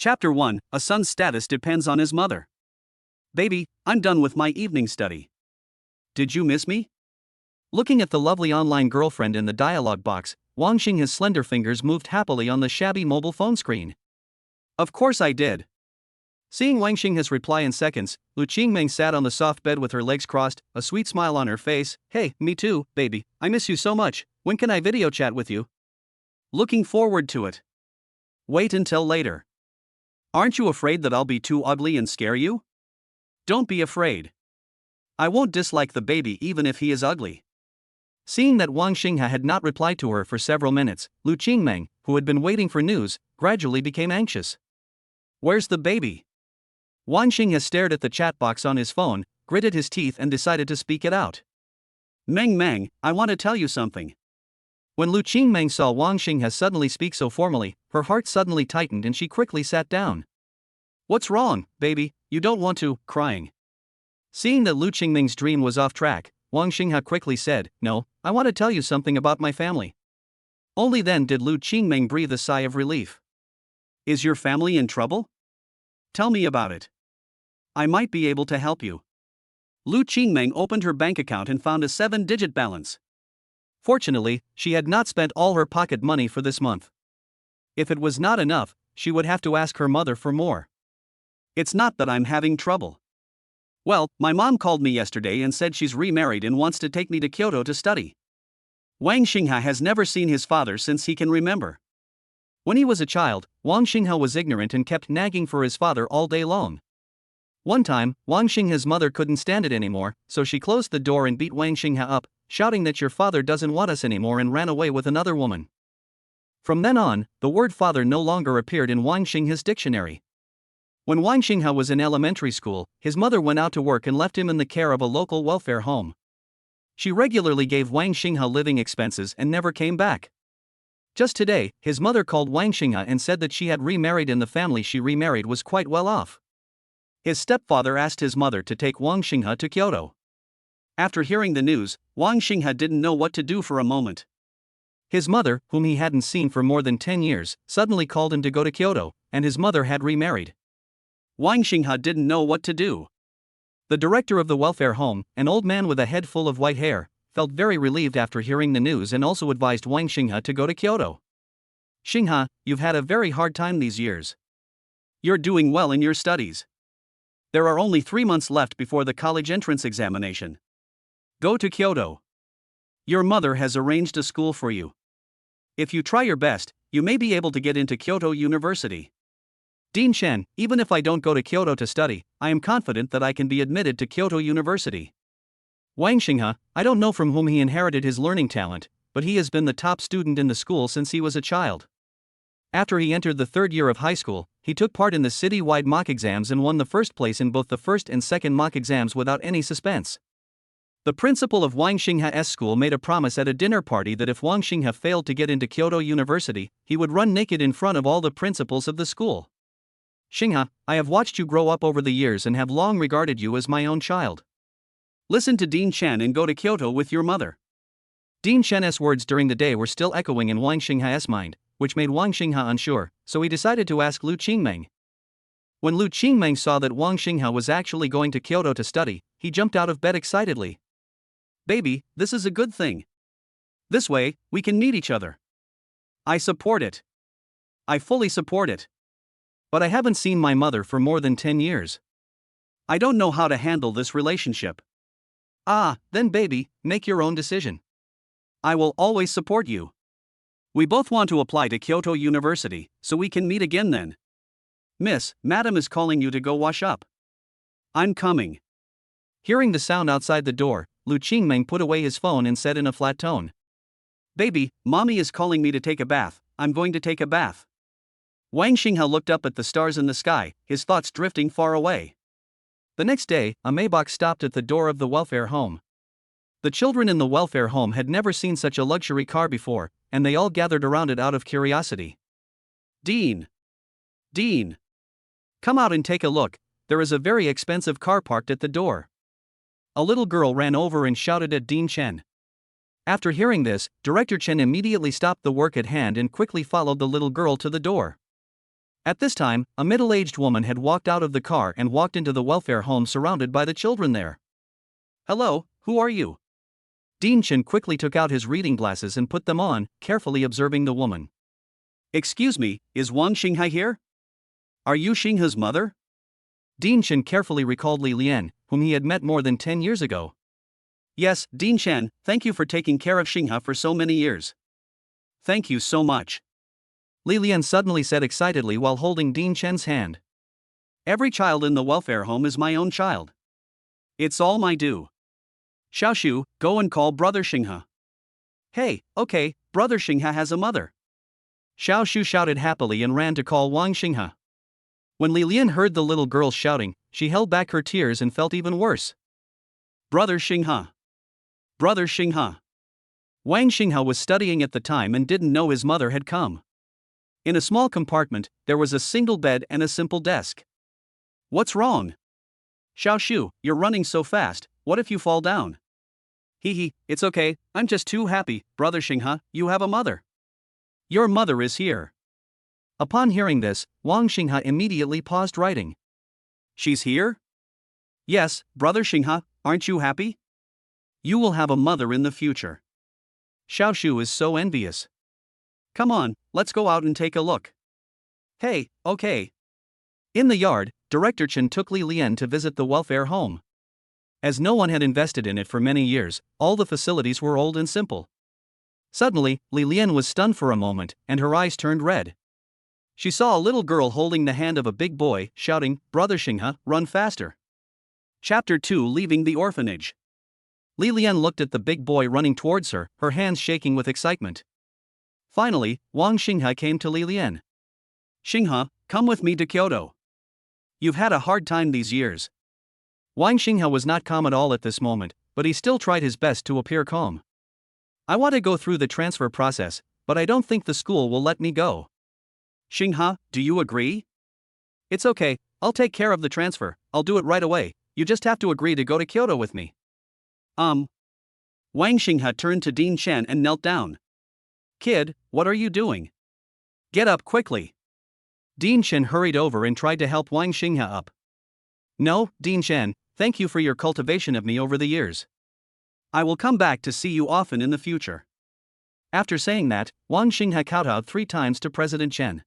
Chapter 1, A son's status depends on his mother. Baby, I'm done with my evening study. Did you miss me? Looking at the lovely online girlfriend in the dialog box, Wang Xingha's slender fingers moved happily on the shabby mobile phone screen. Of course I did. Seeing Wang Xingha's reply in seconds, Lu Qingming sat on the soft bed with her legs crossed, a sweet smile on her face. Hey, me too, baby, I miss you so much. When can I video chat with you? Looking forward to it. Wait until later. Aren't you afraid that I'll be too ugly and scare you? Don't be afraid. I won't dislike the baby even if he is ugly. Seeing that Wang Xingha had not replied to her for several minutes, Lu Qingming, who had been waiting for news, gradually became anxious. Where's the baby? Wang Xingha stared at the chat box on his phone, gritted his teeth and decided to speak it out. Meng, I want to tell you something. When Lu Qingming saw Wang Xingha suddenly speak so formally, her heart suddenly tightened and she quickly sat down. What's wrong, baby? You don't want to, crying. Seeing that Lu Qingming's dream was off track, Wang Xingha quickly said, No, I want to tell you something about my family. Only then did Lu Qingming breathe a sigh of relief. Is your family in trouble? Tell me about it. I might be able to help you. Lu Qingming opened her bank account and found a 7-digit balance. Fortunately, she had not spent all her pocket money for this month. If it was not enough, she would have to ask her mother for more. It's not that I'm having trouble. Well, my mom called me yesterday and said she's remarried and wants to take me to Kyoto to study. Wang Xingha has never seen his father since he can remember. When he was a child, Wang Xingha was ignorant and kept nagging for his father all day long. One time, Wang Xingha's mother couldn't stand it anymore, so she closed the door and beat Wang Xingha up, shouting that your father doesn't want us anymore, and ran away with another woman. From then on, the word father no longer appeared in Wang Xingha's dictionary. When Wang Xingha was in elementary school, his mother went out to work and left him in the care of a local welfare home. She regularly gave Wang Xingha living expenses and never came back. Just today, his mother called Wang Xingha and said that she had remarried and the family she remarried was quite well off. His stepfather asked his mother to take Wang Xingha to Kyoto. After hearing the news, Wang Xingha didn't know what to do for a moment. His mother, whom he hadn't seen for more than 10 years, suddenly called him to go to Kyoto, and his mother had remarried. Wang Xingha didn't know what to do. The director of the welfare home, an old man with a head full of white hair, felt very relieved after hearing the news and also advised Wang Xingha to go to Kyoto. Xingha, you've had a very hard time these years. You're doing well in your studies. There are only 3 months left before the college entrance examination. Go to Kyoto. Your mother has arranged a school for you. If you try your best, you may be able to get into Kyoto University. Dean Chen, even if I don't go to Kyoto to study, I am confident that I can be admitted to Kyoto University. Wang Xingha, I don't know from whom he inherited his learning talent, but he has been the top student in the school since he was a child. After he entered the 3rd year of high school, he took part in the city-wide mock exams and won the first place in both the first and second mock exams without any suspense. The principal of Wang Xingha's school made a promise at a dinner party that if Wang Xingha failed to get into Kyoto University, he would run naked in front of all the principals of the school. Xingha, I have watched you grow up over the years and have long regarded you as my own child. Listen to Dean Chen and go to Kyoto with your mother. Dean Chen's words during the day were still echoing in Wang Xingha's mind, which made Wang Xingha unsure, so he decided to ask Lu Qingming. When Lu Qingming saw that Wang Xingha was actually going to Kyoto to study, he jumped out of bed excitedly. Baby, this is a good thing. This way, we can meet each other. I support it. I fully support it. But I haven't seen my mother for more than 10 years. I don't know how to handle this relationship. Then baby, make your own decision. I will always support you. We both want to apply to Kyoto University, so we can meet again then. Miss, Madam is calling you to go wash up. I'm coming. Hearing the sound outside the door, Lu Qingming put away his phone and said in a flat tone. Baby, Mommy is calling me to take a bath, I'm going to take a bath. Wang Xingha looked up at the stars in the sky, his thoughts drifting far away. The next day, a Maybach stopped at the door of the welfare home. The children in the welfare home had never seen such a luxury car before, and they all gathered around it out of curiosity. Dean! Come out and take a look, there is a very expensive car parked at the door. A little girl ran over and shouted at Dean Chen. After hearing this, Director Chen immediately stopped the work at hand and quickly followed the little girl to the door. At this time, a middle-aged woman had walked out of the car and walked into the welfare home surrounded by the children there. Hello, who are you? Dean Chen quickly took out his reading glasses and put them on, carefully observing the woman. Excuse me, is Wang Xingha here? Are you Xingha's mother? Dean Chen carefully recalled Li Lian, whom he had met more than 10 years ago. Yes, Dean Chen, thank you for taking care of Xingha for so many years. Thank you so much. Li Lian suddenly said excitedly while holding Dean Chen's hand. Every child in the welfare home is my own child. It's all my due. Xiaoshu, go and call Brother Xingha. Hey, okay, Brother Xingha has a mother. Xiaoshu shouted happily and ran to call Wang Xingha. When Li Lian heard the little girl shouting, she held back her tears and felt even worse. Brother Xingha. Brother Xingha. Wang Xingha was studying at the time and didn't know his mother had come. In a small compartment, there was a single bed and a simple desk. What's wrong? Xiaoshu, you're running so fast, what if you fall down? Hee, it's okay, I'm just too happy, Brother Xingha, you have a mother. Your mother is here. Upon hearing this, Wang Xingha immediately paused writing. She's here? Yes, Brother Xingha, aren't you happy? You will have a mother in the future. Xiaoshu is so envious. Come on, let's go out and take a look. Hey, okay. In the yard, Director Chen took Li Lian to visit the welfare home. As no one had invested in it for many years, all the facilities were old and simple. Suddenly, Li Lian was stunned for a moment, and her eyes turned red. She saw a little girl holding the hand of a big boy, shouting, "Brother Xingha, run faster." Chapter 2: Leaving the Orphanage. Li Lian looked at the big boy running towards her, her hands shaking with excitement. Finally, Wang Xingha came to Li Lian. Xingha, come with me to Kyoto. You've had a hard time these years. Wang Xingha was not calm at all at this moment, but he still tried his best to appear calm. I want to go through the transfer process, but I don't think the school will let me go. Xingha, do you agree? It's okay, I'll take care of the transfer, I'll do it right away, you just have to agree to go to Kyoto with me. Wang Xingha turned to Dean Chen and knelt down. Kid, what are you doing? Get up quickly. Dean Chen hurried over and tried to help Wang Xingha up. No, Dean Chen, thank you for your cultivation of me over the years. I will come back to see you often in the future. After saying that, Wang Xingha kowtowed 3 times to President Chen.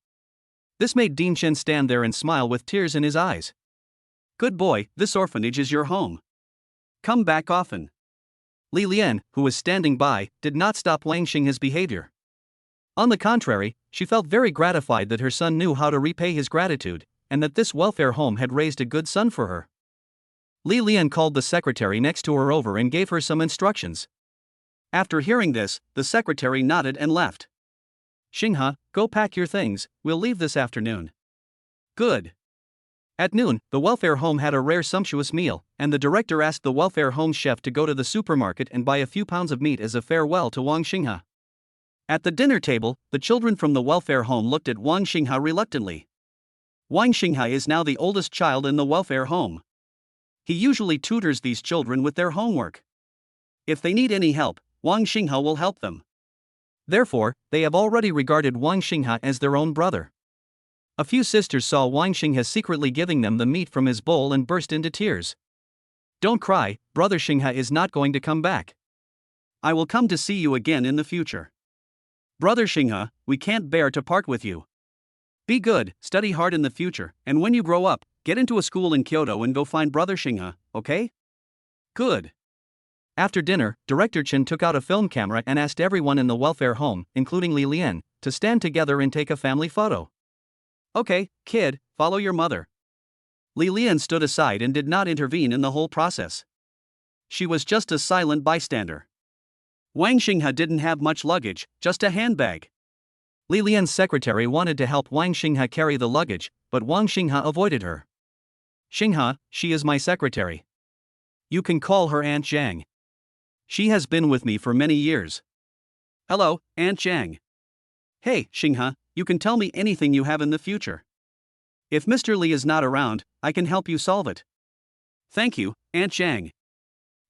This made Dean Chen stand there and smile with tears in his eyes. Good boy, this orphanage is your home. Come back often. Li Lian, who was standing by, did not stop Wang Xingha's behavior. On the contrary, she felt very gratified that her son knew how to repay his gratitude, and that this welfare home had raised a good son for her. Li Lian called the secretary next to her over and gave her some instructions. After hearing this, the secretary nodded and left. Xingha, go pack your things, we'll leave this afternoon. Good. At noon, the welfare home had a rare sumptuous meal, and the director asked the welfare home's chef to go to the supermarket and buy a few pounds of meat as a farewell to Wang Xingha. At the dinner table, the children from the welfare home looked at Wang Xingha reluctantly. Wang Xingha is now the oldest child in the welfare home. He usually tutors these children with their homework. If they need any help, Wang Xingha will help them. Therefore, they have already regarded Wang Xingha as their own brother. A few sisters saw Wang Xingha secretly giving them the meat from his bowl and burst into tears. Don't cry, Brother Xingha is not going to come back. I will come to see you again in the future. Brother Xingha, we can't bear to part with you. Be good, study hard in the future, and when you grow up, get into a school in Kyoto and go find Brother Xingha, okay? Good. After dinner, Director Chen took out a film camera and asked everyone in the welfare home, including Li Lian, to stand together and take a family photo. Okay, kid, follow your mother. Li Lian stood aside and did not intervene in the whole process. She was just a silent bystander. Wang Xingha didn't have much luggage, just a handbag. Li Lian's secretary wanted to help Wang Xingha carry the luggage, but Wang Xingha avoided her. Xingha, she is my secretary. You can call her Aunt Zhang. She has been with me for many years. Hello, Aunt Zhang. Hey, Xingha, you can tell me anything you have in the future. If Mr. Li is not around, I can help you solve it. Thank you, Aunt Zhang.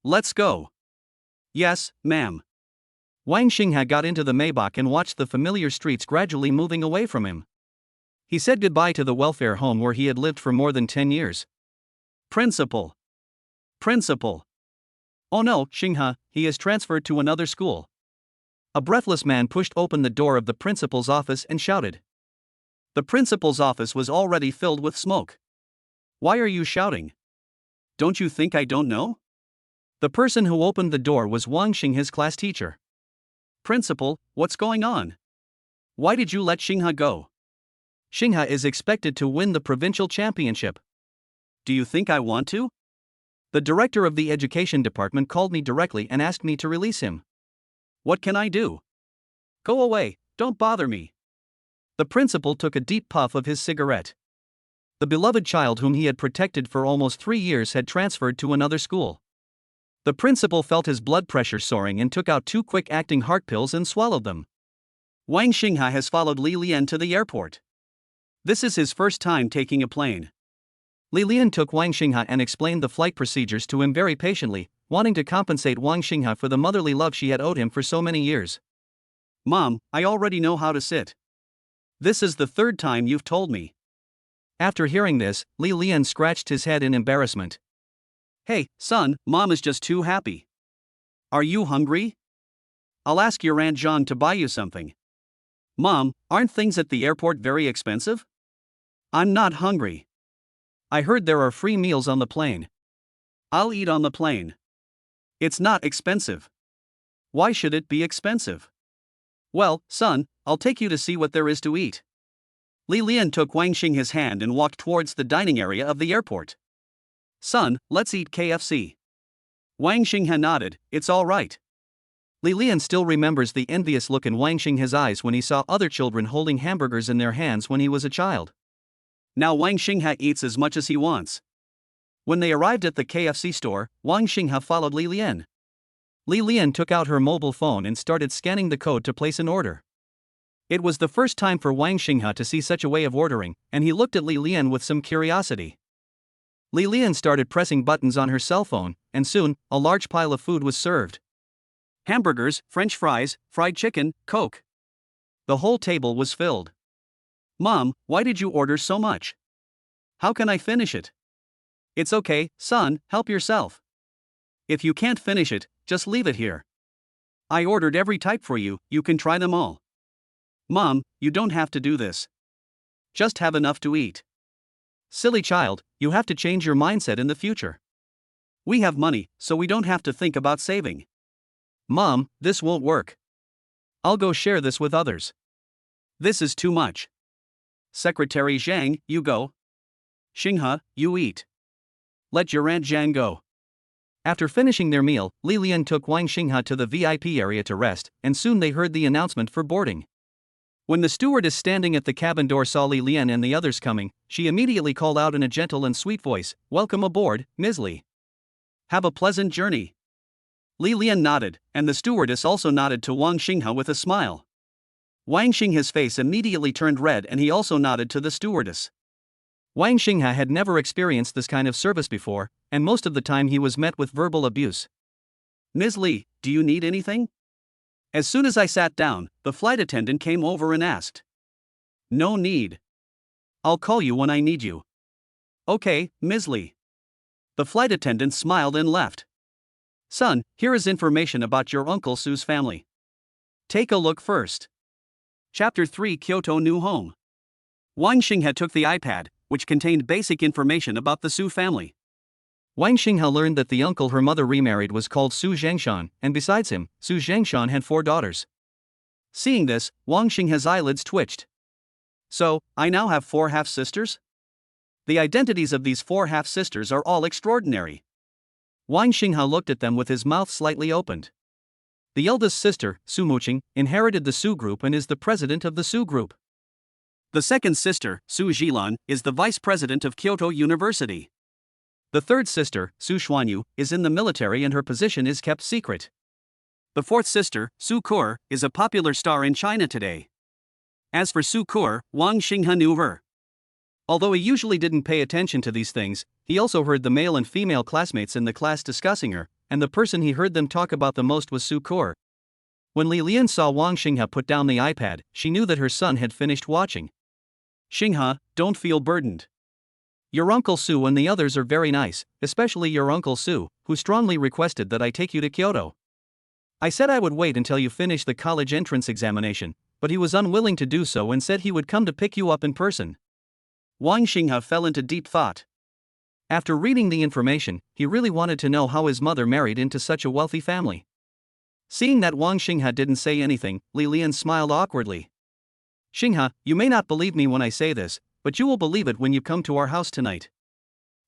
Let's go. Yes, ma'am. Wang Xingha got into the Maybach and watched the familiar streets gradually moving away from him. He said goodbye to the welfare home where he had lived for more than 10 years. Principal. Principal. Oh no, Xinghe, he is transferred to another school. A breathless man pushed open the door of the principal's office and shouted. The principal's office was already filled with smoke. Why are you shouting? Don't you think I don't know? The person who opened the door was Wang Xinghe's class teacher. Principal, what's going on? Why did you let Xinghe go? Xinghe is expected to win the provincial championship. Do you think I want to? The director of the education department called me directly and asked me to release him. What can I do? Go away, don't bother me. The principal took a deep puff of his cigarette. The beloved child whom he had protected for almost 3 years had transferred to another school. The principal felt his blood pressure soaring and took out 2 quick-acting heart pills and swallowed them. Wang Xinghe has followed Li Lian to the airport. This is his first time taking a plane. Li Lian took Wang Xinghe and explained the flight procedures to him very patiently, wanting to compensate Wang Xinghe for the motherly love she had owed him for so many years. Mom, I already know how to sit. This is the 3rd time you've told me. After hearing this, Li Lian scratched his head in embarrassment. Hey, son, Mom is just too happy. Are you hungry? I'll ask your Aunt Jean to buy you something. Mom, aren't things at the airport very expensive? I'm not hungry. I heard there are free meals on the plane. I'll eat on the plane. It's not expensive. Why should it be expensive? Well, son, I'll take you to see what there is to eat. Li Lian took Wang Xinghe's hand and walked towards the dining area of the airport. Son, let's eat KFC. Wang Xinghe nodded, it's all right. Li Lian still remembers the envious look in Wang Xinghe's eyes when he saw other children holding hamburgers in their hands when he was a child. Now Wang Xinghe eats as much as he wants. When they arrived at the KFC store, Wang Xinghe followed Li Lian. Li Lian took out her mobile phone and started scanning the code to place an order. It was the first time for Wang Xinghe to see such a way of ordering, and he looked at Li Lian with some curiosity. Li Lian started pressing buttons on her cell phone, and soon, a large pile of food was served. Hamburgers, French fries, fried chicken, Coke. The whole table was filled. Mom, why did you order so much? How can I finish it? It's okay, son, help yourself. If you can't finish it, just leave it here. I ordered every type for you, you can try them all. Mom, you don't have to do this. Just have enough to eat. Silly child, you have to change your mindset in the future. We have money, so we don't have to think about saving. Mom, this won't work. I'll go share this with others. This is too much. Secretary Zhang, you go. Xinghe, you eat. Let your Aunt Zhang go. After finishing their meal, Li Lian took Wang Xinghe to the VIP area to rest, and soon they heard the announcement for boarding. When the stewardess standing at the cabin door saw Li Lian and the others coming, she immediately called out in a gentle and sweet voice, "Welcome aboard, Ms. Li. Have a pleasant journey." Li Lian nodded, and the stewardess also nodded to Wang Xinghe with a smile. Wang Xinghe's face immediately turned red and he also nodded to the stewardess. Wang Xinghe had never experienced this kind of service before, and most of the time he was met with verbal abuse. Ms. Li, do you need anything? As soon as I sat down, the flight attendant came over and asked. No need. I'll call you when I need you. Okay, Ms. Li. The flight attendant smiled and left. Son, here is information about your Uncle Su's family. Take a look first. Chapter 3 Kyoto New Home. Wang Xinghe took the iPad, which contained basic information about the Su family. Wang Xinghe learned that the uncle her mother remarried was called Su Zhangshan, and besides him, Su Zhangshan had 4 daughters. Seeing this, Wang Xinghe's eyelids twitched. So, I now have 4 half-sisters? The identities of these 4 half-sisters are all extraordinary. Wang Xinghe looked at them with his mouth slightly opened. The eldest sister, Su Muqing, inherited the Su group and is the president of the Su group. The second sister, Su Jilan, is the vice president of Kyoto University. The third sister, Su Xuanyu, is in the military and her position is kept secret. The fourth sister, Su Kur, is a popular star in China today. As for Su Kur, Wang Xinghe knew her. Although he usually didn't pay attention to these things, he also heard the male and female classmates in the class discussing her, and the person he heard them talk about the most was Su Kur. When Li Lian saw Wang Xinghe put down the iPad, she knew that her son had finished watching. Xinghe, don't feel burdened. Your Uncle Su and the others are very nice, especially your Uncle Su, who strongly requested that I take you to Kyoto. I said I would wait until you finish the college entrance examination, but he was unwilling to do so and said he would come to pick you up in person. Wang Xinghe fell into deep thought. After reading the information, he really wanted to know how his mother married into such a wealthy family. Seeing that Wang Xinghe didn't say anything, Li Lian smiled awkwardly. Xinghe, you may not believe me when I say this, but you will believe it when you come to our house tonight.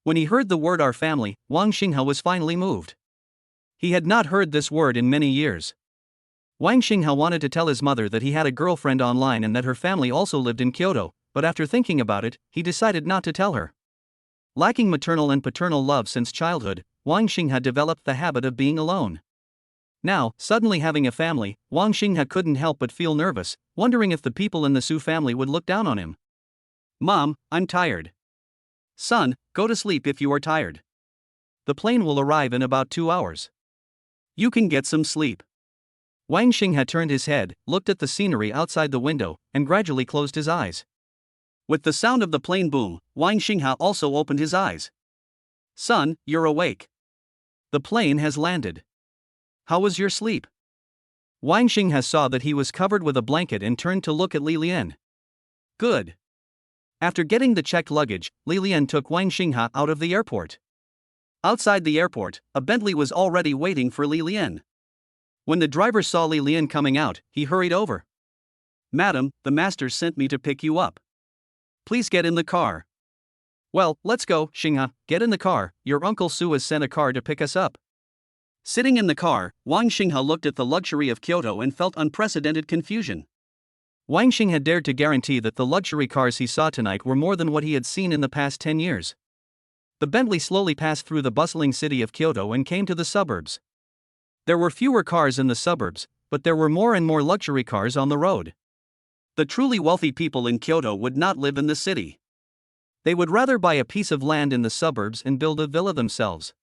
When he heard the word our family, Wang Xinghe was finally moved. He had not heard this word in many years. Wang Xinghe wanted to tell his mother that he had a girlfriend online and that her family also lived in Kyoto, but after thinking about it, he decided not to tell her. Lacking maternal and paternal love since childhood, Wang Xinghe developed the habit of being alone. Now, suddenly having a family, Wang Xinghe couldn't help but feel nervous, wondering if the people in the Su family would look down on him. Mom, I'm tired. Son, go to sleep if you are tired. The plane will arrive in about 2 hours. You can get some sleep. Wang Xinghe turned his head, looked at the scenery outside the window, and gradually closed his eyes. With the sound of the plane boom, Wang Xinghe also opened his eyes. Son, you're awake. The plane has landed. How was your sleep? Wang Xinghe saw that he was covered with a blanket and turned to look at Li Lian. Good. After getting the checked luggage, Li Lian took Wang Xinghe out of the airport. Outside the airport, a Bentley was already waiting for Li Lian. When the driver saw Li Lian coming out, he hurried over. Madam, the master sent me to pick you up. Please get in the car. Well, let's go, Xinghe, get in the car, your Uncle Su has sent a car to pick us up. Sitting in the car, Wang Xinghe looked at the luxury of Kyoto and felt unprecedented confusion. Wang Xinghe dared to guarantee that the luxury cars he saw tonight were more than what he had seen in the past 10 years. The Bentley slowly passed through the bustling city of Kyoto and came to the suburbs. There were fewer cars in the suburbs, but there were more and more luxury cars on the road. The truly wealthy people in Kyoto would not live in the city. They would rather buy a piece of land in the suburbs and build a villa themselves.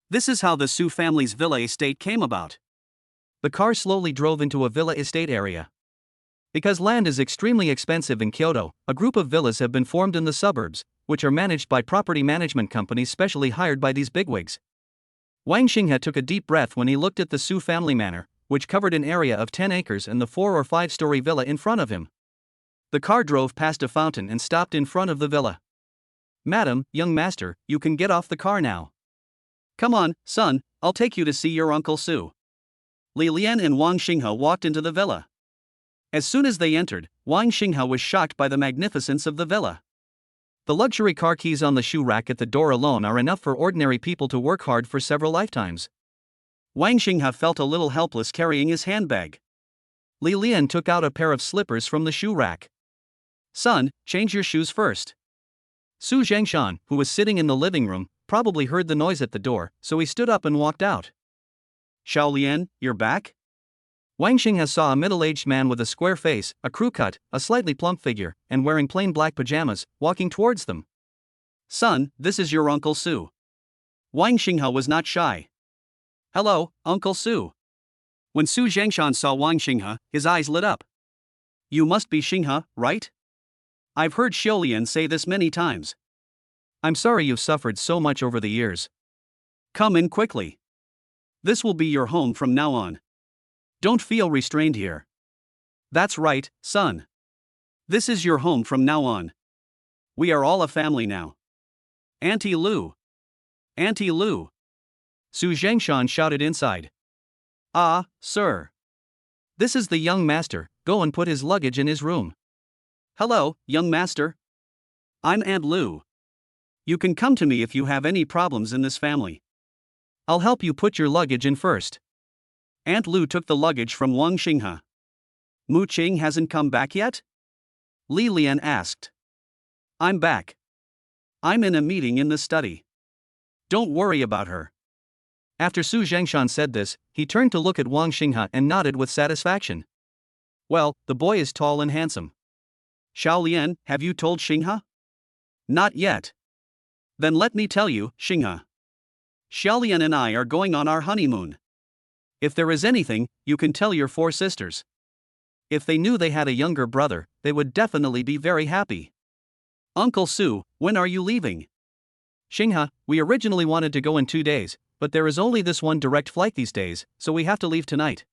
This is how the Su family's villa estate came about. The car slowly drove into a villa estate area. Because land is extremely expensive in Kyoto, a group of villas have been formed in the suburbs, which are managed by property management companies specially hired by these bigwigs. Wang Xinghe took a deep breath when he looked at the Su family manor, which covered an area of 10 acres and the 4 or 5-story villa in front of him. The car drove past a fountain and stopped in front of the villa. Madam, young master, you can get off the car now. Come on, son, I'll take you to see your Uncle Su. Li Lian and Wang Xinghe walked into the villa. As soon as they entered, Wang Xinghe was shocked by the magnificence of the villa. The luxury car keys on the shoe rack at the door alone are enough for ordinary people to work hard for several lifetimes. Wang Xinghe felt a little helpless carrying his handbag. Li Lian took out a pair of slippers from the shoe rack. Son, change your shoes first. Su Zhengshan, who was sitting in the living room, probably heard the noise at the door, so he stood up and walked out. Xiaolian, you're back? Wang Xinghe saw a middle-aged man with a square face, a crew cut, a slightly plump figure, and wearing plain black pajamas, walking towards them. Son, this is your Uncle Su. Wang Xinghe was not shy. Hello, Uncle Su. When Su Zhengshan saw Wang Xinghe, his eyes lit up. You must be Xinghe, right? I've heard Xiaolian say this many times. I'm sorry you've suffered so much over the years. Come in quickly. This will be your home from now on. Don't feel restrained here. That's right, son. This is your home from now on. We are all a family now. Auntie Lu. Auntie Lu. Su Zhengshan shouted inside. Ah, sir. This is the young master, go and put his luggage in his room. Hello, young master. I'm Aunt Lu. You can come to me if you have any problems in this family. I'll help you put your luggage in first. Aunt Lu took the luggage from Wang Xinghe. Mu Qing hasn't come back yet? Li Lian asked. I'm back. I'm in a meeting in the study. Don't worry about her. After Su Zhengshan said this, he turned to look at Wang Xinghe and nodded with satisfaction. Well, the boy is tall and handsome. Xiaolian, have you told Xinghe? Not yet. Then let me tell you, Xinghe. Xiaolian and I are going on our honeymoon. If there is anything, you can tell your 4 sisters. If they knew they had a younger brother, they would definitely be very happy. Uncle Su, when are you leaving? Xinghe, we originally wanted to go in 2 days, but there is only this one direct flight these days, so we have to leave tonight.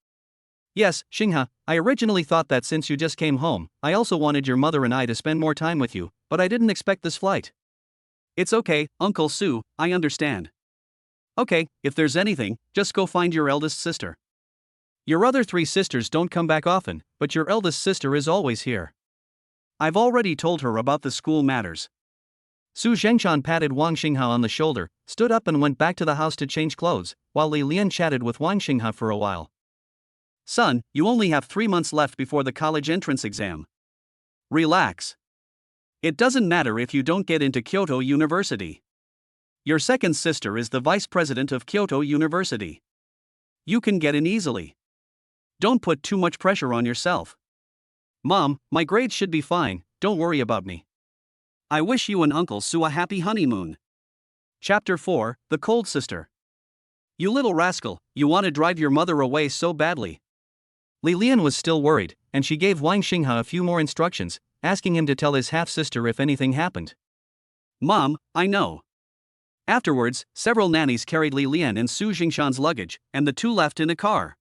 Yes, Xinghe, I originally thought that since you just came home, I also wanted your mother and I to spend more time with you, but I didn't expect this flight. It's okay, Uncle Su, I understand. Okay, if there's anything, just go find your eldest sister. Your other 3 sisters don't come back often, but your eldest sister is always here. I've already told her about the school matters. Su Zhengshan patted Wang Xinghe on the shoulder, stood up and went back to the house to change clothes, while Li Lian chatted with Wang Xinghe for a while. Son, you only have 3 months left before the college entrance exam. Relax. It doesn't matter if you don't get into Kyoto University. Your second sister is the vice president of Kyoto University. You can get in easily. Don't put too much pressure on yourself. Mom, my grades should be fine, don't worry about me. I wish you and Uncle Su a happy honeymoon. Chapter 4, The Cold Sister. You little rascal, you want to drive your mother away so badly. Li Lian was still worried, and she gave Wang Xinghe a few more instructions, asking him to tell his half-sister if anything happened. Mom, I know. Afterwards, several nannies carried Li Lian and Su Jingshan's luggage, and the two left in a car.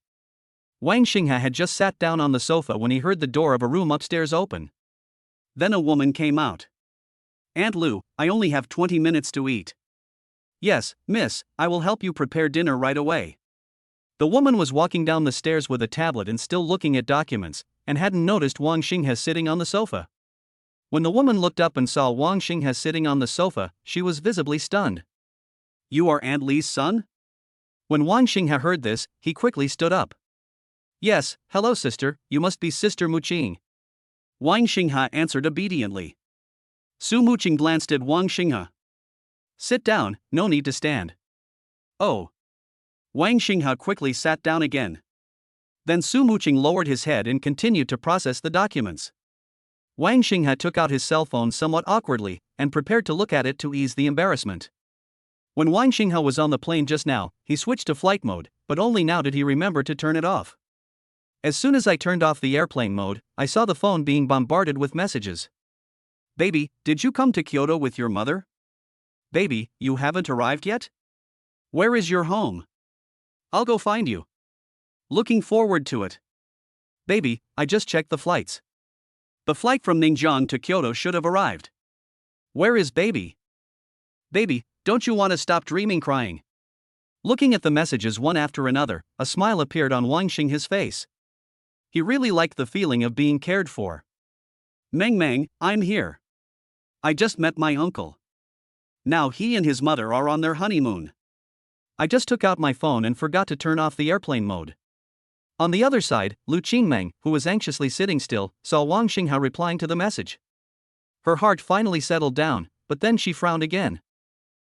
Wang Xinghe had just sat down on the sofa when he heard the door of a room upstairs open. Then a woman came out. Aunt Lu, I only have 20 minutes to eat. Yes, miss, I will help you prepare dinner right away. The woman was walking down the stairs with a tablet and still looking at documents, and hadn't noticed Wang Xinghe sitting on the sofa. When the woman looked up and saw Wang Xinghe sitting on the sofa, she was visibly stunned. You are Aunt Li's son? When Wang Xinghe heard this, he quickly stood up. Yes, hello sister, you must be Sister Muqing. Wang Xinghe answered obediently. Su Muqing glanced at Wang Xinghe. Sit down, no need to stand. Oh. Wang Xinghe quickly sat down again. Then Su Muqing lowered his head and continued to process the documents. Wang Xinghe took out his cell phone somewhat awkwardly, and prepared to look at it to ease the embarrassment. When Wang Xinghe was on the plane just now, he switched to flight mode, but only now did he remember to turn it off. As soon as I turned off the airplane mode, I saw the phone being bombarded with messages. Baby, did you come to Kyoto with your mother? Baby, you haven't arrived yet? Where is your home? I'll go find you. Looking forward to it. Baby, I just checked the flights. The flight from Ningjiang to Kyoto should have arrived. Where is baby? Baby, don't you want to stop dreaming crying? Looking at the messages one after another, a smile appeared on Wang Xinghe's face. He really liked the feeling of being cared for. Meng, I'm here. I just met my uncle. Now he and his mother are on their honeymoon. I just took out my phone and forgot to turn off the airplane mode. On the other side, Lu Qingmeng, who was anxiously sitting still, saw Wang Xinghe replying to the message. Her heart finally settled down, but then she frowned again.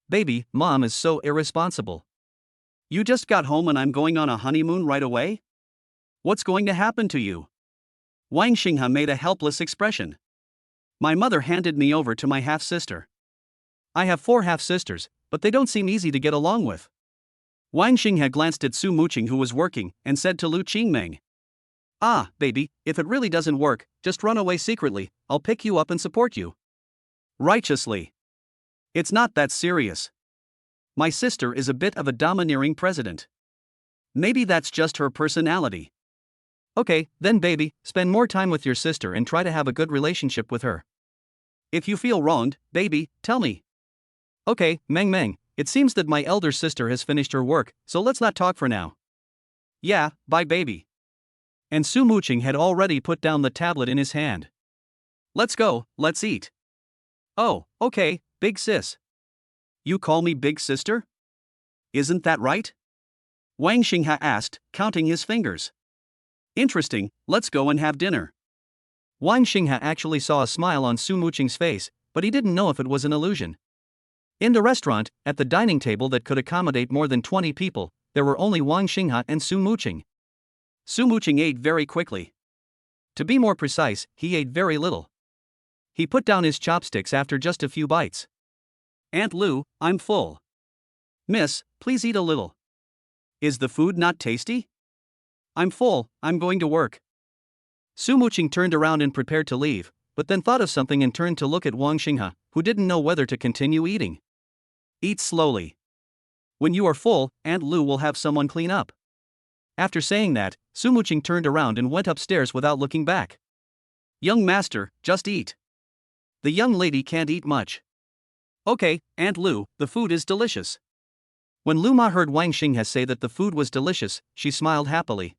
Baby, Mom is so irresponsible. You just got home and I'm going on a honeymoon right away? What's going to happen to you? Wang Xinghe made a helpless expression. My mother handed me over to my half-sister. I have 4 half-sisters, but they don't seem easy to get along with. Wang Xinghe glanced at Su Muqing who was working, and said to Lu Qingmeng. Ah, baby, if it really doesn't work, just run away secretly, I'll pick you up and support you. Righteously. It's not that serious. My sister is a bit of a domineering president. Maybe that's just her personality. Okay, then baby, spend more time with your sister and try to have a good relationship with her. If you feel wronged, baby, tell me. Okay, Meng, it seems that my elder sister has finished her work, so let's not talk for now. Yeah, bye baby. And Su Muqing had already put down the tablet in his hand. Let's go, let's eat. Oh, okay, big sis. You call me big sister? Isn't that right? Wang Xinghe asked, counting his fingers. Interesting, let's go and have dinner. Wang Xinghe actually saw a smile on Su Muqing's face, but he didn't know if it was an illusion. In the restaurant, at the dining table that could accommodate more than 20 people, there were only Wang Xinghe and Su Muqing. Su Muqing ate very quickly. To be more precise, he ate very little. He put down his chopsticks after just a few bites. Aunt Lu, I'm full. Miss, please eat a little. Is the food not tasty? I'm full, I'm going to work. Su Muqing turned around and prepared to leave, but then thought of something and turned to look at Wang Xinghe, who didn't know whether to continue eating. Eat slowly. When you are full, Aunt Lu will have someone clean up. After saying that, Su Muqing turned around and went upstairs without looking back. Young master, just eat. The young lady can't eat much. Okay, Aunt Lu, the food is delicious. When Lu Ma heard Wang Xinghe say that the food was delicious, she smiled happily.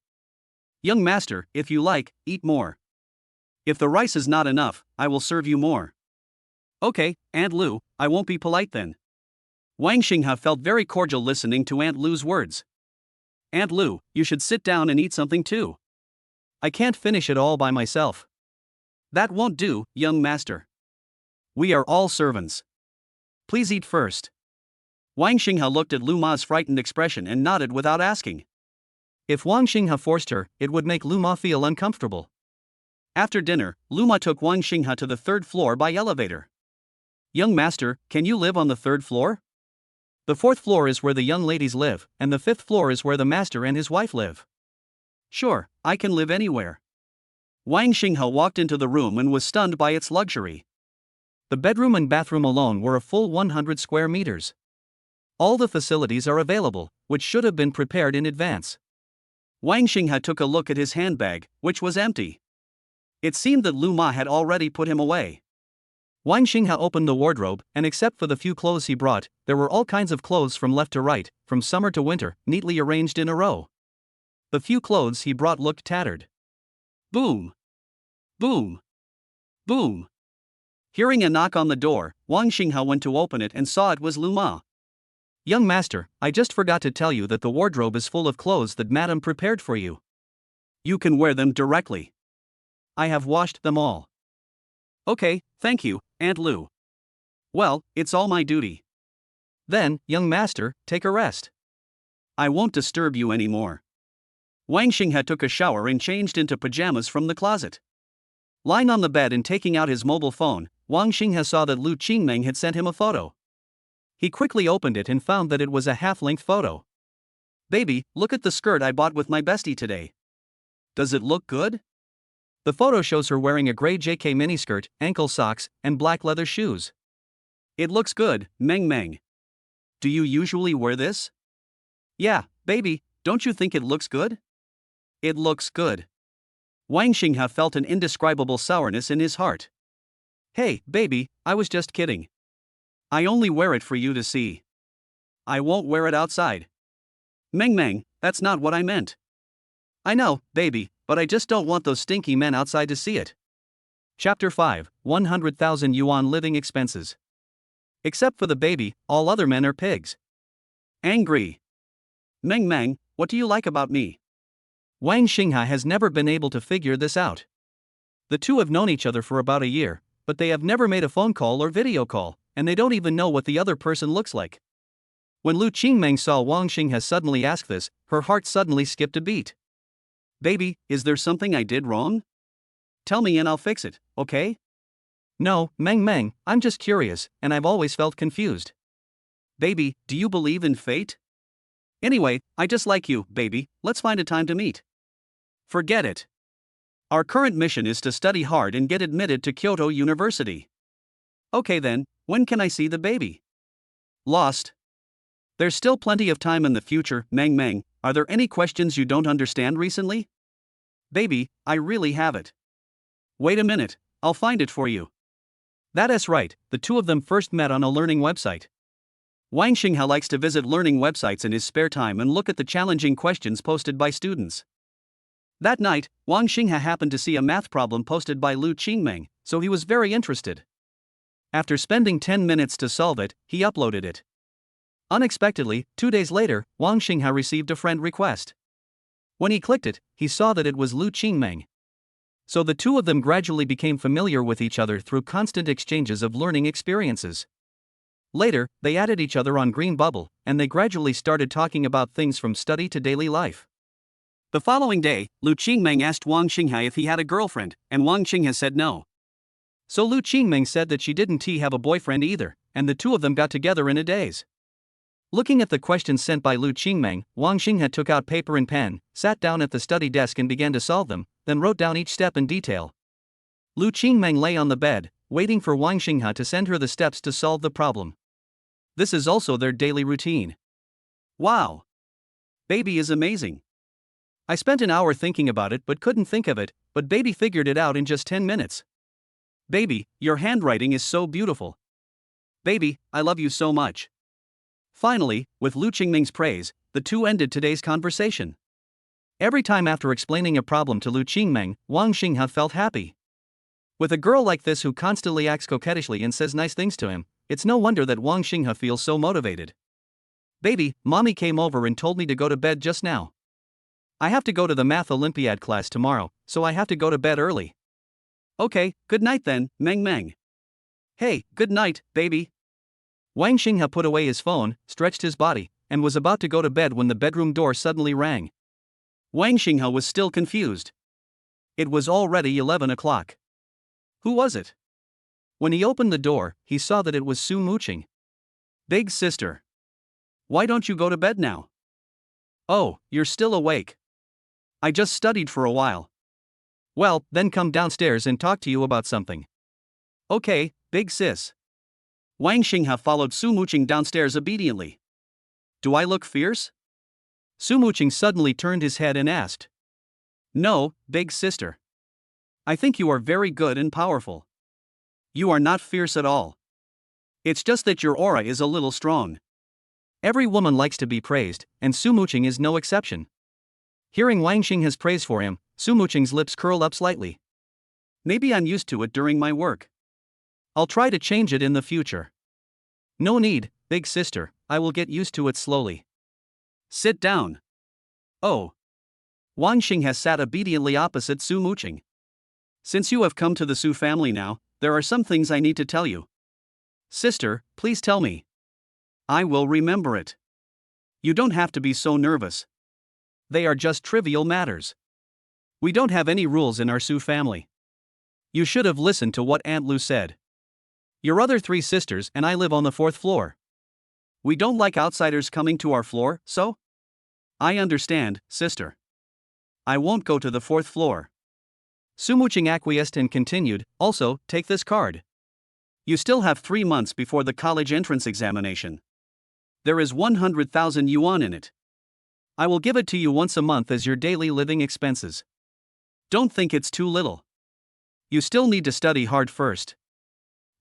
Young master, if you like, eat more. If the rice is not enough, I will serve you more. Okay, Aunt Lu, I won't be polite then. Wang Xinghe felt very cordial listening to Aunt Lu's words. Aunt Lu, you should sit down and eat something too. I can't finish it all by myself. That won't do, young master. We are all servants. Please eat first. Wang Xinghe looked at Lu Ma's frightened expression and nodded without asking. If Wang Xinghe forced her, it would make Lu Ma feel uncomfortable. After dinner, Lu Ma took Wang Xinghe to the third floor by elevator. Young master, can you live on the third floor? The fourth floor is where the young ladies live, and the fifth floor is where the master and his wife live. Sure, I can live anywhere. Wang Xinghe walked into the room and was stunned by its luxury. The bedroom and bathroom alone were a full 100 square meters. All the facilities are available, which should have been prepared in advance. Wang Xinghe took a look at his handbag, which was empty. It seemed that Lu Ma had already put him away. Wang Xinghe opened the wardrobe, and except for the few clothes he brought, there were all kinds of clothes from left to right, from summer to winter, neatly arranged in a row. The few clothes he brought looked tattered. Boom! Boom! Boom! Hearing a knock on the door, Wang Xinghe went to open it and saw it was Lu Ma. Young master, I just forgot to tell you that the wardrobe is full of clothes that Madam prepared for you. You can wear them directly. I have washed them all. Okay, thank you, Aunt Lu. Well, it's all my duty. Then, young master, take a rest. I won't disturb you anymore. Wang Xinghe took a shower and changed into pajamas from the closet. Lying on the bed and taking out his mobile phone, Wang Xinghe saw that Lu Qingmeng had sent him a photo. He quickly opened it and found that it was a half-length photo. Baby, look at the skirt I bought with my bestie today. Does it look good? The photo shows her wearing a gray JK miniskirt, ankle socks, and black leather shoes. It looks good, Meng Meng. Do you usually wear this? Yeah, baby, don't you think it looks good? It looks good. Wang Xinghe felt an indescribable sourness in his heart. Hey, baby, I was just kidding. I only wear it for you to see. I won't wear it outside. Meng Meng, that's not what I meant. I know, baby, but I just don't want those stinky men outside to see it. Chapter 5, 100,000 yuan living expenses. Except for the baby, all other men are pigs. Angry. Meng Meng, what do you like about me? Wang Xinghe has never been able to figure this out. The two have known each other for about a year, but they have never made a phone call or video call, and they don't even know what the other person looks like. When Lu Qingmeng saw Wang Xinghe suddenly ask this, her heart suddenly skipped a beat. Baby, is there something I did wrong? Tell me and I'll fix it, okay? No, Meng Meng, I'm just curious, and I've always felt confused. Baby, do you believe in fate? Anyway, I just like you, baby, let's find a time to meet. Forget it. Our current mission is to study hard and get admitted to Kyoto University. Okay then, when can I see the baby? Lost. There's still plenty of time in the future, Meng Meng. Are there any questions you don't understand recently? Baby, I really have it. Wait a minute, I'll find it for you. That is right, the two of them first met on a learning website. Wang Xinghe likes to visit learning websites in his spare time and look at the challenging questions posted by students. That night, Wang Xinghe happened to see a math problem posted by Lu Qingmeng, so he was very interested. After spending 10 minutes to solve it, he uploaded it. Unexpectedly, 2 days later, Wang Xinghe received a friend request. When he clicked it, he saw that it was Lu Qingmeng. So the two of them gradually became familiar with each other through constant exchanges of learning experiences. Later, they added each other on Green Bubble, and they gradually started talking about things from study to daily life. The following day, Lu Qingmeng asked Wang Xinghe if he had a girlfriend, and Wang Xinghe said no. So Lu Qingmeng said that she didn't have a boyfriend either, and the two of them got together in a daze. Looking at the questions sent by Lu Qingmeng, Wang Xinghe took out paper and pen, sat down at the study desk and began to solve them, then wrote down each step in detail. Lu Qingmeng lay on the bed, waiting for Wang Xinghe to send her the steps to solve the problem. This is also their daily routine. Wow! Baby is amazing. I spent an hour thinking about it but couldn't think of it, but baby figured it out in just 10 minutes. Baby, your handwriting is so beautiful. Baby, I love you so much. Finally, with Lu Qingming's praise, the two ended today's conversation. Every time after explaining a problem to Lu Qingmeng, Wang Xinghe felt happy. With a girl like this who constantly acts coquettishly and says nice things to him, it's no wonder that Wang Xinghe feels so motivated. Baby, mommy came over and told me to go to bed just now. I have to go to the math Olympiad class tomorrow, so I have to go to bed early. Okay, good night then, Meng Meng. Hey, good night, baby. Wang Xinghe put away his phone, stretched his body, and was about to go to bed when the bedroom door suddenly rang. Wang Xinghe was still confused. It was already 11 o'clock. Who was it? When he opened the door, he saw that it was Su Muqing. Big sister. Why don't you go to bed now? Oh, you're still awake. I just studied for a while. Well, then come downstairs and talk to you about something. Okay, big sis. Wang Xinghe followed Su Muqing downstairs obediently. Do I look fierce? Su Muqing suddenly turned his head and asked. No, big sister. I think you are very good and powerful. You are not fierce at all. It's just that your aura is a little strong. Every woman likes to be praised, and Su Muqing is no exception. Hearing Wang Xinghe's praise for him, Su Muqing's lips curled up slightly. Maybe I'm used to it during my work. I'll try to change it in the future. No need, big sister, I will get used to it slowly. Sit down. Oh. Wang Xinghe sat obediently opposite Su Muqing. Since you have come to the Su family now, there are some things I need to tell you. Sister, please tell me. I will remember it. You don't have to be so nervous. They are just trivial matters. We don't have any rules in our Su family. You should have listened to what Aunt Lu said. Your other three sisters and I live on the 4th floor. We don't like outsiders coming to our floor, so? I understand, sister. I won't go to the 4th floor. Su Muqing acquiesced and continued, also, take this card. You still have 3 months before the college entrance examination. There is 100,000 yuan in it. I will give it to you once a month as your daily living expenses. Don't think it's too little. You still need to study hard first.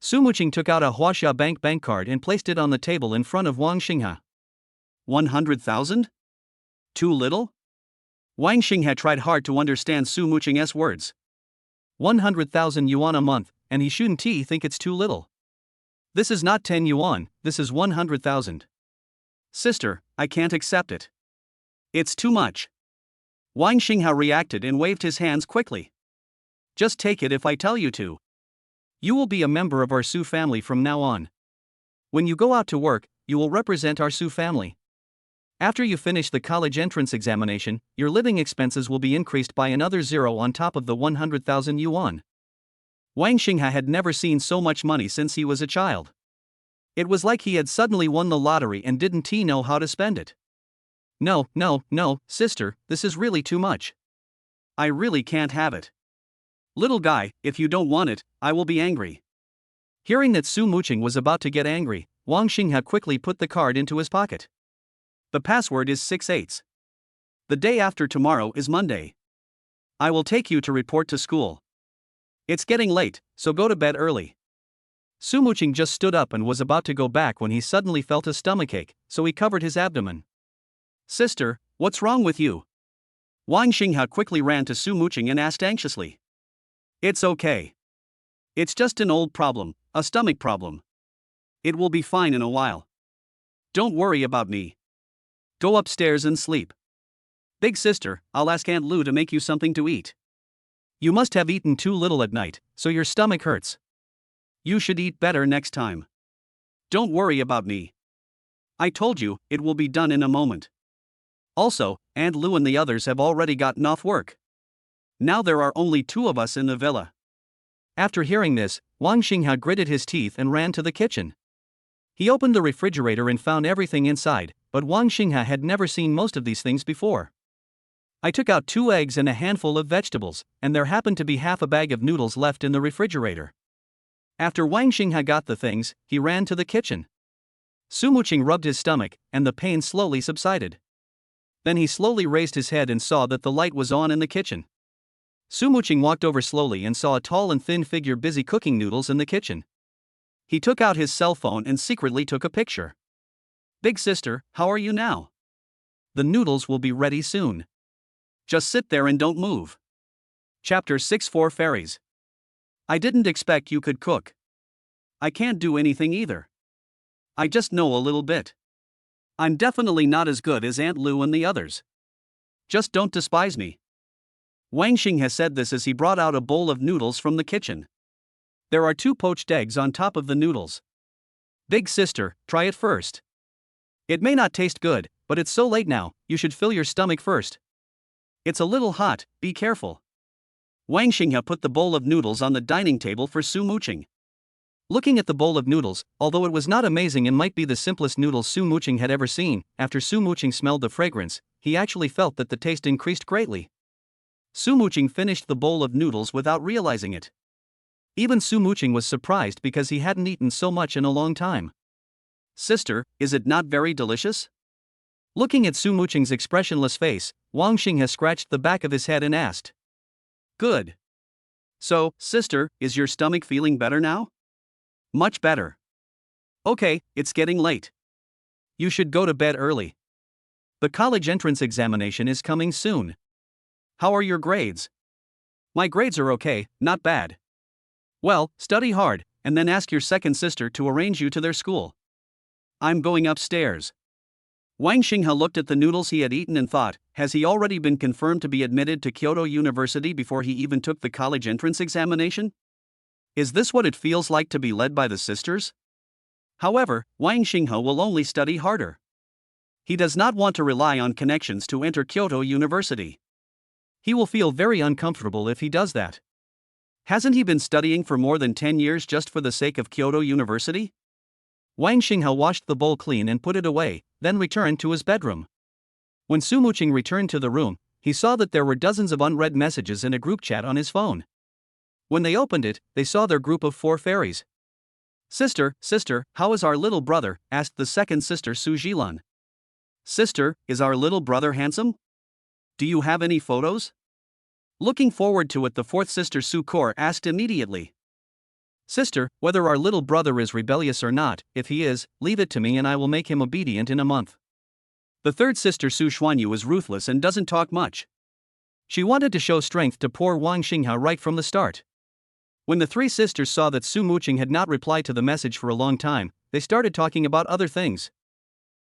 Su Muqing took out a Huaxia bank card and placed it on the table in front of Wang Xinghe. 100,000? Too little? Wang Xinghe tried hard to understand Su Muqing's words. 100,000 yuan a month, and he shouldn't think it's too little. This is not 10 yuan, this is 100,000. Sister, I can't accept it. It's too much. Wang Xinghe reacted and waved his hands quickly. Just take it if I tell you to. You will be a member of our Su family from now on. When you go out to work, you will represent our Su family. After you finish the college entrance examination, your living expenses will be increased by another 0 on top of the 100,000 yuan. Wang Xinghe had never seen so much money since he was a child. It was like he had suddenly won the lottery and didn't know how to spend it. No, sister, this is really too much. I really can't have it. Little guy, if you don't want it, I will be angry. Hearing that Su Muqing was about to get angry, Wang Xinghe quickly put the card into his pocket. The password is 6/8. The day after tomorrow is Monday. I will take you to report to school. It's getting late, so go to bed early. Su Muqing just stood up and was about to go back when he suddenly felt a stomachache, so he covered his abdomen. Sister, what's wrong with you? Wang Xinghe quickly ran to Su Muqing and asked anxiously. It's okay. It's just an old problem, a stomach problem. It will be fine in a while. Don't worry about me. Go upstairs and sleep. Big sister, I'll ask Aunt Lu to make you something to eat. You must have eaten too little at night, so your stomach hurts. You should eat better next time. Don't worry about me. I told you, it will be done in a moment. Also, Aunt Lu and the others have already gotten off work. Now there are only 2 of us in the villa. After hearing this, Wang Xinghe gritted his teeth and ran to the kitchen. He opened the refrigerator and found everything inside, but Wang Xinghe had never seen most of these things before. I took out 2 eggs and a handful of vegetables, and there happened to be half a bag of noodles left in the refrigerator. After Wang Xinghe got the things, he ran to the kitchen. Su Muqing rubbed his stomach, and the pain slowly subsided. Then he slowly raised his head and saw that the light was on in the kitchen. Su Muqing walked over slowly and saw a tall and thin figure busy cooking noodles in the kitchen. He took out his cell phone and secretly took a picture. "Big sister, how are you now? The noodles will be ready soon. Just sit there and don't move." Chapter 6 4 Fairies. I didn't expect you could cook. I can't do anything either. I just know a little bit. I'm definitely not as good as Aunt Lu and the others. Just don't despise me. Wang Xinghe said this as he brought out a bowl of noodles from the kitchen. There are 2 poached eggs on top of the noodles. "Big sister, try it first. It may not taste good, but it's so late now, you should fill your stomach first. It's a little hot, be careful." Wang Xinghe put the bowl of noodles on the dining table for Su Muqing. Looking at the bowl of noodles, although it was not amazing and might be the simplest noodles Su Muqing had ever seen, after Su Muqing smelled the fragrance, he actually felt that the taste increased greatly. Su Muqing finished the bowl of noodles without realizing it. Even Su Muqing was surprised because he hadn't eaten so much in a long time. "Sister, is it not very delicious?" Looking at Su Muqing's expressionless face, Wang Xinghe scratched the back of his head and asked. "Good. So, sister, is your stomach feeling better now?" "Much better." "Okay, it's getting late. You should go to bed early. The college entrance examination is coming soon. How are your grades?" "My grades are okay, not bad." "Well, study hard, and then ask your second sister to arrange you to their school. I'm going upstairs." Wang Xinghe looked at the noodles he had eaten and thought, has he already been confirmed to be admitted to Kyoto University before he even took the college entrance examination? Is this what it feels like to be led by the sisters? However, Wang Xinghe will only study harder. He does not want to rely on connections to enter Kyoto University. He will feel very uncomfortable if he does that. Hasn't he been studying for more than 10 years just for the sake of Kyoto University? Wang Xinghe washed the bowl clean and put it away, then returned to his bedroom. When Su Muqing returned to the room, he saw that there were dozens of unread messages in a group chat on his phone. When they opened it, they saw their group of 4 fairies. Sister, how is our little brother?" asked the second sister Su Jilan. "Sister, is our little brother handsome? Do you have any photos?" Looking forward to it, the 4th sister Su Kor asked immediately. "Sister, whether our little brother is rebellious or not, if he is, leave it to me and I will make him obedient in a month." The 3rd sister Su Xuanyu is ruthless and doesn't talk much. She wanted to show strength to poor Wang Xinghe right from the start. When the 3 sisters saw that Su Muqing had not replied to the message for a long time, they started talking about other things.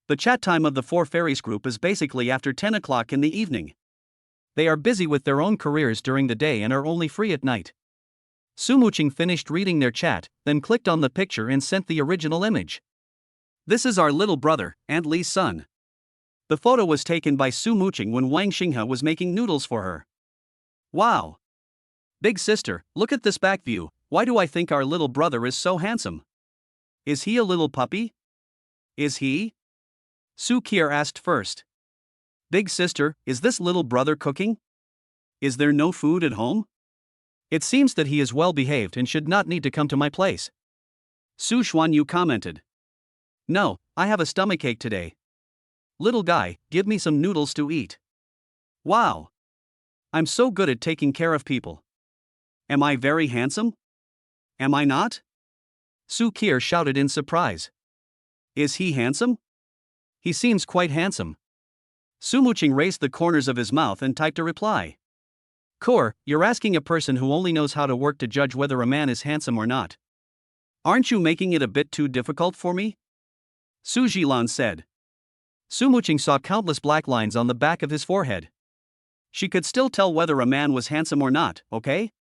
The chat time of the 4 fairies group is basically after 10 o'clock in the evening. They are busy with their own careers during the day and are only free at night. Su Muqing finished reading their chat, then clicked on the picture and sent the original image. "This is our little brother, Aunt Li's son." The photo was taken by Su Muqing when Wang Xinghe was making noodles for her. "Wow! Big sister, look at this back view. Why do I think our little brother is so handsome? Is he a little puppy? Is he?" Su Kier asked first. "Big sister, is this little brother cooking? Is there no food at home? It seems that he is well behaved and should not need to come to my place." Su Xuanyu commented. "No, I have a stomachache today. Little guy, give me some noodles to eat." "Wow! I'm so good at taking care of people. Am I very handsome? Am I not?" Su Kier shouted in surprise. "Is he handsome?" "He seems quite handsome." Su Muqing raised the corners of his mouth and typed a reply. "Kor, you're asking a person who only knows how to work to judge whether a man is handsome or not. Aren't you making it a bit too difficult for me?" Su Jilan said. Su Muqing saw countless black lines on the back of his forehead. She could still tell whether a man was handsome or not, okay?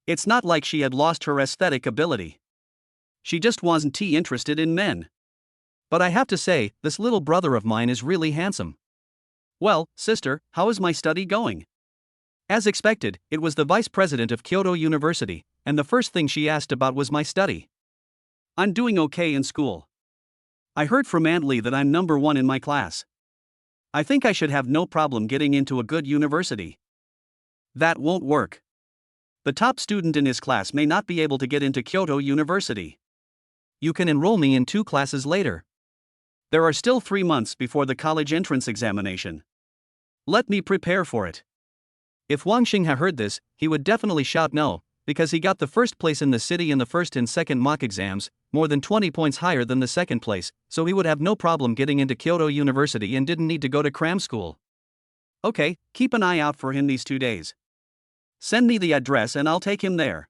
It's not like she had lost her aesthetic ability. She just wasn't too interested in men. "But I have to say, this little brother of mine is really handsome." "Well, sister, how is my study going?" As expected, it was the vice president of Kyoto University, and the first thing she asked about was my study. "I'm doing okay in school. I heard from Aunt Li that I'm number 1 in my class. I think I should have no problem getting into a good university. That won't work. The top student in his class may not be able to get into Kyoto University. You can enroll me in 2 classes later. There are still 3 months before the college entrance examination. Let me prepare for it. If Wang Xinghe heard this, he would definitely shout no, because he got the first place in the city in the first and second mock exams, more than 20 points higher than the second place, so he would have no problem getting into Kyoto University and didn't need to go to cram school. Okay, keep an eye out for him these 2 days. Send me the address and I'll take him there.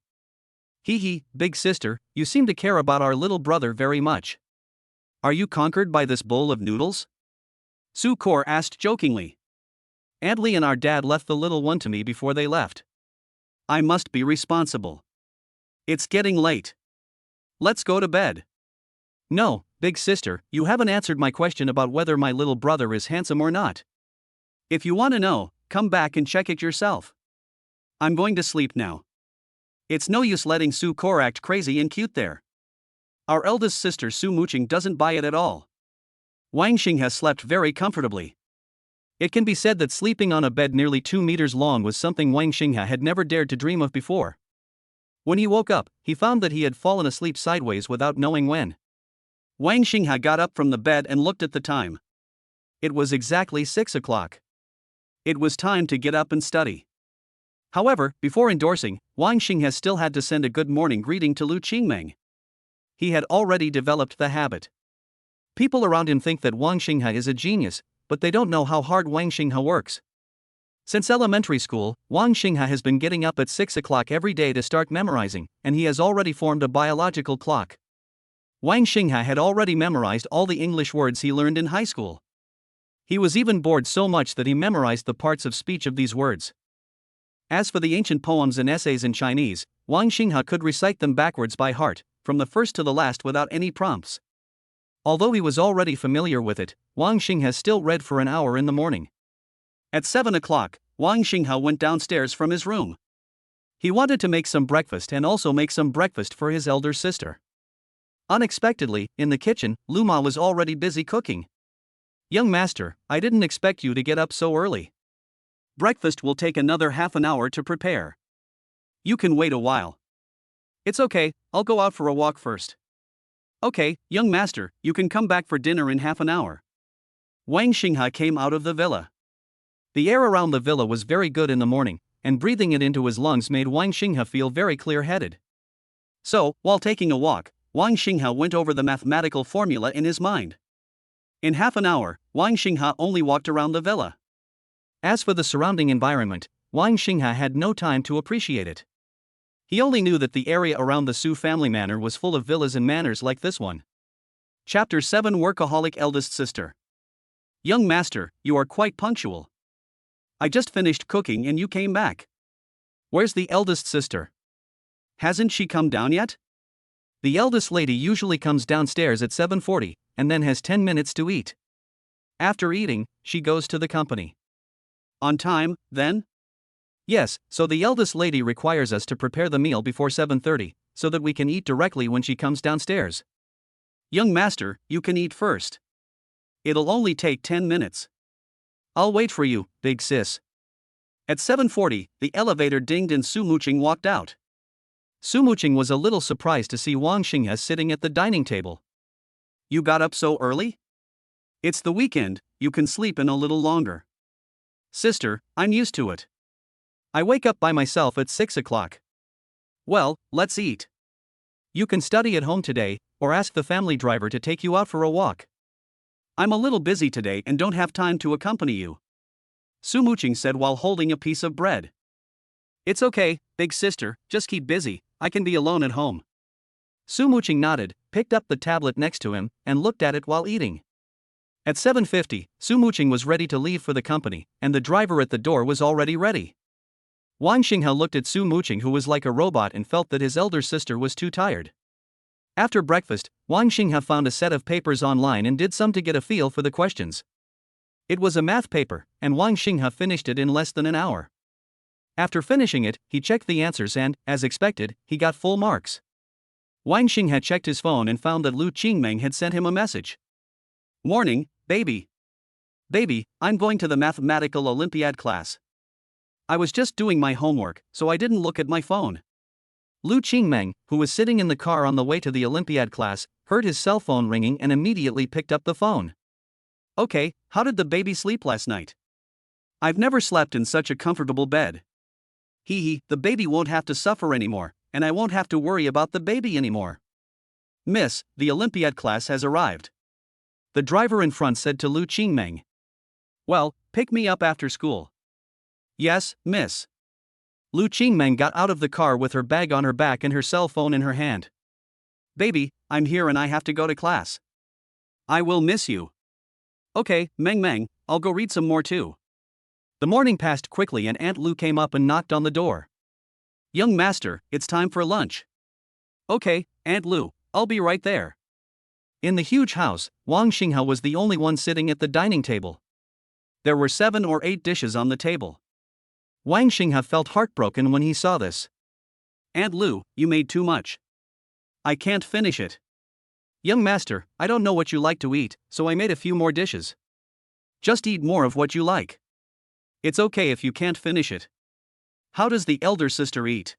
Hee, big sister, you seem to care about our little brother very much. Are you conquered by this bowl of noodles? Su Kor asked jokingly. Aunt Lee and our dad left the little one to me before they left. I must be responsible. It's getting late. Let's go to bed. No, big sister, you haven't answered my question about whether my little brother is handsome or not. If you want to know, come back and check it yourself. I'm going to sleep now. It's no use letting Su Kor act crazy and cute there. Our eldest sister Su Muching doesn't buy it at all. Wang Xinghe slept very comfortably. It can be said that sleeping on a bed nearly 2 meters long was something Wang Xinghe had never dared to dream of before. When he woke up, he found that he had fallen asleep sideways without knowing when. Wang Xinghe got up from the bed and looked at the time. It was exactly 6 o'clock. It was time to get up and study. However, before endorsing, Wang Xinghe still had to send a good morning greeting to Lu Qingmeng. He had already developed the habit. People around him think that Wang Xinghe is a genius, but they don't know how hard Wang Xinghe works. Since elementary school, Wang Xinghe has been getting up at 6 o'clock every day to start memorizing, and he has already formed a biological clock. Wang Xinghe had already memorized all the English words he learned in high school. He was even bored so much that he memorized the parts of speech of these words. As for the ancient poems and essays in Chinese, Wang Xinghe could recite them backwards by heart, from the first to the last without any prompts. Although he was already familiar with it, Wang Xinghe still read for an hour in the morning. At 7 o'clock, Wang Xinghe went downstairs from his room. He wanted to make some breakfast and also make some breakfast for his elder sister. Unexpectedly, in the kitchen, Lu Ma was already busy cooking. "Young master, I didn't expect you to get up so early. Breakfast will take another half an hour to prepare. You can wait a while." "It's okay, I'll go out for a walk first." "Okay, young master, you can come back for dinner in half an hour." Wang Xinghe came out of the villa. The air around the villa was very good in the morning, and breathing it into his lungs made Wang Xinghe feel very clear-headed. So, while taking a walk, Wang Xinghe went over the mathematical formula in his mind. In half an hour, Wang Xinghe only walked around the villa. As for the surrounding environment, Wang Xinghe had no time to appreciate it. He only knew that the area around the Su family manor was full of villas and manors like this one. Chapter 7 Workaholic Eldest Sister. Young master, you are quite punctual. I just finished cooking and you came back. Where's the eldest sister? Hasn't she come down yet? The eldest lady usually comes downstairs at 7:40, and then has 10 minutes to eat. After eating, she goes to the company. On time, then? Yes, so the eldest lady requires us to prepare the meal before 7:30, so that we can eat directly when she comes downstairs. Young master, you can eat first. It'll only take 10 minutes. I'll wait for you, big sis. At 7:40, the elevator dinged and Su Muching walked out. Su Muching was a little surprised to see Wang Xinghe sitting at the dining table. You got up so early? It's the weekend, you can sleep in a little longer. Sister, I'm used to it. I wake up by myself at 6 o'clock. Well, let's eat. You can study at home today, or ask the family driver to take you out for a walk. I'm a little busy today and don't have time to accompany you, Su Muching said while holding a piece of bread. It's okay, big sister, just keep busy, I can be alone at home. Su Muching nodded, picked up the tablet next to him, and looked at it while eating. At 7:50, Su Muching was ready to leave for the company, and the driver at the door was already ready. Wang Xinghe looked at Su Muching, who was like a robot, and felt that his elder sister was too tired. After breakfast, Wang Xinghe found a set of papers online and did some to get a feel for the questions. It was a math paper, and Wang Xinghe finished it in less than an hour. After finishing it, he checked the answers and, as expected, he got full marks. Wang Xinghe checked his phone and found that Lu Qingmeng had sent him a message. Morning, baby. Baby, I'm going to the mathematical Olympiad class. I was just doing my homework, so I didn't look at my phone. Lu Qingmeng, who was sitting in the car on the way to the Olympiad class, heard his cell phone ringing and immediately picked up the phone. Okay, how did the baby sleep last night? I've never slept in such a comfortable bed. The baby won't have to suffer anymore, and I won't have to worry about the baby anymore. Miss, the Olympiad class has arrived. The driver in front said to Lu Qingmeng. Well, pick me up after school. Yes, miss. Lu Qingmeng got out of the car with her bag on her back and her cell phone in her hand. Baby, I'm here and I have to go to class. I will miss you. Okay, Meng, I'll go read some more too. The morning passed quickly and Aunt Lu came up and knocked on the door. Young master, it's time for lunch. Okay, Aunt Lu, I'll be right there. In the huge house, Wang Xinghe was the only one sitting at the dining table. There were 7 or 8 dishes on the table. Wang Xinghe felt heartbroken when he saw this. Aunt Lu, you made too much. I can't finish it. Young master, I don't know what you like to eat, so I made a few more dishes. Just eat more of what you like. It's okay if you can't finish it. How does the elder sister eat?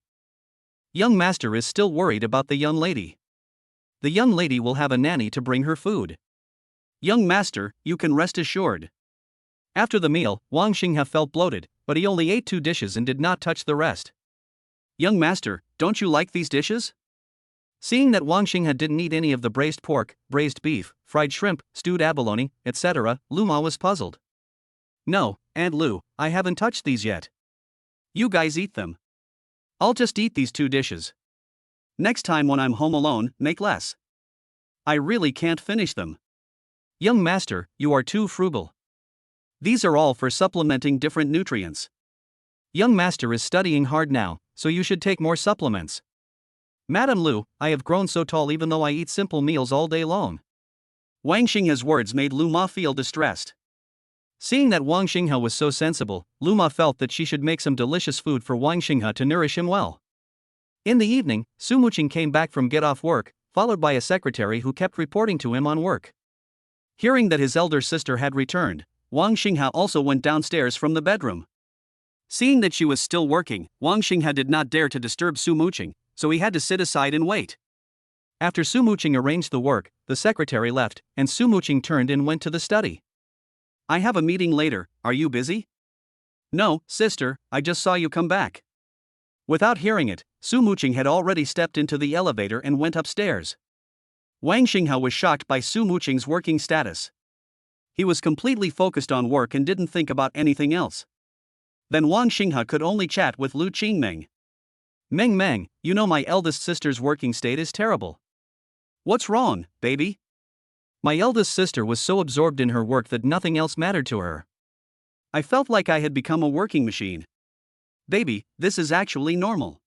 Young master is still worried about the young lady. The young lady will have a nanny to bring her food. Young master, you can rest assured. After the meal, Wang Xinghe felt bloated, but he only ate 2 dishes and did not touch the rest. Young master, don't you like these dishes? Seeing that Wang Xinghe didn't eat any of the braised pork, braised beef, fried shrimp, stewed abalone, etc., Lu Ma was puzzled. No, Aunt Lu, I haven't touched these yet. You guys eat them. I'll just eat these 2 dishes. Next time when I'm home alone, make less. I really can't finish them. Young master, you are too frugal. These are all for supplementing different nutrients. Young master is studying hard now, so you should take more supplements. Madam Lu, I have grown so tall even though I eat simple meals all day long. Wang Xinghe's words made Lu Ma feel distressed. Seeing that Wang Xinghe was so sensible, Lu Ma felt that she should make some delicious food for Wang Xinghe to nourish him well. In the evening, Su Muqing came back from get off work, followed by a secretary who kept reporting to him on work. Hearing that his elder sister had returned, Wang Xinghe also went downstairs from the bedroom. Seeing that she was still working, Wang Xinghe did not dare to disturb Su Muqing, so he had to sit aside and wait. After Su Muqing arranged the work, the secretary left, and Su Muqing turned and went to the study. I have a meeting later, are you busy? No, sister, I just saw you come back. Without hearing it, Su Muqing had already stepped into the elevator and went upstairs. Wang Xinghe was shocked by Su Muqing's working status. He was completely focused on work and didn't think about anything else. Then Wang Xinghe could only chat with Lu Qingmeng. Meng, you know my eldest sister's working state is terrible. What's wrong, baby? My eldest sister was so absorbed in her work that nothing else mattered to her. I felt like I had become a working machine. Baby, this is actually normal.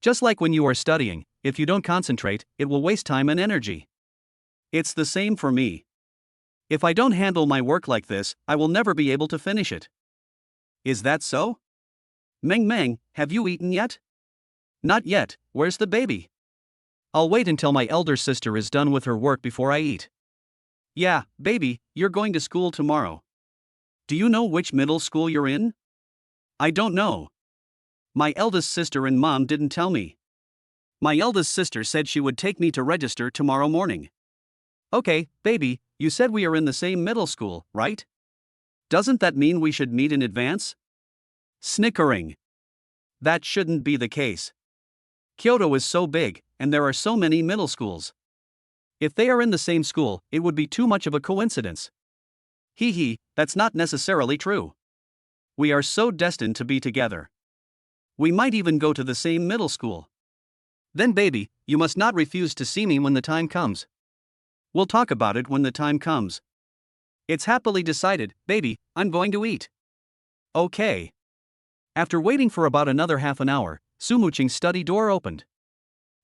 Just like when you are studying, if you don't concentrate, it will waste time and energy. It's the same for me. If I don't handle my work like this, I will never be able to finish it. Is that so? Meng, have you eaten yet? Not yet, where's the baby? I'll wait until my elder sister is done with her work before I eat. Yeah, baby, you're going to school tomorrow. Do you know which middle school you're in? I don't know. My eldest sister and mom didn't tell me. My eldest sister said she would take me to register tomorrow morning. Okay, baby, you said we are in the same middle school, right? Doesn't that mean we should meet in advance? Snickering. That shouldn't be the case. Kyoto is so big, and there are so many middle schools. If they are in the same school, it would be too much of a coincidence. That's not necessarily true. We are so destined to be together. We might even go to the same middle school. Then baby, you must not refuse to see me when the time comes. We'll talk about it when the time comes. It's happily decided, baby, I'm going to eat. Okay. After waiting for about another half an hour, Su Muqing's study door opened.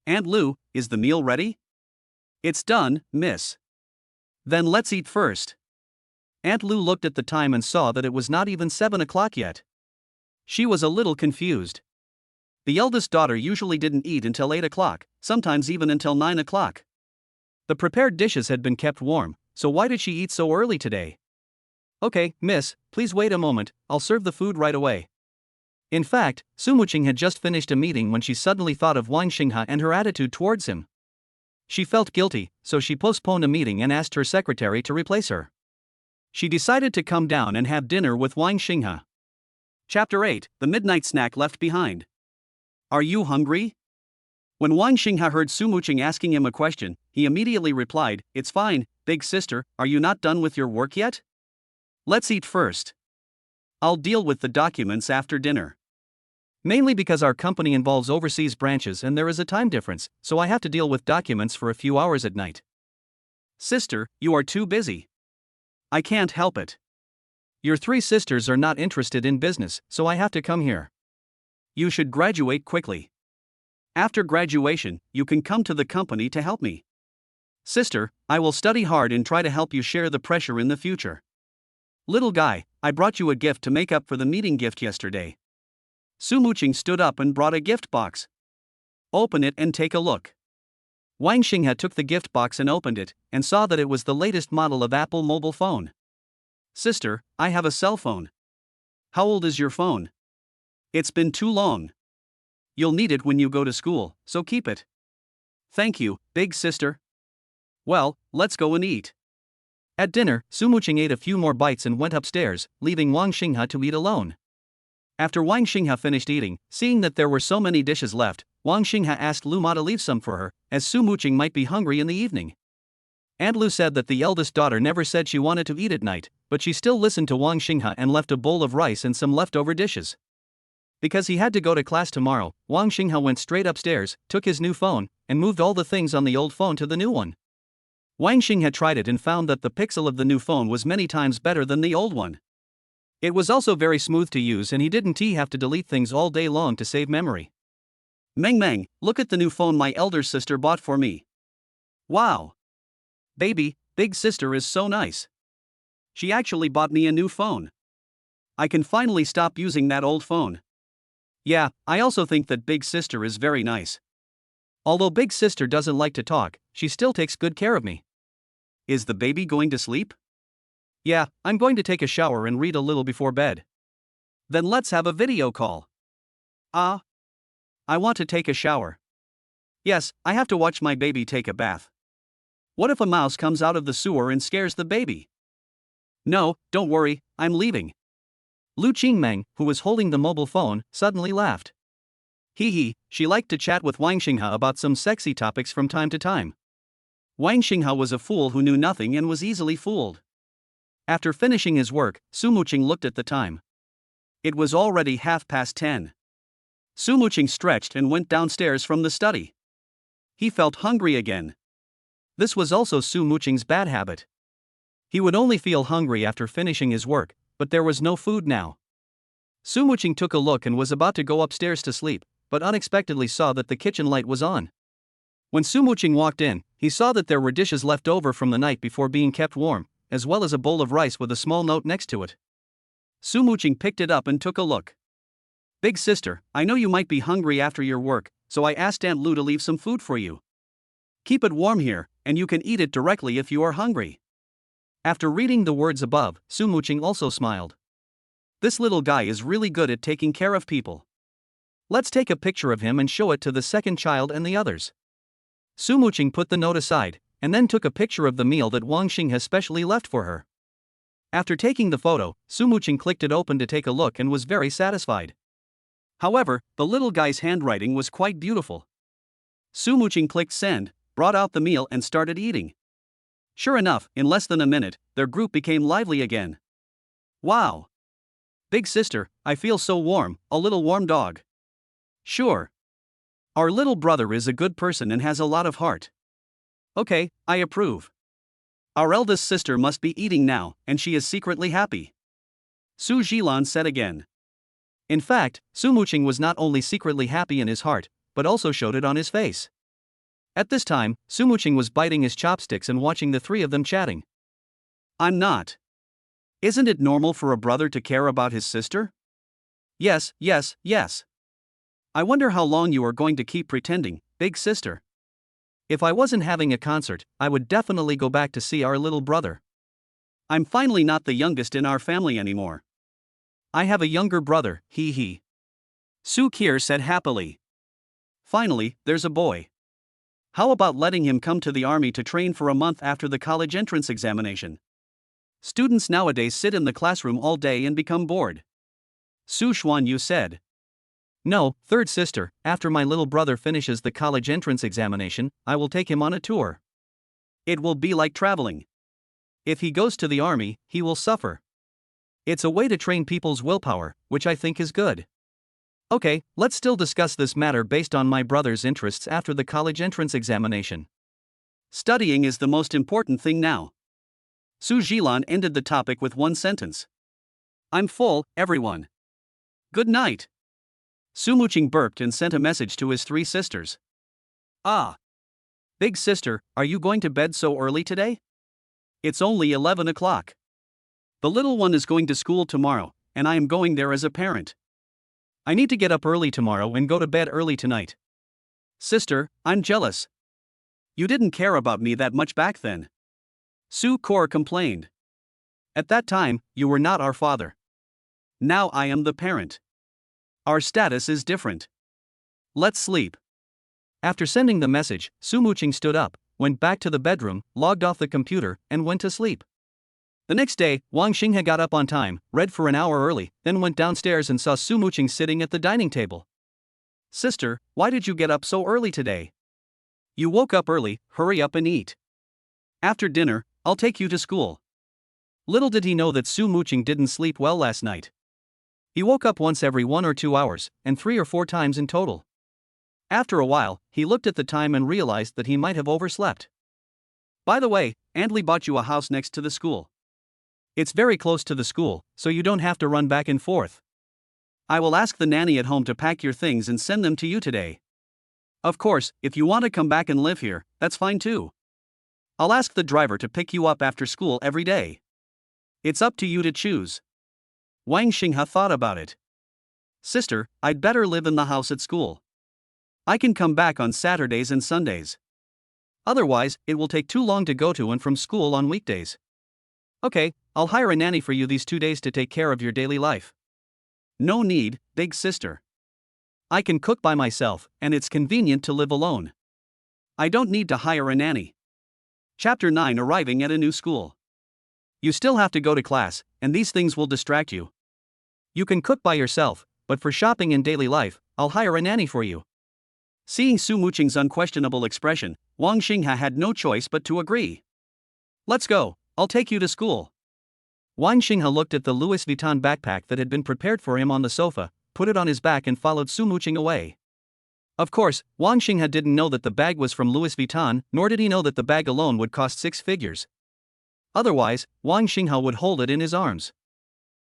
Aunt Lu, is the meal ready? It's done, miss. Then let's eat first. Aunt Lu looked at the time and saw that it was not even 7 o'clock yet. She was a little confused. The eldest daughter usually didn't eat until 8 o'clock, sometimes even until 9 o'clock. The prepared dishes had been kept warm, so why did she eat so early today? Okay, miss, please wait a moment, I'll serve the food right away. In fact, Su Muqing had just finished a meeting when she suddenly thought of Wang Xinghe and her attitude towards him. She felt guilty, so she postponed a meeting and asked her secretary to replace her. She decided to come down and have dinner with Wang Xinghe. Chapter 8, The Midnight Snack Left Behind. Are you hungry? When Wang Xinghe heard Su Muqing asking him a question, he immediately replied, "It's fine, big sister, are you not done with your work yet? Let's eat first. I'll deal with the documents after dinner." Mainly because our company involves overseas branches and there is a time difference, so I have to deal with documents for a few hours at night. Sister, you are too busy. I can't help it. Your 3 sisters are not interested in business, so I have to come here. You should graduate quickly. After graduation, you can come to the company to help me. Sister, I will study hard and try to help you share the pressure in the future. Little guy, I brought you a gift to make up for the meeting gift yesterday. Su Muqing stood up and brought a gift box. Open it and take a look. Wang Xinghe took the gift box and opened it, and saw that it was the latest model of Apple mobile phone. Sister, I have a cell phone. How old is your phone? It's been too long. You'll need it when you go to school, so keep it. Thank you, big sister. Well, let's go and eat. At dinner, Su Muqing ate a few more bites and went upstairs, leaving Wang Xinghe to eat alone. After Wang Xinghe finished eating, seeing that there were so many dishes left, Wang Xinghe asked Lu Ma to leave some for her, as Su Muqing might be hungry in the evening. Aunt Lu said that the eldest daughter never said she wanted to eat at night, but she still listened to Wang Xinghe and left a bowl of rice and some leftover dishes. Because he had to go to class tomorrow, Wang Xinghe went straight upstairs, took his new phone, and moved all the things on the old phone to the new one. Wang Xinghe tried it and found that the pixel of the new phone was many times better than the old one. It was also very smooth to use and he didn't have to delete things all day long to save memory. Meng Meng, look at the new phone my elder sister bought for me. Wow! Baby, big sister is so nice. She actually bought me a new phone. I can finally stop using that old phone. Yeah, I also think that big sister is very nice. Although big sister doesn't like to talk, she still takes good care of me. Is the baby going to sleep? Yeah, I'm going to take a shower and read a little before bed. Then let's have a video call. I want to take a shower. Yes, I have to watch my baby take a bath. What if a mouse comes out of the sewer and scares the baby? No, don't worry, I'm leaving. Lu Qingmeng, who was holding the mobile phone, suddenly laughed. She liked to chat with Wang Xinghe about some sexy topics from time to time. Wang Xinghe was a fool who knew nothing and was easily fooled. After finishing his work, Su Muqing looked at the time. It was already 10:30. Su Muqing stretched and went downstairs from the study. He felt hungry again. This was also Su Muqing's bad habit. He would only feel hungry after finishing his work, but there was no food now. Su Muqing took a look and was about to go upstairs to sleep, but unexpectedly saw that the kitchen light was on. When Su Muqing walked in, he saw that there were dishes left over from the night before being kept warm, as well as a bowl of rice with a small note next to it. Su Muqing picked it up and took a look. Big sister, I know you might be hungry after your work, so I asked Aunt Lu to leave some food for you. Keep it warm here, and you can eat it directly if you are hungry. After reading the words above, Su Muqing also smiled. This little guy is really good at taking care of people. Let's take a picture of him and show it to the second child and the others. Su Muqing put the note aside, and then took a picture of the meal that Wang Xinghe specially left for her. After taking the photo, Su Muqing clicked it open to take a look and was very satisfied. However, the little guy's handwriting was quite beautiful. Su Muqing clicked send, brought out the meal and started eating. Sure enough, in less than a minute, their group became lively again. Wow! Big sister, I feel so warm, a little warm dog. Sure. Our little brother is a good person and has a lot of heart. Okay, I approve. Our eldest sister must be eating now, and she is secretly happy. Su Jilan said again. In fact, Su Muqing was not only secretly happy in his heart, but also showed it on his face. At this time, Su Muqing was biting his chopsticks and watching the 3 of them chatting. I'm not. Isn't it normal for a brother to care about his sister? Yes. I wonder how long you are going to keep pretending, big sister. If I wasn't having a concert, I would definitely go back to see our little brother. I'm finally not the youngest in our family anymore. I have a younger brother, he. Su Kier said happily. Finally, there's a boy. How about letting him come to the army to train for a month after the college entrance examination? Students nowadays sit in the classroom all day and become bored. Su Xuanyu said. No, third sister, after my little brother finishes the college entrance examination, I will take him on a tour. It will be like traveling. If he goes to the army, he will suffer. It's a way to train people's willpower, which I think is good. Okay, let's still discuss this matter based on my brother's interests after the college entrance examination. Studying is the most important thing now. Su Jilan ended the topic with one sentence. I'm full, everyone. Good night. Su Muqing burped and sent a message to his three sisters. Ah. Big sister, are you going to bed so early today? It's only 11 o'clock. The little one is going to school tomorrow, and I am going there as a parent. I need to get up early tomorrow and go to bed early tonight. Sister, I'm jealous. You didn't care about me that much back then. Su Kor complained. At that time, you were not our father. Now I am the parent. Our status is different. Let's sleep. After sending the message, Su Muqing stood up, went back to the bedroom, logged off the computer, and went to sleep. The next day, Wang Xinghe got up on time, read for an hour early, then went downstairs and saw Su Muqing sitting at the dining table. Sister, why did you get up so early today? You woke up early, hurry up and eat. After dinner, I'll take you to school. Little did he know that Su Muqing didn't sleep well last night. He woke up once every 1 or 2 hours, and 3 or 4 times in total. After a while, he looked at the time and realized that he might have overslept. By the way, Andli bought you a house next to the school. It's very close to the school, so you don't have to run back and forth. I will ask the nanny at home to pack your things and send them to you today. Of course, if you want to come back and live here, that's fine too. I'll ask the driver to pick you up after school every day. It's up to you to choose. Wang Xinghe thought about it. Sister, I'd better live in the house at school. I can come back on Saturdays and Sundays. Otherwise, it will take too long to go to and from school on weekdays. Okay, I'll hire a nanny for you these 2 days to take care of your daily life. No need, big sister. I can cook by myself, and it's convenient to live alone. I don't need to hire a nanny. Chapter 9 Arriving at a new school. You still have to go to class, and these things will distract you. You can cook by yourself, but for shopping and daily life, I'll hire a nanny for you. Seeing Su Muqing's unquestionable expression, Wang Xinghe had no choice but to agree. Let's go, I'll take you to school. Wang Xinghe looked at the Louis Vuitton backpack that had been prepared for him on the sofa, put it on his back and followed Su Muqing away. Of course, Wang Xinghe didn't know that the bag was from Louis Vuitton, nor did he know that the bag alone would cost 6 figures. Otherwise, Wang Xinghe would hold it in his arms.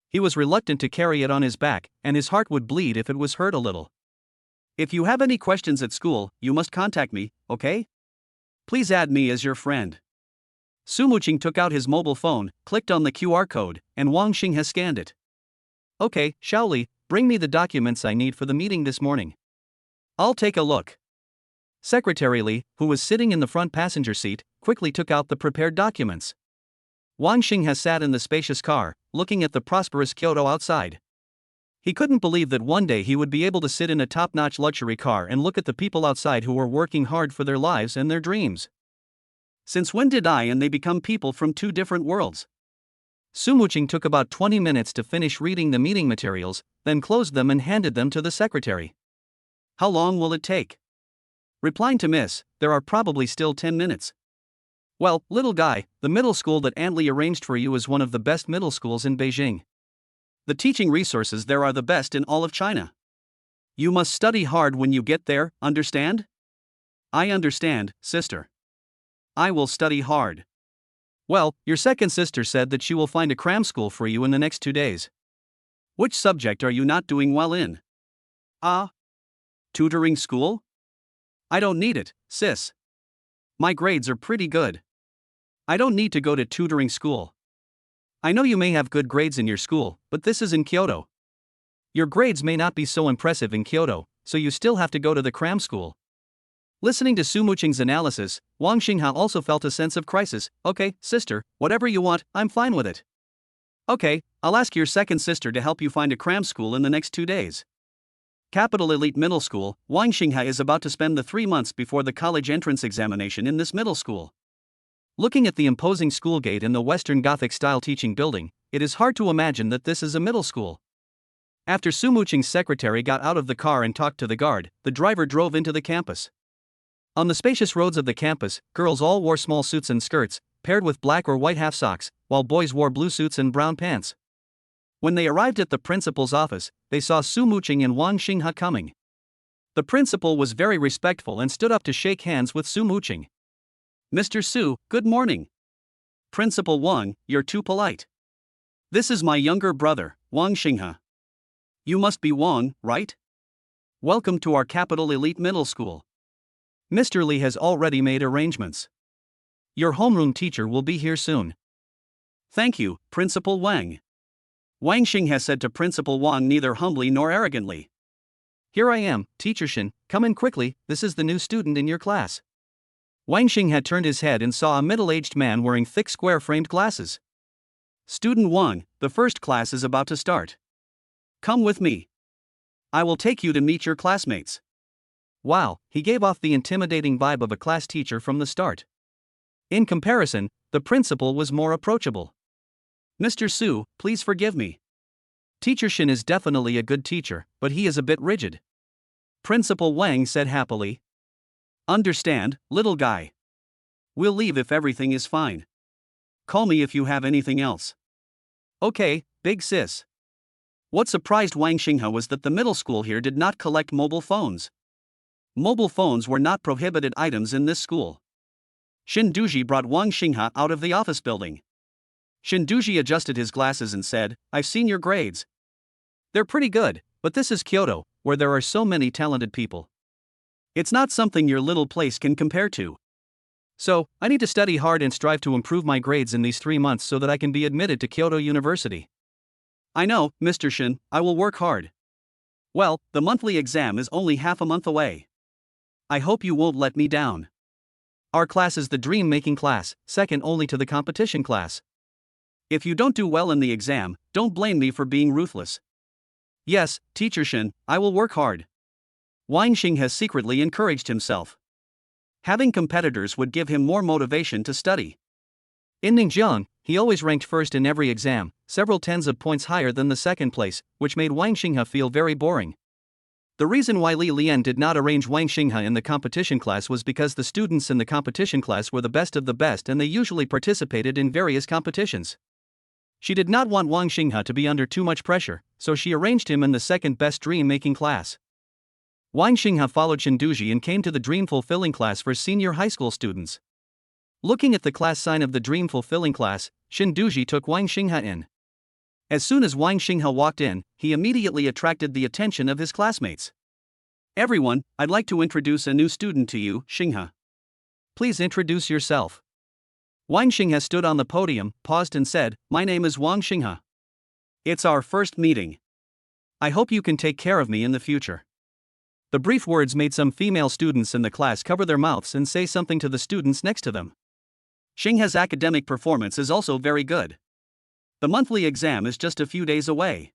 He was reluctant to carry it on his back, and his heart would bleed if it was hurt a little. If you have any questions at school, you must contact me, okay? Please add me as your friend. Su Muqing took out his mobile phone, clicked on the QR code, and Wang Xinghe scanned it. Okay, Shaoli, bring me the documents I need for the meeting this morning. I'll take a look. Secretary Li, who was sitting in the front passenger seat, quickly took out the prepared documents. Wang Xinghe sat in the spacious car, looking at the prosperous Kyoto outside. He couldn't believe that one day he would be able to sit in a top-notch luxury car and look at the people outside who were working hard for their lives and their dreams. Since when did I and they become people from 2 different worlds? Su Muqing took about 20 minutes to finish reading the meeting materials, then closed them and handed them to the secretary. How long will it take? Replying to Miss, there are probably still 10 minutes. Well, little guy, the middle school that Aunt Li arranged for you is one of the best middle schools in Beijing. The teaching resources there are the best in all of China. You must study hard when you get there, understand? I understand, sister. I will study hard. Well, your second sister said that she will find a cram school for you in the next 2 days. Which subject are you not doing well in? Tutoring school? I don't need it, sis. My grades are pretty good. I don't need to go to tutoring school. I know you may have good grades in your school, but this is in Kyoto. Your grades may not be so impressive in Kyoto, so you still have to go to the cram school. Listening to Su Muqing's analysis, Wang Xingha also felt a sense of crisis. Okay, sister, whatever you want, I'm fine with it. Okay, I'll ask your second sister to help you find a cram school in the next 2 days. Capital Elite Middle School, Wang Xingha is about to spend the 3 months before the college entrance examination in this middle school. Looking at the imposing school gate in the Western Gothic-style teaching building, it is hard to imagine that this is a middle school. After Su Muqing's secretary got out of the car and talked to the guard, the driver drove into the campus. On the spacious roads of the campus, girls all wore small suits and skirts, paired with black or white half socks, while boys wore blue suits and brown pants. When they arrived at the principal's office, they saw Su Muqing and Wang Xingha coming. The principal was very respectful and stood up to shake hands with Su Muqing. Mr. Su, good morning. Principal Wang, you're too polite. This is my younger brother, Wang Xingha. You must be Wang, right? Welcome to our Capital Elite Middle School. Mr. Li has already made arrangements. Your homeroom teacher will be here soon. Thank you, Principal Wang. Wang Xingha said to Principal Wang neither humbly nor arrogantly. Here I am, Teacher Shin, come in quickly, this is the new student in your class. Wang Xingha turned his head and saw a middle-aged man wearing thick square-framed glasses. Student Wang, the first class is about to start. Come with me. I will take you to meet your classmates. Wow, he gave off the intimidating vibe of a class teacher from the start. In comparison, the principal was more approachable. Mr. Su, please forgive me. Teacher Shin is definitely a good teacher, but he is a bit rigid. Principal Wang said happily. Understand, little guy. We'll leave if everything is fine. Call me if you have anything else. Okay, big sis. What surprised Wang Xingha was that the middle school here did not collect mobile phones. Mobile phones were not prohibited items in this school. Shin Duji brought Wang Xingha out of the office building. Shin Duji adjusted his glasses and said, I've seen your grades. They're pretty good, but this is Kyoto, where there are so many talented people. It's not something your little place can compare to. So, I need to study hard and strive to improve my grades in these 3 months so that I can be admitted to Kyoto University. I know, Mr. Shin, I will work hard. Well, the monthly exam is only half a month away. I hope you won't let me down. Our class is the dream-making class, second only to the competition class. If you don't do well in the exam, don't blame me for being ruthless. Yes, Teacher Shin, I will work hard. Wang Xingha secretly encouraged himself. Having competitors would give him more motivation to study. In Ningjiang, he always ranked first in every exam, several tens of points higher than the second place, which made Wang Xingha feel very boring. The reason why Li Lian did not arrange Wang Xingha in the competition class was because the students in the competition class were the best of the best and they usually participated in various competitions. She did not want Wang Xingha to be under too much pressure, so she arranged him in the second best dream-making class. Wang Xingha followed Shinduji and came to the dream-fulfilling class for senior high school students. Looking at the class sign of the dream-fulfilling class, Shinduji took Wang Xingha in. As soon as Wang Xingha walked in, he immediately attracted the attention of his classmates. Everyone, I'd like to introduce a new student to you, Xingha. Please introduce yourself. Wang Xingha stood on the podium, paused and said, My name is Wang Xingha. It's our first meeting. I hope you can take care of me in the future. The brief words made some female students in the class cover their mouths and say something to the students next to them. Xingha's academic performance is also very good. The monthly exam is just a few days away.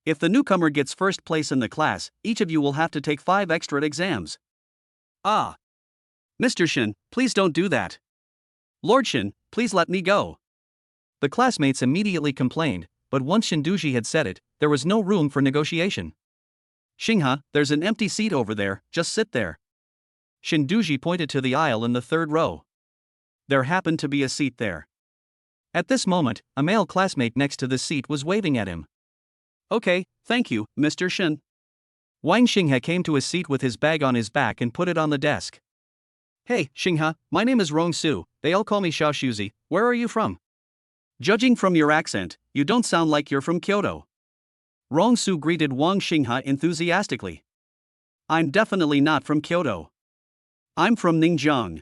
If the newcomer gets first place in the class, each of you will have to take 5 extra exams. Ah! Mr. Shin, please don't do that. Lord Shin, please let me go. The classmates immediately complained, but once Shinduji had said it, there was no room for negotiation. Xingha, there's an empty seat over there, just sit there. Shinduji pointed to the aisle in the 3rd row. There happened to be a seat there. At this moment, a male classmate next to the seat was waving at him. Okay, thank you, Mr. Shin. Wang Xingha came to his seat with his bag on his back and put it on the desk. Hey, Xingha, my name is Rong Su, they all call me Xiao Shuzi, where are you from? Judging from your accent, you don't sound like you're from Kyoto. Rong Su greeted Wang Xingha enthusiastically. I'm definitely not from Kyoto. I'm from Ningjiang.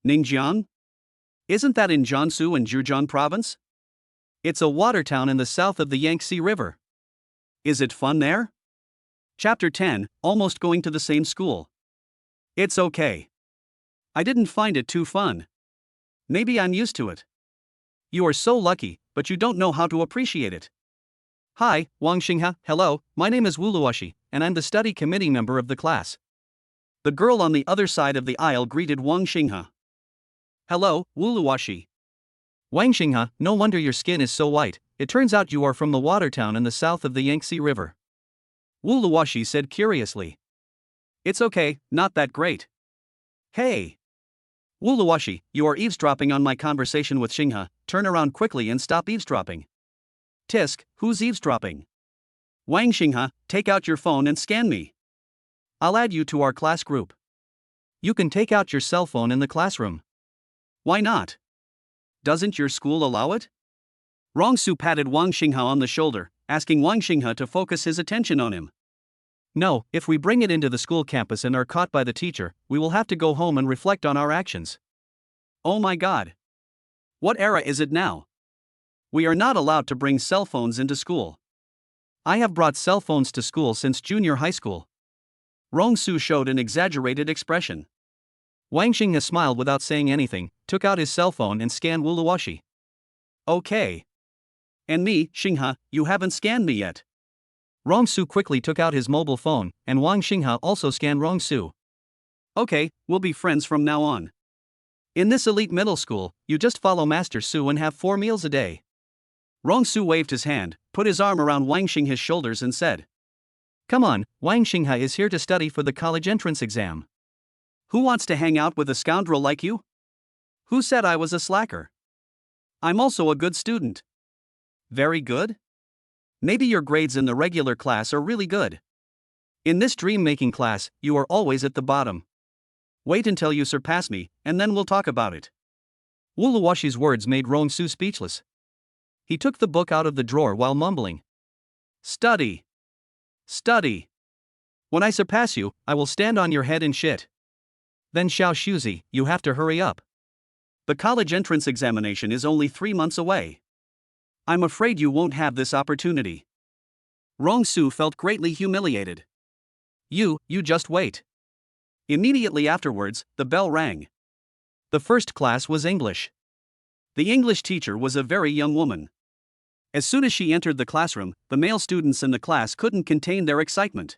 Ningjiang? Isn't that in Jiangsu and Zhejiang province? It's a water town in the south of the Yangtze River. Is it fun there? Chapter 10, Almost Going to the Same School. It's okay. I didn't find it too fun. Maybe I'm used to it. You are so lucky, but you don't know how to appreciate it. Hi, Wang Xinghe, hello, my name is Wu Luoshi, and I'm the study committee member of the class. The girl on the other side of the aisle greeted Wang Xinghe. Hello, Wu Luoshi. Wang Xinghe, no wonder your skin is so white, it turns out you are from the water town in the south of the Yangtze River. Wu Luoshi said curiously. It's okay, not that great. Hey! Wu Luoshi, you are eavesdropping on my conversation with Xinghe, turn around quickly and stop eavesdropping. Tisk, who's eavesdropping? Wang Xinghe, take out your phone and scan me. I'll add you to our class group. You can take out your cell phone in the classroom. Why not? Doesn't your school allow it? Rongsu patted Wang Xinghe on the shoulder, asking Wang Xinghe to focus his attention on him. No, if we bring it into the school campus and are caught by the teacher, we will have to go home and reflect on our actions. Oh my god. What era is it now? We are not allowed to bring cell phones into school. I have brought cell phones to school since junior high school. Rongsu showed an exaggerated expression. Wang Xinghe smiled without saying anything, took out his cell phone and scanned Wu Luoshi. Okay. And me, Xinghe, you haven't scanned me yet. Rongsu quickly took out his mobile phone, and Wang Xinghe also scanned Rongsu. Okay, we'll be friends from now on. In this elite middle school, you just follow Master Su and have 4 meals a day. Rongsu waved his hand, put his arm around Wang Xinghe's shoulders and said, Come on, Wang Xinghe is here to study for the college entrance exam. Who wants to hang out with a scoundrel like you? Who said I was a slacker? I'm also a good student. Very good? Maybe your grades in the regular class are really good. In this dream-making class, you are always at the bottom. Wait until you surpass me, and then we'll talk about it. Wu Luoshi's words made Rongsu speechless. He took the book out of the drawer while mumbling. Study. Study. When I surpass you, I will stand on your head and shit. Then Xiao Shuzi, you have to hurry up. The college entrance examination is only 3 months away. I'm afraid you won't have this opportunity. Rongsu felt greatly humiliated. You just wait. Immediately afterwards, the bell rang. The first class was English. The English teacher was a very young woman. As soon as she entered the classroom, the male students in the class couldn't contain their excitement.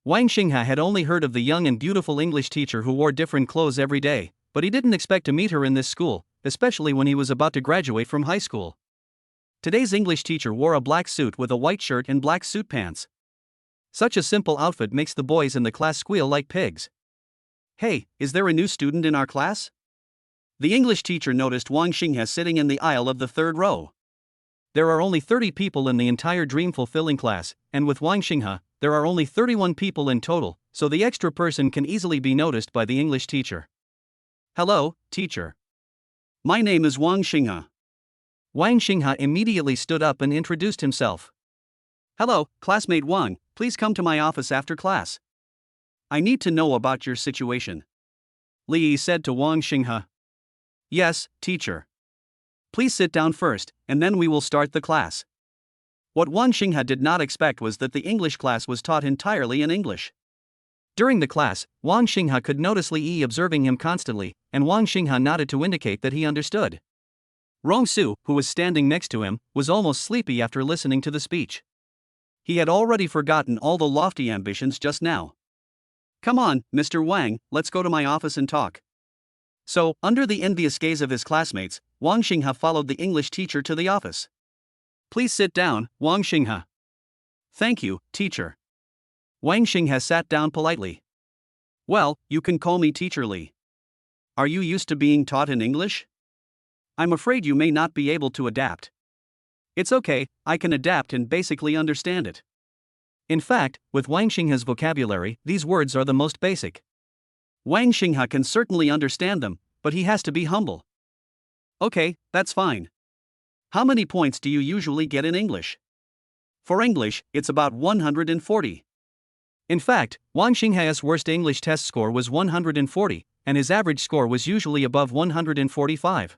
Wang Xinghe had only heard of the young and beautiful English teacher who wore different clothes every day, but he didn't expect to meet her in this school, especially when he was about to graduate from high school. Today's English teacher wore a black suit with a white shirt and black suit pants. Such a simple outfit makes the boys in the class squeal like pigs. Hey, is there a new student in our class? The English teacher noticed Wang Xinghe sitting in the aisle of the 3rd row. There are only 30 people in the entire dream-fulfilling class, and with Wang Xinghe, there are only 31 people in total, so the extra person can easily be noticed by the English teacher. Hello, teacher. My name is Wang Xinghe. Wang Xinghe immediately stood up and introduced himself. Hello, classmate Wang, please come to my office after class. I need to know about your situation. Li said to Wang Xinghe. Yes, teacher. Please sit down first, and then we will start the class. What Wang Xinghe did not expect was that the English class was taught entirely in English. During the class, Wang Xinghe could notice Li observing him constantly, and Wang Xinghe nodded to indicate that he understood. Rongsu, who was standing next to him, was almost sleepy after listening to the speech. He had already forgotten all the lofty ambitions just now. Come on, Mr. Wang, let's go to my office and talk. So, under the envious gaze of his classmates, Wang Xinghe followed the English teacher to the office. Please sit down, Wang Xinghe. Thank you, teacher. Wang Xinghe sat down politely. Well, you can call me Teacher Li. Are you used to being taught in English? I'm afraid you may not be able to adapt. It's okay, I can adapt and basically understand it. In fact, with Wang Xinghe's vocabulary, these words are the most basic. Wang Xinghe can certainly understand them, but he has to be humble. Okay, that's fine. How many points do you usually get in English? For English, it's about 140. In fact, Wang Xinghe's worst English test score was 140, and his average score was usually above 145.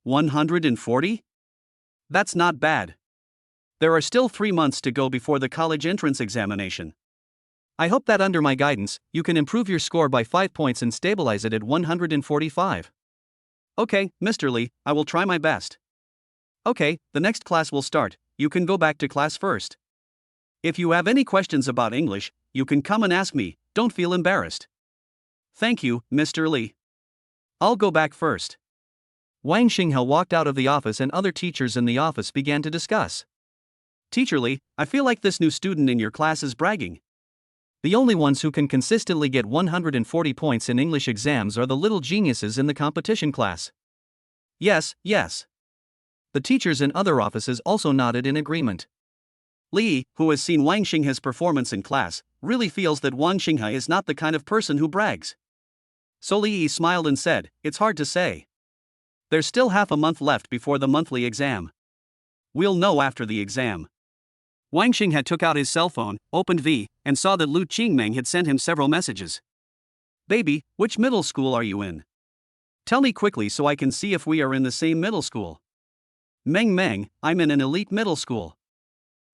140? That's not bad. There are still 3 months to go before the college entrance examination. I hope that under my guidance, you can improve your score by 5 points and stabilize it at 145. Okay, Mr. Lee, I will try my best. Okay, the next class will start. You can go back to class first. If you have any questions about English, you can come and ask me, don't feel embarrassed. Thank you, Mr. Lee. I'll go back first. Wang Xinghe walked out of the office and other teachers in the office began to discuss. Teacher Lee, I feel like this new student in your class is bragging. The only ones who can consistently get 140 points in English exams are the little geniuses in the competition class. Yes, yes. The teachers in other offices also nodded in agreement. Lee, who has seen Wang Xinghe's performance in class, really feels that Wang Xinghe is not the kind of person who brags. So Lee smiled and said, it's hard to say. There's still half a month left before the monthly exam. We'll know after the exam. Wang Xinghe took out his cell phone, opened V, and saw that Lu Qingmeng had sent him several messages. Baby, which middle school are you in? Tell me quickly so I can see if we are in the same middle school. Meng, I'm in an elite middle school.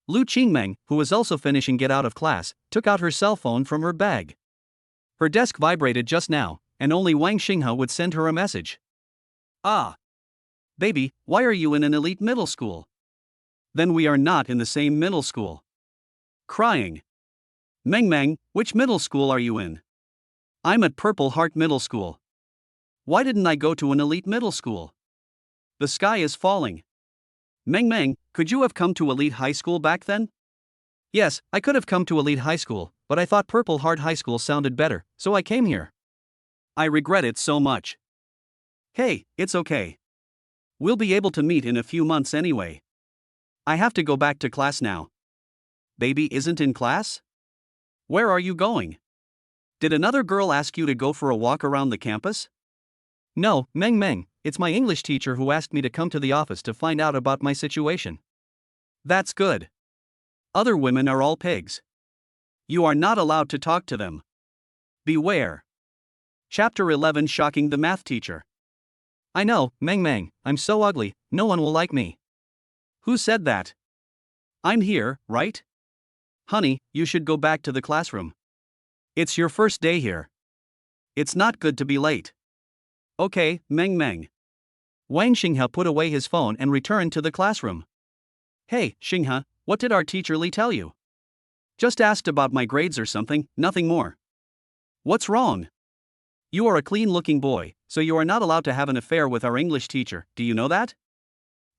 Lu Qingmeng, who was also finishing get out of class, took out her cell phone from her bag. Her desk vibrated just now, and only Wang Xinghe would send her a message. Ah. Baby, why are you in an elite middle school? Then we are not in the same middle school. Crying. Meng, which middle school are you in? I'm at Purple Heart Middle School. Why didn't I go to an elite middle school? The sky is falling. Meng, could you have come to elite high school back then? Yes, I could have come to elite high school, but I thought Purple Heart High School sounded better, so I came here. I regret it so much. Hey, it's okay. We'll be able to meet in a few months anyway. I have to go back to class now. Baby isn't in class? Where are you going? Did another girl ask you to go for a walk around the campus? No, Meng, it's my English teacher who asked me to come to the office to find out about my situation. That's good. Other women are all pigs. You are not allowed to talk to them. Beware. Chapter 11 Shocking the Math Teacher. I know, Meng, I'm so ugly, no one will like me. Who said that? I'm here, right? Honey, you should go back to the classroom. It's your first day here. It's not good to be late. Okay, Meng. Wang Xinghe put away his phone and returned to the classroom. Hey, Xinghe, what did our teacher Lee tell you? Just asked about my grades or something, nothing more. What's wrong? You are a clean-looking boy, so you are not allowed to have an affair with our English teacher, do you know that?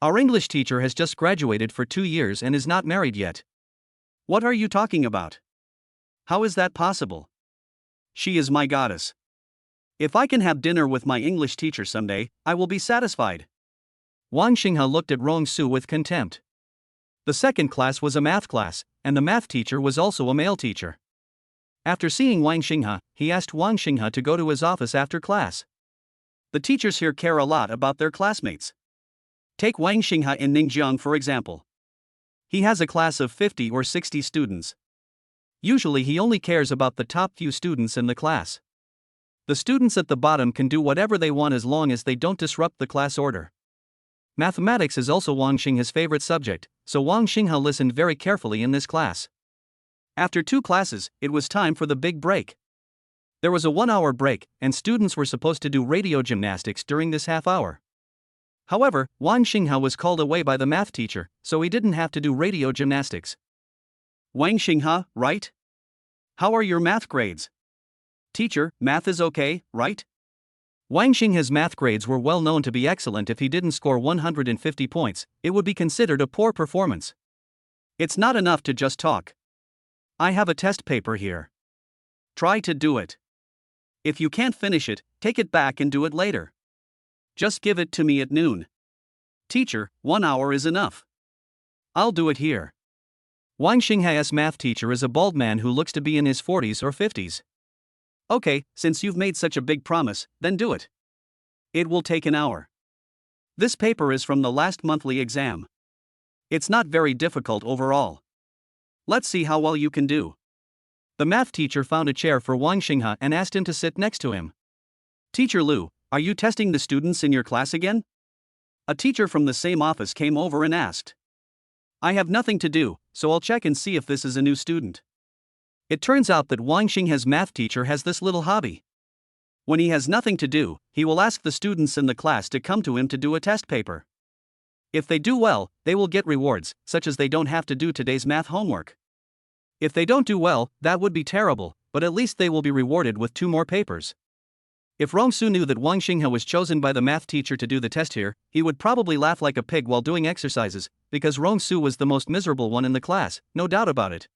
Our English teacher has just graduated for 2 years and is not married yet. What are you talking about? How is that possible? She is my goddess. If I can have dinner with my English teacher someday, I will be satisfied. Wang Xinghe looked at Rong Su with contempt. The second class was a math class, and the math teacher was also a male teacher. After seeing Wang Xinghe, he asked Wang Xinghe to go to his office after class. The teachers here care a lot about their classmates. Take Wang Xinghe in Ningjiang for example. He has a class of 50 or 60 students. Usually he only cares about the top few students in the class. The students at the bottom can do whatever they want as long as they don't disrupt the class order. Mathematics is also Wang Xinghe's favorite subject, so Wang Xinghe listened very carefully in this class. After 2 classes, it was time for the big break. There was a 1-hour break, and students were supposed to do radio gymnastics during this half hour. However, Wang Xinghe was called away by the math teacher, so he didn't have to do radio gymnastics. Wang Xinghe, right? How are your math grades? Teacher, math is okay, right? Wang Xinghe's math grades were well known to be excellent. If he didn't score 150 points, it would be considered a poor performance. It's not enough to just talk. I have a test paper here. Try to do it. If you can't finish it, take it back and do it later. Just give it to me at noon. Teacher, 1 hour is enough. I'll do it here. Wang Xinghe's math teacher is a bald man who looks to be in his 40s or 50s. Okay, since you've made such a big promise, then do it. It will take an hour. This paper is from the last monthly exam. It's not very difficult overall. Let's see how well you can do. The math teacher found a chair for Wang Xinghe and asked him to sit next to him. Teacher Lu, are you testing the students in your class again? A teacher from the same office came over and asked. I have nothing to do, so I'll check and see if this is a new student. It turns out that Wang Xinghe's math teacher has this little hobby. When he has nothing to do, he will ask the students in the class to come to him to do a test paper. If they do well, they will get rewards, such as they don't have to do today's math homework. If they don't do well, that would be terrible, but at least they will be rewarded with 2 more papers. If Rongsu knew that Wang Xinghe was chosen by the math teacher to do the test here, he would probably laugh like a pig while doing exercises, because Rongsu was the most miserable one in the class, no doubt about it.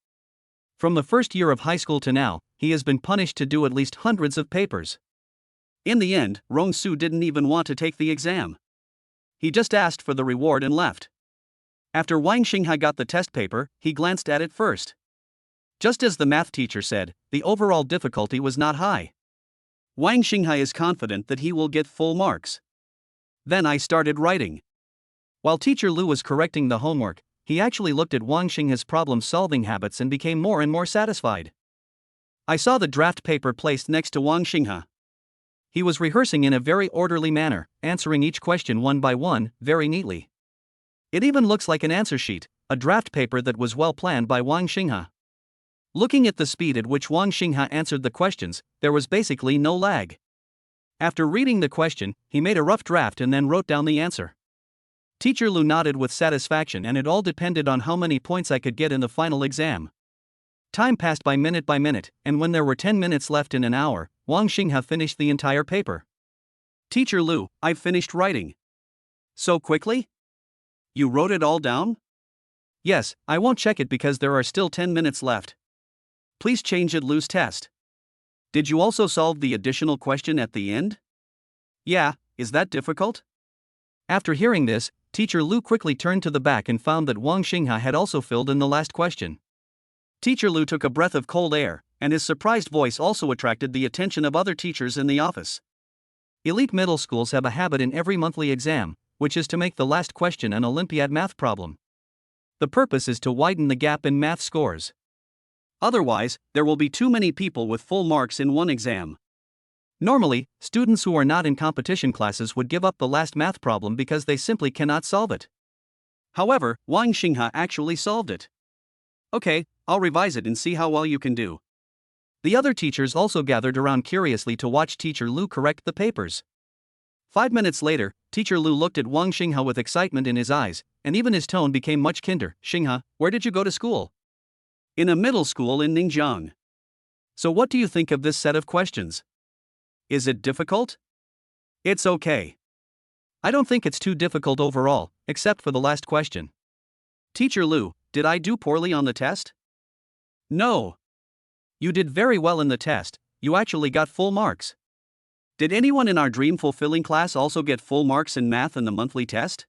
From the first year of high school to now, he has been punished to do at least hundreds of papers. In the end, Rongsu didn't even want to take the exam. He just asked for the reward and left. After Wang Xinghe got the test paper, he glanced at it first. Just as the math teacher said, the overall difficulty was not high. Wang Xinghe is confident that he will get full marks. Then I started writing. While Teacher Lu was correcting the homework, he actually looked at Wang Xinghe's problem-solving habits and became more and more satisfied. I saw the draft paper placed next to Wang Xinghe. He was rehearsing in a very orderly manner, answering each question one by one, very neatly. It even looks like an answer sheet, a draft paper that was well planned by Wang Xinghe. Looking at the speed at which Wang Xinghe answered the questions, there was basically no lag. After reading the question, he made a rough draft and then wrote down the answer. Teacher Lu nodded with satisfaction, and it all depended on how many points I could get in the final exam. Time passed by minute, and when there were 10 minutes left in an hour, Wang Xinghe finished the entire paper. Teacher Lu, I've finished writing. So quickly? You wrote it all down? Yes, I won't check it because there are still 10 minutes left. Please change it Lu's test. Did you also solve the additional question at the end? Yeah, is that difficult? After hearing this, Teacher Lu quickly turned to the back and found that Wang Xinghe had also filled in the last question. Teacher Lu took a breath of cold air, and his surprised voice also attracted the attention of other teachers in the office. Elite middle schools have a habit in every monthly exam, which is to make the last question an Olympiad math problem. The purpose is to widen the gap in math scores. Otherwise, there will be too many people with full marks in one exam. Normally, students who are not in competition classes would give up the last math problem because they simply cannot solve it. However, Wang Xinghe actually solved it. Okay, I'll revise it and see how well you can do. The other teachers also gathered around curiously to watch Teacher Lu correct the papers. 5 minutes later, Teacher Lu looked at Wang Xinghe with excitement in his eyes, and even his tone became much kinder. Xinghe, where did you go to school? In a middle school in Ningjiang. So what do you think of this set of questions? Is it difficult? It's okay. I don't think it's too difficult overall, except for the last question. Teacher Lu, did I do poorly on the test? No. You did very well in the test, you actually got full marks. Did anyone in our dream-fulfilling class also get full marks in math in the monthly test?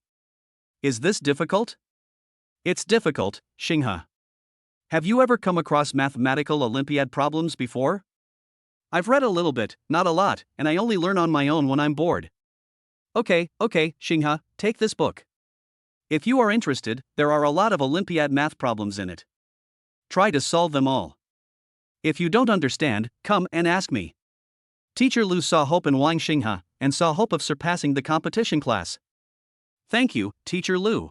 Is this difficult? It's difficult, Xinghe. Have you ever come across mathematical Olympiad problems before? I've read a little bit, not a lot, and I only learn on my own when I'm bored. Okay, Xinghe, take this book. If you are interested, there are a lot of Olympiad math problems in it. Try to solve them all. If you don't understand, come and ask me. Teacher Lu saw hope in Wang Xinghe, and saw hope of surpassing the competition class. Thank you, Teacher Lu.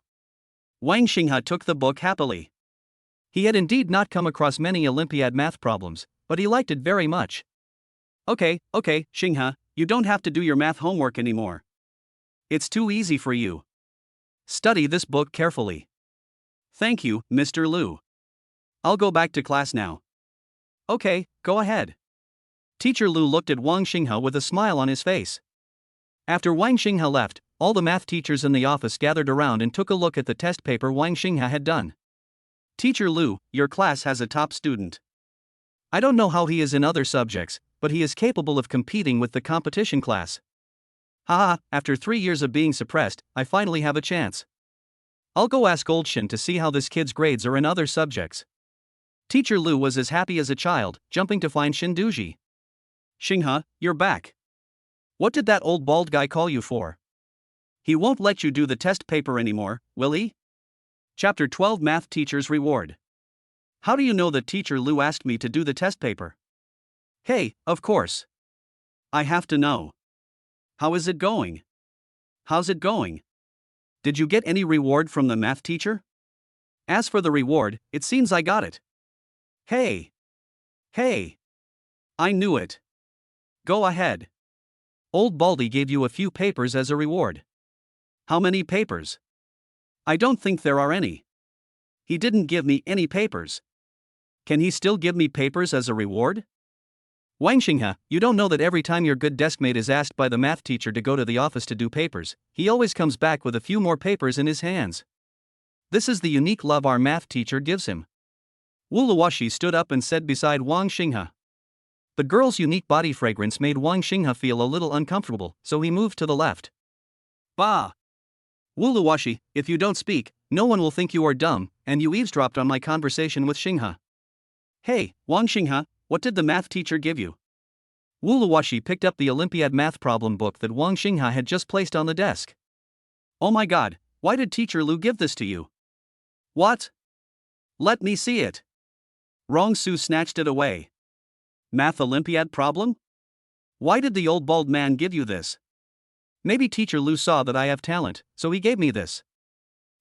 Wang Xinghe took the book happily. He had indeed not come across many Olympiad math problems, but he liked it very much. Okay, Xinghe, you don't have to do your math homework anymore. It's too easy for you. Study this book carefully. Thank you, Mr. Lu. I'll go back to class now. Okay, go ahead. Teacher Lu looked at Wang Xinghe with a smile on his face. After Wang Xinghe left, all the math teachers in the office gathered around and took a look at the test paper Wang Xinghe had done. Teacher Lu, your class has a top student. I don't know how he is in other subjects, but he is capable of competing with the competition class. Haha, after 3 years of being suppressed, I finally have a chance. I'll go ask Old Shin to see how this kid's grades are in other subjects. Teacher Lu was as happy as a child, jumping to find Shinduji. Xinghe, you're back. What did that old bald guy call you for? He won't let you do the test paper anymore, will he? Chapter 12 Math Teacher's Reward. How do you know that Teacher Lu asked me to do the test paper? Hey, of course. I have to know. How is it going? How's it going? Did you get any reward from the math teacher? As for the reward, it seems I got it. Hey! Hey! I knew it. Go ahead. Old Baldy gave you a few papers as a reward. How many papers? I don't think there are any. He didn't give me any papers. Can he still give me papers as a reward? Wang Xinghe, you don't know that every time your good deskmate is asked by the math teacher to go to the office to do papers, he always comes back with a few more papers in his hands. This is the unique love our math teacher gives him. Wu Luoshi stood up and said beside Wang Xinghe. The girl's unique body fragrance made Wang Xinghe feel a little uncomfortable, so he moved to the left. Bah! Wu Luoshi, if you don't speak, no one will think you are dumb, and you eavesdropped on my conversation with Xinghe. Hey, Wang Xinghe, what did the math teacher give you? Wu Luoshi picked up the Olympiad math problem book that Wang Xinghe had just placed on the desk. Oh my god, why did Teacher Lu give this to you? What? Let me see it. Rong Su snatched it away. Math Olympiad problem? Why did the old bald man give you this? Maybe Teacher Lu saw that I have talent, so he gave me this.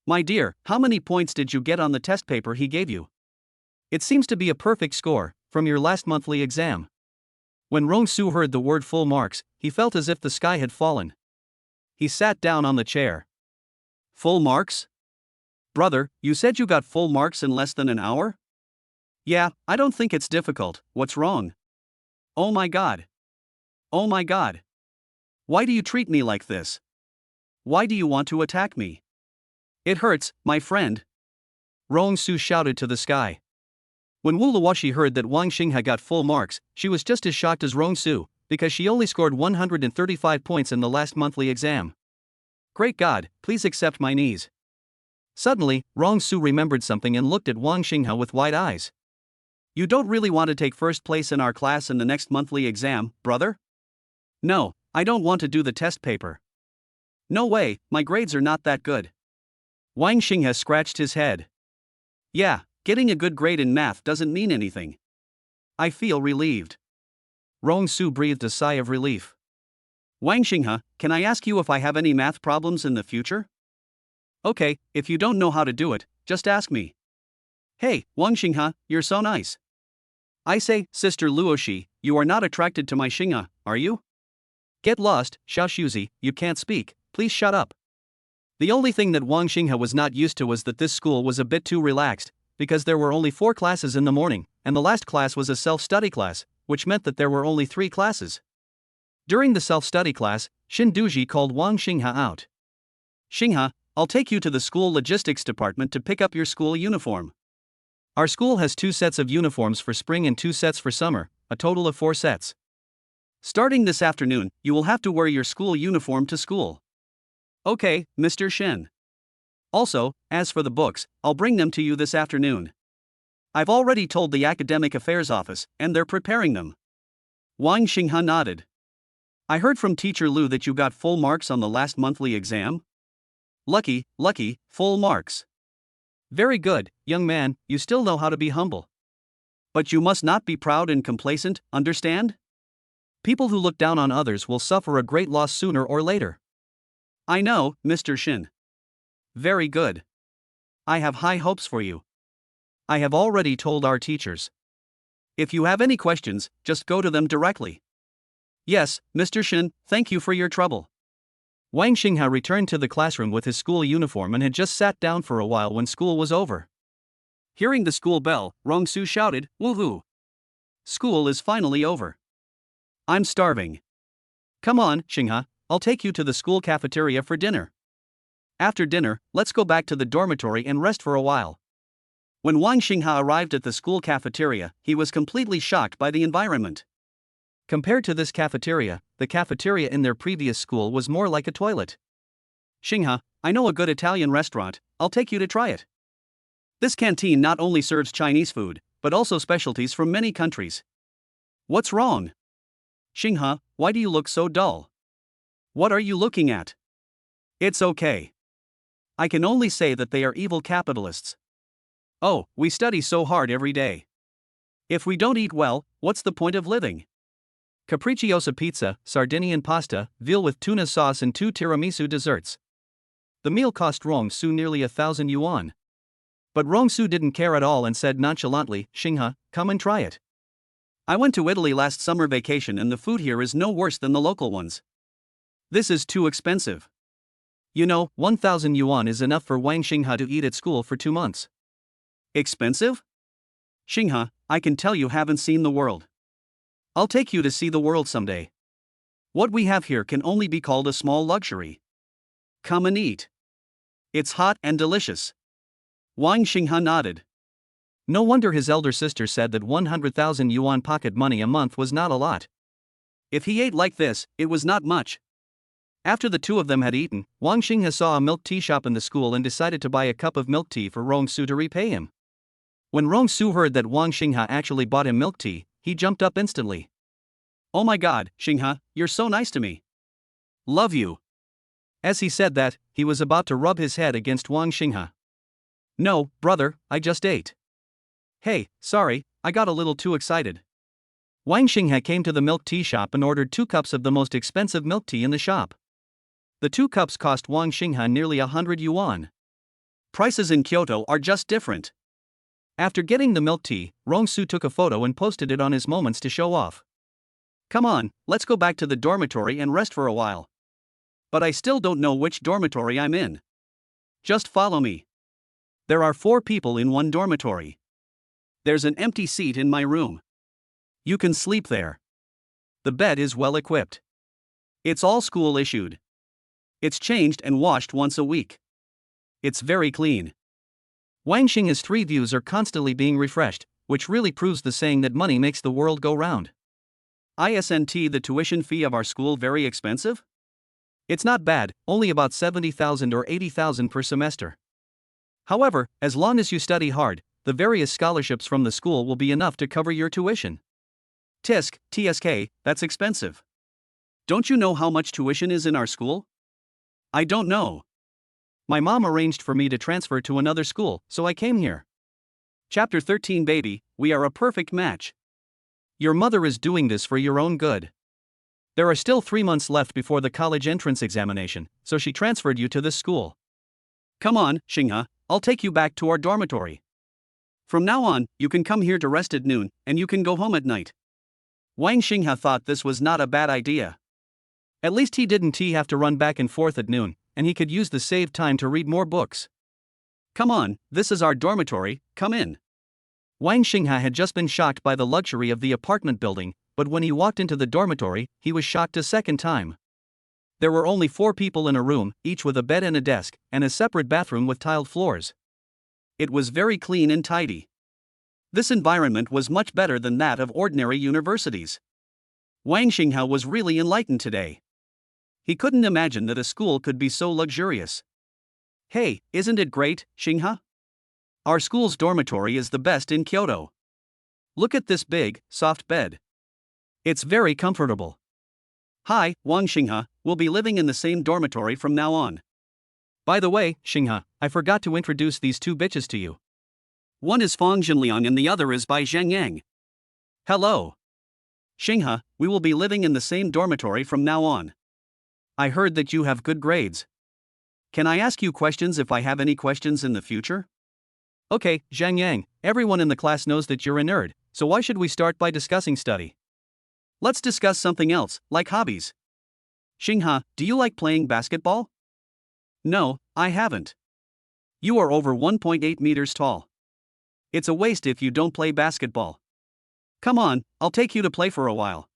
My dear, how many points did you get on the test paper he gave you? It seems to be a perfect score, from your last monthly exam. When Rong Su heard the word full marks, he felt as if the sky had fallen. He sat down on the chair. Full marks? Brother, you said you got full marks in less than an hour? Yeah, I don't think it's difficult. What's wrong? Oh my god. Oh my god. Why do you treat me like this? Why do you want to attack me? It hurts, my friend. Rong Su shouted to the sky. When Wu Luoshi heard that Wang Xinghe got full marks, she was just as shocked as Rong Su, because she only scored 135 points in the last monthly exam. Great God, please accept my knees. Suddenly, Rong Su remembered something and looked at Wang Xinghe with wide eyes. You don't really want to take first place in our class in the next monthly exam, brother? No, I don't want to do the test paper. No way, my grades are not that good. Wang Xinghe scratched his head. Yeah, getting a good grade in math doesn't mean anything. I feel relieved. Rong Su breathed a sigh of relief. Wang Xinghe, can I ask you if I have any math problems in the future? Okay, if you don't know how to do it, just ask me. Hey, Wang Xinghe, you're so nice. I say, Sister Luoshi, you are not attracted to my Xinghe, are you? Get lost, Xiao Shuzi, you can't speak, please shut up. The only thing that Wang Xinghe was not used to was that this school was a bit too relaxed, because there were only 4 classes in the morning, and the last class was a self-study class, which meant that there were only 3 classes. During the self-study class, Xin Duji called Wang Xinghe out. Xinghe, I'll take you to the school logistics department to pick up your school uniform. Our school has 2 sets of uniforms for spring and 2 sets for summer, a total of 4 sets. Starting this afternoon, you will have to wear your school uniform to school. Okay, Mr. Shen. Also, as for the books, I'll bring them to you this afternoon. I've already told the Academic Affairs Office, and they're preparing them. Wang Xinghe nodded. I heard from Teacher Lu that you got full marks on the last monthly exam. Lucky, full marks. Very good, young man, you still know how to be humble. But you must not be proud and complacent, understand? People who look down on others will suffer a great loss sooner or later. I know, Mr. Shin. Very good. I have high hopes for you. I have already told our teachers. If you have any questions, just go to them directly. Yes, Mr. Shin, thank you for your trouble. Wang Xinghe returned to the classroom with his school uniform and had just sat down for a while when school was over. Hearing the school bell, Rong Su shouted, "Woohoo! School is finally over. I'm starving. Come on, Xinghe, I'll take you to the school cafeteria for dinner. After dinner, let's go back to the dormitory and rest for a while." When Wang Xinghe arrived at the school cafeteria, he was completely shocked by the environment. Compared to this cafeteria, the cafeteria in their previous school was more like a toilet. Xinghe, I know a good Italian restaurant, I'll take you to try it. This canteen not only serves Chinese food, but also specialties from many countries. What's wrong? Xinghe, why do you look so dull? What are you looking at? It's okay. I can only say that they are evil capitalists. Oh, we study so hard every day. If we don't eat well, what's the point of living? Capricciosa pizza, Sardinian pasta, veal with tuna sauce and 2 tiramisu desserts. The meal cost Rong Su nearly 1,000 yuan. But Rong Su didn't care at all and said nonchalantly, "Xinghe, come and try it." I went to Italy last summer vacation and the food here is no worse than the local ones. This is too expensive. 1,000 yuan is enough for Wang Xinghe to eat at school for 2 months. Expensive? Xinghe, I can tell you haven't seen the world. I'll take you to see the world someday. What we have here can only be called a small luxury. Come and eat. It's hot and delicious. Wang Xinghe nodded. No wonder his elder sister said that 100,000 yuan pocket money a month was not a lot. If he ate like this, it was not much. After the two of them had eaten, Wang Xinghe saw a milk tea shop in the school and decided to buy a cup of milk tea for Rong-su to repay him. When Rong-su heard that Wang Xinghe actually bought him milk tea, he jumped up instantly. Oh my god, Xinghe, you're so nice to me. Love you. As he said that, he was about to rub his head against Wang Xinghe. No, brother, I just ate. Hey, sorry, I got a little too excited. Wang Xinghe came to the milk tea shop and ordered 2 cups of the most expensive milk tea in the shop. The 2 cups cost Wang Xinghe nearly 100 yuan. Prices in Kyoto are just different. After getting the milk tea, Rong-su took a photo and posted it on his moments to show off. Come on, let's go back to the dormitory and rest for a while. But I still don't know which dormitory I'm in. Just follow me. There are 4 people in one dormitory. There's an empty seat in my room. You can sleep there. The bed is well equipped. It's all school issued. It's changed and washed once a week. It's very clean. Wang Xinghe's 3 views are constantly being refreshed, which really proves the saying that money makes the world go round. Isn't the tuition fee of our school very expensive? It's not bad, only about 70,000 or 80,000 per semester. However, as long as you study hard, the various scholarships from the school will be enough to cover your tuition. TSK, that's expensive. Don't you know how much tuition is in our school? I don't know. My mom arranged for me to transfer to another school, so I came here. Chapter 13 Baby, we are a perfect match. Your mother is doing this for your own good. There are still 3 months left before the college entrance examination, so she transferred you to this school. Come on, Xinghe, I'll take you back to our dormitory. From now on, you can come here to rest at noon, and you can go home at night. Wang Xinghe thought this was not a bad idea. At least he didn't have to run back and forth at noon, and he could use the saved time to read more books. Come on, this is our dormitory, come in. Wang Xinghe had just been shocked by the luxury of the apartment building, but when he walked into the dormitory, he was shocked a second time. There were only 4 people in a room, each with a bed and a desk, and a separate bathroom with tiled floors. It was very clean and tidy. This environment was much better than that of ordinary universities. Wang Xinghe was really enlightened today. He couldn't imagine that a school could be so luxurious. Hey, isn't it great, Xinghe? Our school's dormitory is the best in Kyoto. Look at this big, soft bed. It's very comfortable. Hi, Wang Xinghe, we'll be living in the same dormitory from now on. By the way, Xinghe, I forgot to introduce these 2 bitches to you. One is Fang Jinliang and the other is Bai Zhangyang. Hello. Xinghe, we will be living in the same dormitory from now on. I heard that you have good grades. Can I ask you questions if I have any questions in the future? Okay, Zhangyang, everyone in the class knows that you're a nerd, so why should we start by discussing study? Let's discuss something else, like hobbies. Xinghe, do you like playing basketball? No, I haven't. You are over 1.8 meters tall. It's a waste if you don't play basketball. Come on, I'll take you to play for a while.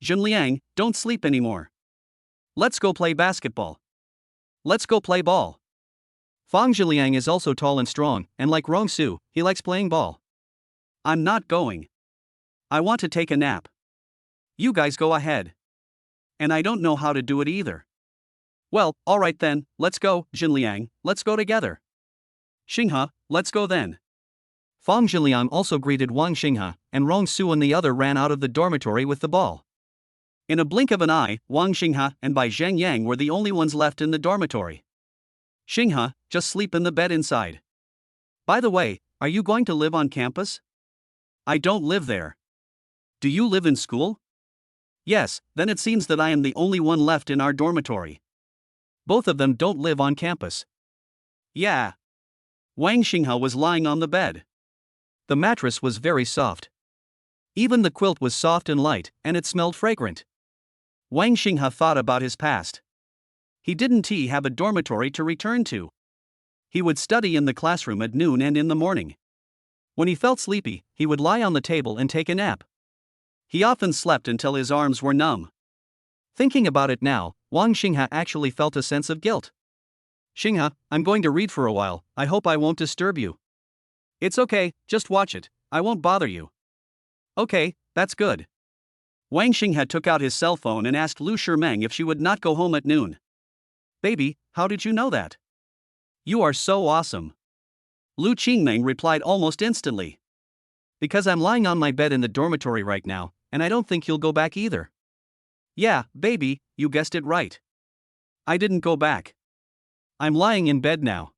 Jinliang, don't sleep anymore. Let's go play basketball. Let's go play ball. Fang Jinliang is also tall and strong, and like Rong-su, he likes playing ball. I'm not going. I want to take a nap. You guys go ahead. And I don't know how to do it either. Well, alright then, let's go, Jinliang, let's go together. Xinghe, let's go then. Fang Jinliang also greeted Wang Xinghe, and Rong-su and the other ran out of the dormitory with the ball. In a blink of an eye, Wang Xinghe and Bai Zhangyang were the only ones left in the dormitory. Xinghe, just sleep in the bed inside. By the way, are you going to live on campus? I don't live there. Do you live in school? Yes, then it seems that I am the only one left in our dormitory. Both of them don't live on campus. Yeah. Wang Xinghe was lying on the bed. The mattress was very soft. Even the quilt was soft and light, and it smelled fragrant. Wang Xinghe thought about his past. He didn't have a dormitory to return to. He would study in the classroom at noon and in the morning. When he felt sleepy, he would lie on the table and take a nap. He often slept until his arms were numb. Thinking about it now, Wang Xinghe actually felt a sense of guilt. Xinghe, I'm going to read for a while, I hope I won't disturb you. It's okay, just watch it, I won't bother you. Okay, that's good. Wang Xinghe took out his cell phone and asked Lu Shimeng if she would not go home at noon. Baby, how did you know that? You are so awesome. Lu Qingming replied almost instantly. Because I'm lying on my bed in the dormitory right now, and I don't think you'll go back either. Yeah, baby, you guessed it right. I didn't go back. I'm lying in bed now.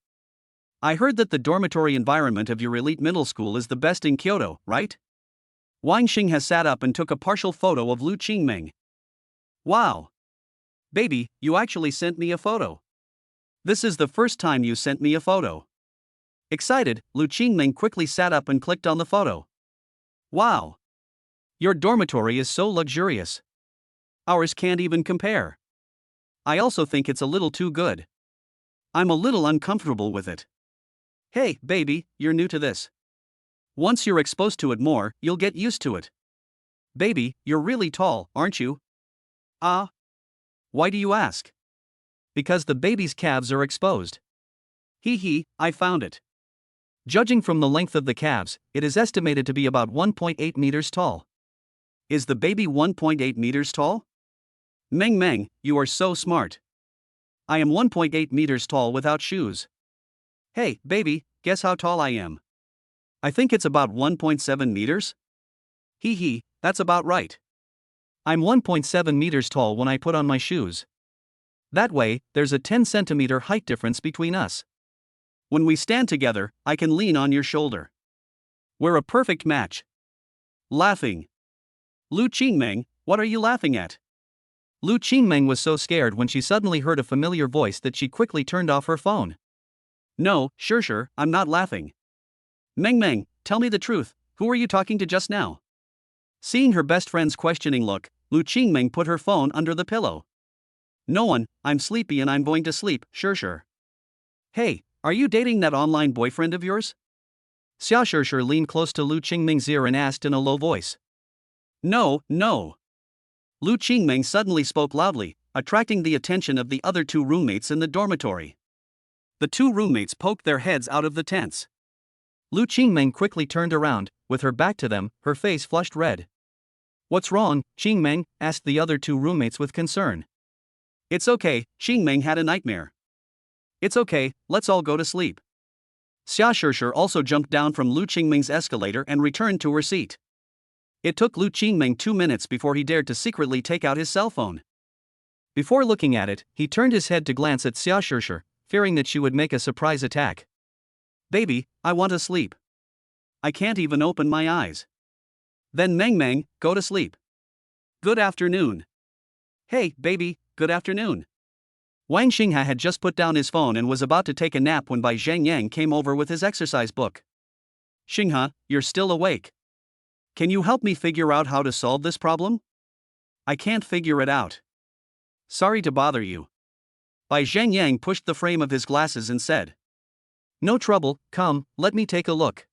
I heard that the dormitory environment of your elite middle school is the best in Kyoto, right? Wang Xinghe sat up and took a partial photo of Lu Qingming. Wow. Baby, you actually sent me a photo. This is the first time you sent me a photo. Excited, Lu Qingming quickly sat up and clicked on the photo. Wow. Your dormitory is so luxurious. Ours can't even compare. I also think it's a little too good. I'm a little uncomfortable with it. Hey, baby, you're new to this. Once you're exposed to it more, you'll get used to it. Baby, you're really tall, aren't you? Ah. Why do you ask? Because the baby's calves are exposed. I found it. Judging from the length of the calves, it is estimated to be about 1.8 meters tall. Is the baby 1.8 meters tall? Meng, you are so smart. I am 1.8 meters tall without shoes. Hey, baby, guess how tall I am? I think it's about 1.7 meters. That's about right. I'm 1.7 meters tall when I put on my shoes. That way, there's a 10 centimeter height difference between us. When we stand together, I can lean on your shoulder. We're a perfect match. Laughing. Lu Qingming, what are you laughing at? Lu Qingming was so scared when she suddenly heard a familiar voice that she quickly turned off her phone. No, sure, I'm not laughing. Meng, tell me the truth, who were you talking to just now? Seeing her best friend's questioning look, Lu Qingming put her phone under the pillow. No one, I'm sleepy and I'm going to sleep, sure. Hey, are you dating that online boyfriend of yours? Xia Shir leaned close to Lu Qingming's ear and asked in a low voice. No. Lu Qingming suddenly spoke loudly, attracting the attention of the other two roommates in the dormitory. The two roommates poked their heads out of the tents. Lu Qingming quickly turned around, with her back to them, her face flushed red. What's wrong, Qingming? Asked the other two roommates with concern. It's okay, Qingming had a nightmare. It's okay, let's all go to sleep. Xia Shir also jumped down from Lu Qingming's escalator and returned to her seat. It took Lu Qingming 2 minutes before he dared to secretly take out his cell phone. Before looking at it, he turned his head to glance at Xia Shir, fearing that she would make a surprise attack. Baby, I want to sleep. I can't even open my eyes. Then Meng, go to sleep. Good afternoon. Hey, baby, good afternoon. Wang Xinghe had just put down his phone and was about to take a nap when Bai Zhengyang came over with his exercise book. Xinghe, you're still awake. Can you help me figure out how to solve this problem? I can't figure it out. Sorry to bother you. Bai Zhengyang pushed the frame of his glasses and said. No trouble, come, let me take a look.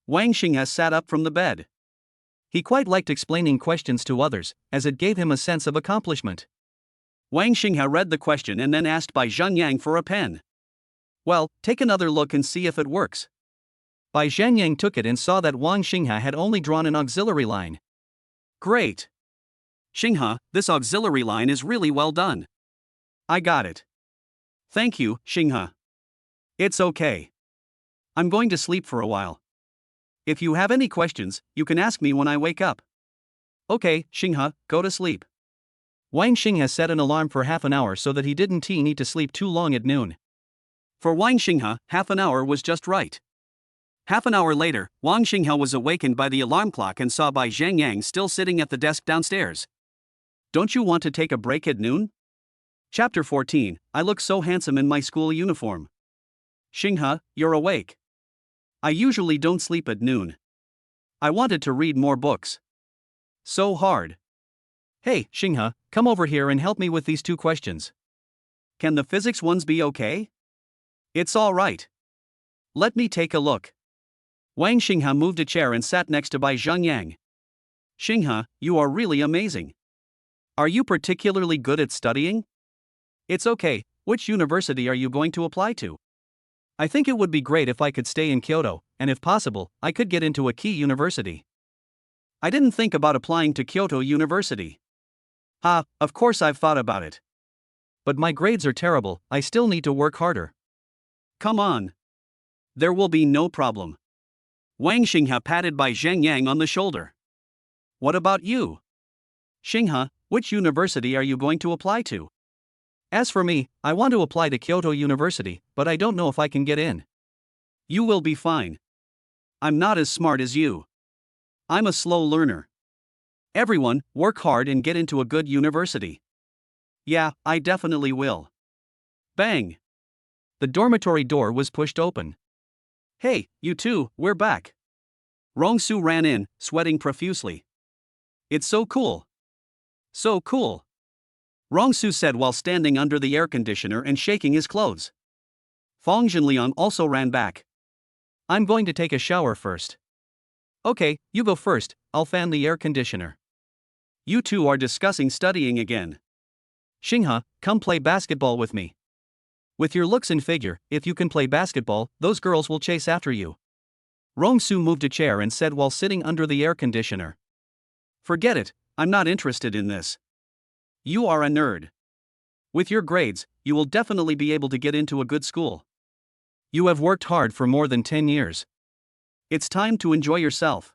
Wang Xinghe sat up from the bed. He quite liked explaining questions to others, as it gave him a sense of accomplishment. Wang Xinghe read the question and then asked Bai Zhengyang for a pen. Well, take another look and see if it works. Bai Zhengyang took it and saw that Wang Xinghe had only drawn an auxiliary line. Great. Xinghe, this auxiliary line is really well done. I got it. Thank you, Xinghe. It's okay. I'm going to sleep for a while. If you have any questions, you can ask me when I wake up. Okay, Xinghe, go to sleep. Wang Xinghe set an alarm for half an hour so that he didn't need to sleep too long at noon. For Wang Xinghe, half an hour was just right. Half an hour later, Wang Xinghe was awakened by the alarm clock and saw Bai Zhengyang still sitting at the desk downstairs. Don't you want to take a break at noon? Chapter 14, I look so handsome in my school uniform. Xinghe, you're awake. I usually don't sleep at noon. I wanted to read more books. So hard. Hey, Xinghe, come over here and help me with these 2 questions. Can the physics ones be okay? It's all right. Let me take a look. Wang Xinghe moved a chair and sat next to Bai Zhengyang. Xinghe, you are really amazing. Are you particularly good at studying? It's okay, which university are you going to apply to? I think it would be great if I could stay in Kyoto, and if possible, I could get into a key university. I didn't think about applying to Kyoto University. Of course I've thought about it. But my grades are terrible, I still need to work harder. Come on. There will be no problem. Wang Xinghe patted Bai Zhengyang on the shoulder. What about you? Xinghe, which university are you going to apply to? As for me, I want to apply to Kyoto University, but I don't know if I can get in. You will be fine. I'm not as smart as you. I'm a slow learner. Everyone, work hard and get into a good university. Yeah, I definitely will. Bang! The dormitory door was pushed open. Hey, you two, we're back. Rongsu ran in, sweating profusely. It's so cool. So cool. Rongsu said while standing under the air conditioner and shaking his clothes. Fong Zhenliang also ran back. I'm going to take a shower first. Okay, you go first, I'll fan the air conditioner. You two are discussing studying again. Xinghe, come play basketball with me. With your looks and figure, if you can play basketball, those girls will chase after you. Rongsu moved a chair and said while sitting under the air conditioner. Forget it, I'm not interested in this. You are a nerd. With your grades, you will definitely be able to get into a good school. You have worked hard for more than 10 years. It's time to enjoy yourself.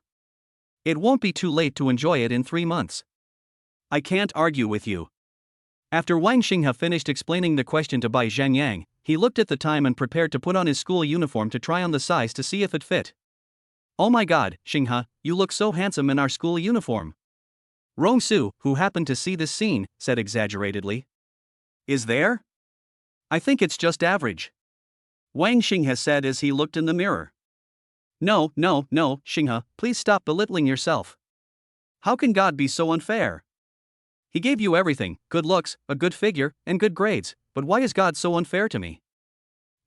It won't be too late to enjoy it in 3 months. I can't argue with you. After Wang Xinghe finished explaining the question to Bai Zhengyang, he looked at the time and prepared to put on his school uniform to try on the size to see if it fit. Oh my god, Xinghe, you look so handsome in our school uniform. Rongsu, who happened to see this scene, said exaggeratedly. Is there? I think it's just average. Wang Xinghe said as he looked in the mirror. No, Xinghe, please stop belittling yourself. How can God be so unfair? He gave you everything, good looks, a good figure, and good grades, but why is God so unfair to me?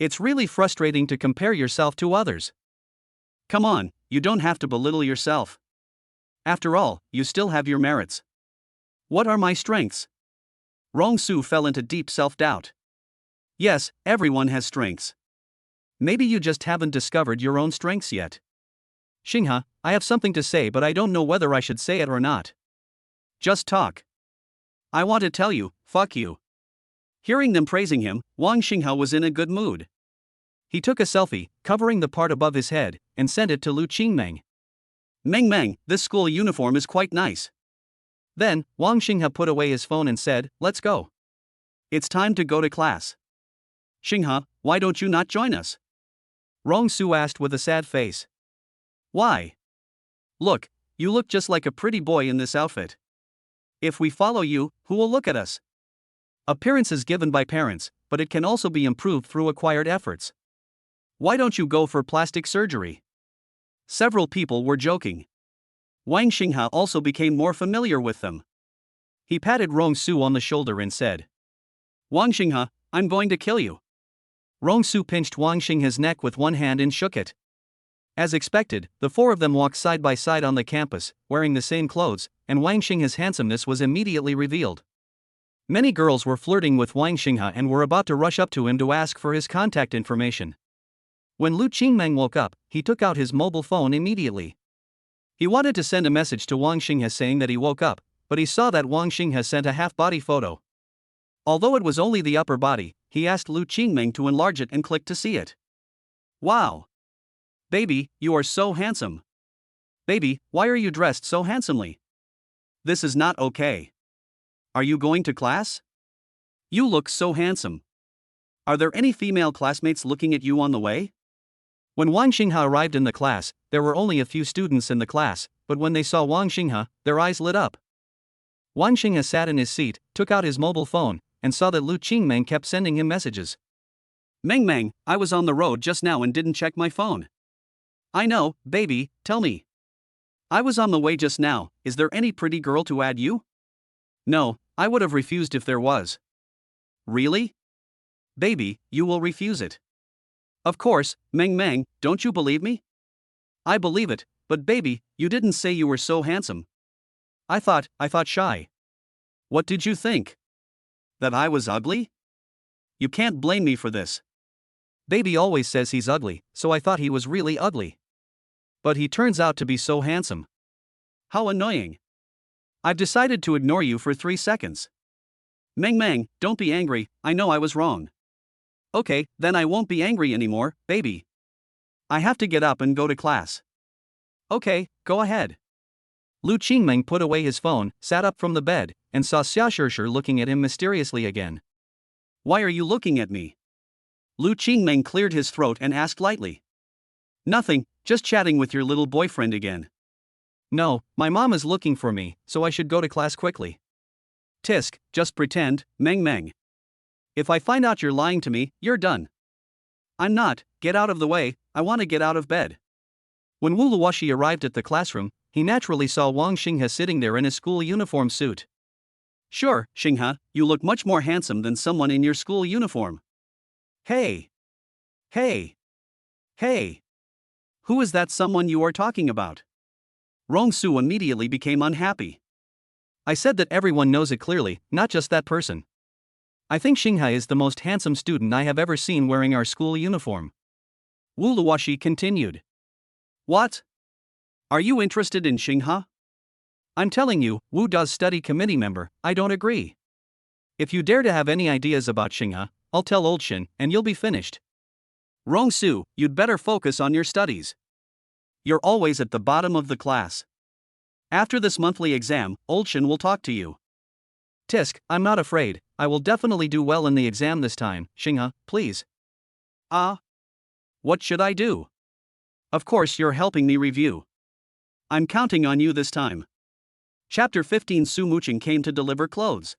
It's really frustrating to compare yourself to others. Come on, you don't have to belittle yourself. After all, you still have your merits. What are my strengths? Rongsu fell into deep self-doubt. Yes, everyone has strengths. Maybe you just haven't discovered your own strengths yet. Xinghe, I have something to say but I don't know whether I should say it or not. Just talk. I want to tell you, fuck you. Hearing them praising him, Wang Xinghe was in a good mood. He took a selfie, covering the part above his head, and sent it to Lu Qingmeng. Meng, this school uniform is quite nice. Then, Wang Xinghe put away his phone and said, let's go. It's time to go to class. Xinghe, why don't you not join us? Rongsu asked with a sad face. Why? Look, you look just like a pretty boy in this outfit. If we follow you, who will look at us? Appearance is given by parents, but it can also be improved through acquired efforts. Why don't you go for plastic surgery? Several people were joking. Wang Xinghe also became more familiar with them. He patted Rongsu on the shoulder and said, Wang Xinghe, I'm going to kill you. Rongsu pinched Wang Xinghe's neck with one hand and shook it. As expected, the 4 of them walked side by side on the campus, wearing the same clothes, and Wang Xinghe's handsomeness was immediately revealed. Many girls were flirting with Wang Xinghe and were about to rush up to him to ask for his contact information. When Lu Qingmeng woke up, he took out his mobile phone immediately. He wanted to send a message to Wang Xinghe saying that he woke up, but he saw that Wang Xinghe sent a half-body photo. Although it was only the upper body, he asked Lu Qingmeng to enlarge it and clicked to see it. Wow! Baby, you are so handsome. Baby, why are you dressed so handsomely? This is not okay. Are you going to class? You look so handsome. Are there any female classmates looking at you on the way? When Wang Xinghe arrived in the class, there were only a few students in the class, but when they saw Wang Xinghe, their eyes lit up. Wang Xinghe sat in his seat, took out his mobile phone, and saw that Lu Qingmeng kept sending him messages. Meng, I was on the road just now and didn't check my phone. I know, baby, tell me. I was on the way just now. Is there any pretty girl to add you? No, I would have refused if there was. Really? Baby, you will refuse it. Of course, Meng Meng, don't you believe me? I believe it, but baby, you didn't say you were so handsome. I thought shy. What did you think? That I was ugly? You can't blame me for this. Baby always says he's ugly, so I thought he was really ugly. But he turns out to be so handsome. How annoying. I've decided to ignore you for 3 seconds. Meng Meng, don't be angry, I know I was wrong. Okay, then I won't be angry anymore, baby. I have to get up and go to class. Okay, go ahead. Lu Qingmeng put away his phone, sat up from the bed, and saw Xia Shishir looking at him mysteriously again. Why are you looking at me? Lu Qingmeng cleared his throat and asked lightly. Nothing, just chatting with your little boyfriend again. No, my mom is looking for me, so I should go to class quickly. Tisk, just pretend, Meng Meng. If I find out you're lying to me, you're done. I'm not, get out of the way, I want to get out of bed. When Wu Luoshi arrived at the classroom, he naturally saw Wang Xinghe sitting there in a school uniform suit. Sure, Xinghe, you look much more handsome than someone in your school uniform. Hey! Hey! Hey! Who is that someone you are talking about? Rong Su immediately became unhappy. I said that everyone knows it clearly, not just that person. I think Xinghe is the most handsome student I have ever seen wearing our school uniform. Wu Luoshi continued. What? Are you interested in Xinghe? I'm telling you, Wu does study committee member, I don't agree. If you dare to have any ideas about Xinghe, I'll tell Old Shin, and you'll be finished. Rong Su, you'd better focus on your studies. You're always at the bottom of the class. After this monthly exam, Old Shin will talk to you. Tisk, I'm not afraid, I will definitely do well in the exam this time, Xinghe, please. What should I do? Of course you're helping me review. I'm counting on you this time. Chapter 15 Su Muqing came to deliver clothes.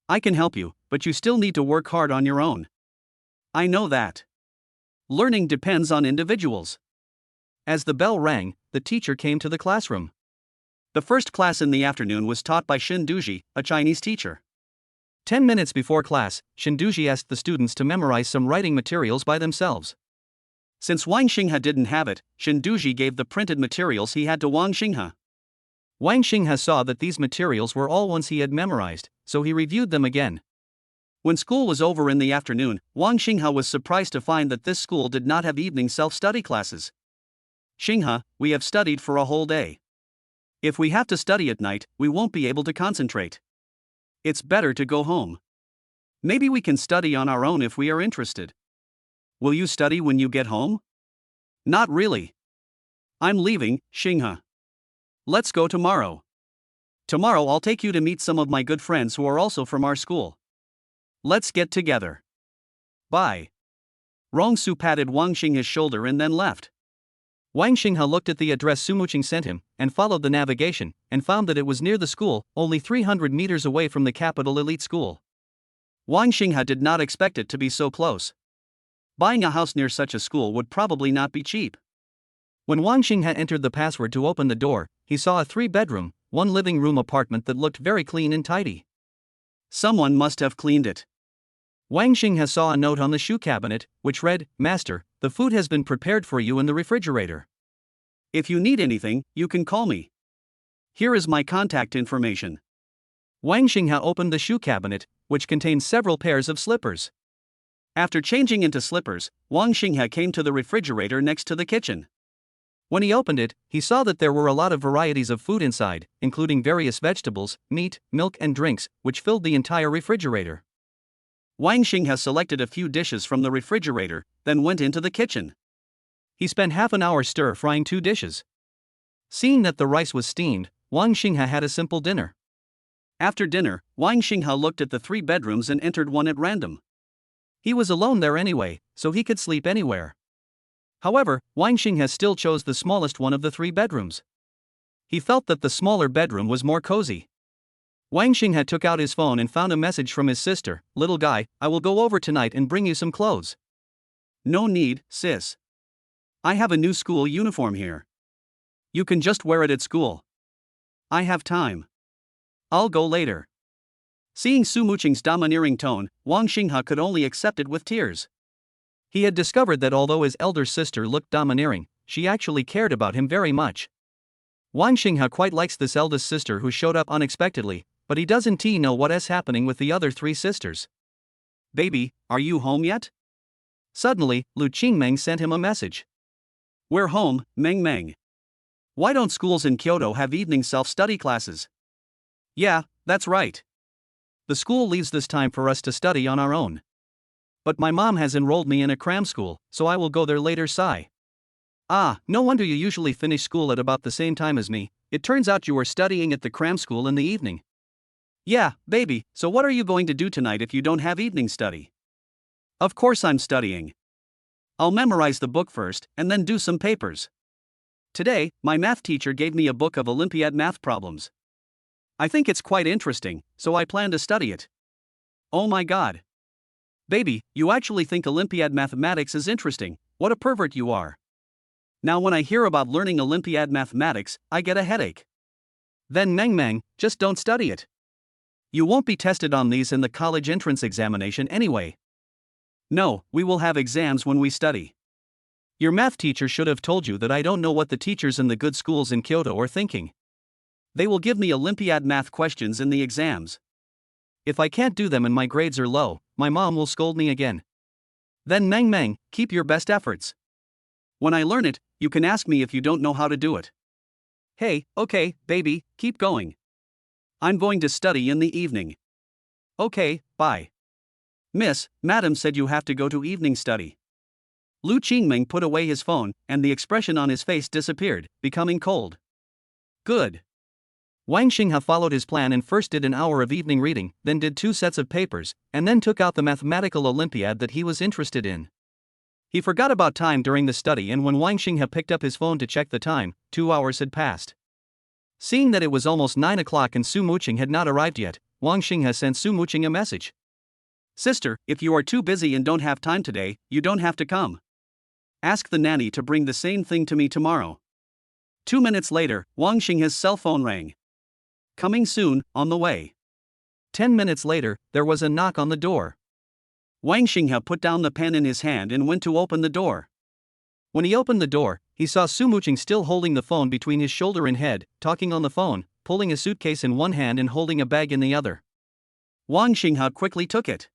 I can help you, but you still need to work hard on your own. I know that. Learning depends on individuals. As the bell rang, the teacher came to the classroom. The first class in the afternoon was taught by Shin Duji, a Chinese teacher. 10 minutes before class, Shin Duji asked the students to memorize some writing materials by themselves. Since Wang Xinghe didn't have it, Shin Duji gave the printed materials he had to Wang Xinghe. Wang Xinghe saw that these materials were all ones he had memorized, so he reviewed them again. When school was over in the afternoon, Wang Xinghe was surprised to find that this school did not have evening self-study classes. Xinghe, we have studied for a whole day. If we have to study at night, we won't be able to concentrate. It's better to go home. Maybe we can study on our own if we are interested. Will you study when you get home? Not really. I'm leaving, Xinghe. Let's go tomorrow. Tomorrow I'll take you to meet some of my good friends who are also from our school. Let's get together. Bye. Rong Su patted Wang Xinghe's shoulder and then left. Wang Xinghe looked at the address Su Muqing sent him, and followed the navigation, and found that it was near the school, only 300 meters away from the capital elite school. Wang Xinghe did not expect it to be so close. Buying a house near such a school would probably not be cheap. When Wang Xinghe entered the password to open the door, he saw a 3-bedroom, 1 living room apartment that looked very clean and tidy. Someone must have cleaned it. Wang Xinghe saw a note on the shoe cabinet, which read, Master, the food has been prepared for you in the refrigerator. If you need anything, you can call me. Here is my contact information. Wang Xinghe opened the shoe cabinet, which contained several pairs of slippers. After changing into slippers, Wang Xinghe came to the refrigerator next to the kitchen. When he opened it, he saw that there were a lot of varieties of food inside, including various vegetables, meat, milk and drinks, which filled the entire refrigerator. Wang Xinghe selected a few dishes from the refrigerator, then went into the kitchen. He spent half an hour stir-frying 2 dishes. Seeing that the rice was steamed, Wang Xinghe had a simple dinner. After dinner, Wang Xinghe looked at the 3 bedrooms and entered one at random. He was alone there anyway, so he could sleep anywhere. However, Wang Xinghe still chose the smallest one of the 3 bedrooms. He felt that the smaller bedroom was more cozy. Wang Xinghe took out his phone and found a message from his sister, Little guy, I will go over tonight and bring you some clothes. No need, sis. I have a new school uniform here. You can just wear it at school. I have time. I'll go later. Seeing Su Muqing's domineering tone, Wang Xinghe could only accept it with tears. He had discovered that although his elder sister looked domineering, she actually cared about him very much. Wang Xinghe quite likes this eldest sister who showed up unexpectedly, but he doesn't know what is happening with the other three sisters. Baby, are you home yet? Suddenly, Lu Qingmeng sent him a message. We're home, Meng Meng. Why don't schools in Kyoto have evening self-study classes? Yeah, that's right. The school leaves this time for us to study on our own. But my mom has enrolled me in a cram school, so I will go there later. Sigh. Ah, no wonder you usually finish school at about the same time as me. It turns out you are studying at the cram school in the evening. Yeah, baby, so what are you going to do tonight if you don't have evening study? Of course I'm studying. I'll memorize the book first and then do some papers. Today, my math teacher gave me a book of Olympiad math problems. I think it's quite interesting, so I plan to study it. Oh my god. Baby, you actually think Olympiad mathematics is interesting? What a pervert you are. Now when I hear about learning Olympiad mathematics, I get a headache. Then Meng Meng, just don't study it. You won't be tested on these in the college entrance examination anyway. No, we will have exams when we study. Your math teacher should have told you that I don't know what the teachers in the good schools in Kyoto are thinking. They will give me Olympiad math questions in the exams. If I can't do them and my grades are low, my mom will scold me again. Then Meng Meng, keep your best efforts. When I learn it, you can ask me if you don't know how to do it. Hey, okay, baby, keep going. I'm going to study in the evening. Okay, bye. Miss, madam said you have to go to evening study. Lu Qingming put away his phone, and the expression on his face disappeared, becoming cold. Good. Wang Xinghe followed his plan and first did an hour of evening reading, then did 2 sets of papers, and then took out the mathematical Olympiad that he was interested in. He forgot about time during the study, and when Wang Xinghe picked up his phone to check the time, 2 hours had passed. Seeing that it was almost 9 o'clock and Su Muqing had not arrived yet, Wang Xinghe sent Su Muqing a message. Sister, if you are too busy and don't have time today, you don't have to come. Ask the nanny to bring the same thing to me tomorrow. 2 minutes later, Wang Xinghe's cell phone rang. Coming soon, on the way. 10 minutes later, there was a knock on the door. Wang Xinghe put down the pen in his hand and went to open the door. When he opened the door, he saw Su Muqing still holding the phone between his shoulder and head, talking on the phone, pulling a suitcase in one hand and holding a bag in the other. Wang Xinghe quickly took it.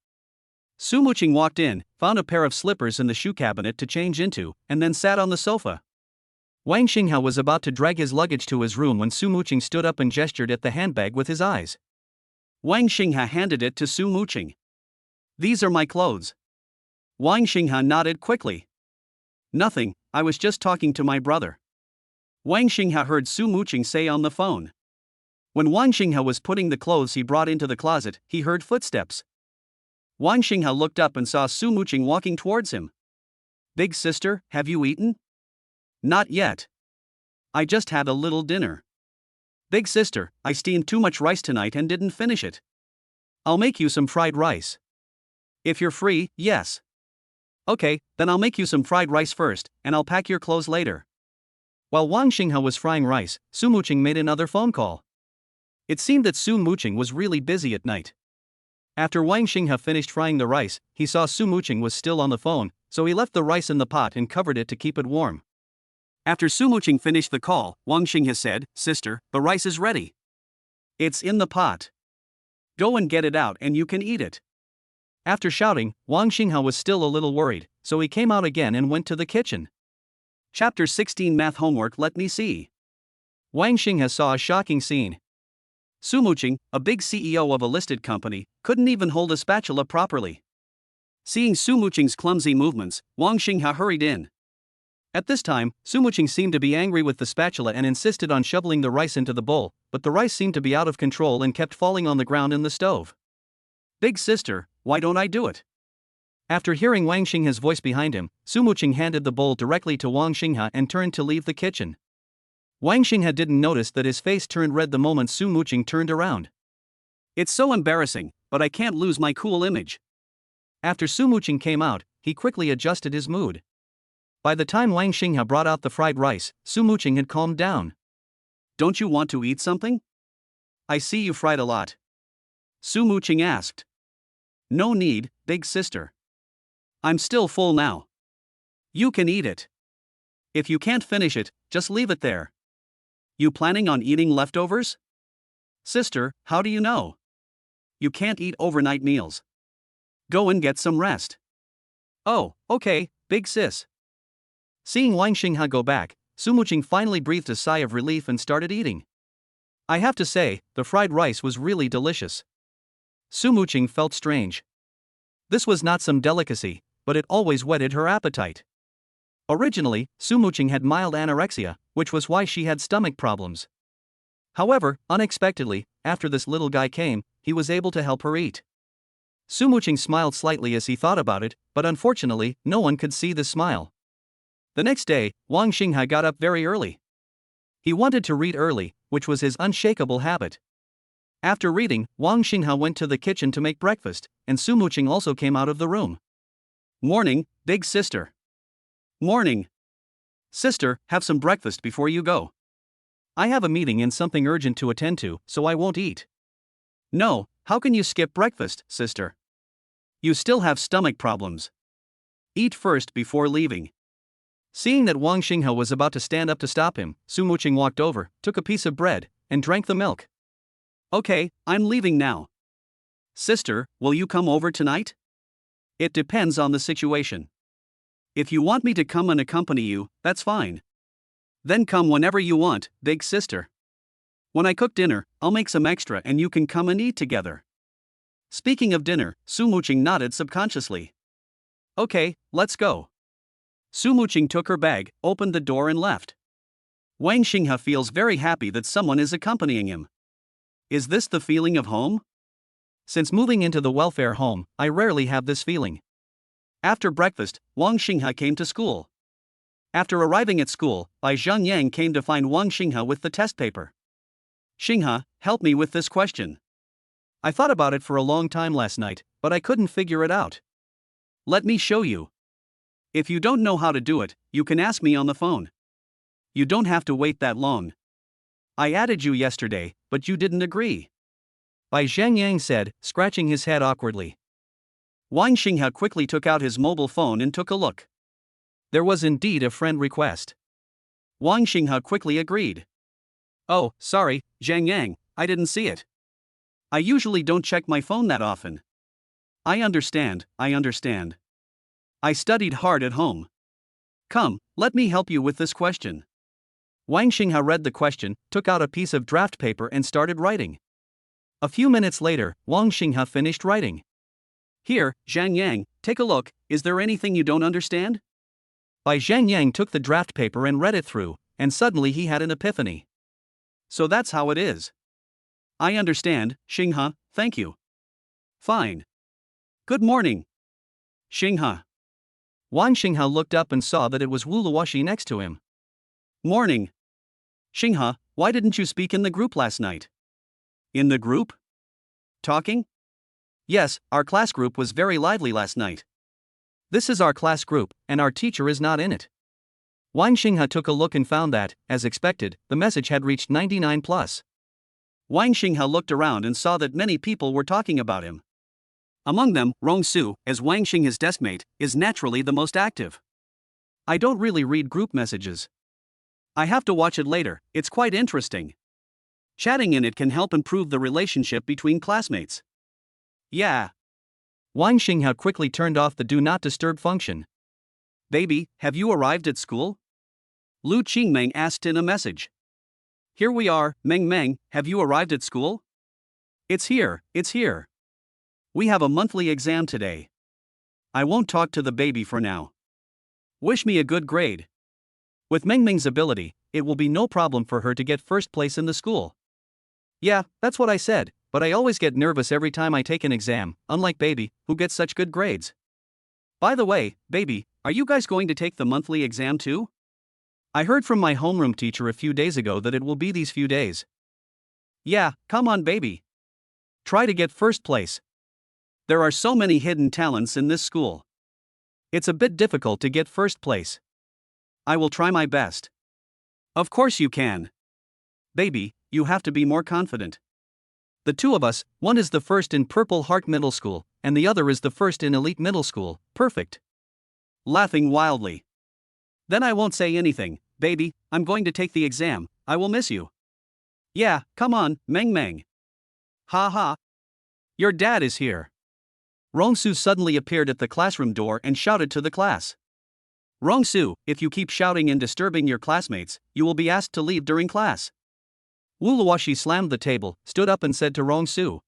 Su Muqing walked in, found a pair of slippers in the shoe cabinet to change into, and then sat on the sofa. Wang Xinghe was about to drag his luggage to his room when Su Muqing stood up and gestured at the handbag with his eyes. Wang Xinghe handed it to Su Muqing. These are my clothes. Wang Xinghe nodded quickly. Nothing, I was just talking to my brother. Wang Xinghe heard Su Muqing say on the phone. When Wang Xinghe was putting the clothes he brought into the closet, he heard footsteps. Wang Xinghe looked up and saw Su Muqing walking towards him. Big sister, have you eaten? Not yet. I just had a little dinner. Big sister, I steamed too much rice tonight and didn't finish it. I'll make you some fried rice. If you're free, yes. Okay, then I'll make you some fried rice first, and I'll pack your clothes later. While Wang Xinghe was frying rice, Su Muqing made another phone call. It seemed that Su Muqing was really busy at night. After Wang Xinghe finished frying the rice, he saw Su Muqing was still on the phone, so he left the rice in the pot and covered it to keep it warm. After Su Muqing finished the call, Wang Xinghe said, Sister, the rice is ready. It's in the pot. Go and get it out and you can eat it. After shouting, Wang Xinghe was still a little worried, so he came out again and went to the kitchen. Chapter 16 Math Homework. Let me see. Wang Xinghe saw a shocking scene. Su Muqing, a big CEO of a listed company, couldn't even hold a spatula properly. Seeing Su Muqing's clumsy movements, Wang Xinghe hurried in. At this time, Su Muqing seemed to be angry with the spatula and insisted on shoveling the rice into the bowl, but the rice seemed to be out of control and kept falling on the ground in the stove. Big sister, why don't I do it? After hearing Wang Xinghe's voice behind him, Su Muqing handed the bowl directly to Wang Xinghe and turned to leave the kitchen. Wang Xinghe didn't notice that his face turned red the moment Su Muqing turned around. It's so embarrassing, but I can't lose my cool image. After Su Muqing came out, he quickly adjusted his mood. By the time Wang Xinghe brought out the fried rice, Su Muqing had calmed down. Don't you want to eat something? I see you fried a lot. Su Muqing asked. No need, big sister. I'm still full now. You can eat it. If you can't finish it, just leave it there. You planning on eating leftovers? Sister, how do you know? You can't eat overnight meals. Go and get some rest. Oh, okay, big sis. Seeing Wang Xinghe go back, Su Muqing finally breathed a sigh of relief and started eating. I have to say, the fried rice was really delicious. Su Muqing felt strange. This was not some delicacy, but it always whetted her appetite. Originally, Su Muqing had mild anorexia, which was why she had stomach problems. However, unexpectedly, after this little guy came, he was able to help her eat. Su Muqing smiled slightly as he thought about it, but unfortunately, no one could see the smile. The next day, Wang Xinghe got up very early. He wanted to read early, which was his unshakable habit. After reading, Wang Xinghe went to the kitchen to make breakfast, and Su Muqing also came out of the room. Morning, big sister. Morning. Sister, have some breakfast before you go. I have a meeting and something urgent to attend to, so I won't eat. No, how can you skip breakfast, sister? You still have stomach problems. Eat first before leaving. Seeing that Wang Xinghe was about to stand up to stop him, Su Muqing walked over, took a piece of bread, and drank the milk. Okay, I'm leaving now. Sister, will you come over tonight? It depends on the situation. If you want me to come and accompany you, that's fine. Then come whenever you want, big sister. When I cook dinner, I'll make some extra and you can come and eat together. Speaking of dinner, Su Muqing nodded subconsciously. Okay, let's go. Su Muqing took her bag, opened the door and left. Wang Xinghe feels very happy that someone is accompanying him. Is this the feeling of home? Since moving into the welfare home, I rarely have this feeling. After breakfast, Wang Xinghe came to school. After arriving at school, Bai Zhengyang came to find Wang Xinghe with the test paper. Xinghe, help me with this question. I thought about it for a long time last night, but I couldn't figure it out. Let me show you. If you don't know how to do it, you can ask me on the phone. You don't have to wait that long. I added you yesterday, but you didn't agree. Bai Zhengyang said, scratching his head awkwardly. Wang Xinghe quickly took out his mobile phone and took a look. There was indeed a friend request. Wang Xinghe quickly agreed. Oh, sorry, Zhang Yang, I didn't see it. I usually don't check my phone that often. I understand. I studied hard at home. Come, let me help you with this question. Wang Xinghe read the question, took out a piece of draft paper and started writing. A few minutes later, Wang Xinghe finished writing. Here, Zhang Yang, take a look, is there anything you don't understand? Bai Zhengyang took the draft paper and read it through, and suddenly he had an epiphany. So that's how it is. I understand, Xinghe, thank you. Fine. Good morning. Xinghe. Wang Xinghe looked up and saw that it was Wu Luoxi next to him. Morning. Xinghe, why didn't you speak in the group last night? In the group? Talking? Yes, our class group was very lively last night. This is our class group, and our teacher is not in it. Wang Xinghe took a look and found that, as expected, the message had reached 99+. Wang Xinghe looked around and saw that many people were talking about him. Among them, Rong Su, as Wang Xinghe's deskmate, is naturally the most active. I don't really read group messages. I have to watch it later, it's quite interesting. Chatting in it can help improve the relationship between classmates. Yeah. Wang Xinghe quickly turned off the Do Not Disturb function. Baby, have you arrived at school? Lu Qingmeng asked in a message. Here we are, Meng, have you arrived at school? It's here. We have a monthly exam today. I won't talk to the baby for now. Wish me a good grade. With Meng's ability, it will be no problem for her to get first place in the school. Yeah, that's what I said, but I always get nervous every time I take an exam, unlike baby, who gets such good grades. By the way, baby, are you guys going to take the monthly exam too? I heard from my homeroom teacher a few days ago that it will be these few days. Yeah, come on baby. Try to get first place. There are so many hidden talents in this school. It's a bit difficult to get first place. I will try my best. Of course you can. Baby, you have to be more confident. The two of us, one is the first in Purple Heart Middle School, and the other is the first in Elite Middle School, perfect. Laughing wildly. Then I won't say anything, baby, I'm going to take the exam, I will miss you. Yeah, come on, Meng Meng. Ha ha. Your dad is here. Rongsu suddenly appeared at the classroom door and shouted to the class. Rongsu, if you keep shouting and disturbing your classmates, you will be asked to leave during class. Wu Luoxi slammed the table, stood up and said to Rongsu.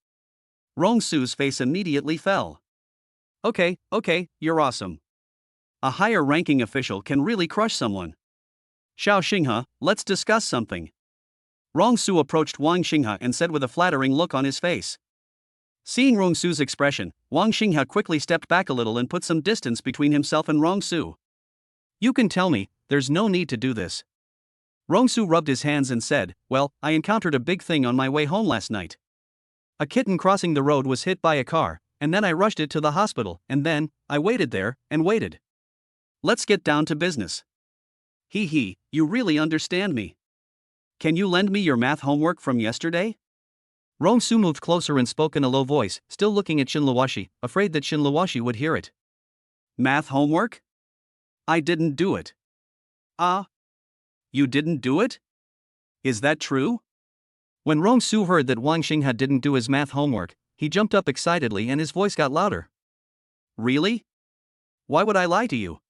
Rongsu's face immediately fell. Okay, you're awesome. A higher-ranking official can really crush someone. Xiao Xinghe, let's discuss something. Rongsu approached Wang Xinghe and said with a flattering look on his face. Seeing Rongsu's expression, Wang Xinghe quickly stepped back a little and put some distance between himself and Rongsu. You can tell me, there's no need to do this. Rongsu rubbed his hands and said, well, I encountered a big thing on my way home last night. A kitten crossing the road was hit by a car, and then I rushed it to the hospital, and then, I waited there, and waited. Let's get down to business. Hee, you really understand me. Can you lend me your math homework from yesterday? Rongsu moved closer and spoke in a low voice, still looking at Xin Luoxi, afraid that Xin Luoxi would hear it. Math homework? I didn't do it. Ah? You didn't do it? Is that true? When Rongsu heard that Wang Xinghe didn't do his math homework, he jumped up excitedly and his voice got louder. Really? Why would I lie to you?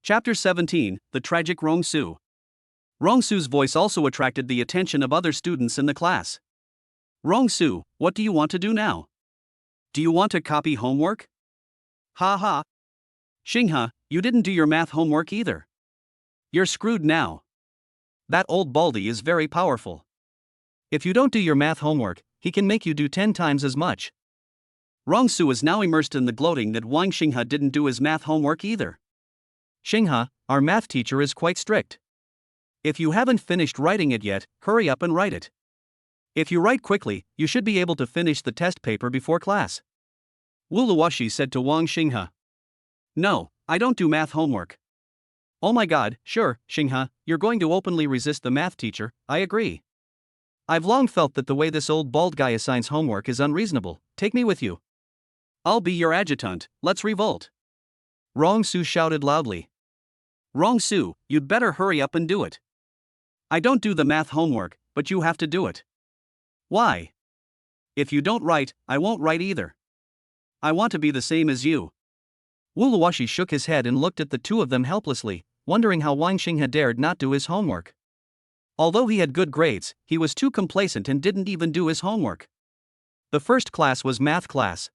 Chapter 17, The Tragic Rongsu. Rongsu's voice also attracted the attention of other students in the class. Rongsu, what do you want to do now? Do you want to copy homework? Ha ha. Xinghe, you didn't do your math homework either. You're screwed now. That old baldy is very powerful. If you don't do your math homework, he can make you do 10 times as much. Rongsu was now immersed in the gloating that Wang Xinghe didn't do his math homework either. Xinghe, our math teacher is quite strict. If you haven't finished writing it yet, hurry up and write it. If you write quickly, you should be able to finish the test paper before class. Wu Luoxi said to Wang Xinghe. No, I don't do math homework. Oh my god, sure, Xinghe, you're going to openly resist the math teacher, I agree. I've long felt that the way this old bald guy assigns homework is unreasonable, take me with you. I'll be your adjutant, let's revolt. Rongsu shouted loudly. Rongsu, you'd better hurry up and do it. I don't do the math homework, but you have to do it. Why? If you don't write, I won't write either. I want to be the same as you. Wu Luoxi shook his head and looked at the two of them helplessly, wondering how Wang Xinghe dared not do his homework. Although he had good grades, he was too complacent and didn't even do his homework. The first class was math class.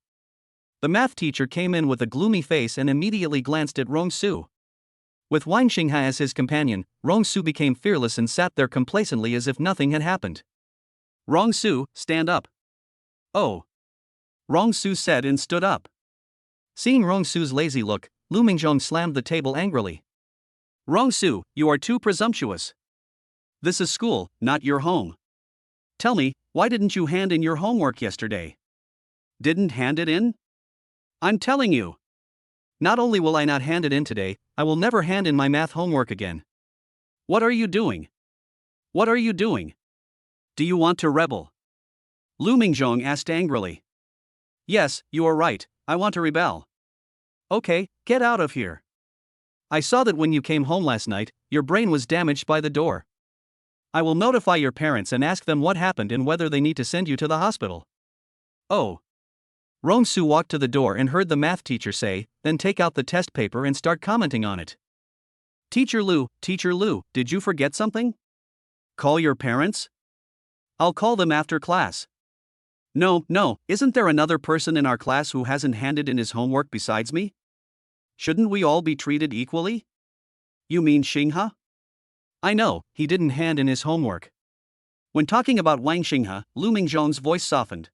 The math teacher came in with a gloomy face and immediately glanced at Rongsu. With Wang Xinghe as his companion, Rongsu became fearless and sat there complacently as if nothing had happened. Rongsu, stand up. Oh. Rongsu said and stood up. Seeing Rongsu's lazy look, Lu Mingzhong slammed the table angrily. Rongsu, you are too presumptuous. This is school, not your home. Tell me, why didn't you hand in your homework yesterday? Didn't hand it in? I'm telling you. Not only will I not hand it in today, I will never hand in my math homework again. What are you doing? What are you doing? Do you want to rebel? Lu Mingzhong asked angrily. Yes, you are right, I want to rebel. Okay, get out of here. I saw that when you came home last night, your brain was damaged by the door. I will notify your parents and ask them what happened and whether they need to send you to the hospital. Oh. Rongsu walked to the door and heard the math teacher say, then take out the test paper and start commenting on it. Teacher Lu, did you forget something? Call your parents? I'll call them after class. No, isn't there another person in our class who hasn't handed in his homework besides me? Shouldn't we all be treated equally? You mean Xinghe? I know, he didn't hand in his homework. When talking about Wang Xinghe, Lu Mingzhong's voice softened.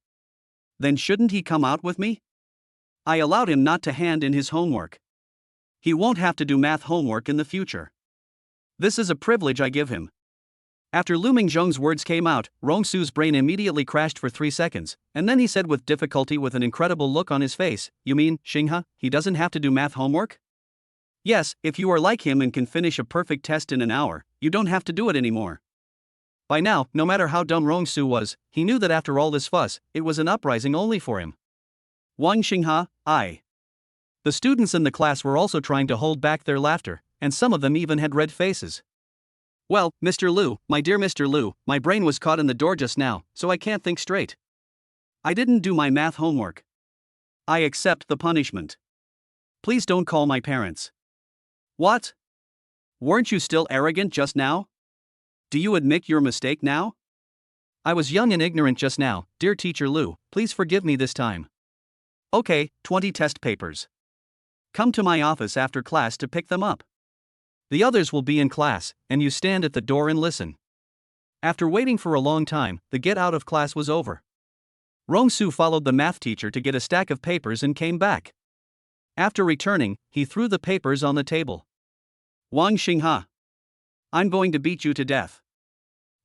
Then shouldn't he come out with me? I allowed him not to hand in his homework. He won't have to do math homework in the future. This is a privilege I give him. After Lu Mingzhong's words came out, Rongsu's brain immediately crashed for 3 seconds, and then he said with difficulty with an incredible look on his face, you mean, Xinghe, he doesn't have to do math homework? Yes, if you are like him and can finish a perfect test in an hour, you don't have to do it anymore. By now, no matter how dumb Rong-su was, he knew that after all this fuss, it was an uprising only for him. Wang Xinghe, I. The students in the class were also trying to hold back their laughter, and some of them even had red faces. Well, Mr. Liu, my dear Mr. Liu, my brain was caught in the door just now, so I can't think straight. I didn't do my math homework. I accept the punishment. Please don't call my parents. What? Weren't you still arrogant just now? Do you admit your mistake now? I was young and ignorant just now, dear Teacher Liu, please forgive me this time. Okay, 20 test papers. Come to my office after class to pick them up. The others will be in class, and you stand at the door and listen. After waiting for a long time, the get out of class was over. Rong-su followed the math teacher to get a stack of papers and came back. After returning, he threw the papers on the table. Wang Xinghe. I'm going to beat you to death.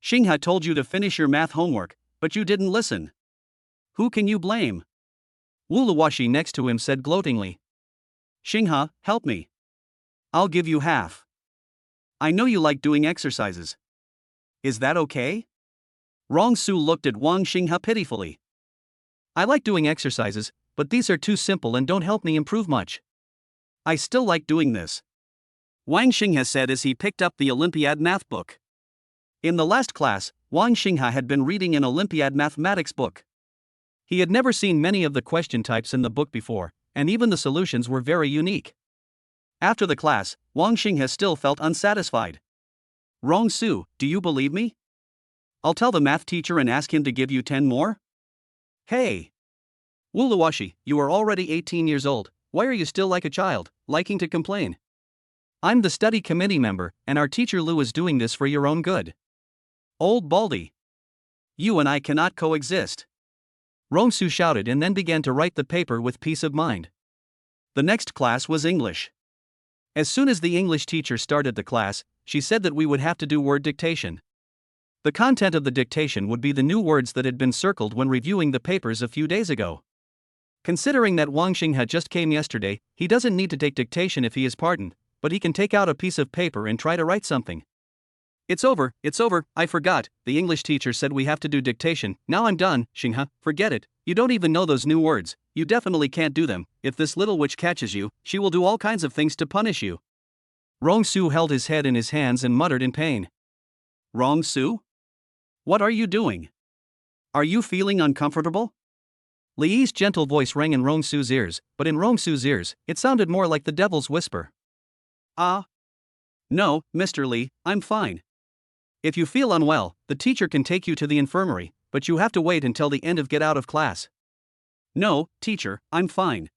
Xinghe told you to finish your math homework, but you didn't listen. Who can you blame? Wu Luoshi next to him said gloatingly. Xinghe, help me. I'll give you half. I know you like doing exercises. Is that okay? Rong-su looked at Wang Xinghe pitifully. I like doing exercises, but these are too simple and don't help me improve much. I still like doing this. Wang Xinghe said as he picked up the Olympiad math book. In the last class, Wang Xinghe had been reading an Olympiad mathematics book. He had never seen many of the question types in the book before, and even the solutions were very unique. After the class, Wang Xinghe still felt unsatisfied. Rong-su, do you believe me? I'll tell the math teacher and ask him to give you 10 more? Hey! Wu Luoshi, you are already 18 years old, why are you still like a child, liking to complain? I'm the study committee member, and our teacher Liu is doing this for your own good. Old Baldy. You and I cannot coexist. Rong-su shouted and then began to write the paper with peace of mind. The next class was English. As soon as the English teacher started the class, she said that we would have to do word dictation. The content of the dictation would be the new words that had been circled when reviewing the papers a few days ago. Considering that Wang Xinghe just came yesterday, he doesn't need to take dictation if he is pardoned, but he can take out a piece of paper and try to write something. It's over, I forgot, the English teacher said we have to do dictation, now I'm done, Xinghe, forget it, you don't even know those new words, you definitely can't do them, if this little witch catches you, she will do all kinds of things to punish you. Rong-su held his head in his hands and muttered in pain. Rong-su? What are you doing? Are you feeling uncomfortable? Li's gentle voice rang in Rong-su's ears, but in Rong-su's ears, it sounded more like the devil's whisper. No, Mr. Li, I'm fine. If you feel unwell, the teacher can take you to the infirmary, but you have to wait until the end of get out of class. No, teacher, I'm fine.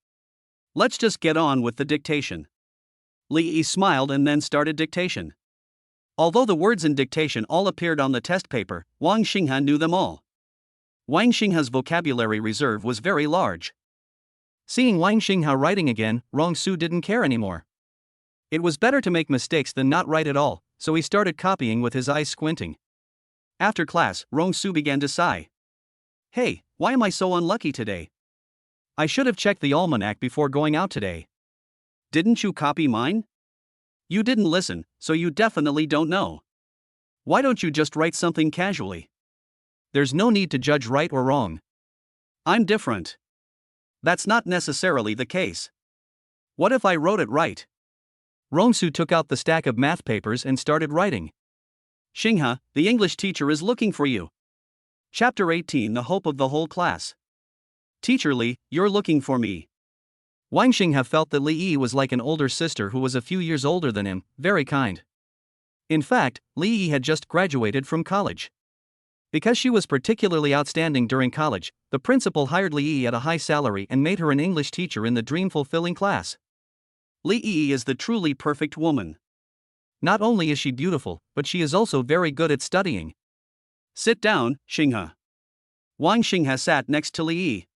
Let's just get on with the dictation. Li smiled and then started dictation. Although the words in dictation all appeared on the test paper, Wang Xinghe knew them all. Wang Xinghe's vocabulary reserve was very large. Seeing Wang Xinghe writing again, Rong-su didn't care anymore. It was better to make mistakes than not write at all, so he started copying with his eyes squinting. After class, Rong-su began to sigh. Hey, why am I so unlucky today? I should have checked the almanac before going out today. Didn't you copy mine? You didn't listen, so you definitely don't know. Why don't you just write something casually? There's no need to judge right or wrong. I'm different. That's not necessarily the case. What if I wrote it right? Rong-su took out the stack of math papers and started writing. Xinghe, the English teacher is looking for you. Chapter 18, The Hope of the Whole Class. Teacher Li, you're looking for me. Wang Xinghe felt that Li was like an older sister who was a few years older than him, very kind. In fact, Li had just graduated from college. Because she was particularly outstanding during college, the principal hired Li at a high salary and made her an English teacher in the dream-fulfilling class. Li is the truly perfect woman. Not only is she beautiful, but she is also very good at studying. Sit down, Xinghe. Wang Xinghe sat next to Li.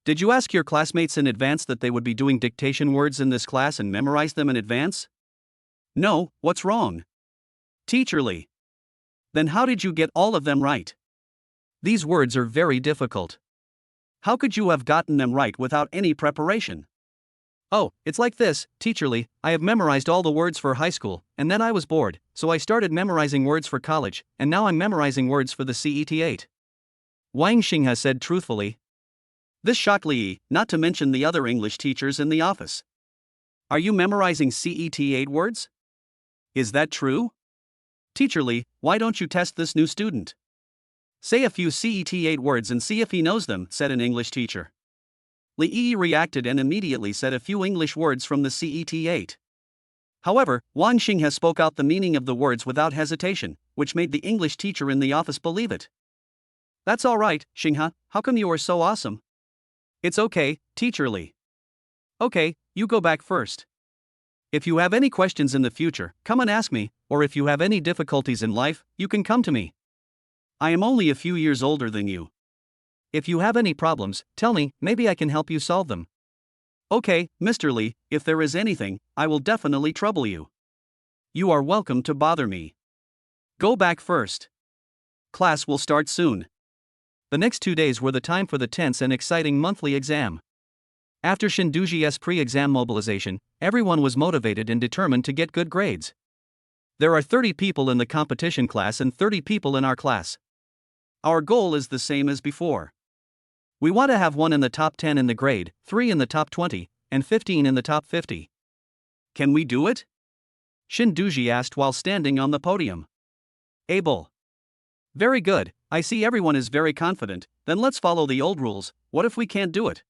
Did you ask your classmates in advance that they would be doing dictation words in this class and memorize them in advance? No, what's wrong? Teacher Li. Then how did you get all of them right? These words are very difficult. How could you have gotten them right without any preparation? Oh, it's like this, Teacher Lee, I have memorized all the words for high school, and then I was bored, so I started memorizing words for college, and now I'm memorizing words for the CET 8. Wang Xinghe said truthfully. This shocked Li, not to mention the other English teachers in the office. Are you memorizing CET 8 words? Is that true? Teacher Li, why don't you test this new student? Say a few CET 8 words and see if he knows them, said an English teacher. Li Yi reacted and immediately said a few English words from the CET 8. However, Wang Xinghe spoke out the meaning of the words without hesitation, which made the English teacher in the office believe it. That's all right, Xinghe, how come you are so awesome? It's okay, Teacher Li. Okay, you go back first. If you have any questions in the future, come and ask me, or if you have any difficulties in life, you can come to me. I am only a few years older than you. If you have any problems, tell me, maybe I can help you solve them. Okay, Mr. Li, if there is anything, I will definitely trouble you. You are welcome to bother me. Go back first. Class will start soon. The next 2 days were the time for the tense and exciting monthly exam. After Shinduji's pre-exam mobilization, everyone was motivated and determined to get good grades. There are 30 people in the competition class and 30 people in our class. Our goal is the same as before. We want to have 1 in the top 10 in the grade, 3 in the top 20, and 15 in the top 50. Can we do it? Shinduji asked while standing on the podium. Able. Very good, I see everyone is very confident, then let's follow the old rules. What if we can't do it?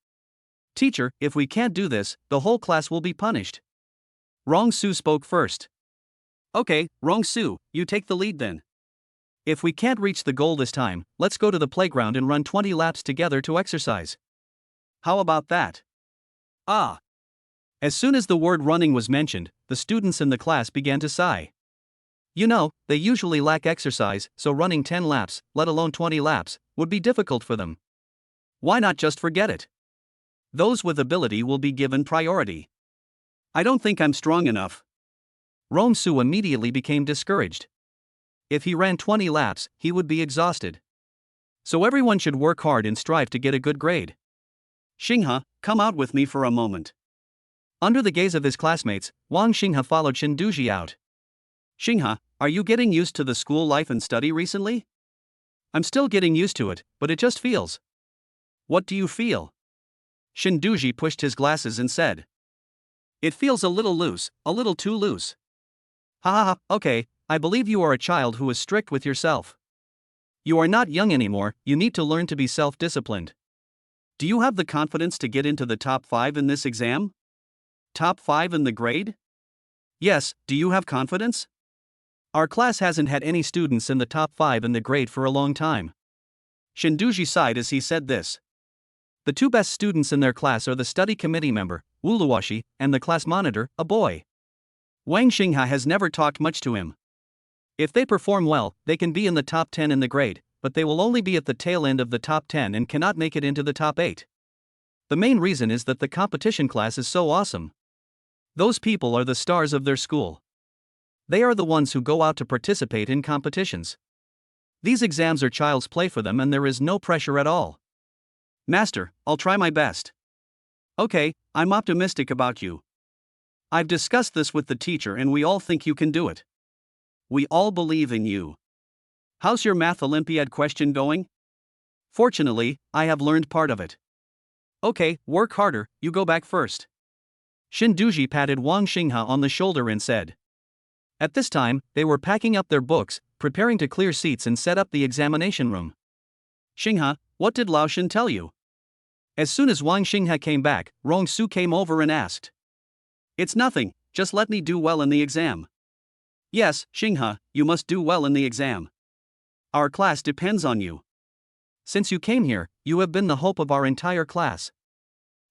Teacher, if we can't do this, the whole class will be punished. Rong Su spoke first. Okay, Rong Su, you take the lead then. If we can't reach the goal this time, let's go to the playground and run 20 laps together to exercise. How about that? Ah. As soon as the word running was mentioned, the students in the class began to sigh. You know, they usually lack exercise, so running 10 laps, let alone 20 laps, would be difficult for them. Why not just forget it? Those with ability will be given priority. I don't think I'm strong enough. Rong Su immediately became discouraged. If he ran 20 laps, he would be exhausted. So everyone should work hard and strive to get a good grade. Xinghe, come out with me for a moment. Under the gaze of his classmates, Wang Xinghe followed Shinduji out. Xinghe, are you getting used to the school life and study recently? I'm still getting used to it, but it just feels. What do you feel? Shinduji pushed his glasses and said. It feels a little loose, a little too loose. Ha ha ha, okay, I believe you are a child who is strict with yourself. You are not young anymore, you need to learn to be self-disciplined. Do you have the confidence to get into the top 5 in this exam? Top 5 in the grade? Yes, do you have confidence? Our class hasn't had any students in the top 5 in the grade for a long time. Shinduji sighed as he said this. The 2 best students in their class are the study committee member, Wu Luoshi, and the class monitor, a boy. Wang Xinghe has never talked much to him. If they perform well, they can be in the top 10 in the grade, but they will only be at the tail end of the top 10 and cannot make it into the top 8. The main reason is that the competition class is so awesome. Those people are the stars of their school. They are the ones who go out to participate in competitions. These exams are child's play for them and there is no pressure at all. Master, I'll try my best. Okay, I'm optimistic about you. I've discussed this with the teacher and we all think you can do it. We all believe in you. How's your math Olympiad question going? Fortunately, I have learned part of it. Okay, work harder, you go back first. Shinduji patted Wang Xinghe on the shoulder and said. At this time, they were packing up their books, preparing to clear seats and set up the examination room. Xinghe, what did Lao Shen tell you? As soon as Wang Xinghe came back, Rong Su came over and asked. It's nothing, just let me do well in the exam. Yes, Xinghe, you must do well in the exam. Our class depends on you. Since you came here, you have been the hope of our entire class.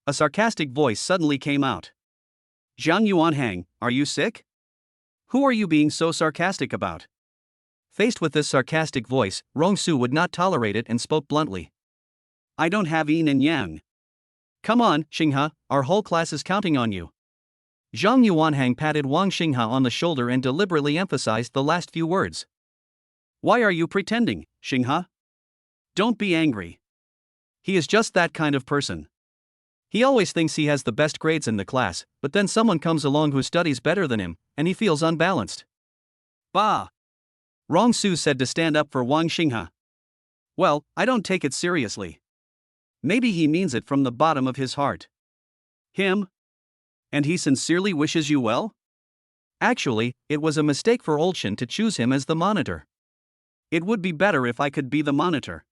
A sarcastic voice suddenly came out. Zhang Yuanhang, are you sick? Who are you being so sarcastic about? Faced with this sarcastic voice, Rong Su would not tolerate it and spoke bluntly. I don't have yin and yang. Come on, Xinghe, our whole class is counting on you. Zhang Yuanhang patted Wang Xinghe on the shoulder and deliberately emphasized the last few words. Why are you pretending, Xinghe? Don't be angry. He is just that kind of person. He always thinks he has the best grades in the class, but then someone comes along who studies better than him, and he feels unbalanced. Bah! Rong Su said to stand up for Wang Xinghe. Well, I don't take it seriously. Maybe he means it from the bottom of his heart. Him? And he sincerely wishes you well? Actually, it was a mistake for Olshin to choose him as the monitor. It would be better if I could be the monitor.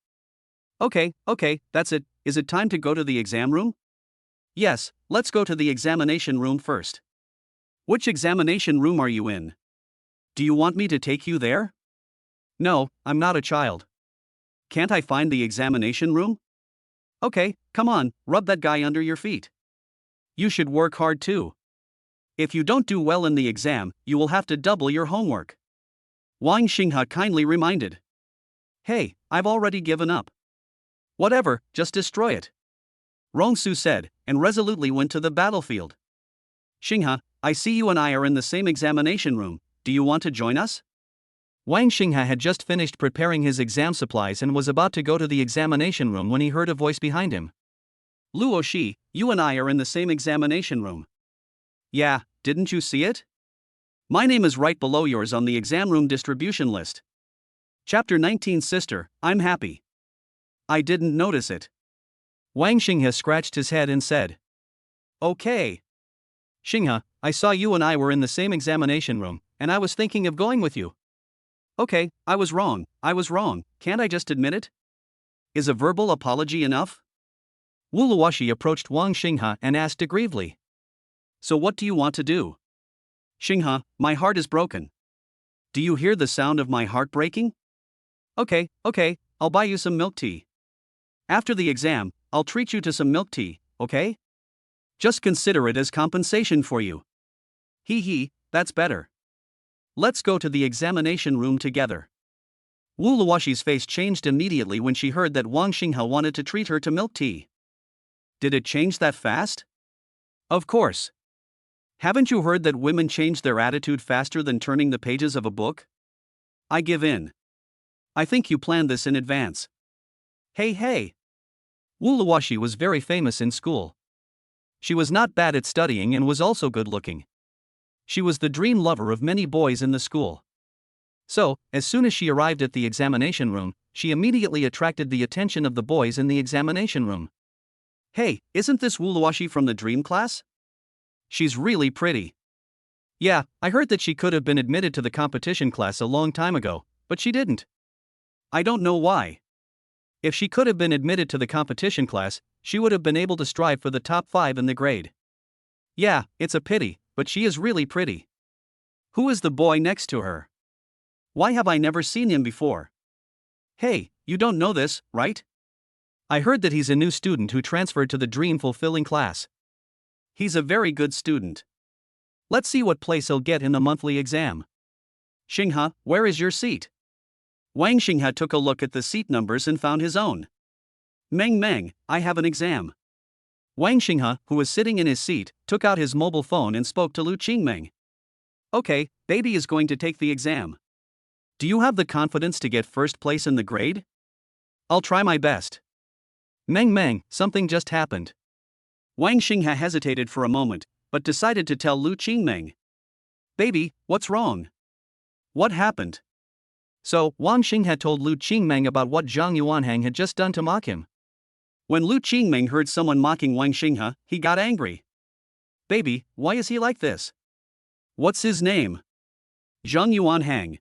Okay, that's it. Is it time to go to the exam room? Yes, let's go to the examination room first. Which examination room are you in? Do you want me to take you there? No, I'm not a child. Can't I find the examination room? Okay, come on, rub that guy under your feet. You should work hard too. If you don't do well in the exam, you will have to double your homework. Wang Xinghe kindly reminded. Hey, I've already given up. Whatever, just destroy it. Rong Su said, and resolutely went to the battlefield. Xinghe, I see you and I are in the same examination room. Do you want to join us? Wang Xinghe had just finished preparing his exam supplies and was about to go to the examination room when he heard a voice behind him. Luo Shi, you and I are in the same examination room. Yeah, didn't you see it? My name is right below yours on the exam room distribution list. Chapter 19 Sister, I'm happy. I didn't notice it. Wang Xinghe scratched his head and said. Okay. Xinghe, I saw you and I were in the same examination room, and I was thinking of going with you. Okay, I was wrong, can't I just admit it? Is a verbal apology enough? Wu Luoshi approached Wang Xinghe and asked aggrievedly. So what do you want to do? Xinghe, my heart is broken. Do you hear the sound of my heart breaking? Okay, I'll buy you some milk tea. After the exam, I'll treat you to some milk tea, okay? Just consider it as compensation for you. Hee, that's better. Let's go to the examination room together. Wu Luoshi's face changed immediately when she heard that Wang Xinghe wanted to treat her to milk tea. Did it change that fast? Of course. Haven't you heard that women change their attitude faster than turning the pages of a book? I give in. I think you planned this in advance. Hey. Wu Luoshi was very famous in school. She was not bad at studying and was also good looking. She was the dream lover of many boys in the school. So, as soon as she arrived at the examination room, she immediately attracted the attention of the boys in the examination room. Hey, isn't this Wu Luoshi from the dream class? She's really pretty. Yeah, I heard that she could have been admitted to the competition class a long time ago, but she didn't. I don't know why. If she could have been admitted to the competition class, she would have been able to strive for the top 5 in the grade. Yeah, it's a pity, but she is really pretty. Who is the boy next to her? Why have I never seen him before? Hey, you don't know this, right? I heard that he's a new student who transferred to the dream-fulfilling class. He's a very good student. Let's see what place he'll get in the monthly exam. Xinghe, where is your seat? Wang Xinghe took a look at the seat numbers and found his own. Meng, I have an exam. Wang Xinghe, who was sitting in his seat, took out his mobile phone and spoke to Lu Qingmeng. Okay, baby is going to take the exam. Do you have the confidence to get first place in the grade? I'll try my best. Meng, something just happened. Wang Xinghe hesitated for a moment, but decided to tell Lu Qingmeng. Baby, what's wrong? What happened? So, Wang Xinghe told Lu Qingmeng about what Zhang Yuanhang had just done to mock him. When Lu Qingmeng heard someone mocking Wang Xinghe, he got angry. Baby, why is he like this? What's his name? Zhang Yuanhang.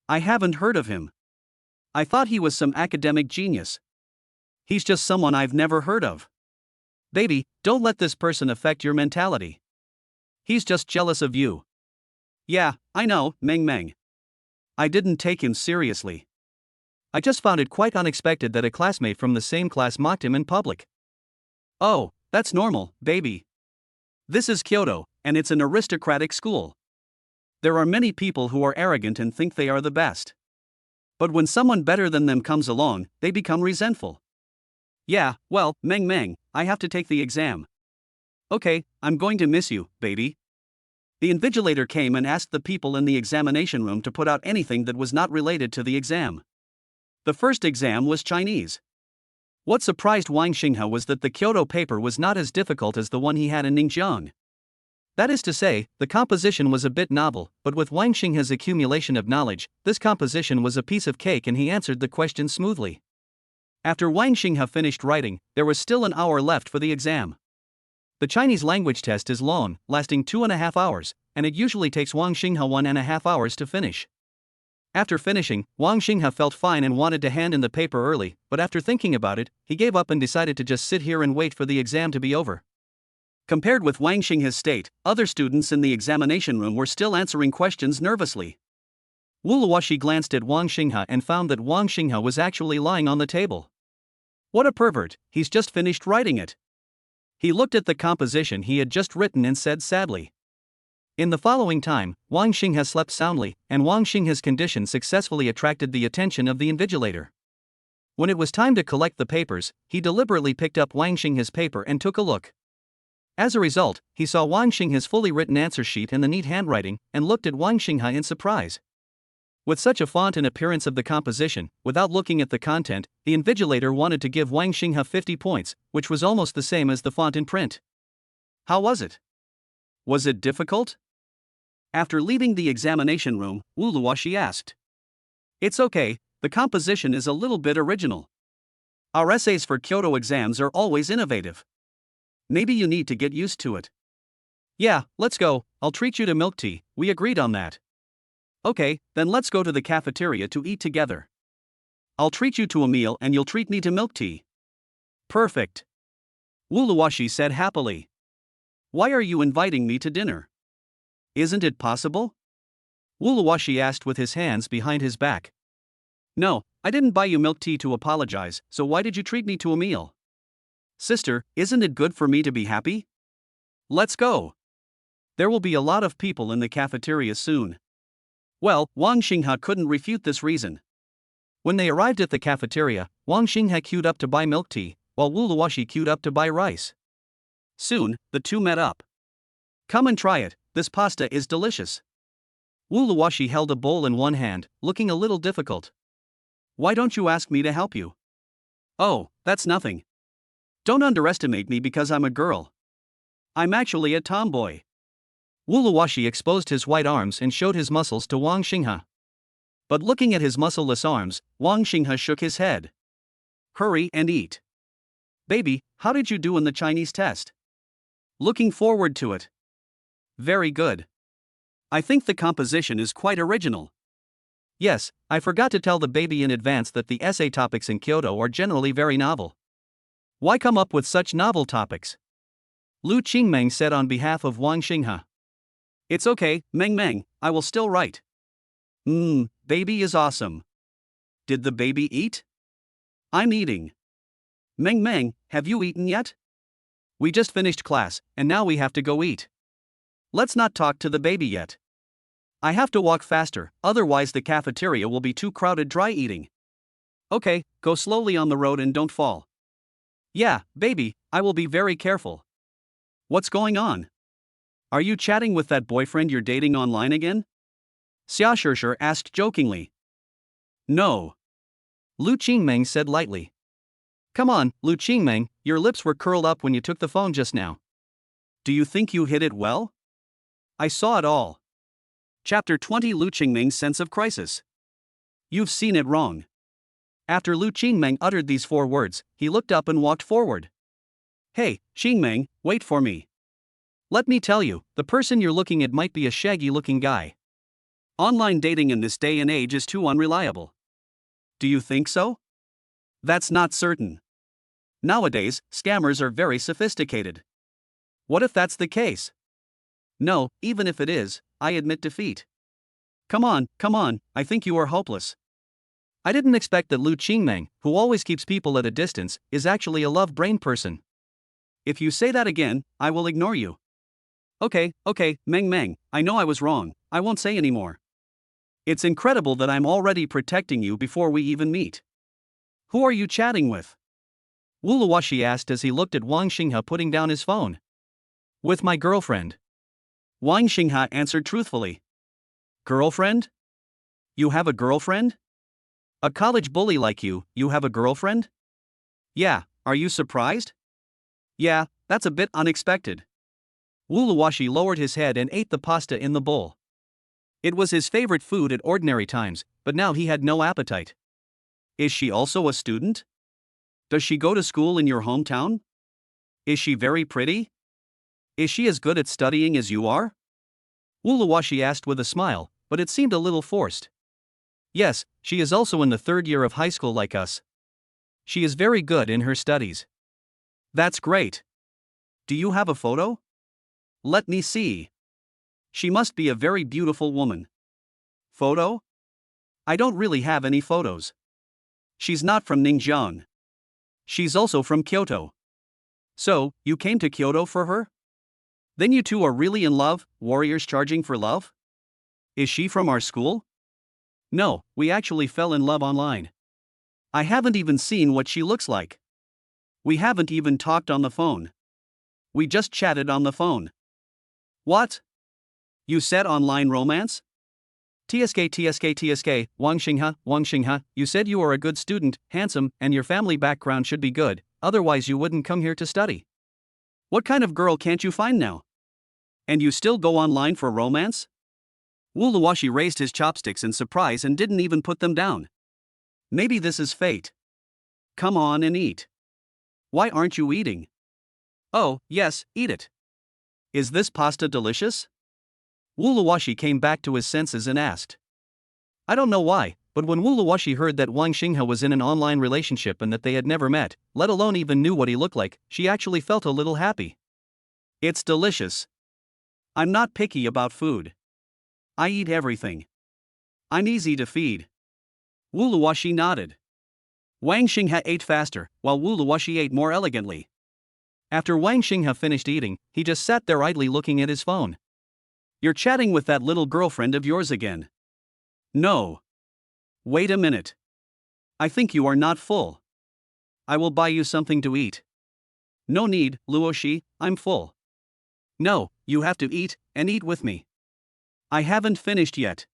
I haven't heard of him. I thought he was some academic genius. He's just someone I've never heard of. Baby, don't let this person affect your mentality. He's just jealous of you. Yeah, I know, Meng. I didn't take him seriously. I just found it quite unexpected that a classmate from the same class mocked him in public. Oh, that's normal, baby. This is Kyoto, and it's an aristocratic school. There are many people who are arrogant and think they are the best. But when someone better than them comes along, they become resentful. Yeah, well, Meng, I have to take the exam. Okay, I'm going to miss you, baby. The invigilator came and asked the people in the examination room to put out anything that was not related to the exam. The first exam was Chinese. What surprised Wang Xinghe was that the Kyoto paper was not as difficult as the one he had in Ningxiang. That is to say, the composition was a bit novel, but with Wang Xinghe's accumulation of knowledge, this composition was a piece of cake and he answered the questions smoothly. After Wang Xinghe finished writing, there was still an hour left for the exam. The Chinese language test is long, lasting 2.5 hours, and it usually takes Wang Xinghe 1.5 hours to finish. After finishing, Wang Xinghe felt fine and wanted to hand in the paper early, but after thinking about it, he gave up and decided to just sit here and wait for the exam to be over. Compared with Wang Xinghe's state, other students in the examination room were still answering questions nervously. Wu Luoxi glanced at Wang Xinghe and found that Wang Xinghe was actually lying on the table. What a pervert, he's just finished writing it. He looked at the composition he had just written and said sadly. In the following time, Wang Xinghe slept soundly, and Wang Xinghe's condition successfully attracted the attention of the invigilator. When it was time to collect the papers, he deliberately picked up Wang Xinghe's paper and took a look. As a result, he saw Wang Xinghe's fully written answer sheet and the neat handwriting, and looked at Wang Xinghe in surprise. With such a font and appearance of the composition, without looking at the content, the invigilator wanted to give Wang Xinghe 50 points, which was almost the same as the font in print. How was it? Was it difficult? After leaving the examination room, Wu Luoxi asked. It's okay, the composition is a little bit original. Our essays for Kyoto exams are always innovative. Maybe you need to get used to it. Yeah, let's go, I'll treat you to milk tea, we agreed on that. Okay, then let's go to the cafeteria to eat together. I'll treat you to a meal and you'll treat me to milk tea. Perfect. Wu Luoxi said happily. Why are you inviting me to dinner? Isn't it possible? Wu Luoxi asked with his hands behind his back. No, I didn't buy you milk tea to apologize, so why did you treat me to a meal? Sister, isn't it good for me to be happy? Let's go. There will be a lot of people in the cafeteria soon. Well, Wang Xinghe couldn't refute this reason. When they arrived at the cafeteria, Wang Xinghe queued up to buy milk tea, while Wu Luoxi queued up to buy rice. Soon, the two met up. Come and try it, this pasta is delicious. Wu Luoxi held a bowl in one hand, looking a little difficult. Why don't you ask me to help you? Oh, that's nothing. Don't underestimate me because I'm a girl. I'm actually a tomboy. Wu Luoxi exposed his white arms and showed his muscles to Wang Xinghe. But looking at his muscleless arms, Wang Xinghe shook his head. Hurry and eat. Baby, how did you do in the Chinese test? Looking forward to it. Very good. I think the composition is quite original. Yes, I forgot to tell the baby in advance that the essay topics in Kyoto are generally very novel. Why come up with such novel topics? Lu Qingmeng said on behalf of Wang Xinghe. It's okay, Meng Meng, I will still write. Baby is awesome. Did the baby eat? I'm eating. Meng Meng, have you eaten yet? We just finished class, and now we have to go eat. Let's not talk to the baby yet. I have to walk faster, otherwise the cafeteria will be too crowded dry eating. Okay, go slowly on the road and don't fall. Yeah, baby, I will be very careful. What's going on? Are you chatting with that boyfriend you're dating online again? Xia Shishir asked jokingly. No. Lu Qingmeng said lightly. Come on, Lu Qingmeng, your lips were curled up when you took the phone just now. Do you think you hit it well? I saw it all. Chapter 20 Lu Qingmeng's sense of crisis. You've seen it wrong. After Lu Qingmeng uttered these 4 words, he looked up and walked forward. Hey, Qingmeng, wait for me. Let me tell you, the person you're looking at might be a shaggy-looking guy. Online dating in this day and age is too unreliable. Do you think so? That's not certain. Nowadays, scammers are very sophisticated. What if that's the case? No, even if it is, I admit defeat. Come on, I think you are hopeless. I didn't expect that Lu Qingmeng, who always keeps people at a distance, is actually a love-brain person. If you say that again, I will ignore you. Okay, Meng Meng, I know I was wrong, I won't say anymore. It's incredible that I'm already protecting you before we even meet. Who are you chatting with? Wu Luoxi asked as he looked at Wang Xinghe putting down his phone. With my girlfriend. Wang Xinghe answered truthfully. Girlfriend? You have a girlfriend? A college bully like you have a girlfriend? Yeah, are you surprised? Yeah, that's a bit unexpected. Wuluwashi lowered his head and ate the pasta in the bowl. It was his favorite food at ordinary times, but now he had no appetite. Is she also a student? Does she go to school in your hometown? Is she very pretty? Is she as good at studying as you are? Wuluwashi asked with a smile, but it seemed a little forced. Yes, she is also in the third year of high school like us. She is very good in her studies. That's great. Do you have a photo? Let me see. She must be a very beautiful woman. Photo? I don't really have any photos. She's not from Ningxiang. She's also from Kyoto. So, you came to Kyoto for her? Then you two are really in love, warriors charging for love? Is she from our school? No, we actually fell in love online. I haven't even seen what she looks like. We haven't even talked on the phone. We just chatted on the phone. What? You said online romance? TSK, Wang Xinghe, you said you are a good student, handsome, and your family background should be good, otherwise you wouldn't come here to study. What kind of girl can't you find now? And you still go online for romance? Wuluwashi raised his chopsticks in surprise and didn't even put them down. Maybe this is fate. Come on and eat. Why aren't you eating? Oh, yes, eat it. Is this pasta delicious? Wuluwashi came back to his senses and asked. I don't know why, but when Wuluwashi heard that Wang Xinghe was in an online relationship and that they had never met, let alone even knew what he looked like, she actually felt a little happy. It's delicious. I'm not picky about food. I eat everything. I'm easy to feed. Wuluwashi nodded. Wang Xinghe ate faster, while Wuluwashi ate more elegantly. After Wang Xinghe finished eating, he just sat there idly looking at his phone. You're chatting with that little girlfriend of yours again. No. Wait a minute. I think you are not full. I will buy you something to eat. No need, Luoshi, I'm full. No, you have to eat, and eat with me. I haven't finished yet.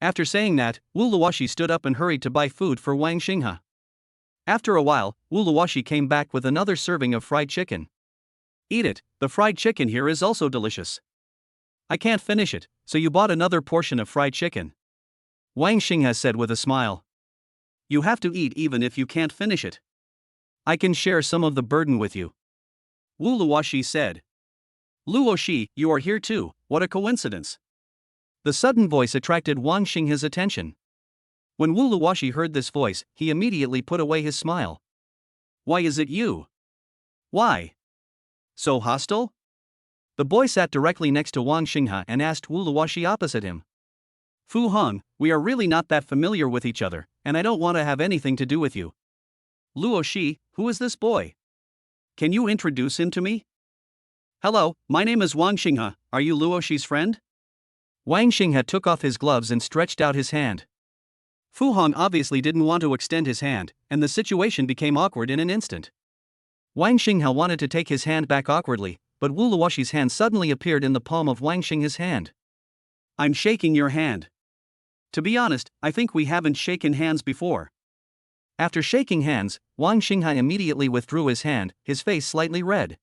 After saying that, Wuluwashi stood up and hurried to buy food for Wang Xinghe. After a while, Wuluwashi came back with another serving of fried chicken. Eat it, the fried chicken here is also delicious. I can't finish it, so you bought another portion of fried chicken. Wang Xinghe said with a smile. You have to eat even if you can't finish it. I can share some of the burden with you. Wuluwashi said. Luoshi, you are here too, what a coincidence. The sudden voice attracted Wang Xinghe's attention. When Wuluwashi heard this voice, he immediately put away his smile. Why is it you? Why? So hostile? The boy sat directly next to Wang Xinghe and asked Wuluwashi opposite him. Fu Hong, we are really not that familiar with each other, and I don't want to have anything to do with you. Luoshi, who is this boy? Can you introduce him to me? Hello, my name is Wang Xinghe, are you Luoshi's friend? Wang Xinghe took off his gloves and stretched out his hand. Fu Hong obviously didn't want to extend his hand, and the situation became awkward in an instant. Wang Xinghe wanted to take his hand back awkwardly, but Wuluwashi's hand suddenly appeared in the palm of Wang Xinghe's hand. I'm shaking your hand. To be honest, I think we haven't shaken hands before. After shaking hands, Wang Xinghe immediately withdrew his hand, his face slightly red.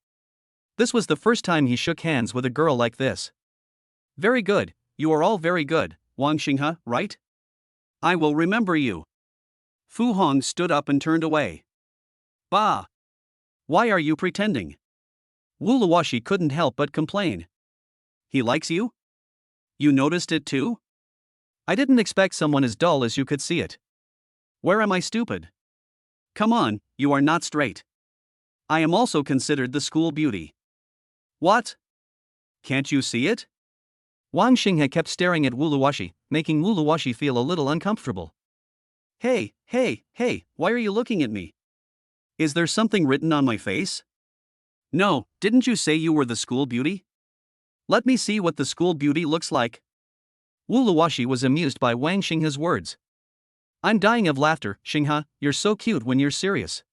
This was the first time he shook hands with a girl like this. Very good, you are all very good, Wang Xinghe, right? I will remember you. Fu Hong stood up and turned away. Bah! Why are you pretending? Wuluwashi couldn't help but complain. He likes you? You noticed it too? I didn't expect someone as dull as you could see it. Where am I stupid? Come on, you are not straight. I am also considered the school beauty. What? Can't you see it? Wang Xinghe kept staring at Wuluwashi, making Wuluwashi feel a little uncomfortable. Hey, why are you looking at me? Is there something written on my face? No, didn't you say you were the school beauty? Let me see what the school beauty looks like. Wuluwashi was amused by Wang Xinghe's words. I'm dying of laughter, Xinghe, you're so cute when you're serious.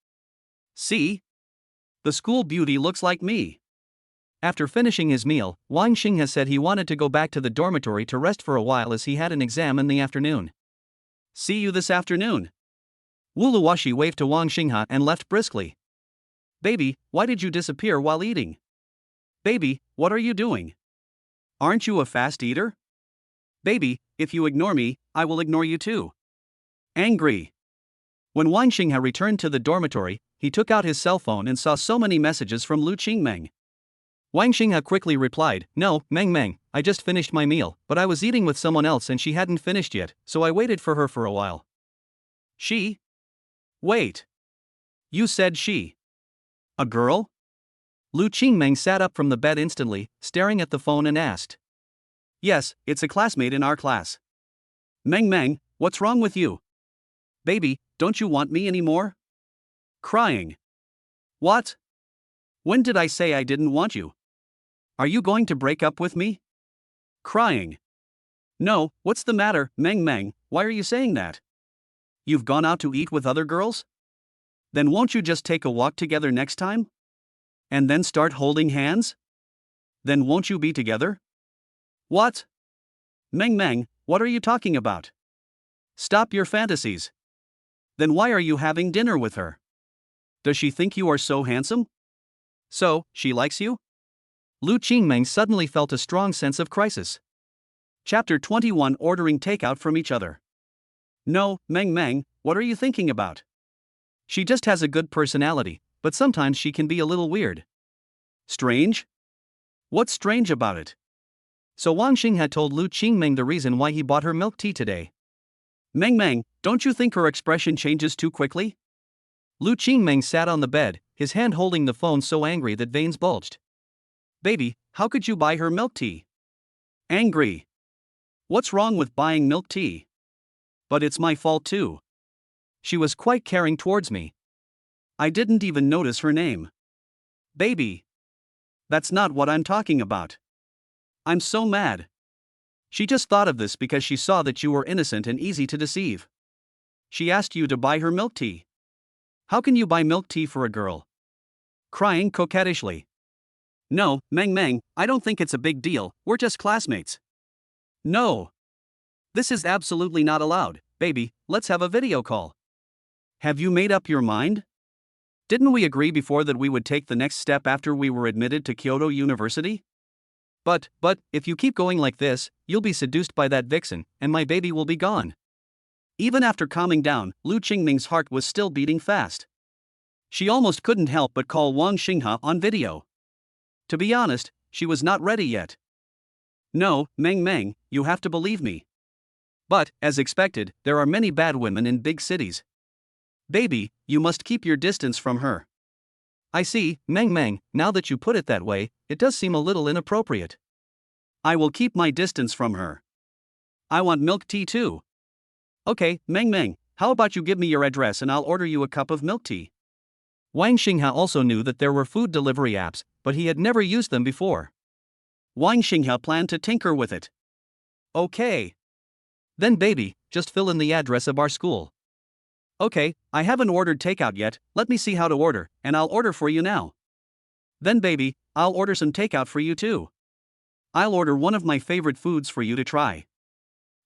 See? The school beauty looks like me. After finishing his meal, Wang Xinghe said he wanted to go back to the dormitory to rest for a while as he had an exam in the afternoon. See you this afternoon. Wu Luoxi waved to Wang Xinghe and left briskly. Baby, why did you disappear while eating? Baby, what are you doing? Aren't you a fast eater? Baby, if you ignore me, I will ignore you too. Angry. When Wang Xinghe returned to the dormitory, he took out his cell phone and saw so many messages from Lu Qingmeng. Wang Xinghe quickly replied, No, Meng, I just finished my meal, but I was eating with someone else and she hadn't finished yet, so I waited for her for a while. She? Wait. You said she. A girl? Lu Qingmeng sat up from the bed instantly, staring at the phone and asked. Yes, it's a classmate in our class. Meng, what's wrong with you? Baby, don't you want me anymore? Crying. What? When did I say I didn't want you? Are you going to break up with me? Crying. No, what's the matter, Meng, why are you saying that? You've gone out to eat with other girls? Then won't you just take a walk together next time? And then start holding hands? Then won't you be together? What? Meng, what are you talking about? Stop your fantasies. Then why are you having dinner with her? Does she think you are so handsome? So, she likes you? Lu Qingmeng suddenly felt a strong sense of crisis. Chapter 21 Ordering takeout from each other. No, Meng, what are you thinking about? She just has a good personality, but sometimes she can be a little weird. Strange? What's strange about it? So Wang Xing had told Lu Qingmeng the reason why he bought her milk tea today. Meng, don't you think her expression changes too quickly? Lu Qingmeng sat on the bed, his hand holding the phone so angry that veins bulged. Baby, how could you buy her milk tea? Angry. What's wrong with buying milk tea? But it's my fault too. She was quite caring towards me. I didn't even notice her name. Baby. That's not what I'm talking about. I'm so mad. She just thought of this because she saw that you were innocent and easy to deceive. She asked you to buy her milk tea. How can you buy milk tea for a girl? Crying coquettishly. No, Meng, I don't think it's a big deal, we're just classmates. No. This is absolutely not allowed, baby, let's have a video call. Have you made up your mind? Didn't we agree before that we would take the next step after we were admitted to Kyoto University? But, if you keep going like this, you'll be seduced by that vixen, and my baby will be gone. Even after calming down, Lu Qingming's heart was still beating fast. She almost couldn't help but call Wang Xinghe on video. To be honest, she was not ready yet. No, Meng, you have to believe me. But, as expected, there are many bad women in big cities. Baby, you must keep your distance from her. I see, Meng, now that you put it that way, it does seem a little inappropriate. I will keep my distance from her. I want milk tea too. Okay, Meng, how about you give me your address and I'll order you a cup of milk tea? Wang Xinghe also knew that there were food delivery apps, but he had never used them before. Wang Xinghe planned to tinker with it. Okay. Then baby, just fill in the address of our school. Okay, I haven't ordered takeout yet, let me see how to order, and I'll order for you now. Then baby, I'll order some takeout for you too. I'll order one of my favorite foods for you to try.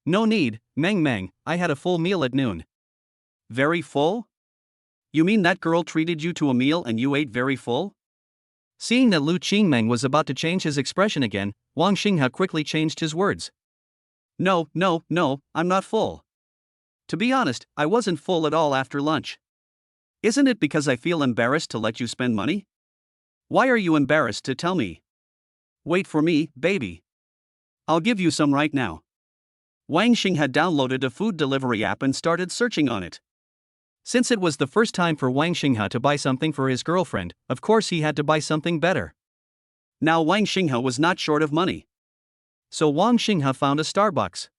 No need, Meng, I had a full meal at noon. Very full? You mean that girl treated you to a meal and you ate very full? Seeing that Lu Qingmeng was about to change his expression again, Wang Xinghe quickly changed his words. No, I'm not full. To be honest, I wasn't full at all after lunch. Isn't it because I feel embarrassed to let you spend money? Why are you embarrassed to tell me? Wait for me, baby. I'll give you some right now. Wang Xing had downloaded a food delivery app and started searching on it. Since it was the first time for Wang Xinghe to buy something for his girlfriend, of course he had to buy something better. Now Wang Xinghe was not short of money. So Wang Xinghe found a Starbucks.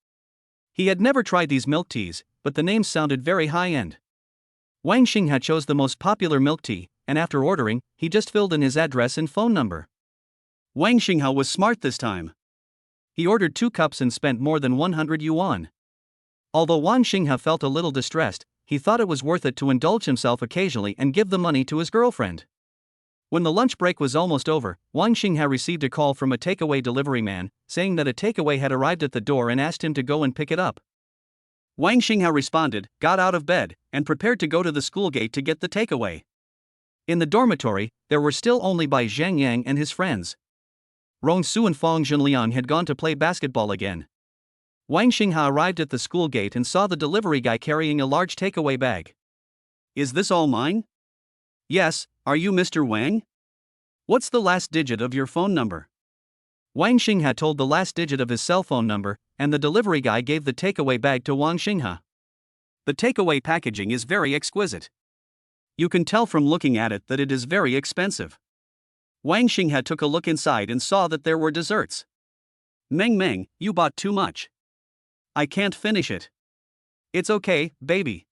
He had never tried these milk teas, but the names sounded very high-end. Wang Xinghe chose the most popular milk tea, and after ordering, he just filled in his address and phone number. Wang Xinghe was smart this time. He ordered 2 cups and spent more than 100 yuan. Although Wang Xinghe felt a little distressed, he thought it was worth it to indulge himself occasionally and give the money to his girlfriend. When the lunch break was almost over, Wang Xinghe received a call from a takeaway delivery man, saying that a takeaway had arrived at the door and asked him to go and pick it up. Wang Xingha responded, got out of bed, and prepared to go to the school gate to get the takeaway. In the dormitory, there were still only Bai Zhangyang and his friends. Rong Su and Fong Zhenliang had gone to play basketball again. Wang Xingha arrived at the school gate and saw the delivery guy carrying a large takeaway bag. Is this all mine? Yes, are you Mr. Wang? What's the last digit of your phone number? Wang Xingha told the last digit of his cell phone number, and the delivery guy gave the takeaway bag to Wang Xingha. The takeaway packaging is very exquisite. You can tell from looking at it that it is very expensive. Wang Xingha took a look inside and saw that there were desserts. Meng, you bought too much. I can't finish it. It's okay, baby.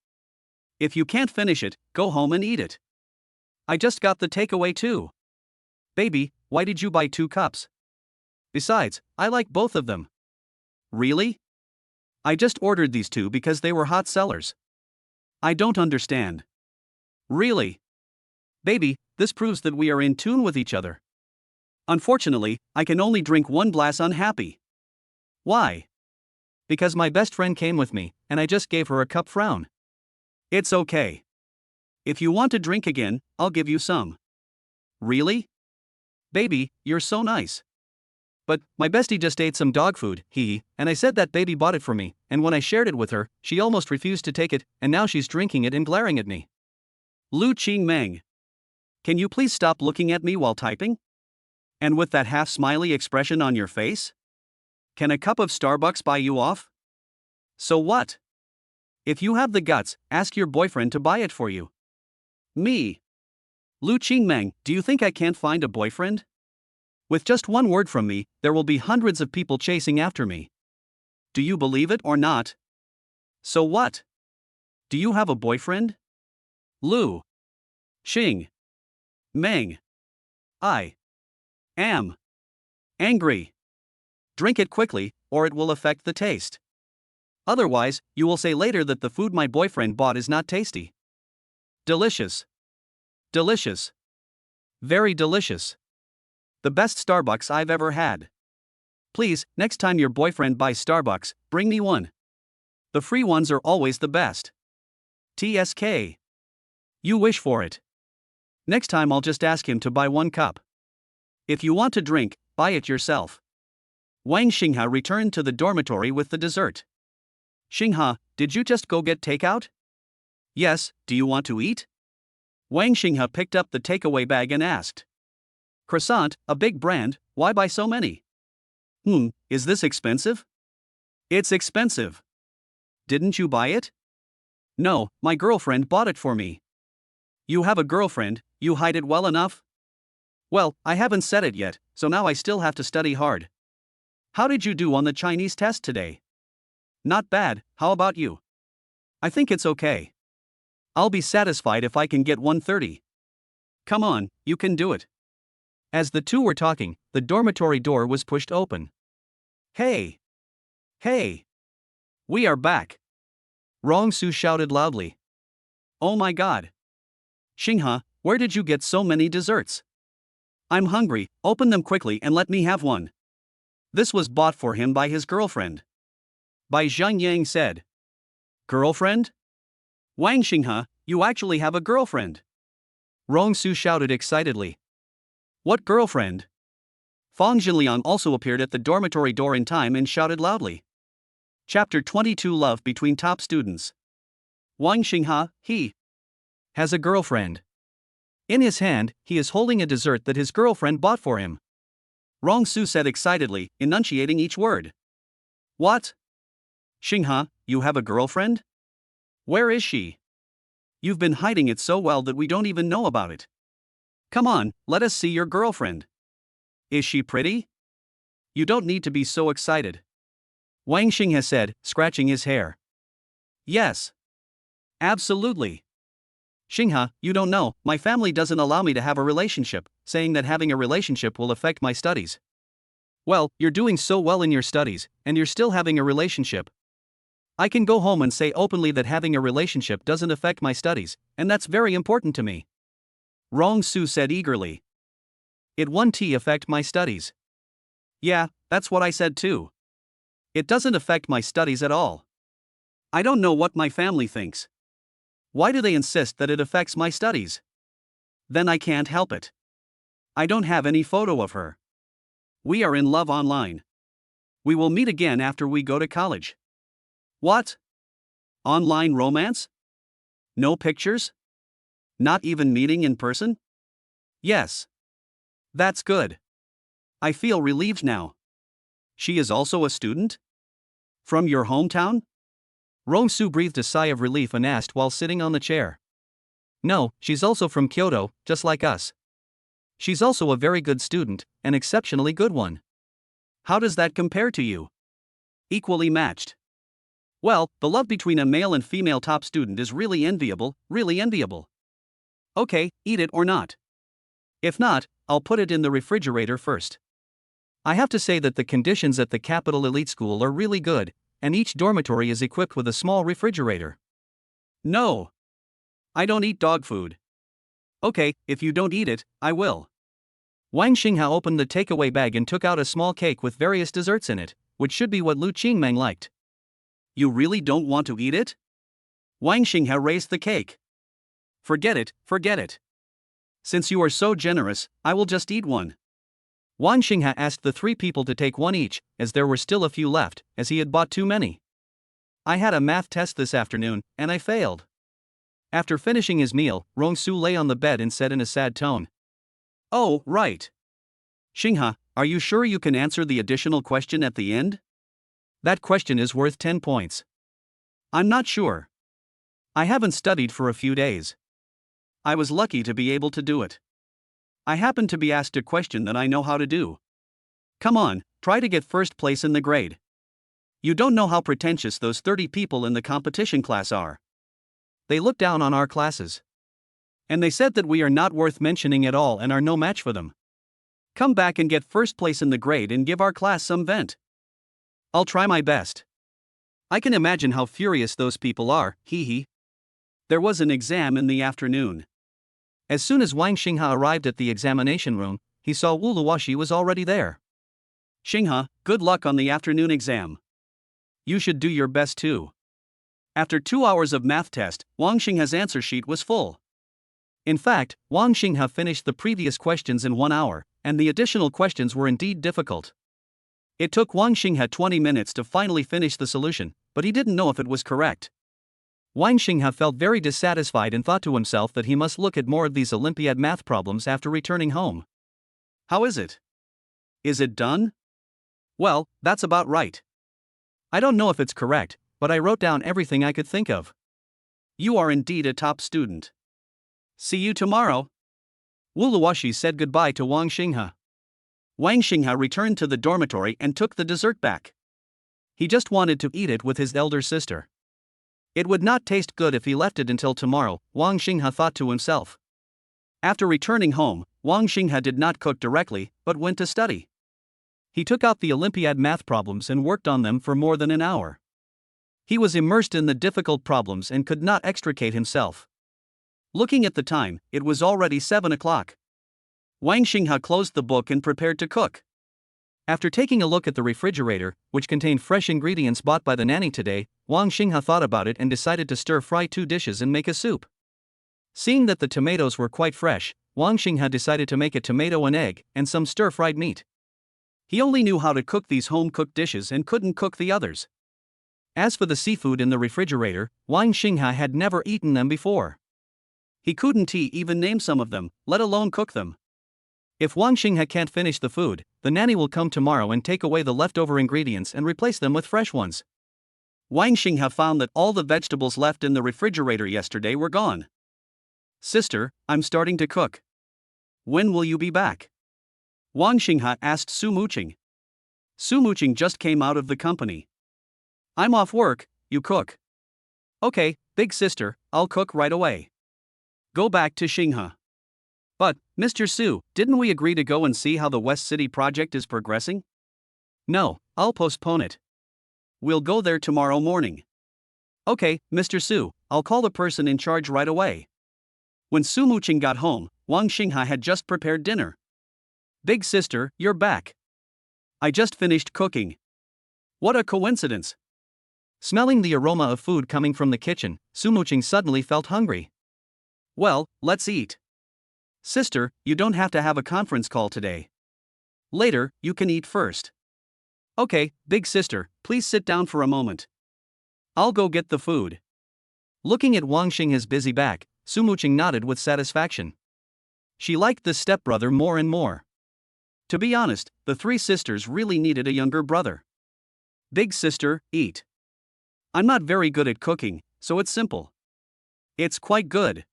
If you can't finish it, go home and eat it. I just got the takeaway too. Baby, why did you buy 2 cups? Besides, I like both of them. Really? I just ordered these 2 because they were hot sellers. I don't understand. Really? Baby, this proves that we are in tune with each other. Unfortunately, I can only drink 1 glass unhappy. Why? Because my best friend came with me, and I just gave her a cup frown. It's okay. If you want to drink again, I'll give you some. Really? Baby, you're so nice. But, my bestie just ate some dog food, and I said that baby bought it for me, and when I shared it with her, she almost refused to take it, and now she's drinking it and glaring at me. Lu Qingmeng. Can you please stop looking at me while typing? And with that half-smiley expression on your face? Can a cup of Starbucks buy you off? So what? If you have the guts, ask your boyfriend to buy it for you. Me. Lu Qingmeng, do you think I can't find a boyfriend? With just 1 word from me, there will be hundreds of people chasing after me. Do you believe it or not? So what? Do you have a boyfriend? Lu. Xing. Meng. I am angry. Drink it quickly, or it will affect the taste. Otherwise, you will say later that the food my boyfriend bought is not tasty. Delicious. Delicious. Very delicious. The best Starbucks I've ever had. Please, next time your boyfriend buys Starbucks, bring me one. The free ones are always the best. TSK. You wish for it. Next time I'll just ask him to buy 1 cup. If you want to drink, buy it yourself. Wang Xingha returned to the dormitory with the dessert. Xingha, did you just go get takeout? Yes, do you want to eat? Wang Xingha picked up the takeaway bag and asked. Croissant, a big brand, why buy so many? Is this expensive? It's expensive. Didn't you buy it? No, my girlfriend bought it for me. You have a girlfriend, you hide it well enough? Well, I haven't said it yet, so now I still have to study hard. How did you do on the Chinese test today? Not bad, how about you? I think it's okay. I'll be satisfied if I can get 130. Come on, you can do it. As the 2 were talking, the dormitory door was pushed open. Hey! Hey! We are back! Rong Su shouted loudly. Oh my god! Xingha, where did you get so many desserts? I'm hungry, open them quickly and let me have one. This was bought for him by his girlfriend. Bai Zhangyang said. Girlfriend? Wang Xingha, you actually have a girlfriend. Rong Su shouted excitedly. What girlfriend? Fong Zhenliang also appeared at the dormitory door in time and shouted loudly. Chapter 22 Love Between Top Students. Wang Xingha, he has a girlfriend. In his hand, he is holding a dessert that his girlfriend bought for him. Rong Su said excitedly, enunciating each word. What? Xingha, you have a girlfriend? Where is she? You've been hiding it so well that we don't even know about it. Come on, let us see your girlfriend. Is she pretty? You don't need to be so excited. Wang Xingha said, scratching his hair. Yes. Absolutely. Xingha, you don't know, my family doesn't allow me to have a relationship, saying that having a relationship will affect my studies. Well, you're doing so well in your studies, and you're still having a relationship. I can go home and say openly that having a relationship doesn't affect my studies, and that's very important to me. Rong Su said eagerly. It won't affect my studies. Yeah, that's what I said too. It doesn't affect my studies at all. I don't know what my family thinks. Why do they insist that it affects my studies? Then I can't help it. I don't have any photo of her. We are in love online. We will meet again after we go to college. What? Online romance? No pictures? Not even meeting in person? Yes. That's good. I feel relieved now. She is also a student? From your hometown? Su breathed a sigh of relief and asked while sitting on the chair. No, she's also from Kyoto, just like us. She's also a very good student, an exceptionally good one. How does that compare to you? Equally matched. Well, the love between a male and female top student is really enviable, really enviable. Okay, eat it or not. If not, I'll put it in the refrigerator first. I have to say that the conditions at the Capital Elite School are really good, and each dormitory is equipped with a small refrigerator. No. I don't eat dog food. Okay, if you don't eat it, I will. Wang Xingha opened the takeaway bag and took out a small cake with various desserts in it, which should be what Lu Qingmeng liked. You really don't want to eat it? Wang Xingha raised the cake. Forget it, forget it. Since you are so generous, I will just eat one. Wang Xingha asked the three people to take one each, as there were still a few left, as he had bought too many. I had a math test this afternoon, and I failed. After finishing his meal, Su lay on the bed and said in a sad tone. Oh, right. Xingha, are you sure you can answer the additional question at the end? That question is worth 10 points. I'm not sure. I haven't studied for a few days. I was lucky to be able to do it. I happened to be asked a question that I know how to do. Come on, try to get first place in the grade. You don't know how pretentious those 30 people in the competition class are. They look down on our classes. And they said that we are not worth mentioning at all and are no match for them. Come back and get first place in the grade and give our class some vent. I'll try my best. I can imagine how furious those people are, hee hee. There was an exam in the afternoon. As soon as Wang Xingha arrived at the examination room, he saw Wu Luoxi was already there. Xingha, good luck on the afternoon exam. You should do your best too. After 2 hours of math test, Wang Xingha's answer sheet was full. In fact, Wang Xingha finished the previous questions in 1 hour, and the additional questions were indeed difficult. It took Wang Xingha 20 minutes to finally finish the solution, but he didn't know if it was correct. Wang Xingha felt very dissatisfied and thought to himself that he must look at more of these Olympiad math problems after returning home. How is it? Is it done? Well, that's about right. I don't know if it's correct, but I wrote down everything I could think of. You are indeed a top student. See you tomorrow. Wu Luoxi said goodbye to Wang Xingha. Wang Xingha returned to the dormitory and took the dessert back. He just wanted to eat it with his elder sister. It would not taste good if he left it until tomorrow, Wang Xingha thought to himself. After returning home, Wang Xingha did not cook directly, but went to study. He took out the Olympiad math problems and worked on them for more than an hour. He was immersed in the difficult problems and could not extricate himself. Looking at the time, it was already 7 o'clock. Wang Xingha closed the book and prepared to cook. After taking a look at the refrigerator, which contained fresh ingredients bought by the nanny today, Wang Xingha thought about it and decided to stir-fry 2 dishes and make a soup. Seeing that the tomatoes were quite fresh, Wang Xingha decided to make a tomato and egg and some stir-fried meat. He only knew how to cook these home-cooked dishes and couldn't cook the others. As for the seafood in the refrigerator, Wang Xingha had never eaten them before. He couldn't even name some of them, let alone cook them. If Wang Xingha can't finish the food, the nanny will come tomorrow and take away the leftover ingredients and replace them with fresh ones. Wang Xingha found that all the vegetables left in the refrigerator yesterday were gone. Sister, I'm starting to cook. When will you be back? Wang Xingha asked Su Muqing. Su Muqing just came out of the company. I'm off work, you cook. Okay, big sister, I'll cook right away. Go back to Xingha. But, Mr. Su, didn't we agree to go and see how the West City project is progressing? No, I'll postpone it. We'll go there tomorrow morning. Okay, Mr. Su, I'll call the person in charge right away. When Su Muqing got home, Wang Xingha had just prepared dinner. Big sister, you're back. I just finished cooking. What a coincidence. Smelling the aroma of food coming from the kitchen, Sumuching suddenly felt hungry. Well, let's eat. Sister, you don't have to have a conference call today. Later, you can eat first. Okay, big sister, please sit down for a moment. I'll go get the food. Looking at Wang Xingha's busy back, Sumuching nodded with satisfaction. She liked the stepbrother more and more. To be honest, the three sisters really needed a younger brother. Big sister, eat. I'm not very good at cooking, so it's simple. It's quite good.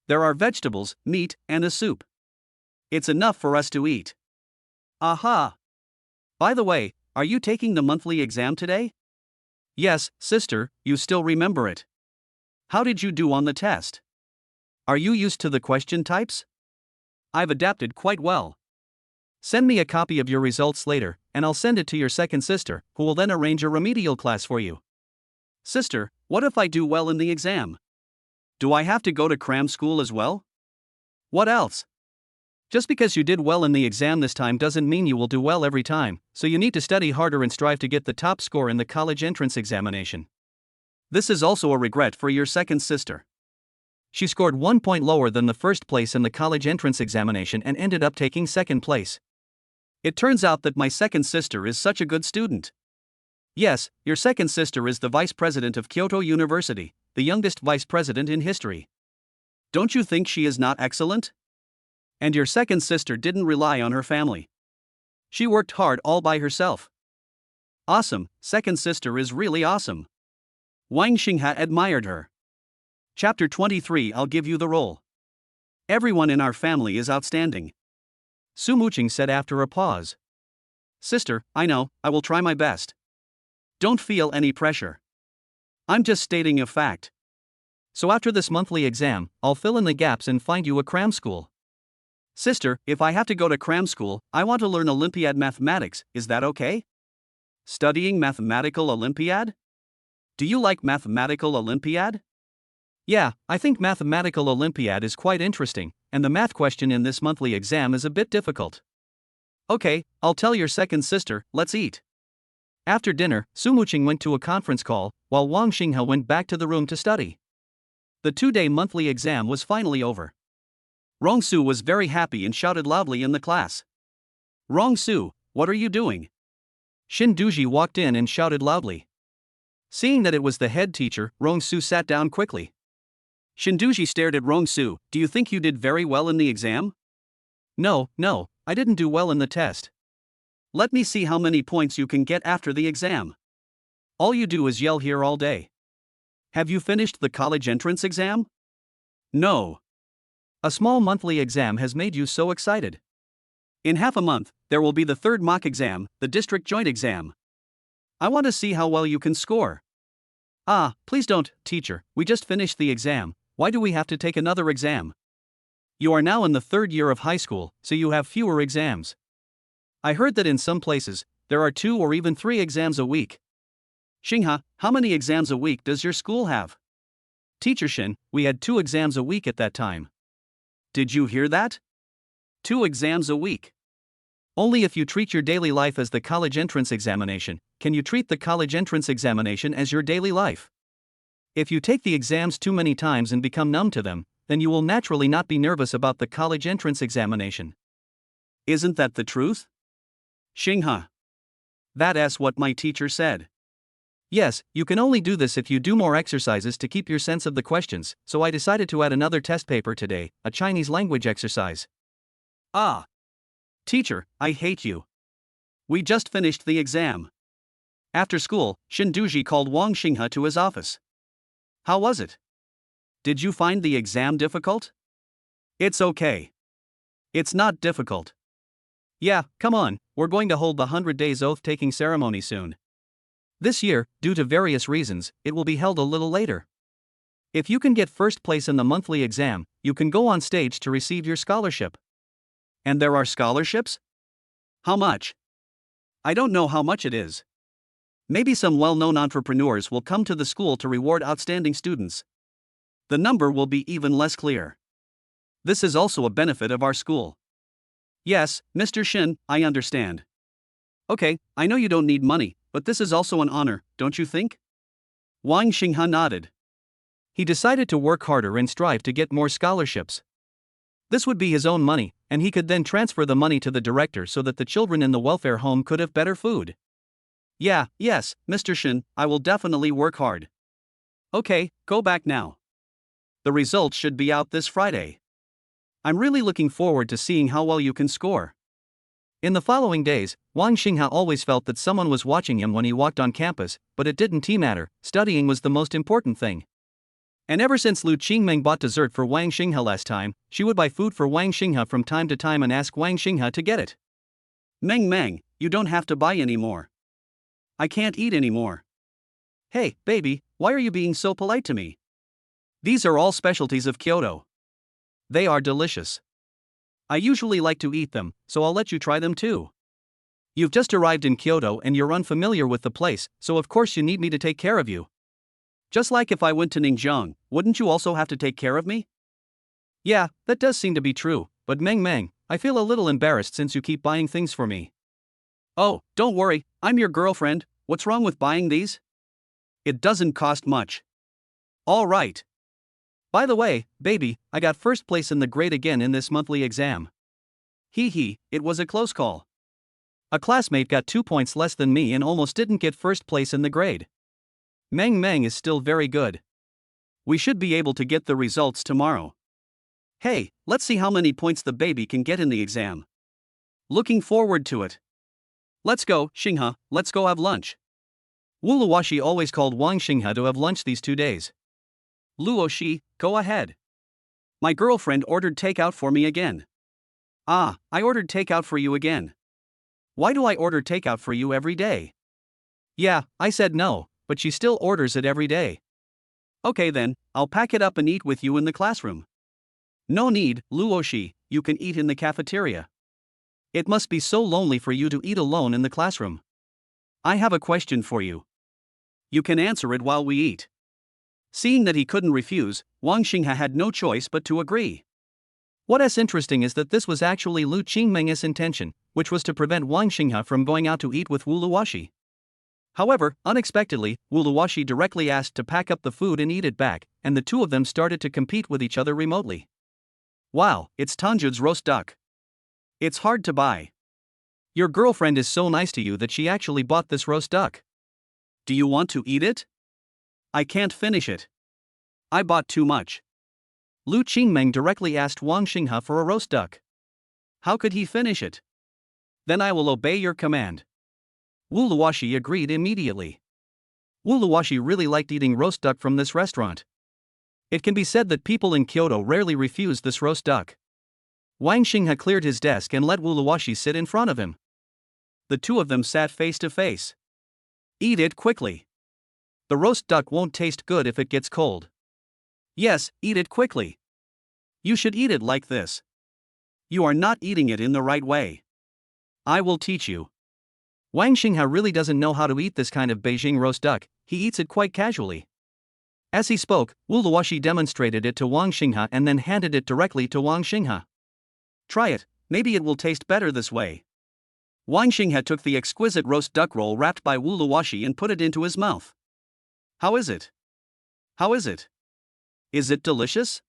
There are vegetables, meat, and a soup. It's enough for us to eat. Aha! By the way, are you taking the monthly exam today? Yes, sister, you still remember it. How did you do on the test? Are you used to the question types? I've adapted quite well. Send me a copy of your results later, and I'll send it to your second sister, who will then arrange a remedial class for you. Sister, what if I do well in the exam? Do I have to go to cram school as well? What else? Just because you did well in the exam this time doesn't mean you will do well every time, so you need to study harder and strive to get the top score in the college entrance examination. This is also a regret for your second sister. She scored 1 point lower than the first place in the college entrance examination and ended up taking second place. It turns out that my second sister is such a good student. Yes, your second sister is the vice president of Kyoto University, the youngest vice president in history. Don't you think she is not excellent? And your second sister didn't rely on her family. She worked hard all by herself. Awesome, second sister is really awesome. Wang Xingha admired her. Chapter 23. I'll give you the role. Everyone in our family is outstanding. Sumuching said after a pause. Sister, I know, I will try my best. Don't feel any pressure. I'm just stating a fact. So after this monthly exam, I'll fill in the gaps and find you a cram school. Sister, if I have to go to cram school, I want to learn Olympiad mathematics, is that okay? Studying mathematical Olympiad? Do you like mathematical Olympiad? Yeah, I think mathematical Olympiad is quite interesting, and the math question in this monthly exam is a bit difficult. Okay, I'll tell your second sister, let's eat. After dinner, Sumuching went to a conference call, while Wang Xingha went back to the room to study. The 2-day monthly exam was finally over. Rongsu was very happy and shouted loudly in the class. Rongsu, what are you doing? Shin Duji walked in and shouted loudly. Seeing that it was the head teacher, Rongsu sat down quickly. Shinduji stared at Rongsu. Do you think you did very well in the exam? No, I didn't do well in the test. Let me see how many points you can get after the exam. All you do is yell here all day. Have you finished the college entrance exam? No. A small monthly exam has made you so excited. In half a month, there will be the third mock exam, the district joint exam. I want to see how well you can score. Ah, please don't, teacher, we just finished the exam. Why do we have to take another exam? You are now in the 3rd year of high school, so you have fewer exams. I heard that in some places, there are 2 or even 3 exams a week. Xingha, how many exams a week does your school have? Teacher Shin, we had 2 exams a week at that time. Did you hear that? 2 exams a week. Only if you treat your daily life as the college entrance examination, can you treat the college entrance examination as your daily life. If you take the exams too many times and become numb to them, then you will naturally not be nervous about the college entrance examination. Isn't that the truth? Xingha. That's what my teacher said. Yes, you can only do this if you do more exercises to keep your sense of the questions, so I decided to add another test paper today, a Chinese language exercise. Ah. Teacher, I hate you. We just finished the exam. After school, Shinduji called Wang Xingha to his office. How was it? Did you find the exam difficult? It's okay. It's not difficult. Yeah, come on, we're going to hold the 100 days oath-taking ceremony soon. This year, due to various reasons, it will be held a little later. If you can get first place in the monthly exam, you can go on stage to receive your scholarship. And there are scholarships? How much? I don't know how much it is. Maybe some well-known entrepreneurs will come to the school to reward outstanding students. The number will be even less clear. This is also a benefit of our school. Yes, Mr. Shin, I understand. Okay, I know you don't need money, but this is also an honor, don't you think? Wang Xinghe nodded. He decided to work harder and strive to get more scholarships. This would be his own money, and he could then transfer the money to the director so that the children in the welfare home could have better food. Yes, Mr. Shin, I will definitely work hard. Okay, go back now. The results should be out this Friday. I'm really looking forward to seeing how well you can score. In the following days, Wang Xinghe always felt that someone was watching him when he walked on campus, but it didn't matter, studying was the most important thing. And ever since Lu Qingmeng bought dessert for Wang Xinghe last time, she would buy food for Wang Xinghe from time to time and ask Wang Xinghe to get it. Meng, you don't have to buy any more. I can't eat anymore. Hey, baby, why are you being so polite to me? These are all specialties of Kyoto. They are delicious. I usually like to eat them, so I'll let you try them too. You've just arrived in Kyoto and you're unfamiliar with the place, so of course you need me to take care of you. Just like if I went to Ningxiang, wouldn't you also have to take care of me? Yeah, that does seem to be true, but Meng, I feel a little embarrassed since you keep buying things for me. Oh, don't worry, I'm your girlfriend, what's wrong with buying these? It doesn't cost much. All right. By the way, baby, I got first place in the grade again in this monthly exam. It was a close call. A classmate got 2 points less than me and almost didn't get first place in the grade. Meng is still very good. We should be able to get the results tomorrow. Hey, let's see how many points the baby can get in the exam. Looking forward to it. Let's go, Xinghe, let's go have lunch. Wu Luoxi always called Wang Xinghe to have lunch these 2 days. Luoxi, go ahead. My girlfriend ordered takeout for me again. I ordered takeout for you again. Why do I order takeout for you every day? Yeah, I said no, but she still orders it every day. Okay then, I'll pack it up and eat with you in the classroom. No need, Luoxi, you can eat in the cafeteria. It must be so lonely for you to eat alone in the classroom. I have a question for you. You can answer it while we eat. Seeing that he couldn't refuse, Wang Xinghe had no choice but to agree. What's interesting is that this was actually Lu Qingmeng's intention, which was to prevent Wang Xinghe from going out to eat with Wu Luoxi. However, unexpectedly, Wu Luoxi directly asked to pack up the food and eat it back, and the two of them started to compete with each other remotely. Wow, it's Tanjut's roast duck. It's hard to buy. Your girlfriend is so nice to you that she actually bought this roast duck. Do you want to eat it? I can't finish it. I bought too much. Lu Qingmeng directly asked Wang Xinghe for a roast duck. How could he finish it? Then I will obey your command. Wu Luoxi agreed immediately. Wu Luoxi really liked eating roast duck from this restaurant. It can be said that people in Kyoto rarely refuse this roast duck. Wang Xinghe cleared his desk and let Wu Luoxi sit in front of him. The two of them sat face to face. Eat it quickly. The roast duck won't taste good if it gets cold. Yes, eat it quickly. You should eat it like this. You are not eating it in the right way. I will teach you. Wang Xinghe really doesn't know how to eat this kind of Beijing roast duck, he eats it quite casually. As he spoke, Wu Luoxi demonstrated it to Wang Xinghe and then handed it directly to Wang Xinghe. Try it, maybe it will taste better this way. Wang Xinghe took the exquisite roast duck roll wrapped by Wu Luoxi and put it into his mouth. How is it? How is it? Is it delicious?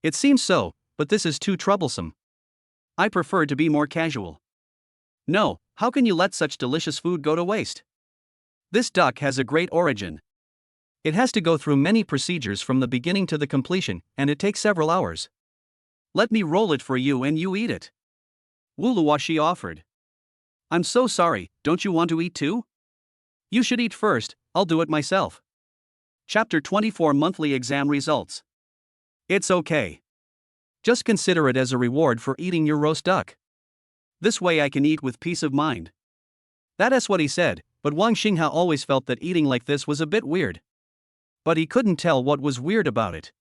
It seems so, but this is too troublesome. I prefer to be more casual. No, how can you let such delicious food go to waste? This duck has a great origin. It has to go through many procedures from the beginning to the completion, and it takes several hours. Let me roll it for you and you eat it. Wu Luoxi offered. I'm so sorry, don't you want to eat too? You should eat first, I'll do it myself. Chapter 24 Monthly Exam Results. It's okay. Just consider it as a reward for eating your roast duck. This way I can eat with peace of mind. That's what he said, but Wang Xinghe always felt that eating like this was a bit weird. But he couldn't tell what was weird about it.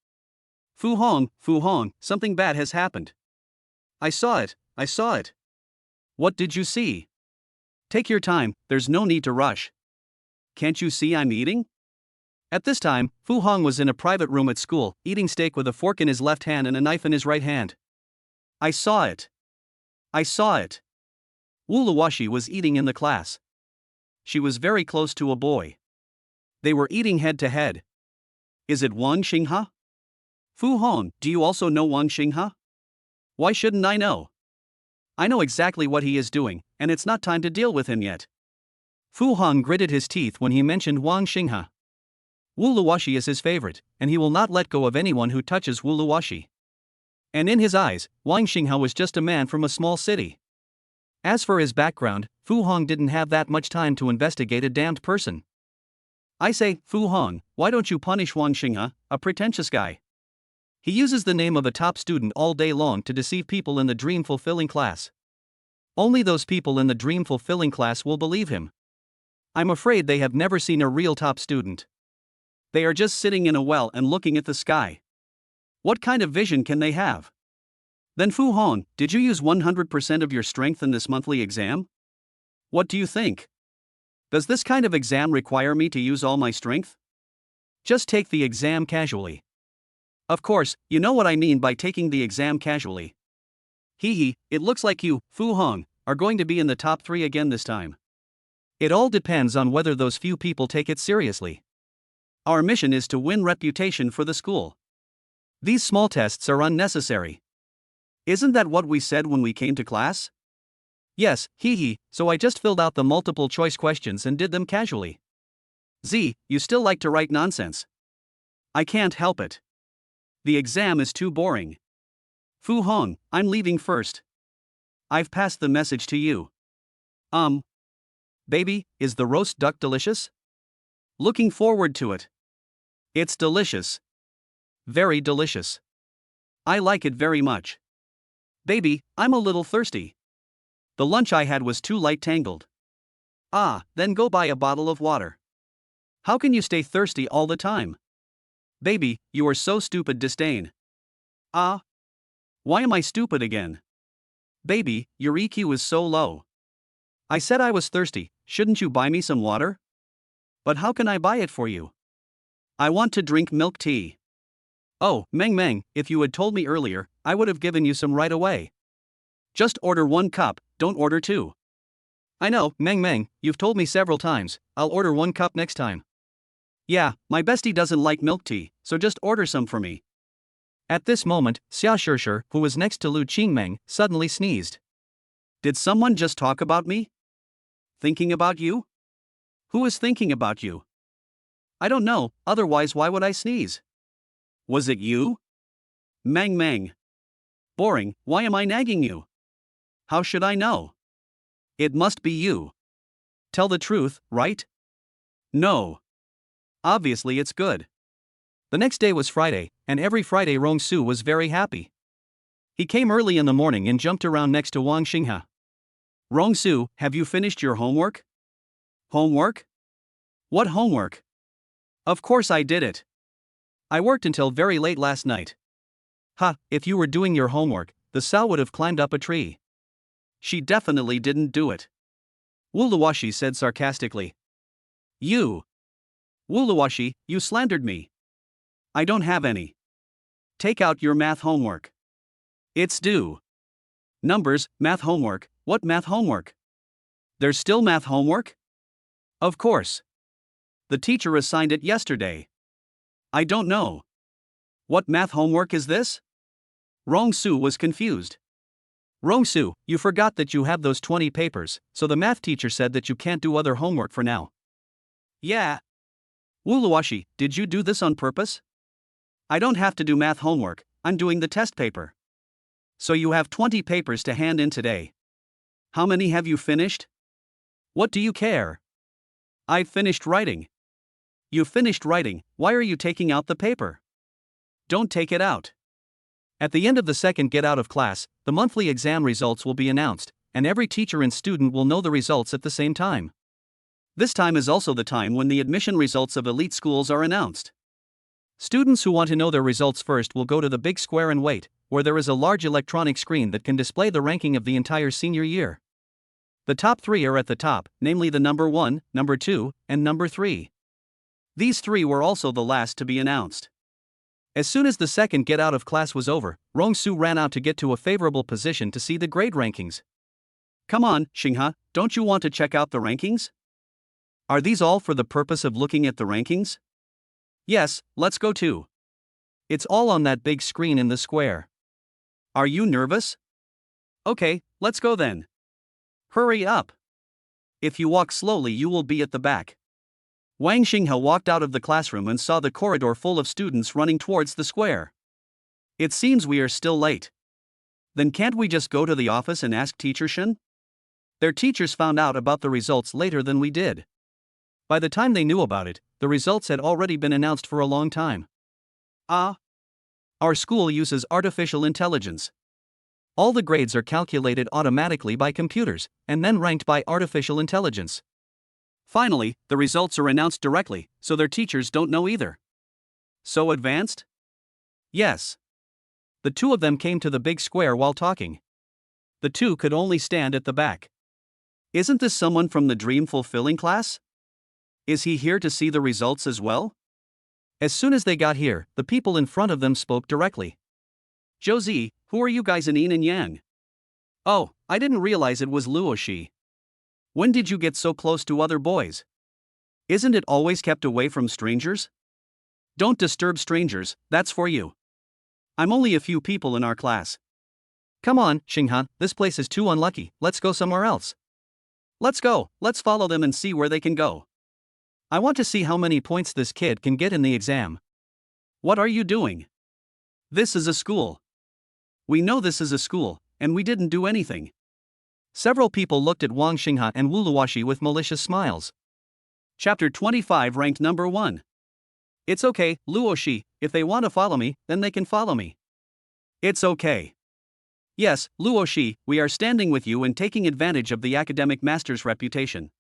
Fu Hong, something bad has happened. I saw it. What did you see? Take your time, there's no need to rush. Can't you see I'm eating? At this time, Fu Hong was in a private room at school, eating steak with a fork in his left hand and a knife in his right hand. I saw it. Wu Luoxi was eating in the class. She was very close to a boy. They were eating head to head. Is it Wang Xinghe? Fu Hong, do you also know Wang Xinghe? Why shouldn't I know? I know exactly what he is doing, and it's not time to deal with him yet. Fu Hong gritted his teeth when he mentioned Wang Xinghe. Wu Luoxi is his favorite, and he will not let go of anyone who touches Wu Luoxi. And in his eyes, Wang Xinghe was just a man from a small city. As for his background, Fu Hong didn't have that much time to investigate a damned person. I say, Fu Hong, why don't you punish Wang Xinghe, a pretentious guy? He uses the name of a top student all day long to deceive people in the dream-fulfilling class. Only those people in the dream-fulfilling class will believe him. I'm afraid they have never seen a real top student. They are just sitting in a well and looking at the sky. What kind of vision can they have? Then Fu Hong, did you use 100% of your strength in this monthly exam? What do you think? Does this kind of exam require me to use all my strength? Just take the exam casually. Of course, you know what I mean by taking the exam casually. Hee, it looks like you, Fu Hong, are going to be in the top 3 again this time. It all depends on whether those few people take it seriously. Our mission is to win reputation for the school. These small tests are unnecessary. Isn't that what we said when we came to class? Yes, so I just filled out the multiple choice questions and did them casually. Z, you still like to write nonsense. I can't help it. The exam is too boring. Fu Hong, I'm leaving first. I've passed the message to you. Baby, is the roast duck delicious? Looking forward to it. It's delicious. Very delicious. I like it very much. Baby, I'm a little thirsty. The lunch I had was too light tangled. Then go buy a bottle of water. How can you stay thirsty all the time? Baby, you are so stupid. Disdain. Why am I stupid again? Baby, your EQ is so low. I said I was thirsty, shouldn't you buy me some water? But how can I buy it for you? I want to drink milk tea. Oh, Meng, if you had told me earlier, I would have given you some right away. Just order 1 cup, don't order 2. I know, Meng, you've told me several times, I'll order 1 cup next time. Yeah, my bestie doesn't like milk tea, so just order some for me. At this moment, Xia Shishir, who was next to Lu Qingmeng, suddenly sneezed. Did someone just talk about me? Thinking about you? Who is thinking about you? I don't know, otherwise why would I sneeze? Was it you? Meng. Boring, why am I nagging you? How should I know? It must be you. Tell the truth, right? No. Obviously it's good. The next day was Friday, and every Friday Rongsu was very happy. He came early in the morning and jumped around next to Wang Xinghe. Rongsu, have you finished your homework? Homework? What homework? Of course I did it. I worked until very late last night. If you were doing your homework, the sow would have climbed up a tree. She definitely didn't do it. Wu Luoxi said sarcastically. You. Wu Luoxi, you slandered me. I don't have any. Take out your math homework. It's due. Numbers, math homework, what math homework? There's still math homework? Of course. The teacher assigned it yesterday. I don't know. What math homework is this? Rongsu was confused. Rongsu, you forgot that you have those 20 papers, so the math teacher said that you can't do other homework for now. Yeah. Wu Luoxi, did you do this on purpose? I don't have to do math homework, I'm doing the test paper. So you have 20 papers to hand in today. How many have you finished? What do you care? I've finished writing. You finished writing, why are you taking out the paper? Don't take it out. At the end of the second get out of class, the monthly exam results will be announced, and every teacher and student will know the results at the same time. This time is also the time when the admission results of elite schools are announced. Students who want to know their results first will go to the big square and wait, where there is a large electronic screen that can display the ranking of the entire senior year. The top 3 are at the top, namely the number 1, number 2, and number 3. These 3 were also the last to be announced. As soon as the second get out of class was over, Rongsu ran out to get to a favorable position to see the grade rankings. Come on, Xinghe, don't you want to check out the rankings? Are these all for the purpose of looking at the rankings? Yes, let's go too. It's all on that big screen in the square. Are you nervous? Okay, let's go then. Hurry up. If you walk slowly, you will be at the back. Wang Xinghe walked out of the classroom and saw the corridor full of students running towards the square. It seems we are still late. Then can't we just go to the office and ask Teacher Shen? Their teachers found out about the results later than we did. By the time they knew about it, the results had already been announced for a long time. Our school uses artificial intelligence. All the grades are calculated automatically by computers, and then ranked by artificial intelligence. Finally, the results are announced directly, so their teachers don't know either. So advanced? Yes. The two of them came to the big square while talking. The two could only stand at the back. Isn't this someone from the dream-fulfilling class? Is he here to see the results as well? As soon as they got here, the people in front of them spoke directly. Josie, who are you guys in Yin and Yang? Oh, I didn't realize it was Luoshi. When did you get so close to other boys? Isn't it always kept away from strangers? Don't disturb strangers, that's for you. I'm only a few people in our class. Come on, Xinghe, this place is too unlucky, let's go somewhere else. Let's go, let's follow them and see where they can go. I want to see how many points this kid can get in the exam. What are you doing? This is a school. We know this is a school, and we didn't do anything. Several people looked at Wang Xinghe and Wu Luoshi with malicious smiles. Chapter 25 ranked number 1. It's okay, Luoshi, if they want to follow me, then they can follow me. It's okay. Yes, Luoshi, we are standing with you and taking advantage of the academic master's reputation.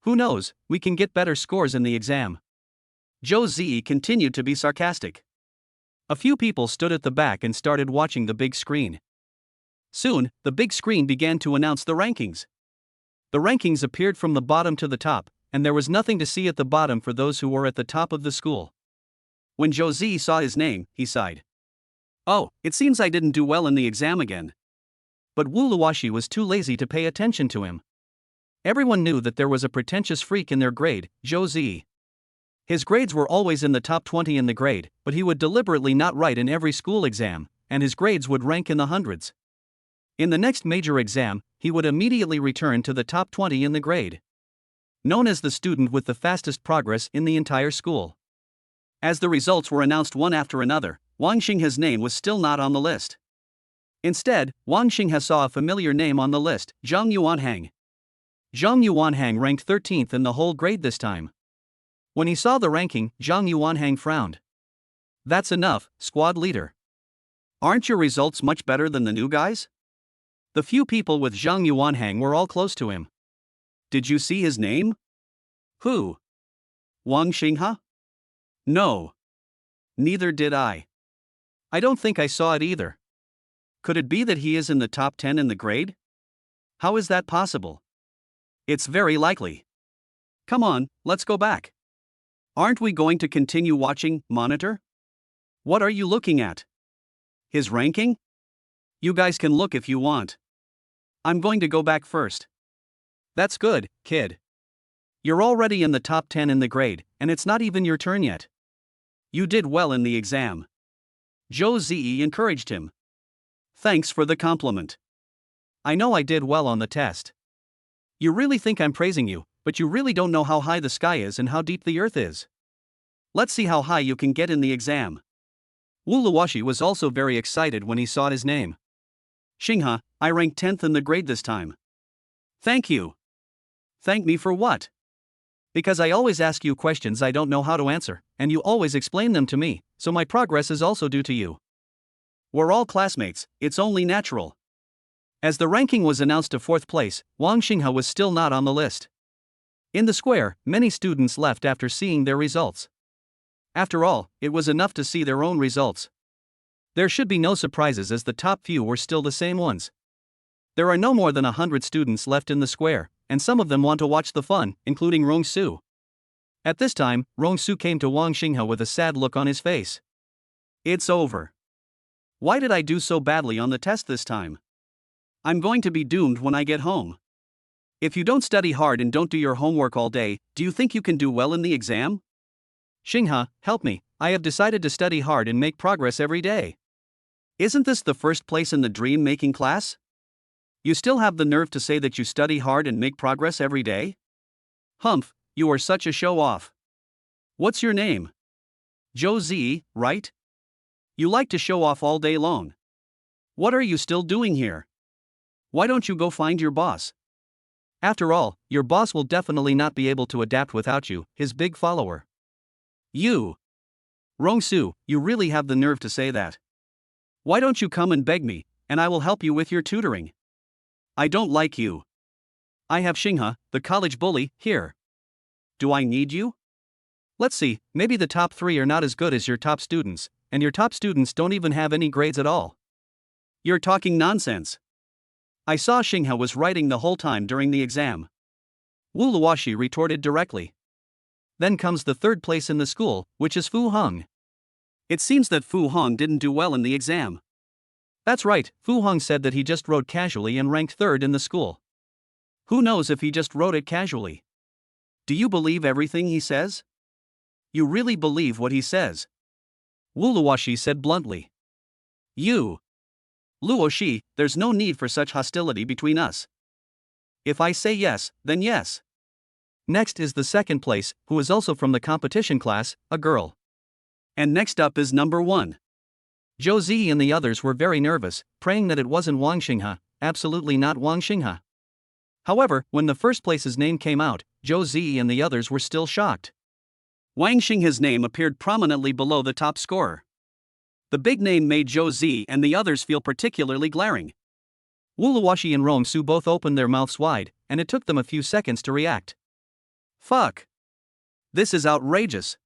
Who knows, we can get better scores in the exam. Zhou Ziyi continued to be sarcastic. A few people stood at the back and started watching the big screen. Soon, the big screen began to announce the rankings. The rankings appeared from the bottom to the top, and there was nothing to see at the bottom for those who were at the top of the school. When Zhou Ziyi saw his name, he sighed. Oh, it seems I didn't do well in the exam again. But Wu Luoshi was too lazy to pay attention to him. Everyone knew that there was a pretentious freak in their grade, Zhou Ziyi. His grades were always in the top 20 in the grade, but he would deliberately not write in every school exam, and his grades would rank in the hundreds. In the next major exam, he would immediately return to the top 20 in the grade. Known as the student with the fastest progress in the entire school. As the results were announced one after another, Wang Xinghe's name was still not on the list. Instead, Wang Xinghe saw a familiar name on the list, Zhang Yuanhang. Zhang Yuanhang ranked 13th in the whole grade this time. When he saw the ranking, Zhang Yuanhang frowned. That's enough, squad leader. Aren't your results much better than the new guys? The few people with Zhang Yuanhang were all close to him. Did you see his name? Who? Wang Xinghe? No. Neither did I. I don't think I saw it either. Could it be that he is in the top 10 in the grade? How is that possible? It's very likely. Come on, let's go back. Aren't we going to continue watching Monitor? What are you looking at? His ranking? You guys can look if you want. I'm going to go back first. That's good, kid. You're already in the top 10 in the grade, and it's not even your turn yet. You did well in the exam. Zhou Ziyi encouraged him. Thanks for the compliment. I know I did well on the test. You really think I'm praising you, but you really don't know how high the sky is and how deep the earth is. Let's see how high you can get in the exam. Wu Luoshi was also very excited when he saw his name. Xinghe, I ranked 10th in the grade this time. Thank you. Thank me for what? Because I always ask you questions I don't know how to answer, and you always explain them to me, so my progress is also due to you. We're all classmates, it's only natural. As the ranking was announced to 4th place, Wang Xinghe was still not on the list. In the square, many students left after seeing their results. After all, it was enough to see their own results. There should be no surprises as the top few were still the same ones. There are no more than 100 students left in the square, and some of them want to watch the fun, including Rong Su. At this time, Rong Su came to Wang Xinghe with a sad look on his face. It's over. Why did I do so badly on the test this time? I'm going to be doomed when I get home. If you don't study hard and don't do your homework all day, do you think you can do well in the exam? Xinghe, help me, I have decided to study hard and make progress every day. Isn't this the first place in the dream-making class? You still have the nerve to say that you study hard and make progress every day? Humph, you are such a show-off. What's your name? Josie, right? You like to show off all day long. What are you still doing here? Why don't you go find your boss? After all, your boss will definitely not be able to adapt without you, his big follower. You. Rongsu, you really have the nerve to say that. Why don't you come and beg me, and I will help you with your tutoring? I don't like you. I have Xinghe, the college bully, here. Do I need you? Let's see, maybe the top 3 are not as good as your top students, and your top students don't even have any grades at all. You're talking nonsense. I saw Xinghe was writing the whole time during the exam. Wu Luoxi retorted directly. Then comes the 3rd place in the school, which is Fu Hong. It seems that Fu Hong didn't do well in the exam. That's right, Fu Hong said that he just wrote casually and ranked 3rd in the school. Who knows if he just wrote it casually? Do you believe everything he says? You really believe what he says? Wu Luoxi said bluntly. You. Luoxi, there's no need for such hostility between us. If I say yes, then yes. Next is the 2nd place, who is also from the competition class, a girl. And next up is number 1. Josie and the others were very nervous, praying that it wasn't Wang Xinghe, absolutely not Wang Xinghe. However, when the 1st place's name came out, Josie and the others were still shocked. Wang Xinghe's name appeared prominently below the top scorer. The big name made Josie and the others feel particularly glaring. Wu Luoxi and Rongsu both opened their mouths wide, and it took them a few seconds to react. Fuck. This is outrageous.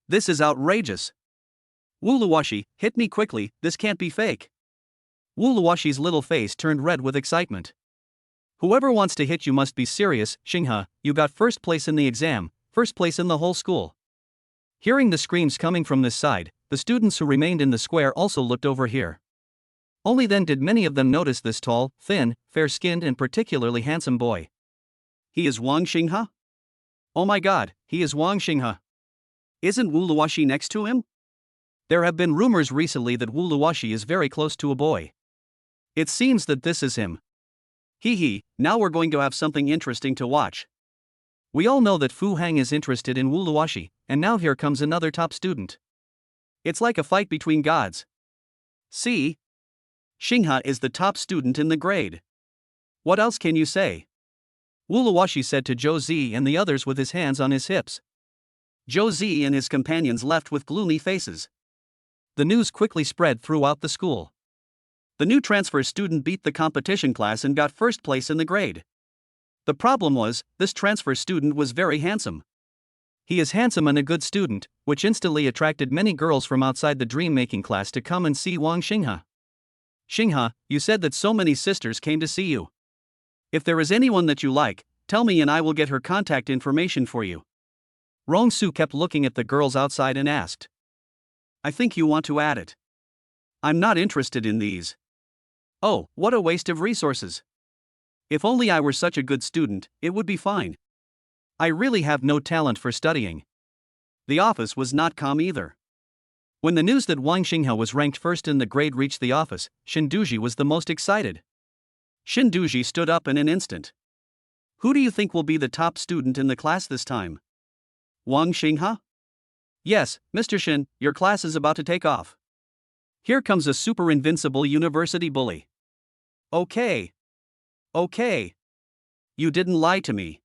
This is outrageous. Wu Luoxi, hit me quickly, this can't be fake. Wu Luoxi's little face turned red with excitement. Whoever wants to hit you must be serious, Xinghe, you got 1st place in the exam, 1st place in the whole school. Hearing the screams coming from this side, the students who remained in the square also looked over here. Only then did many of them notice this tall, thin, fair-skinned and particularly handsome boy. He is Wang Xinghe? Oh my god, he is Wang Xinghe. Isn't Wu Luoxi next to him? There have been rumors recently that Wu Luoxi is very close to a boy. It seems that this is him. Hee hee, now we're going to have something interesting to watch. We all know that Fu Hang is interested in Wu Luoxi, and now here comes another top student. It's like a fight between gods. See? Xinghe is the top student in the grade. What else can you say? Wu Luoxi said to Josie and the others with his hands on his hips. Josie and his companions left with gloomy faces. The news quickly spread throughout the school. The new transfer student beat the competition class and got 1st place in the grade. The problem was, this transfer student was very handsome. He is handsome and a good student, which instantly attracted many girls from outside the dream-making class to come and see Wang Xinghe. Xinghe, you said that so many sisters came to see you. If there is anyone that you like, tell me and I will get her contact information for you. Rongsu kept looking at the girls outside and asked. I think you want to add it. I'm not interested in these. Oh, what a waste of resources. If only I were such a good student, it would be fine. I really have no talent for studying. The office was not calm either. When the news that Wang Xinghe was ranked 1st in the grade reached the office, Shinduji was the most excited. Shinduji stood up in an instant. Who do you think will be the top student in the class this time? Wang Xinghe? Yes, Mr. Shin, your class is about to take off. Here comes a super invincible university bully. Okay. Okay. You didn't lie to me.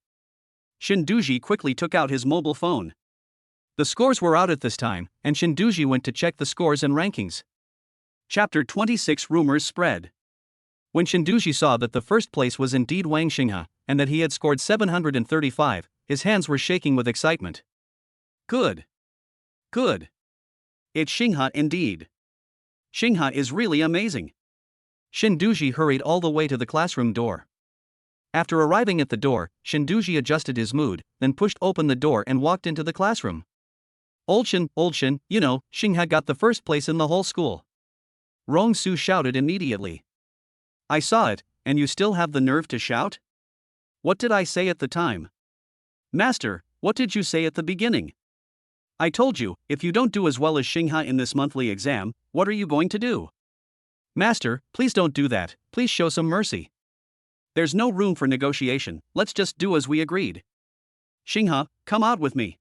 Shinduji quickly took out his mobile phone. The scores were out at this time, and Shinduji went to check the scores and rankings. Chapter 26 Rumors Spread. When Shinduji saw that the 1st place was indeed Wang Xinghe, and that he had scored 735, his hands were shaking with excitement. Good. Good. It's Xinghe indeed. Xinghe is really amazing. Shinduji hurried all the way to the classroom door. After arriving at the door, Shinduji adjusted his mood, then pushed open the door and walked into the classroom. Old Shin, you know, Xinghe got the 1st place in the whole school. Rongsu shouted immediately. I saw it, and you still have the nerve to shout? What did I say at the time? Master, what did you say at the beginning? I told you, if you don't do as well as Xinghe in this monthly exam, what are you going to do? Master, please don't do that, please show some mercy. There's no room for negotiation, let's just do as we agreed. Xinghe, come out with me.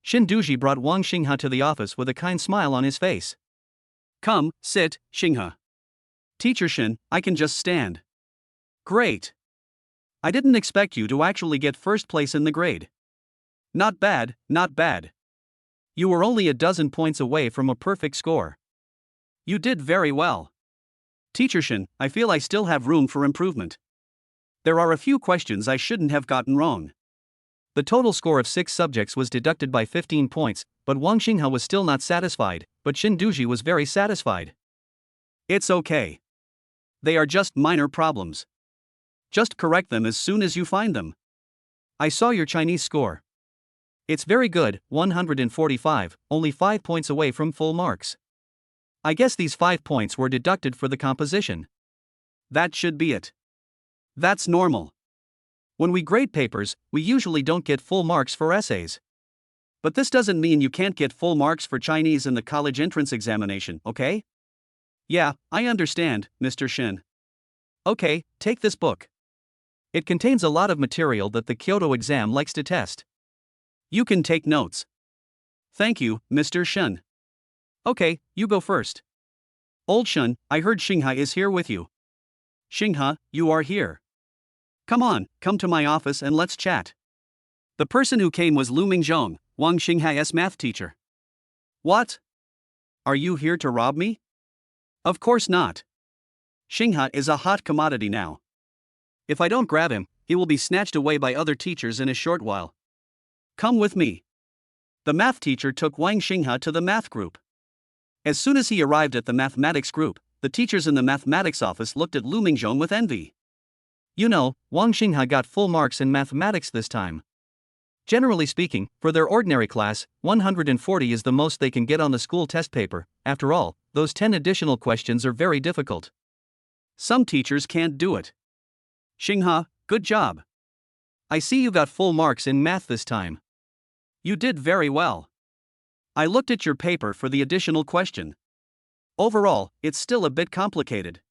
Shin Duji brought Wang Xinghe to the office with a kind smile on his face. Come, sit, Xinghe. Teacher Shin, I can just stand. Great. I didn't expect you to actually get first place in the grade. Not bad, not bad. You were only a dozen points away from a perfect score. You did very well. Teacher Shin, I feel I still have room for improvement. There are a few questions I shouldn't have gotten wrong. The total score of 6 subjects was deducted by 15 points, but Wang Xinghe was still not satisfied, but Shin Duji was very satisfied. It's okay. They are just minor problems. Just correct them as soon as you find them. I saw your Chinese score. It's very good, 145, only 5 points away from full marks. I guess these 5 points were deducted for the composition. That should be it. That's normal. When we grade papers, we usually don't get full marks for essays. But this doesn't mean you can't get full marks for Chinese in the college entrance examination, okay? Yeah, I understand, Mr. Shin. Okay, take this book. It contains a lot of material that the Kyoto exam likes to test. You can take notes. Thank you, Mr. Shin. Okay, you go first. Old Shun, I heard Xinghe is here with you. Xinghe, you are here. Come on, come to my office and let's chat. The person who came was Lu Mingzhong, Wang Xinghe's math teacher. What? Are you here to rob me? Of course not. Xinghe is a hot commodity now. If I don't grab him, he will be snatched away by other teachers in a short while. Come with me. The math teacher took Wang Xinghe to the math group. As soon as he arrived at the mathematics group, the teachers in the mathematics office looked at Lu Mingzhong with envy. You know, Wang Xinghe got full marks in mathematics this time. Generally speaking, for their ordinary class, 140 is the most they can get on the school test paper. After all, those 10 additional questions are very difficult. Some teachers can't do it. Xinghe, good job. I see you got full marks in math this time. You did very well. I looked at your paper for the additional question. Overall, it's still a bit complicated.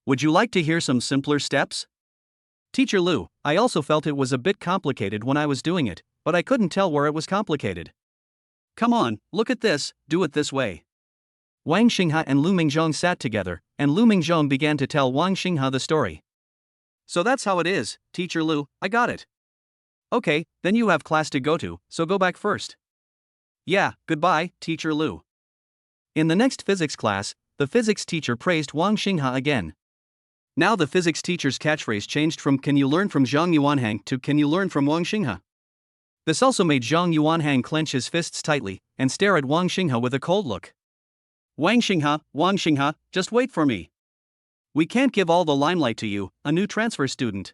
Would you like to hear some simpler steps? Teacher Lu, I also felt it was a bit complicated when I was doing it, but I couldn't tell where it was complicated. Come on, look at this, do it this way. Wang Xinghe and Lu Mingzhong sat together, and Lu Mingzhong began to tell Wang Xinghe the story. So that's how it is, Teacher Lu, I got it. Okay, then you have class to go to, so go back first. Yeah, goodbye, Teacher Lu. In the next physics class, the physics teacher praised Wang Xinghe again. Now the physics teacher's catchphrase changed from "Can you learn from Zhang Yuanhang" to "Can you learn from Wang Xinghe?" This also made Zhang Yuanhang clench his fists tightly and stare at Wang Xinghe with a cold look. Wang Xinghe, just wait for me. We can't give all the limelight to you, a new transfer student.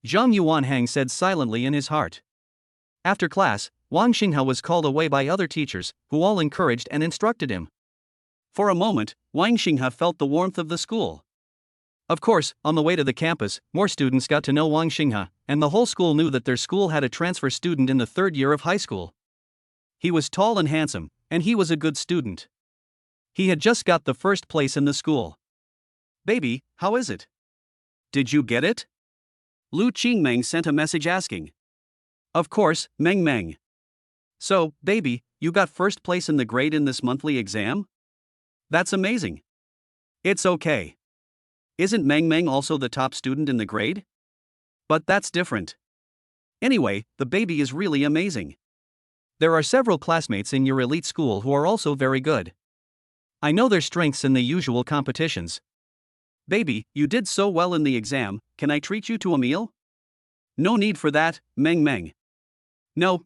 Zhang Yuanhang said silently in his heart. After class, Wang Xinghe was called away by other teachers, who all encouraged and instructed him. For a moment, Wang Xinghe felt the warmth of the school. Of course, on the way to the campus, more students got to know Wang Xinghe, and the whole school knew that their school had a transfer student in the 3rd year of high school. He was tall and handsome, and he was a good student. He had just got the 1st place in the school. Baby, how is it? Did you get it? Lu Qingmeng sent a message asking. Of course, Meng Meng. So, baby, you got 1st place in the grade in this monthly exam? That's amazing. It's okay. Isn't Meng Meng also the top student in the grade? But that's different. Anyway, the baby is really amazing. There are several classmates in your elite school who are also very good. I know their strengths in the usual competitions. Baby, you did so well in the exam, can I treat you to a meal? No need for that, Meng Meng. No,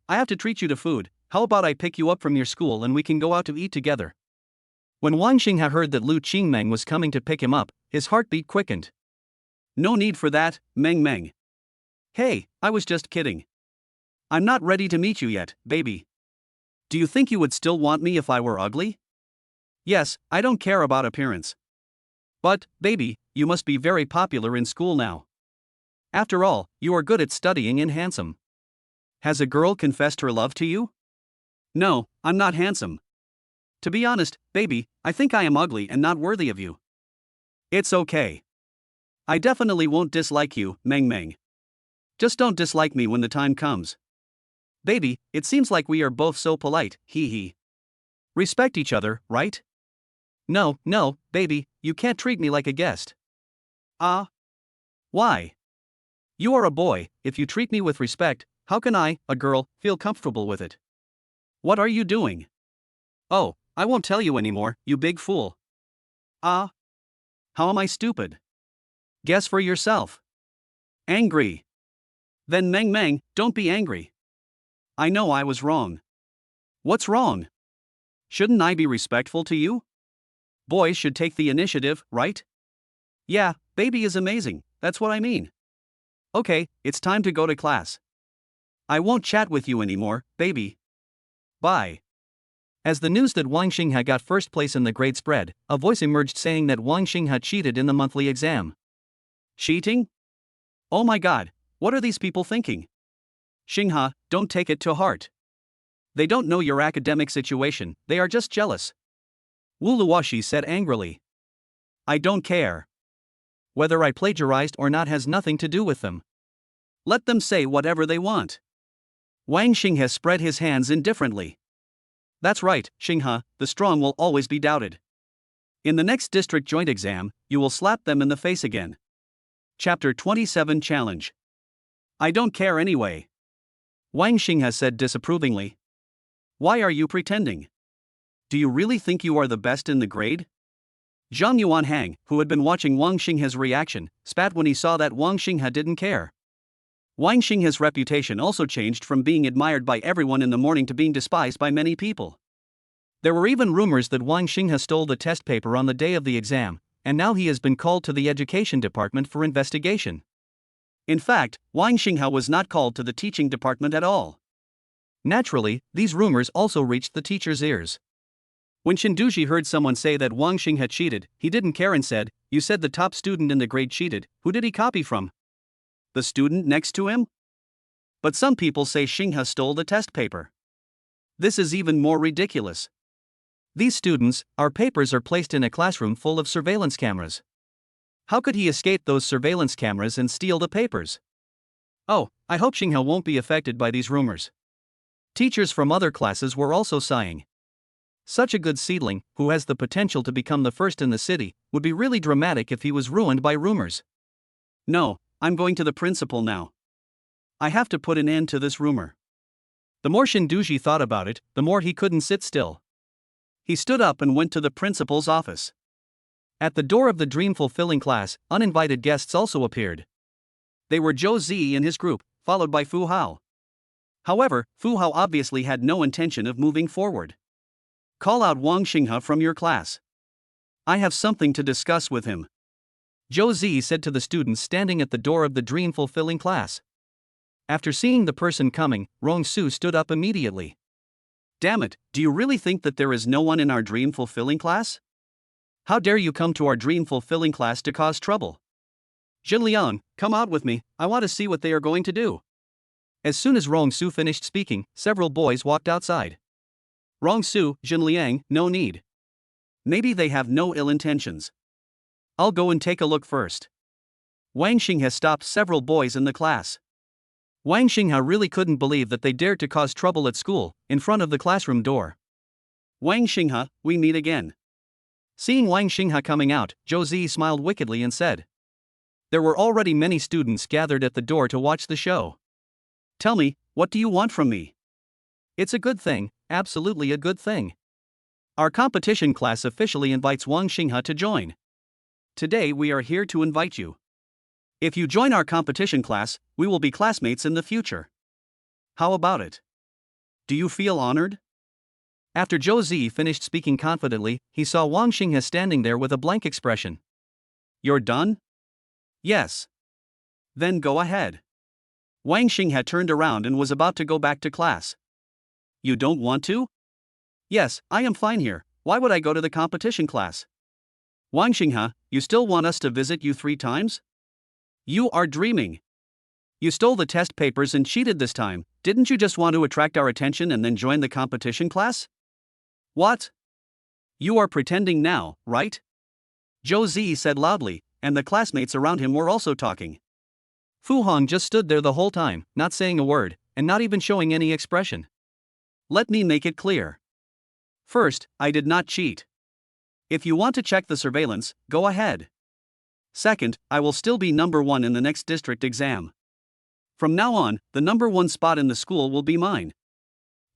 I have to treat you to food. How about I pick you up from your school and we can go out to eat together? When Wang Xinghe heard that Lu Qingmeng was coming to pick him up, his heartbeat quickened. No need for that, Meng Meng. Hey, I was just kidding. I'm not ready to meet you yet, baby. Do you think you would still want me if I were ugly? Yes, I don't care about appearance. But, baby, you must be very popular in school now. After all, you are good at studying and handsome. Has a girl confessed her love to you? No, I'm not handsome. To be honest, baby, I think I am ugly and not worthy of you. It's okay. I definitely won't dislike you, Meng Meng. Just don't dislike me when the time comes. Baby, it seems like we are both so polite, hee hee. Respect each other, right? No, baby, you can't treat me like a guest. Why? You are a boy. If you treat me with respect, how can I, a girl, feel comfortable with it? What are you doing? Oh, I won't tell you anymore, you big fool. How am I stupid? Guess for yourself. Angry. Then Meng Meng, don't be angry. I know I was wrong. What's wrong? Shouldn't I be respectful to you? Boys should take the initiative, right? Yeah, baby is amazing, that's what I mean. Okay, it's time to go to class. I won't chat with you anymore, baby. Bye. As the news that Wang Xinghe got first place in the grade spread, a voice emerged saying that Wang Xinghe cheated in the monthly exam. Cheating? Oh my god, what are these people thinking? Xinghe, don't take it to heart. They don't know your academic situation, they are just jealous. Wu Luoshi said angrily. I don't care. Whether I plagiarized or not has nothing to do with them. Let them say whatever they want. Wang Xinghe spread his hands indifferently. That's right, Xinghe, the strong will always be doubted. In the next district joint exam, you will slap them in the face again. Chapter 27 Challenge. I don't care anyway. Wang Xinghe said disapprovingly. Why are you pretending? Do you really think you are the best in the grade? Zhang Yuanhang, who had been watching Wang Xinghe's reaction, spat when he saw that Wang Xinghe didn't care. Wang Xinghe's reputation also changed from being admired by everyone in the morning to being despised by many people. There were even rumors that Wang Xinghe stole the test paper on the day of the exam, and now he has been called to the education department for investigation. In fact, Wang Xinghe was not called to the teaching department at all. Naturally, these rumors also reached the teacher's ears. When Shinduji heard someone say that Wang Xinghe cheated, he didn't care and said, "You said the top student in the grade cheated, who did he copy from? The student next to him?" But some people say Xinghe stole the test paper. This is even more ridiculous. These students, our papers are placed in a classroom full of surveillance cameras. How could he escape those surveillance cameras and steal the papers? Oh, I hope Xinghe won't be affected by these rumors. Teachers from other classes were also sighing. Such a good seedling, who has the potential to become the first in the city, would be really dramatic if he was ruined by rumors. No, I'm going to the principal now. I have to put an end to this rumor. The more Shinduji thought about it, the more he couldn't sit still. He stood up and went to the principal's office. At the door of the dream-fulfilling class, uninvited guests also appeared. They were Zhou Zi and his group, followed by Fu Hao. However, Fu Hao obviously had no intention of moving forward. Call out Wang Xinghe from your class. I have something to discuss with him. Zhou Zi said to the students standing at the door of the dream-fulfilling class. After seeing the person coming, Rong Su stood up immediately. Damn it, do you really think that there is no one in our dream-fulfilling class? How dare you come to our dream-fulfilling class to cause trouble? Jin Liang, come out with me, I want to see what they are going to do. As soon as Rong Su finished speaking, several boys walked outside. Rong Su, Jin Liang, no need. Maybe they have no ill intentions. I'll go and take a look first. Wang Xinghe stopped several boys in the class. Wang Xinghe really couldn't believe that they dared to cause trouble at school, in front of the classroom door. Wang Xinghe, we meet again. Seeing Wang Xinghe coming out, Zhou Zi smiled wickedly and said. There were already many students gathered at the door to watch the show. Tell me, what do you want from me? It's a good thing, absolutely a good thing. Our competition class officially invites Wang Xinghe to join. Today we are here to invite you. If you join our competition class, we will be classmates in the future. How about it? Do you feel honored? After Zhou Zi finished speaking confidently, he saw Wang Xinghe standing there with a blank expression. You're done? Yes. Then go ahead. Wang Xinghe turned around and was about to go back to class. You don't want to? Yes, I am fine here, why would I go to the competition class? Wang Xinghe, you still want us to visit you 3 times? You are dreaming. You stole the test papers and cheated this time. Didn't you just want to attract our attention and then join the competition class? What? You are pretending now, right? Zhou Zi said loudly, and the classmates around him were also talking. Fu Hong just stood there the whole time, not saying a word, and not even showing any expression. Let me make it clear. First, I did not cheat. If you want to check the surveillance, go ahead. Second, I will still be number 1 in the next district exam. From now on, the number 1 spot in the school will be mine.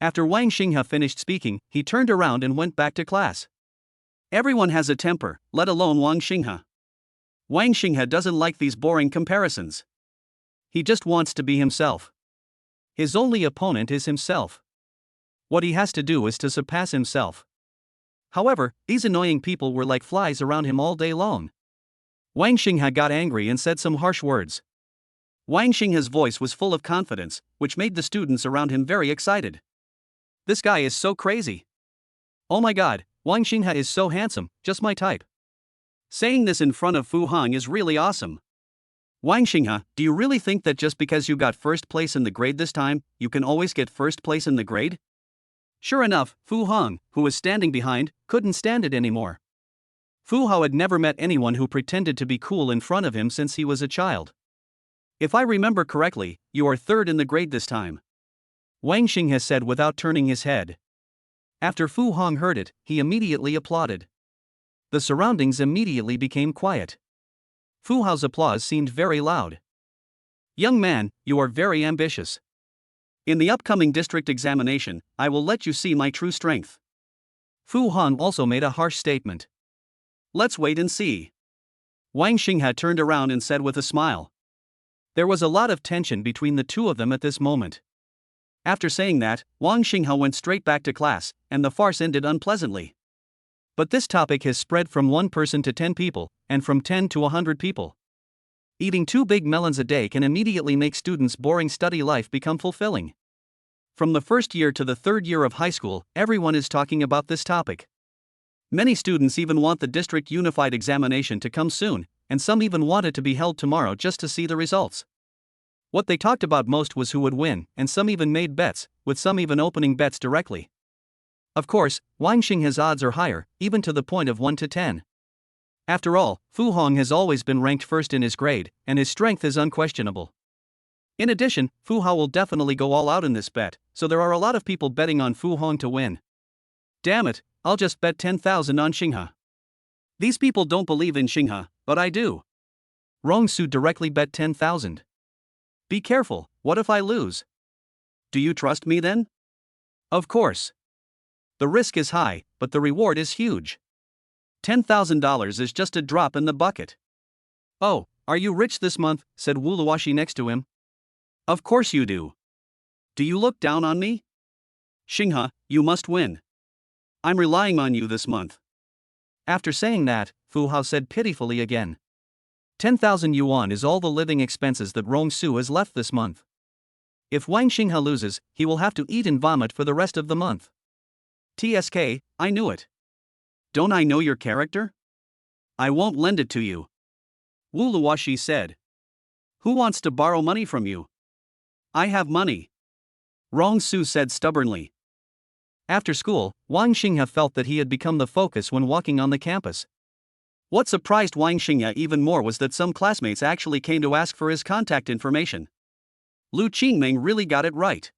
After Wang Xinghe finished speaking, he turned around and went back to class. Everyone has a temper, let alone Wang Xinghe. Wang Xinghe doesn't like these boring comparisons. He just wants to be himself. His only opponent is himself. What he has to do is to surpass himself. However, these annoying people were like flies around him all day long. Wang Xinghe got angry and said some harsh words. Wang Xinghe's voice was full of confidence, which made the students around him very excited. This guy is so crazy. Oh my god, Wang Xinghe is so handsome, just my type. Saying this in front of Fu Hong is really awesome. Wang Xinghe, do you really think that just because you got first place in the grade this time, you can always get first place in the grade? Sure enough, Fu Hong, who was standing behind, couldn't stand it anymore. Fu Hao had never met anyone who pretended to be cool in front of him since he was a child. If I remember correctly, you are 3rd in the grade this time. Wang Xinghe said without turning his head. After Fu Hong heard it, he immediately applauded. The surroundings immediately became quiet. Fu Hao's applause seemed very loud. Young man, you are very ambitious. In the upcoming district examination, I will let you see my true strength. Fu Hong also made a harsh statement. Let's wait and see. Wang Xinghe turned around and said with a smile. There was a lot of tension between the two of them at this moment. After saying that, Wang Xinghe went straight back to class, and the farce ended unpleasantly. But this topic has spread from 1 person to 10 people, and from 10 to 100 people. Eating 2 big melons a day can immediately make students' boring study life become fulfilling. From the 1st year to the 3rd year of high school, everyone is talking about this topic. Many students even want the district unified examination to come soon, and some even want it to be held tomorrow just to see the results. What they talked about most was who would win, and some even made bets, with some even opening bets directly. Of course, Wang Xinghe's odds are higher, even to the point of 1 to 10. After all, Fu Hong has always been ranked 1st in his grade, and his strength is unquestionable. In addition, Fu Hao will definitely go all out in this bet, so there are a lot of people betting on Fu Hong to win. Damn it, I'll just bet 10,000 on Xinghe. These people don't believe in Xinghe, but I do. Rong Su directly bet 10,000. Be careful, what if I lose? Do you trust me then? Of course. The risk is high, but the reward is huge. $10,000 is just a drop in the bucket. Oh, are you rich this month? Said Wu Luoxi next to him. Of course you do. Do you look down on me? Xinghe, you must win. I'm relying on you this month. After saying that, Fu Hao said pitifully again. 10,000 yuan is all the living expenses that Rong Su has left this month. If Wang Xinghe loses, he will have to eat and vomit for the rest of the month. TSK, I knew it. Don't I know your character? I won't lend it to you. Wu Luoxi said. Who wants to borrow money from you? I have money. Rong Su said stubbornly. After school, Wang Xinghe felt that he had become the focus when walking on the campus. What surprised Wang Xinghe even more was that some classmates actually came to ask for his contact information. Lu Qingming really got it right.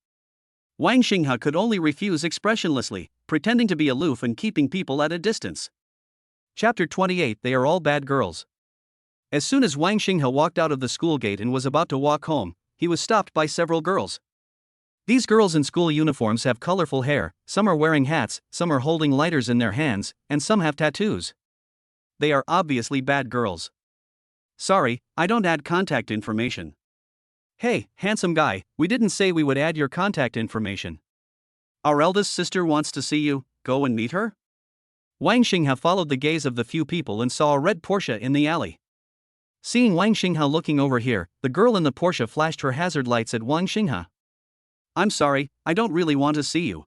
Wang Xinghe could only refuse expressionlessly, pretending to be aloof and keeping people at a distance. Chapter 28. They are all bad girls. As soon as Wang Xinghe walked out of the school gate and was about to walk home, he was stopped by several girls. These girls in school uniforms have colorful hair, some are wearing hats, some are holding lighters in their hands, and some have tattoos. They are obviously bad girls. Sorry, I don't add contact information. Hey, handsome guy, we didn't say we would add your contact information. Our eldest sister wants to see you, go and meet her? Wang Xinghe followed the gaze of the few people and saw a red Porsche in the alley. Seeing Wang Xinghe looking over here, the girl in the Porsche flashed her hazard lights at Wang Xinghe. I'm sorry, I don't really want to see you.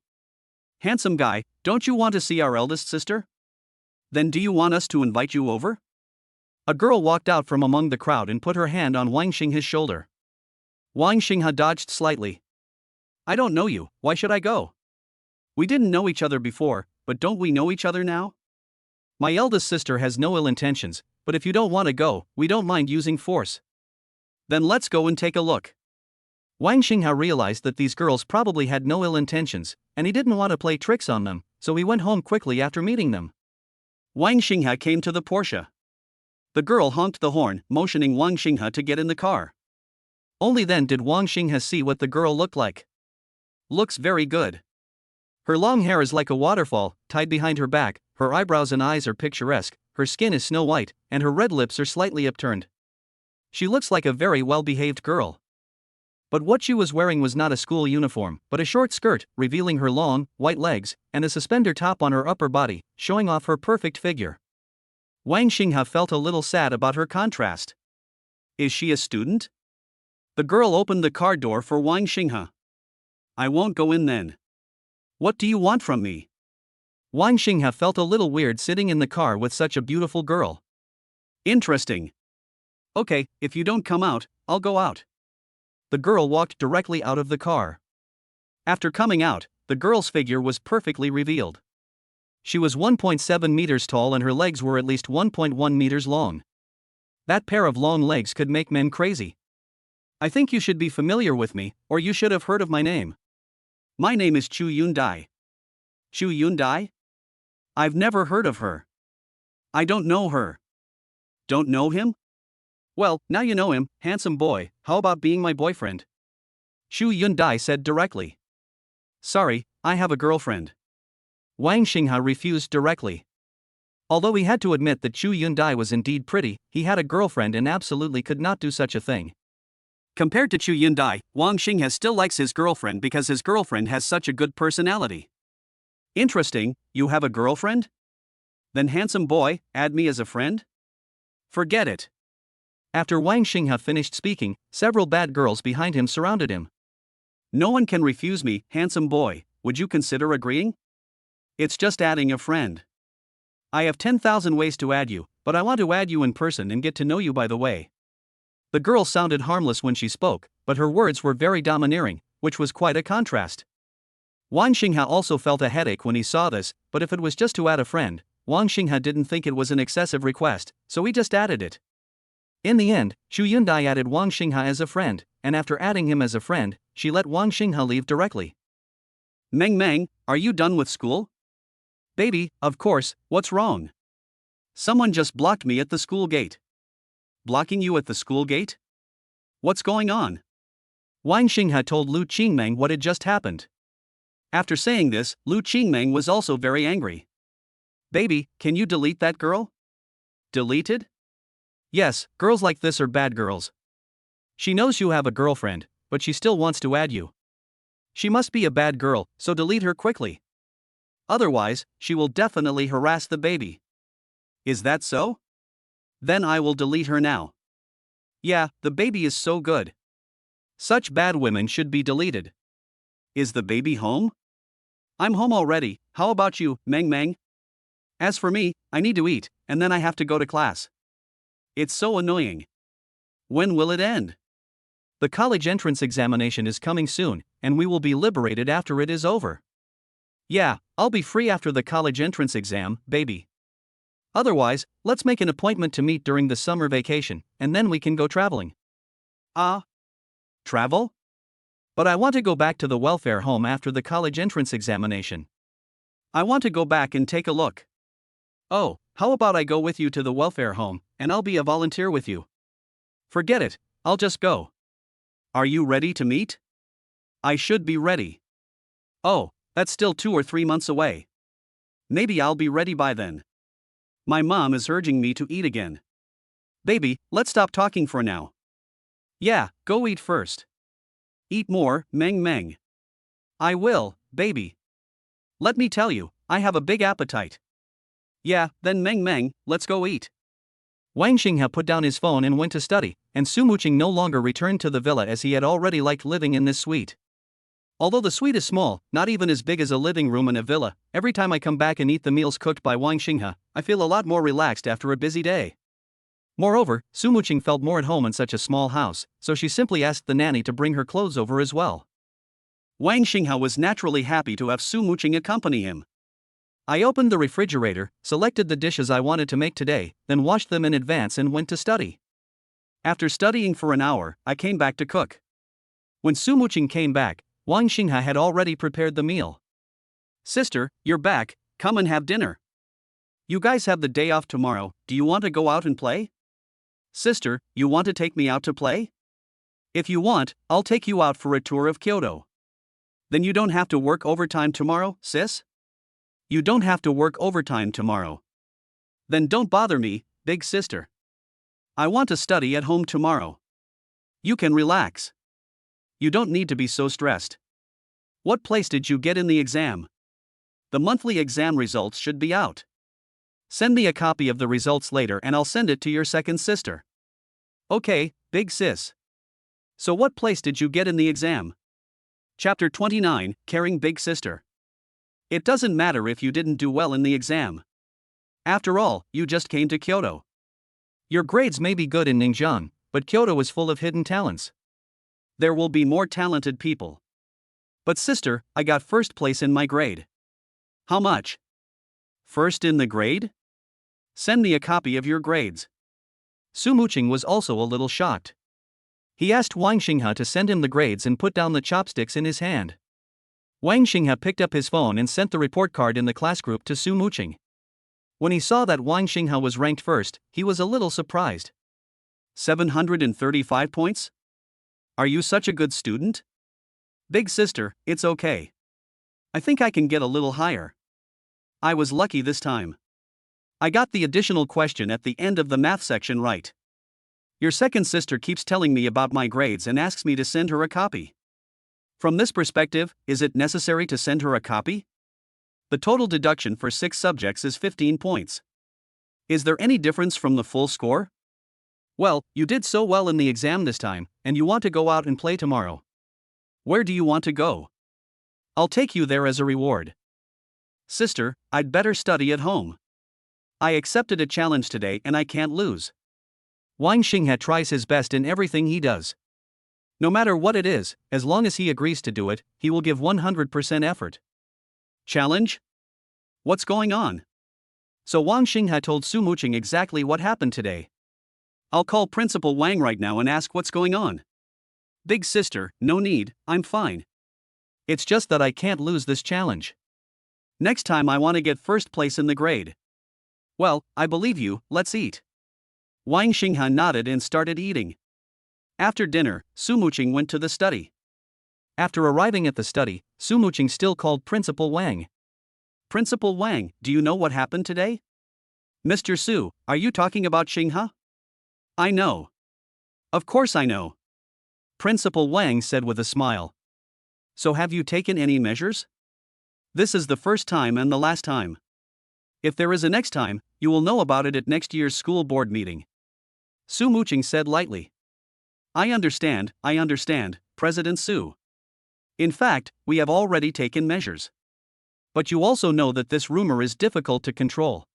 Handsome guy, don't you want to see our eldest sister? Then do you want us to invite you over? A girl walked out from among the crowd and put her hand on Wang Xinghe's shoulder. Wang Xinghe dodged slightly. I don't know you, why should I go? We didn't know each other before, but don't we know each other now? My eldest sister has no ill intentions, but if you don't want to go, we don't mind using force. Then let's go and take a look. Wang Xinghe realized that these girls probably had no ill intentions, and he didn't want to play tricks on them, so he went home quickly after meeting them. Wang Xinghe came to the Porsche. The girl honked the horn, motioning Wang Xinghe to get in the car. Only then did Wang Xinghe see what the girl looked like. Looks very good. Her long hair is like a waterfall, tied behind her back, her eyebrows and eyes are picturesque, her skin is snow white, and her red lips are slightly upturned. She looks like a very well-behaved girl. But what she was wearing was not a school uniform, but a short skirt, revealing her long, white legs, and a suspender top on her upper body, showing off her perfect figure. Wang Xinghe felt a little sad about her contrast. Is she a student? The girl opened the car door for Wang Xinghe. I won't go in then. What do you want from me? Wang Xinghe felt a little weird sitting in the car with such a beautiful girl. Interesting. Okay, if you don't come out, I'll go out. The girl walked directly out of the car. After coming out, the girl's figure was perfectly revealed. She was 1.7 meters tall and her legs were at least 1.1 meters long. That pair of long legs could make men crazy. I think you should be familiar with me, or you should have heard of my name. My name is Chu Yundai. Chu Yundai? I've never heard of her. I don't know her. Don't know him? Well, now you know him, handsome boy, how about being my boyfriend? Chu Yundai said directly. Sorry, I have a girlfriend. Wang Xinghe refused directly. Although he had to admit that Chu Yundai was indeed pretty, he had a girlfriend and absolutely could not do such a thing. Compared to Chu Yundai, Wang Xinghe still likes his girlfriend because his girlfriend has such a good personality. Interesting, you have a girlfriend? Then handsome boy, add me as a friend? Forget it. After Wang Xinghe finished speaking, several bad girls behind him surrounded him. No one can refuse me, handsome boy, would you consider agreeing? It's just adding a friend. I have 10,000 ways to add you, but I want to add you in person and get to know you by the way. The girl sounded harmless when she spoke, but her words were very domineering, which was quite a contrast. Wang Xinghe also felt a headache when he saw this, but if it was just to add a friend, Wang Xinghe didn't think it was an excessive request, so he just added it. In the end, Chu Yundai added Wang Xinghe as a friend, and after adding him as a friend, she let Wang Xinghe leave directly. Meng Meng, are you done with school? Baby, of course, what's wrong? Someone just blocked me at the school gate. Blocking you at the school gate? What's going on? Wang Xinghe told Lu Qingmeng what had just happened. After saying this, Lu Qingmeng was also very angry. Baby, can you delete that girl? Deleted? Yes, girls like this are bad girls. She knows you have a girlfriend, but she still wants to add you. She must be a bad girl, so delete her quickly. Otherwise, she will definitely harass the baby. Is that so? Then I will delete her now. Yeah, the baby is so good. Such bad women should be deleted. Is the baby home? I'm home already, how about you, Meng Meng? As for me, I need to eat, and then I have to go to class. It's so annoying. When will it end? The college entrance examination is coming soon, and we will be liberated after it is over. Yeah, I'll be free after the college entrance exam, baby. Otherwise, let's make an appointment to meet during the summer vacation, and then we can go traveling. Travel? But I want to go back to the welfare home after the college entrance examination. I want to go back and take a look. Oh, how about I go with you to the welfare home, and I'll be a volunteer with you. Forget it, I'll just go. Are you ready to meet? I should be ready. Oh, that's still 2 or 3 months away. Maybe I'll be ready by then. My mom is urging me to eat again. Baby, let's stop talking for now. Yeah, go eat first. Eat more, Meng Meng. I will, baby. Let me tell you, I have a big appetite. Yeah, then Meng Meng, let's go eat. Wang Xinghe put down his phone and went to study, and Su Muqing no longer returned to the villa as he had already liked living in this suite. Although the suite is small, not even as big as a living room in a villa, every time I come back and eat the meals cooked by Wang Xinghe, I feel a lot more relaxed after a busy day. Moreover, Su Muqing felt more at home in such a small house, so she simply asked the nanny to bring her clothes over as well. Wang Xinghe was naturally happy to have Su Muqing accompany him. I opened the refrigerator, selected the dishes I wanted to make today, then washed them in advance and went to study. After studying for an hour, I came back to cook. When Su Muqing came back, Wang Xinghe had already prepared the meal. Sister, you're back, come and have dinner. You guys have the day off tomorrow, do you want to go out and play? Sister, you want to take me out to play? If you want, I'll take you out for a tour of Kyoto. Then you don't have to work overtime tomorrow, sis? You don't have to work overtime tomorrow. Then don't bother me, big sister. I want to study at home tomorrow. You can relax. You don't need to be so stressed. What place did you get in the exam? The monthly exam results should be out. Send me a copy of the results later and I'll send it to your second sister. Okay, big sis. So what place did you get in the exam? Chapter 29, Caring Big Sister. It doesn't matter if you didn't do well in the exam. After all, you just came to Kyoto. Your grades may be good in Ningxiang, but Kyoto is full of hidden talents. There will be more talented people. But sister, I got first place in my grade. How much? First in the grade? Send me a copy of your grades. Su Muqing was also a little shocked. He asked Wang Xinghe to send him the grades and put down the chopsticks in his hand. Wang Xinghe picked up his phone and sent the report card in the class group to Su Muqing. When he saw that Wang Xinghe was ranked first, he was a little surprised. 735 points? Are you such a good student? Big sister, it's okay. I think I can get a little higher. I was lucky this time. I got the additional question at the end of the math section right. Your second sister keeps telling me about my grades and asks me to send her a copy. From this perspective, is it necessary to send her a copy? The total deduction for 6 subjects is 15 points. Is there any difference from the full score? Well, you did so well in the exam this time, and you want to go out and play tomorrow. Where do you want to go? I'll take you there as a reward. Sister, I'd better study at home. I accepted a challenge today and I can't lose. Wang Xinghe tries his best in everything he does. No matter what it is, as long as he agrees to do it, he will give 100% effort. Challenge? What's going on? So Wang Xinghe told Su Muqing exactly what happened today. I'll call Principal Wang right now and ask what's going on. Big sister, no need, I'm fine. It's just that I can't lose this challenge. Next time I want to get first place in the grade. Well, I believe you, let's eat. Wang Xinghe nodded and started eating. After dinner, Su Muqing went to the study. After arriving at the study, Su Muqing still called Principal Wang. Principal Wang, do you know what happened today? Mr. Su, are you talking about Xinghe? I know. Of course I know. Principal Wang said with a smile. So have you taken any measures? This is the first time and the last time. If there is a next time, you will know about it at next year's school board meeting. Su Muqing said lightly. I understand, President Su. In fact, we have already taken measures. But you also know that this rumor is difficult to control.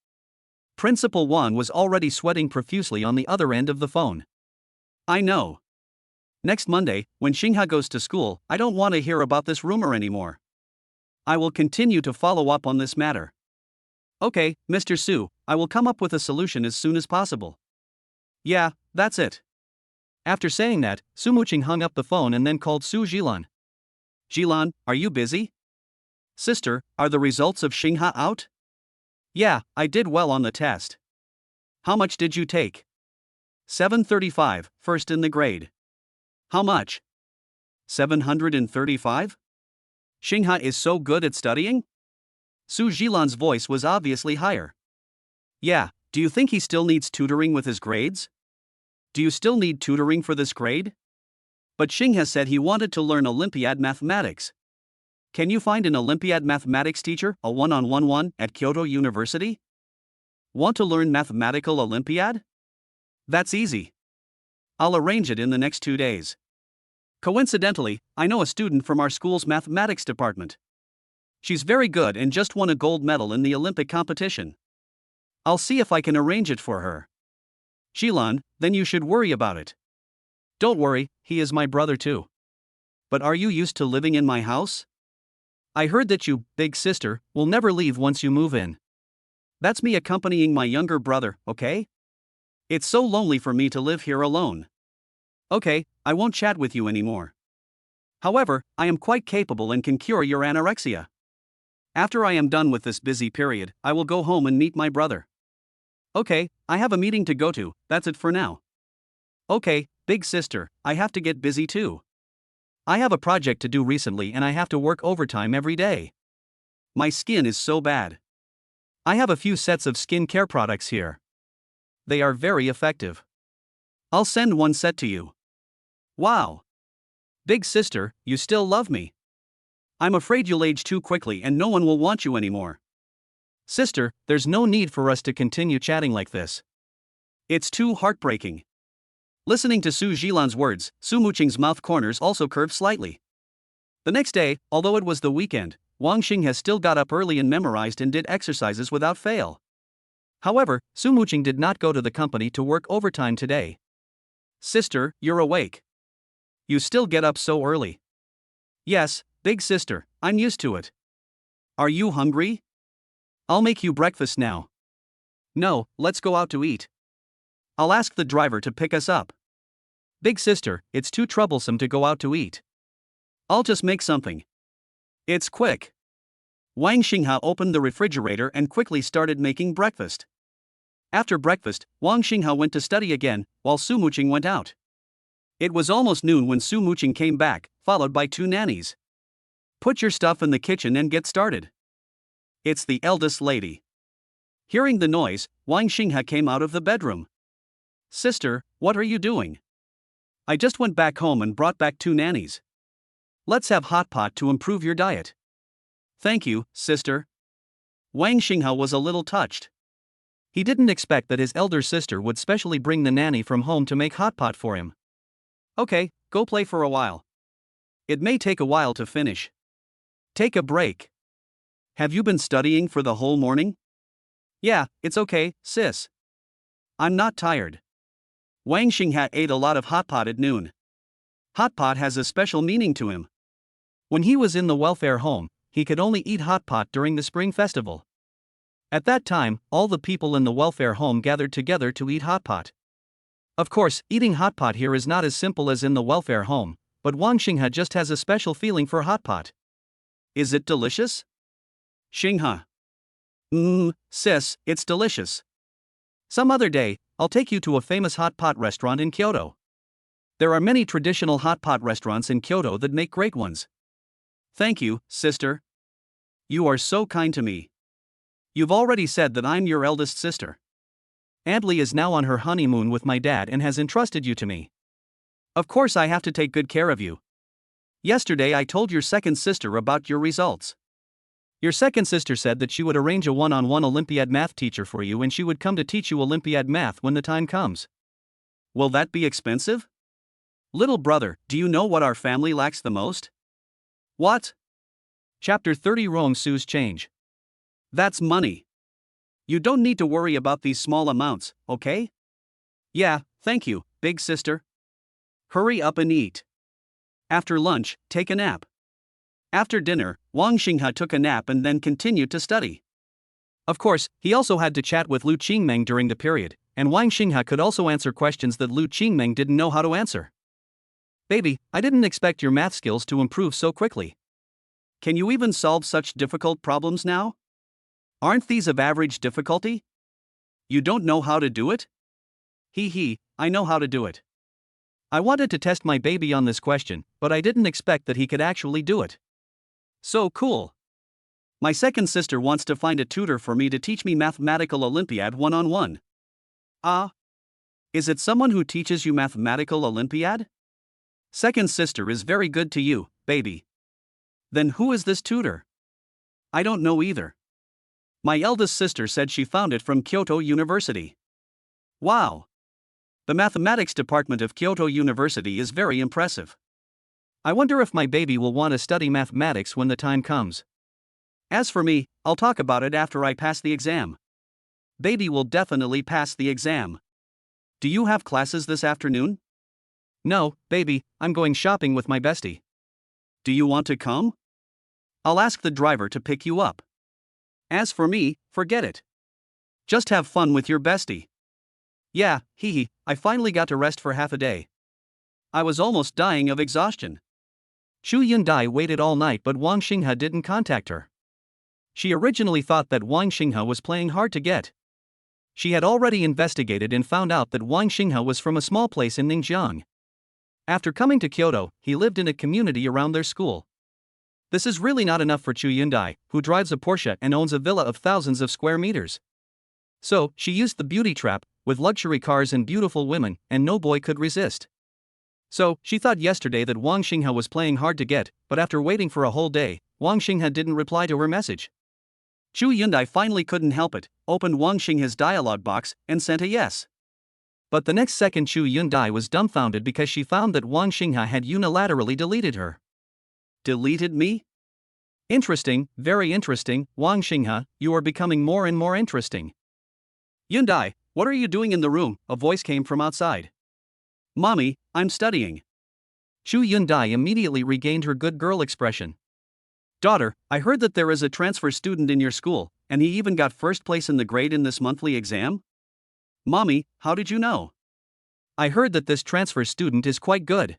Principal Wan was already sweating profusely on the other end of the phone. I know. Next Monday, when Xinghe goes to school, I don't want to hear about this rumor anymore. I will continue to follow up on this matter. Okay, Mr. Su, I will come up with a solution as soon as possible. Yeah, that's it. After saying that, Su Muqing hung up the phone and then called Su Jilan. Jilan, are you busy? Sister, are the results of Xinghe out? Yeah, I did well on the test. How much did you take? 735, first in the grade. How much? 735? Xinghe is so good at studying? Su Jilan's voice was obviously higher. Yeah, do you think he still needs tutoring with his grades? Do you still need tutoring for this grade? But Xinghe said he wanted to learn Olympiad mathematics. Can you find an Olympiad mathematics teacher, a one-on-one one, at Kyoto University? Want to learn mathematical Olympiad? That's easy. I'll arrange it in the next 2 days. Coincidentally, I know a student from our school's mathematics department. She's very good and just won a gold medal in the Olympic competition. I'll see if I can arrange it for her. Shilan, then you should worry about it. Don't worry, he is my brother too. But are you used to living in my house? I heard that you, big sister, will never leave once you move in. That's me accompanying my younger brother, okay? It's so lonely for me to live here alone. Okay, I won't chat with you anymore. However, I am quite capable and can cure your anorexia. After I am done with this busy period, I will go home and meet my brother. Okay, I have a meeting to go to, that's it for now. Okay, big sister, I have to get busy too. I have a project to do recently and I have to work overtime every day. My skin is so bad. I have a few sets of skincare products here. They are very effective. I'll send one set to you. Wow. Big sister, you still love me. I'm afraid you'll age too quickly and no one will want you anymore. Sister, there's no need for us to continue chatting like this. It's too heartbreaking. Listening to Su Jilan's words, Su Muqing's mouth corners also curved slightly. The next day, although it was the weekend, Wang Xinghe still got up early and memorized and did exercises without fail. However, Su Muqing did not go to the company to work overtime today. Sister, you're awake. You still get up so early. Yes, big sister, I'm used to it. Are you hungry? I'll make you breakfast now. No, let's go out to eat. I'll ask the driver to pick us up. Big sister, it's too troublesome to go out to eat. I'll just make something. It's quick. Wang Xinghe opened the refrigerator and quickly started making breakfast. After breakfast, Wang Xinghe went to study again, while Su Muqing went out. It was almost noon when Su Muqing came back, followed by two nannies. Put your stuff in the kitchen and get started. It's the eldest lady. Hearing the noise, Wang Xinghe came out of the bedroom. Sister, what are you doing? I just went back home and brought back two nannies. Let's have hot pot to improve your diet. Thank you, sister. Wang Xinghe was a little touched. He didn't expect that his elder sister would specially bring the nanny from home to make hot pot for him. Okay, go play for a while. It may take a while to finish. Take a break. Have you been studying for the whole morning? Yeah, it's okay, sis. I'm not tired. Wang Xinghe ate a lot of hot pot at noon. Hot pot has a special meaning to him. When he was in the welfare home, he could only eat hot pot during the spring festival. At that time, all the people in the welfare home gathered together to eat hot pot. Of course, eating hot pot here is not as simple as in the welfare home, but Wang Xinghe just has a special feeling for hot pot. Is it delicious? Xinghe. Sis, it's delicious. Some other day, I'll take you to a famous hot pot restaurant in Kyoto. There are many traditional hot pot restaurants in Kyoto that make great ones. Thank you, sister. You are so kind to me. You've already said that I'm your eldest sister. Aunt Lee is now on her honeymoon with my dad and has entrusted you to me. Of course I have to take good care of you. Yesterday I told your second sister about your results. Your second sister said that she would arrange a one-on-one Olympiad math teacher for you and she would come to teach you Olympiad math when the time comes. Will that be expensive? Little brother, do you know what our family lacks the most? What? Chapter 30 Rong Su's Change. That's money. You don't need to worry about these small amounts, okay? Yeah, thank you, big sister. Hurry up and eat. After lunch, take a nap. After dinner, Wang Xinghe took a nap and then continued to study. Of course, he also had to chat with Lu Qingmeng during the period, and Wang Xinghe could also answer questions that Lu Qingmeng didn't know how to answer. Baby, I didn't expect your math skills to improve so quickly. Can you even solve such difficult problems now? Aren't these of average difficulty? You don't know how to do it? I know how to do it. I wanted to test my baby on this question, but I didn't expect that he could actually do it. So cool. My second sister wants to find a tutor for me to teach me Mathematical Olympiad one-on-one. Is it someone who teaches you Mathematical Olympiad? Second sister is very good to you, baby. Then who is this tutor? I don't know either. My eldest sister said she found it from Kyoto University. Wow. The mathematics department of Kyoto University is very impressive. I wonder if my baby will want to study mathematics when the time comes. As for me, I'll talk about it after I pass the exam. Baby will definitely pass the exam. Do you have classes this afternoon? No, baby, I'm going shopping with my bestie. Do you want to come? I'll ask the driver to pick you up. As for me, forget it. Just have fun with your bestie. Yeah, hee, I finally got to rest for half a day. I was almost dying of exhaustion. Chu Yundai waited all night, but Wang Xinghe didn't contact her. She originally thought that Wang Xinghe was playing hard to get. She had already investigated and found out that Wang Xinghe was from a small place in Ningxiang. After coming to Kyoto, he lived in a community around their school. This is really not enough for Chu Yundai, who drives a Porsche and owns a villa of thousands of square meters. So, she used the beauty trap, with luxury cars and beautiful women, and no boy could resist. So, she thought yesterday that Wang Xinghe was playing hard to get, but after waiting for a whole day, Wang Xinghe didn't reply to her message. Chu Yundai finally couldn't help it, opened Wang Xinghe's dialogue box, and sent a yes. But the next second Chu Yundai was dumbfounded because she found that Wang Xinghe had unilaterally deleted her. Deleted me? Interesting, very interesting, Wang Xinghe, you are becoming more and more interesting. Yundai, what are you doing in the room? A voice came from outside. Mommy, I'm studying. Chu Yundai immediately regained her good girl expression. Daughter, I heard that there is a transfer student in your school, and he even got first place in the grade in this monthly exam? Mommy, how did you know? I heard that this transfer student is quite good.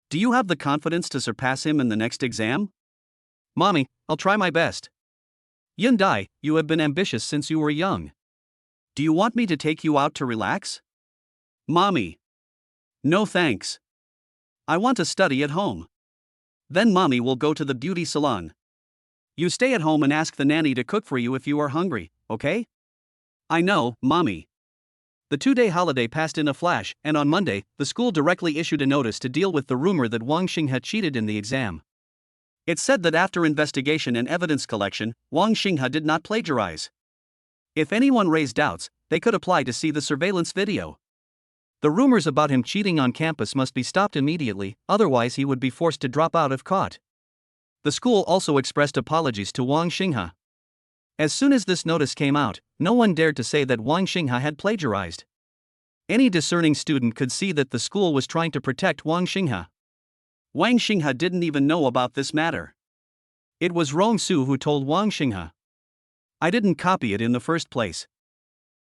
Do you have the confidence to surpass him in the next exam? Mommy, I'll try my best. Yundai, you have been ambitious since you were young. Do you want me to take you out to relax? Mommy. No thanks. I want to study at home. Then Mommy will go to the beauty salon. You stay at home and ask the nanny to cook for you if you are hungry, okay? I know, Mommy. The 2-day holiday passed in a flash, and on Monday, the school directly issued a notice to deal with the rumor that Wang Xinghe had cheated in the exam. It said that after investigation and evidence collection, Wang Xinghe did not plagiarize. If anyone raised doubts, they could apply to see the surveillance video. The rumors about him cheating on campus must be stopped immediately, otherwise he would be forced to drop out if caught. The school also expressed apologies to Wang Xinghe. As soon as this notice came out, no one dared to say that Wang Xinghe had plagiarized. Any discerning student could see that the school was trying to protect Wang Xinghe. Wang Xinghe didn't even know about this matter. It was Rong Su who told Wang Xinghe. I didn't copy it in the first place.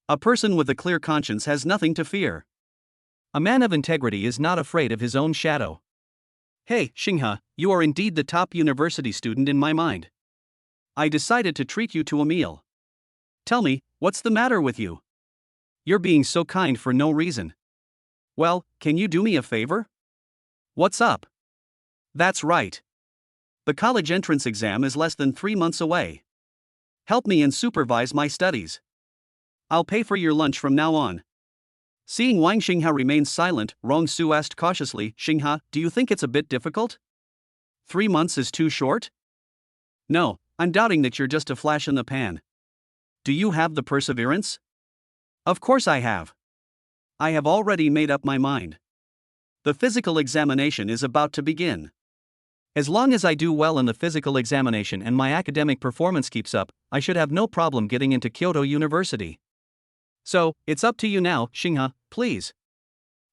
A person with a clear conscience has nothing to fear. A man of integrity is not afraid of his own shadow. Hey, Xinghe, you are indeed the top university student in my mind. I decided to treat you to a meal. Tell me, what's the matter with you? You're being so kind for no reason. Well, can you do me a favor? What's up? That's right. The college entrance exam is less than 3 months away. Help me and supervise my studies. I'll pay for your lunch from now on. Seeing Wang Xinghe remain silent, Rong Su asked cautiously, Xinghe, do you think it's a bit difficult? 3 months is too short? No, I'm doubting that you're just a flash in the pan. Do you have the perseverance? Of course I have. I have already made up my mind. The physical examination is about to begin. As long as I do well in the physical examination and my academic performance keeps up, I should have no problem getting into Kyoto University. So, it's up to you now, Xinghe, please.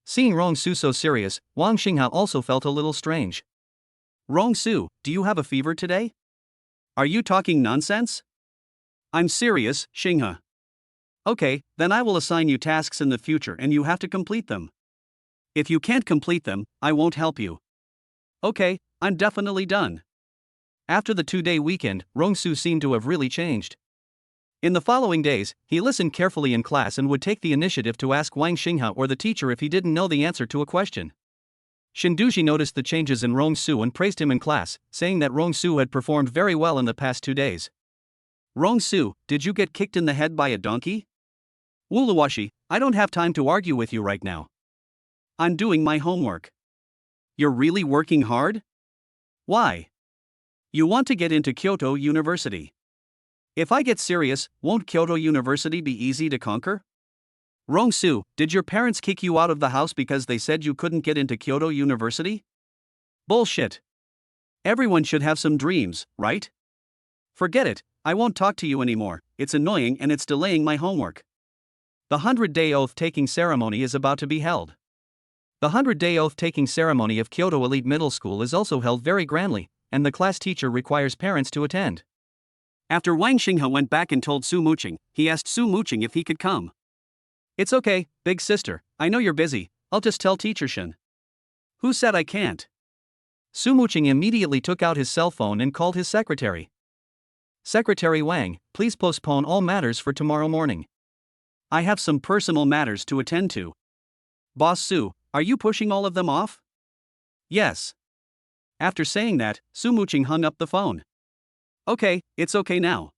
Seeing Rong Su so serious, Wang Xinghe also felt a little strange. Rong Su, do you have a fever today? Are you talking nonsense? I'm serious, Xinghe. Okay, then I will assign you tasks in the future and you have to complete them. If you can't complete them, I won't help you. Okay, I'm definitely done. After the 2-day weekend, Rong Su seemed to have really changed. In the following days, he listened carefully in class and would take the initiative to ask Wang Xinghe or the teacher if he didn't know the answer to a question. Shinduji noticed the changes in Rong Su and praised him in class, saying that Rong Su had performed very well in the past 2 days. Rong Su, did you get kicked in the head by a donkey? Wuluwashi, I don't have time to argue with you right now. I'm doing my homework. You're really working hard? Why? You want to get into Kyoto University. If I get serious, won't Kyoto University be easy to conquer? Rong Su, did your parents kick you out of the house because they said you couldn't get into Kyoto University? Bullshit. Everyone should have some dreams, right? Forget it, I won't talk to you anymore, it's annoying and it's delaying my homework. The 100-day oath-taking ceremony is about to be held. The 100-day oath-taking ceremony of Kyoto Elite Middle School is also held very grandly, and the class teacher requires parents to attend. After Wang Xinghe went back and told Su Muqing, he asked Su Muqing if he could come. It's okay, big sister, I know you're busy, I'll just tell Teacher Shen. Who said I can't? Su Muqing immediately took out his cell phone and called his secretary. Secretary Wang, please postpone all matters for tomorrow morning. I have some personal matters to attend to. Boss Su, are you pushing all of them off? Yes. After saying that, Su Muqing hung up the phone. Okay, it's okay now.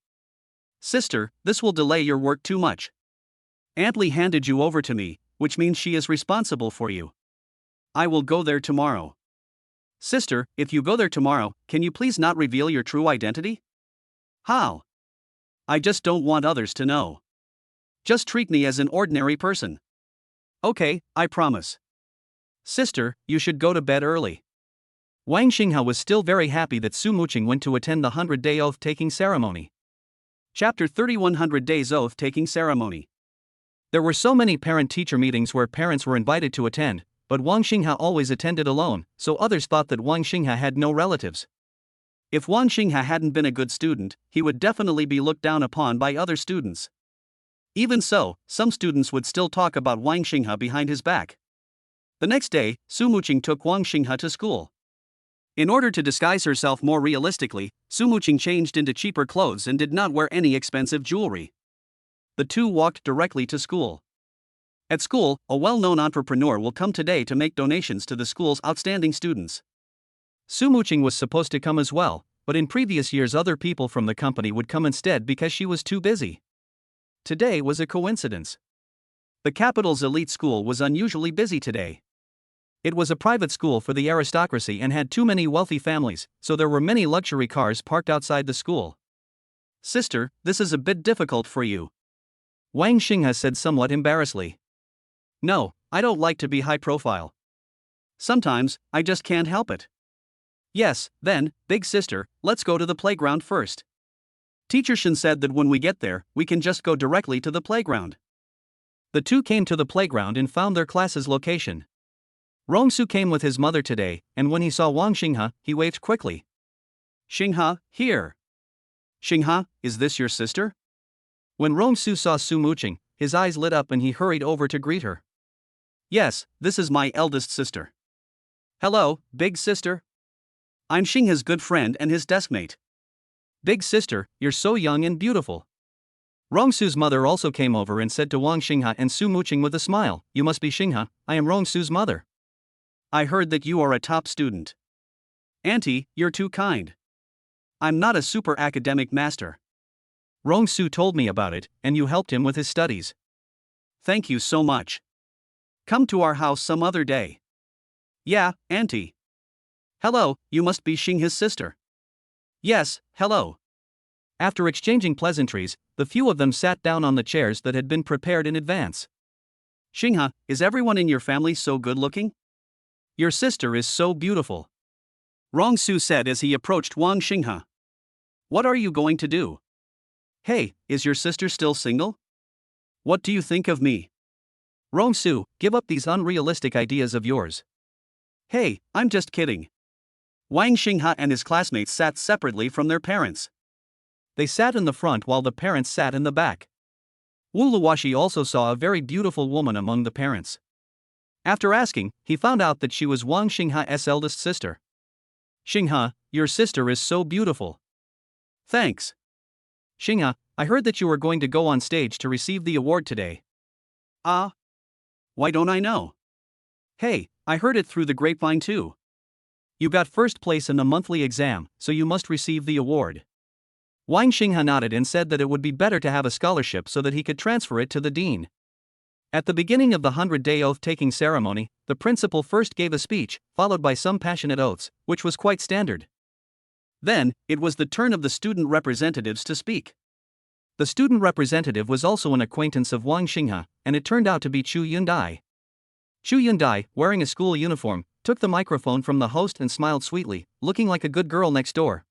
Sister, this will delay your work too much. Aunt Lee handed you over to me, which means she is responsible for you. I will go there tomorrow. Sister, if you go there tomorrow, can you please not reveal your true identity? How? I just don't want others to know. Just treat me as an ordinary person. Okay, I promise. Sister, you should go to bed early. Wang Xinghe was still very happy that Su Muqing went to attend the 100-day oath-taking ceremony. Chapter 30 100 Days Oath-Taking Ceremony. There were so many parent-teacher meetings where parents were invited to attend, but Wang Xinghe always attended alone, so others thought that Wang Xinghe had no relatives. If Wang Xinghe hadn't been a good student, he would definitely be looked down upon by other students. Even so, some students would still talk about Wang Xinghe behind his back. The next day, Su Muqing took Wang Xinghe to school. In order to disguise herself more realistically, Su Muqing changed into cheaper clothes and did not wear any expensive jewelry. The two walked directly to school. At school, a well-known entrepreneur will come today to make donations to the school's outstanding students. Su Muqing was supposed to come as well, but in previous years other people from the company would come instead because she was too busy. Today was a coincidence. The capital's elite school was unusually busy today. It was a private school for the aristocracy and had too many wealthy families, so there were many luxury cars parked outside the school. Sister, this is a bit difficult for you. Wang Xinghe said somewhat embarrassedly. No, I don't like to be high profile. Sometimes, I just can't help it. Yes, then, big sister, let's go to the playground first. Teacher Shen said that when we get there, we can just go directly to the playground. The two came to the playground and found their class's location. Rongsu came with his mother today, and when he saw Wang Xinghe, he waved quickly. Xinghe, here. Xinghe, is this your sister? When Rongsu saw Su Muqing, his eyes lit up and he hurried over to greet her. Yes, this is my eldest sister. Hello, big sister. I'm Xinghe's good friend and his deskmate. Big sister, you're so young and beautiful. Rongsu's mother also came over and said to Wang Xinghe and Su Muqing with a smile, You must be Xinghe, I am Rongsu's mother. I heard that you are a top student. Auntie, you're too kind. I'm not a super academic master. Rongsu told me about it, and you helped him with his studies. Thank you so much. Come to our house some other day. Yeah, Auntie. Hello, you must be Xinghe's sister. Yes, hello. After exchanging pleasantries, the few of them sat down on the chairs that had been prepared in advance. Xinghe, is everyone in your family so good-looking? Your sister is so beautiful. Rongsu said as he approached Wang Xinghe. What are you going to do? Hey, is your sister still single? What do you think of me? Rongsu, give up these unrealistic ideas of yours. Hey, I'm just kidding. Wang Xinghe and his classmates sat separately from their parents. They sat in the front while the parents sat in the back. Wu Luoshi also saw a very beautiful woman among the parents. After asking, he found out that she was Wang Xinghe's eldest sister. Xinghe, your sister is so beautiful. Thanks. Xinghe, I heard that you were going to go on stage to receive the award today. Why don't I know? Hey, I heard it through the grapevine too. You got first place in the monthly exam, so you must receive the award. Wang Xinghe nodded and said that it would be better to have a scholarship so that he could transfer it to the dean. At the beginning of the 100-day oath-taking ceremony, the principal first gave a speech, followed by some passionate oaths, which was quite standard. Then, it was the turn of the student representatives to speak. The student representative was also an acquaintance of Wang Xinghe, and it turned out to be Chu Yundai. Chu Yundai, wearing a school uniform, took the microphone from the host and smiled sweetly, looking like a good girl next door.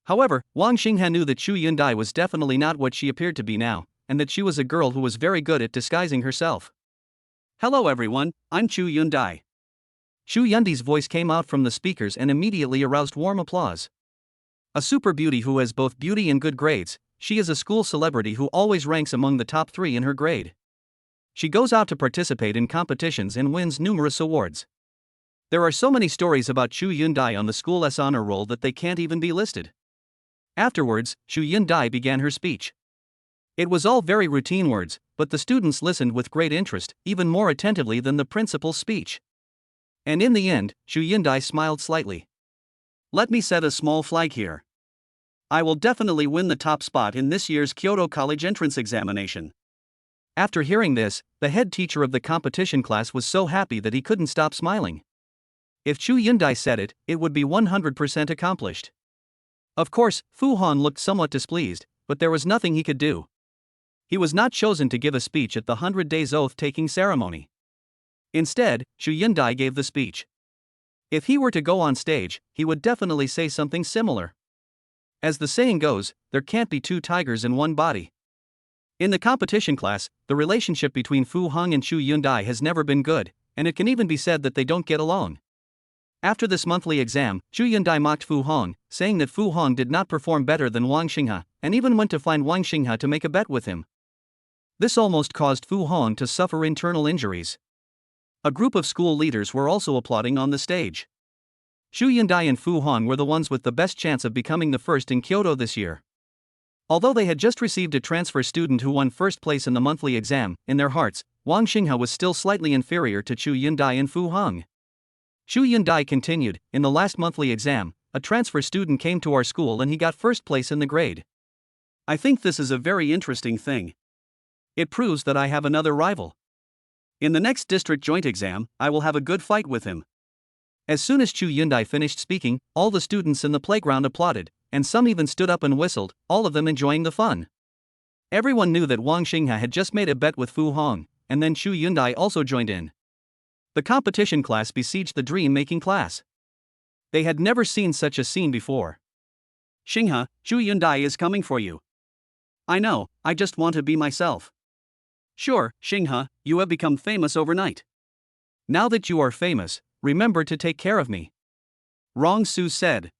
However, Wang Xinghe knew that Chu Yundai was definitely not what she appeared to be now, and that she was a girl who was very good at disguising herself. Hello everyone, I'm Chu Yundai. Chu Yundai's voice came out from the speakers and immediately aroused warm applause. A super beauty who has both beauty and good grades, she is a school celebrity who always ranks among the top 3 in her grade. She goes out to participate in competitions and wins numerous awards. There are so many stories about Chu Yundai on the school's honor roll that they can't even be listed. Afterwards, Chu Yundai began her speech. It was all very routine words, but the students listened with great interest, even more attentively than the principal's speech. And in the end, Chu Yundai smiled slightly. Let me set a small flag here. I will definitely win the top spot in this year's Kyoto College entrance examination. After hearing this, the head teacher of the competition class was so happy that he couldn't stop smiling. If Chu Yundai said it, it would be 100% accomplished. Of course, Fu Han looked somewhat displeased, but there was nothing he could do. He was not chosen to give a speech at the 100 Days Oath-taking ceremony. Instead, Chu Yundai gave the speech. If he were to go on stage, he would definitely say something similar. As the saying goes, there can't be 2 tigers in one body. In the competition class, the relationship between Fu Hong and Chu Yundai has never been good, and it can even be said that they don't get along. After this monthly exam, Chu Yundai mocked Fu Hong, saying that Fu Hong did not perform better than Wang Xinghe, and even went to find Wang Xinghe to make a bet with him. This almost caused Fu Hong to suffer internal injuries. A group of school leaders were also applauding on the stage. Chu Yundai and Fu Hong were the ones with the best chance of becoming the first in Kyoto this year. Although they had just received a transfer student who won first place in the monthly exam, in their hearts, Wang Xinghe was still slightly inferior to Chu Yundai and Fu Hong. Chu Yundai continued, in the last monthly exam, a transfer student came to our school and he got first place in the grade. I think this is a very interesting thing. It proves that I have another rival. In the next district joint exam, I will have a good fight with him. As soon as Chu Yundai finished speaking, all the students in the playground applauded, and some even stood up and whistled, all of them enjoying the fun. Everyone knew that Wang Xinghe had just made a bet with Fu Hong, and then Chu Yundai also joined in. The competition class besieged the dream-making class. They had never seen such a scene before. Xinghe, Chu Yundai is coming for you. I know, I just want to be myself. Sure, Xinghe, you have become famous overnight. Now that you are famous, remember to take care of me. Rong Su said.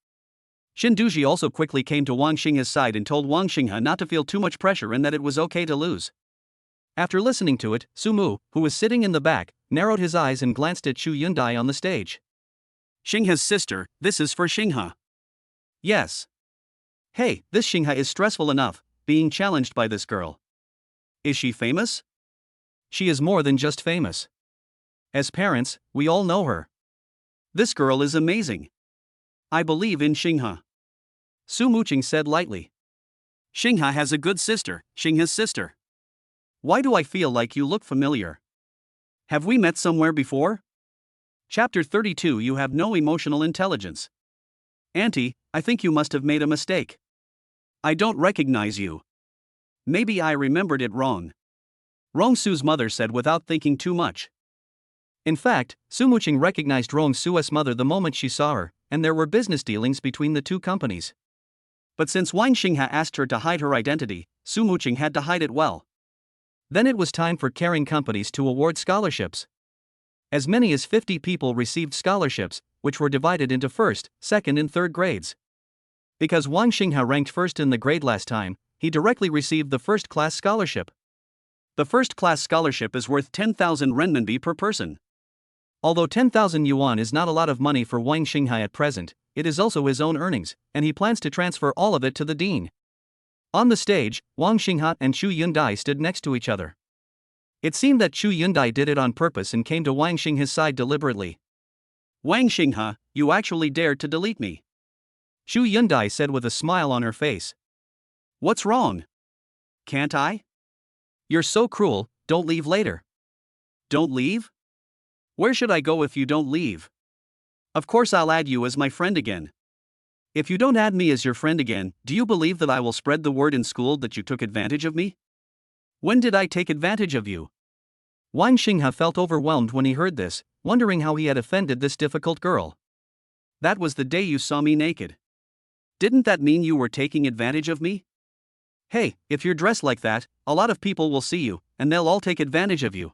Shinduji also quickly came to Wang Xinghe's side and told Wang Xinghe not to feel too much pressure and that it was okay to lose. After listening to it, Su Mu, who was sitting in the back, narrowed his eyes and glanced at Chu Yundai on the stage. Xinghe's sister, this is for Xinghe. Yes. Hey, this Xinghe is stressful enough, being challenged by this girl. Is she famous? She is more than just famous. As parents, we all know her. This girl is amazing. I believe in Xinghe. Su Muqing said lightly. Xinghe has a good sister, Xinghe's sister. Why do I feel like you look familiar? Have we met somewhere before? Chapter 32. You have no emotional intelligence. Auntie, I think you must have made a mistake. I don't recognize you. Maybe I remembered it wrong. Rong Su's mother said without thinking too much. In fact, Su Muqing recognized Rong Su's mother the moment she saw her, and there were business dealings between the two companies. But since Wang Xinghe asked her to hide her identity, Su Muqing had to hide it well. Then it was time for caring companies to award scholarships. As many as 50 people received scholarships, which were divided into first, second and third grades. Because Wang Xinghe ranked first in the grade last time, he directly received the first-class scholarship. The first-class scholarship is worth 10,000 renminbi per person. Although 10,000 yuan is not a lot of money for Wang Xinghe at present, it is also his own earnings, and he plans to transfer all of it to the dean. On the stage, Wang Xinghe and Chu Yundai stood next to each other. It seemed that Chu Yundai did it on purpose and came to Wang Xinghe's side deliberately. Wang Xinghe, you actually dared to delete me. Chu Yundai said with a smile on her face. What's wrong? Can't I? You're so cruel, don't leave later. Don't leave? Where should I go if you don't leave? Of course I'll add you as my friend again. If you don't add me as your friend again, do you believe that I will spread the word in school that you took advantage of me? When did I take advantage of you? Wang Xinghe felt overwhelmed when he heard this, wondering how he had offended this difficult girl. That was the day you saw me naked. Didn't that mean you were taking advantage of me? Hey, if you're dressed like that, a lot of people will see you, and they'll all take advantage of you.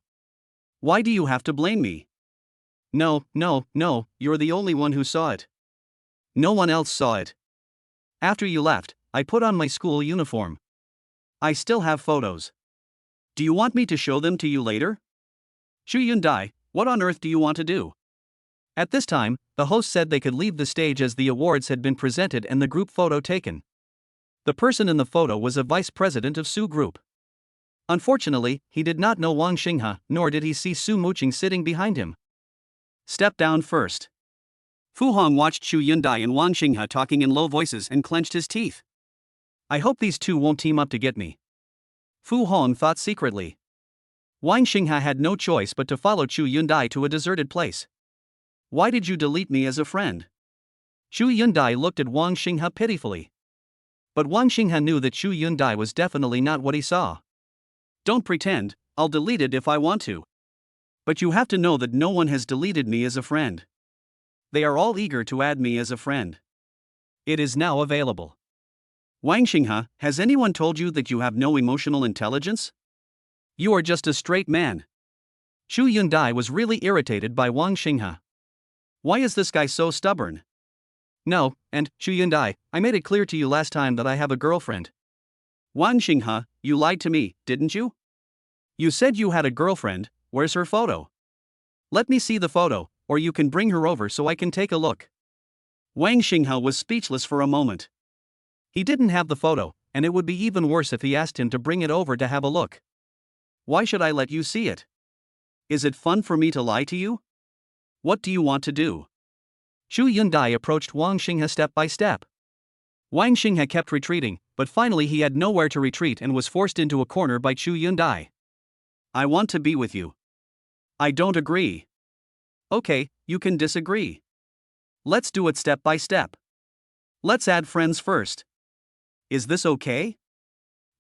Why do you have to blame me? No, you're the only one who saw it. No one else saw it. After you left, I put on my school uniform. I still have photos. Do you want me to show them to you later? Shu Yundai, what on earth do you want to do? At this time, the host said they could leave the stage as the awards had been presented and the group photo taken. The person in the photo was a vice president of Su Group. Unfortunately, he did not know Wang Xinghe, nor did he see Su Muqing sitting behind him. Step down first. Fu Hong watched Shu Yundai and Wang Xinghe talking in low voices and clenched his teeth. I hope these two won't team up to get me, Fu Hong thought secretly. Wang Xinghe had no choice but to follow Shu Yundai to a deserted place. Why did you delete me as a friend? Shu Yundai looked at Wang Xinghe pitifully. But Wang Xinghe knew that Shu Yundai was definitely not what he saw. Don't pretend, I'll delete it if I want to. But you have to know that no one has deleted me as a friend. They are all eager to add me as a friend. It is now available. Wang Xinghe, has anyone told you that you have no emotional intelligence? You are just a straight man. Shu Yundai was really irritated by Wang Xinghe. Why is this guy so stubborn? No, and, Shu Yundai, I made it clear to you last time that I have a girlfriend. Wang Xinghe, you lied to me, didn't you? You said you had a girlfriend, where's her photo? Let me see the photo, or you can bring her over so I can take a look. Wang Xinghe was speechless for a moment. He didn't have the photo, and it would be even worse if he asked him to bring it over to have a look. Why should I let you see it? Is it fun for me to lie to you? What do you want to do? Shu Yundai approached Wang Xinghe step by step. Wang Xinghe kept retreating, but finally he had nowhere to retreat and was forced into a corner by Shu Yundai. I want to be with you. I don't agree. Okay, you can disagree. Let's do it step by step. Let's add friends first. Is this okay?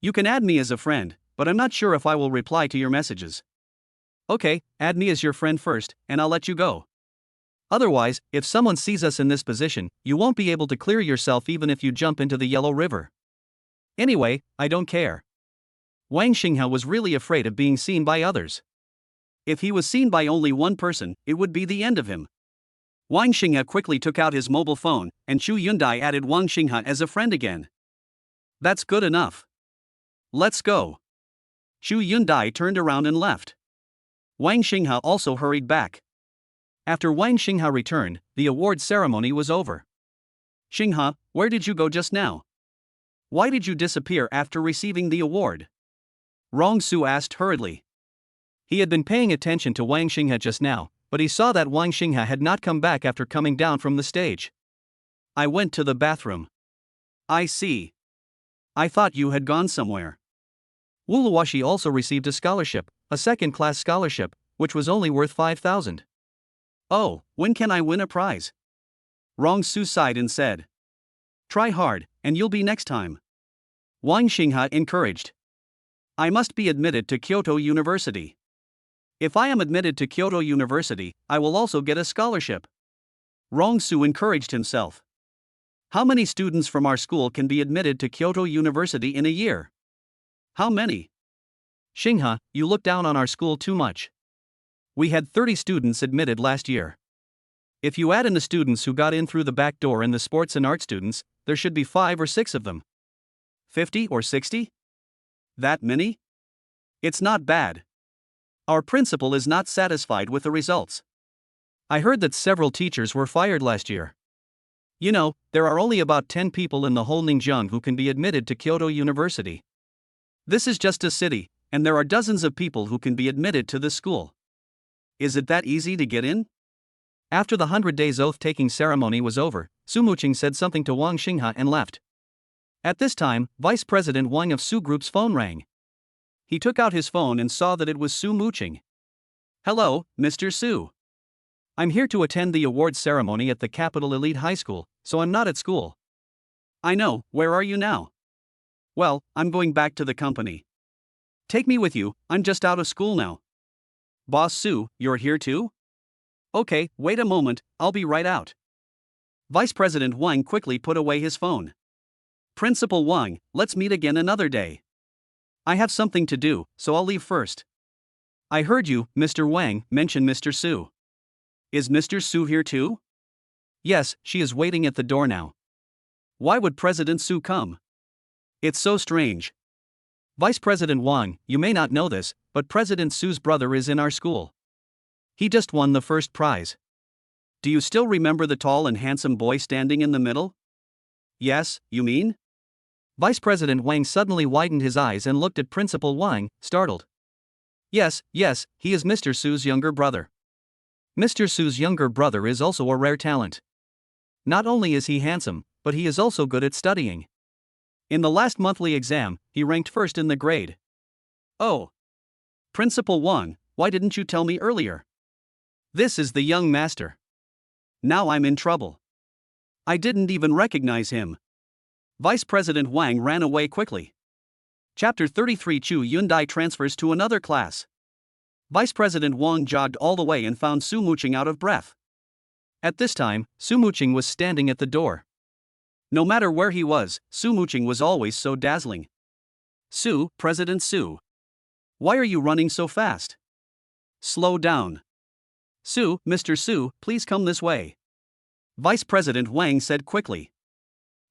You can add me as a friend, but I'm not sure if I will reply to your messages. Okay, add me as your friend first, and I'll let you go. Otherwise, if someone sees us in this position, you won't be able to clear yourself even if you jump into the Yellow River. Anyway, I don't care. Wang Xinghe was really afraid of being seen by others. If he was seen by only one person, it would be the end of him. Wang Xinghe quickly took out his mobile phone, and Shu Yundai added Wang Xinghe as a friend again. That's good enough. Let's go. Shu Yundai turned around and left. Wang Xinghe also hurried back. After Wang Xinghe returned, the award ceremony was over. Xinghe, where did you go just now? Why did you disappear after receiving the award? Rong Su asked hurriedly. He had been paying attention to Wang Xinghe just now, but he saw that Wang Xinghe had not come back after coming down from the stage. I went to the bathroom. I see. I thought you had gone somewhere. Wuluwashi also received a scholarship, a second-class scholarship, which was only worth 5,000. Oh, when can I win a prize? Rong Su sighed and said. Try hard, and you'll be next time. Wang Xinghe encouraged. I must be admitted to Kyoto University. If I am admitted to Kyoto University, I will also get a scholarship. Rong Su encouraged himself. How many students from our school can be admitted to Kyoto University in a year? How many? Xinghe, you look down on our school too much. We had 30 students admitted last year. If you add in the students who got in through the back door and the sports and art students, there should be 5 or 6 of them. 50 or 60? That many? It's not bad. Our principal is not satisfied with the results. I heard that several teachers were fired last year. You know, there are only about 10 people in the whole Ningjiang who can be admitted to Kyoto University. This is just a city, and there are dozens of people who can be admitted to this school. Is it that easy to get in? After the 100 days oath-taking ceremony was over, Su Muqing said something to Wang Xinghe and left. At this time, Vice President Wang of Su Group's phone rang. He took out his phone and saw that it was Su Muqing. Hello, Mr. Su. I'm here to attend the awards ceremony at the Capital Elite High School, so I'm not at school. I know, where are you now? Well, I'm going back to the company. Take me with you, I'm just out of school now. Boss Su, you're here too? Okay, wait a moment, I'll be right out. Vice President Wang quickly put away his phone. Principal Wang, let's meet again another day. I have something to do, so I'll leave first. I heard you, Mr. Wang, mention Mr. Su. Is Mr. Su here too? Yes, she is waiting at the door now. Why would President Su come? It's so strange. Vice President Wang, you may not know this, but President Su's brother is in our school. He just won the first prize. Do you still remember the tall and handsome boy standing in the middle? Yes, you mean? Vice President Wang suddenly widened his eyes and looked at Principal Wang, startled. Yes, he is Mr. Su's younger brother. Mr. Su's younger brother is also a rare talent. Not only is he handsome, but he is also good at studying. In the last monthly exam, he ranked first in the grade. Oh. Principal Wang, why didn't you tell me earlier? This is the young master. Now I'm in trouble. I didn't even recognize him. Vice President Wang ran away quickly. Chapter 33 Chu Yundai transfers to another class. Vice President Wang jogged all the way and found Su Muqing out of breath. At this time, Su Muqing was standing at the door. No matter where he was, Su Muqing was always so dazzling. Su, President Su. Why are you running so fast? Slow down. Su, Mr. Su, please come this way. Vice President Wang said quickly.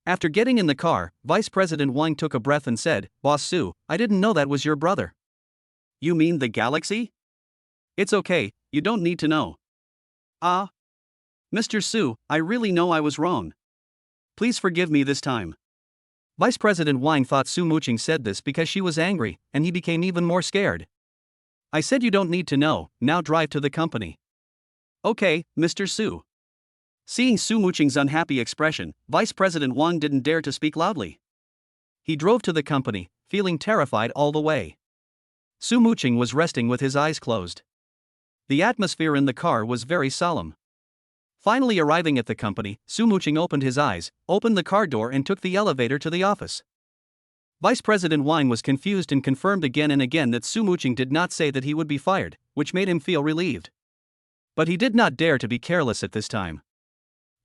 After getting in the car, Vice President Wang took a breath and said, Boss Su, I didn't know that was your brother. You mean the galaxy? It's okay, you don't need to know. Mr. Su, I really know I was wrong. Please forgive me this time. Vice President Wang thought Su Muqing said this because she was angry, and he became even more scared. I said you don't need to know, now drive to the company. Okay, Mr. Su. Seeing Su Muqing's unhappy expression, Vice President Wang didn't dare to speak loudly. He drove to the company, feeling terrified all the way. Su Muqing was resting with his eyes closed. The atmosphere in the car was very solemn. Finally arriving at the company, Su Muqing opened his eyes, opened the car door and took the elevator to the office. Vice President Wang was confused and confirmed again and again that Su Muqing did not say that he would be fired, which made him feel relieved. But he did not dare to be careless at this time.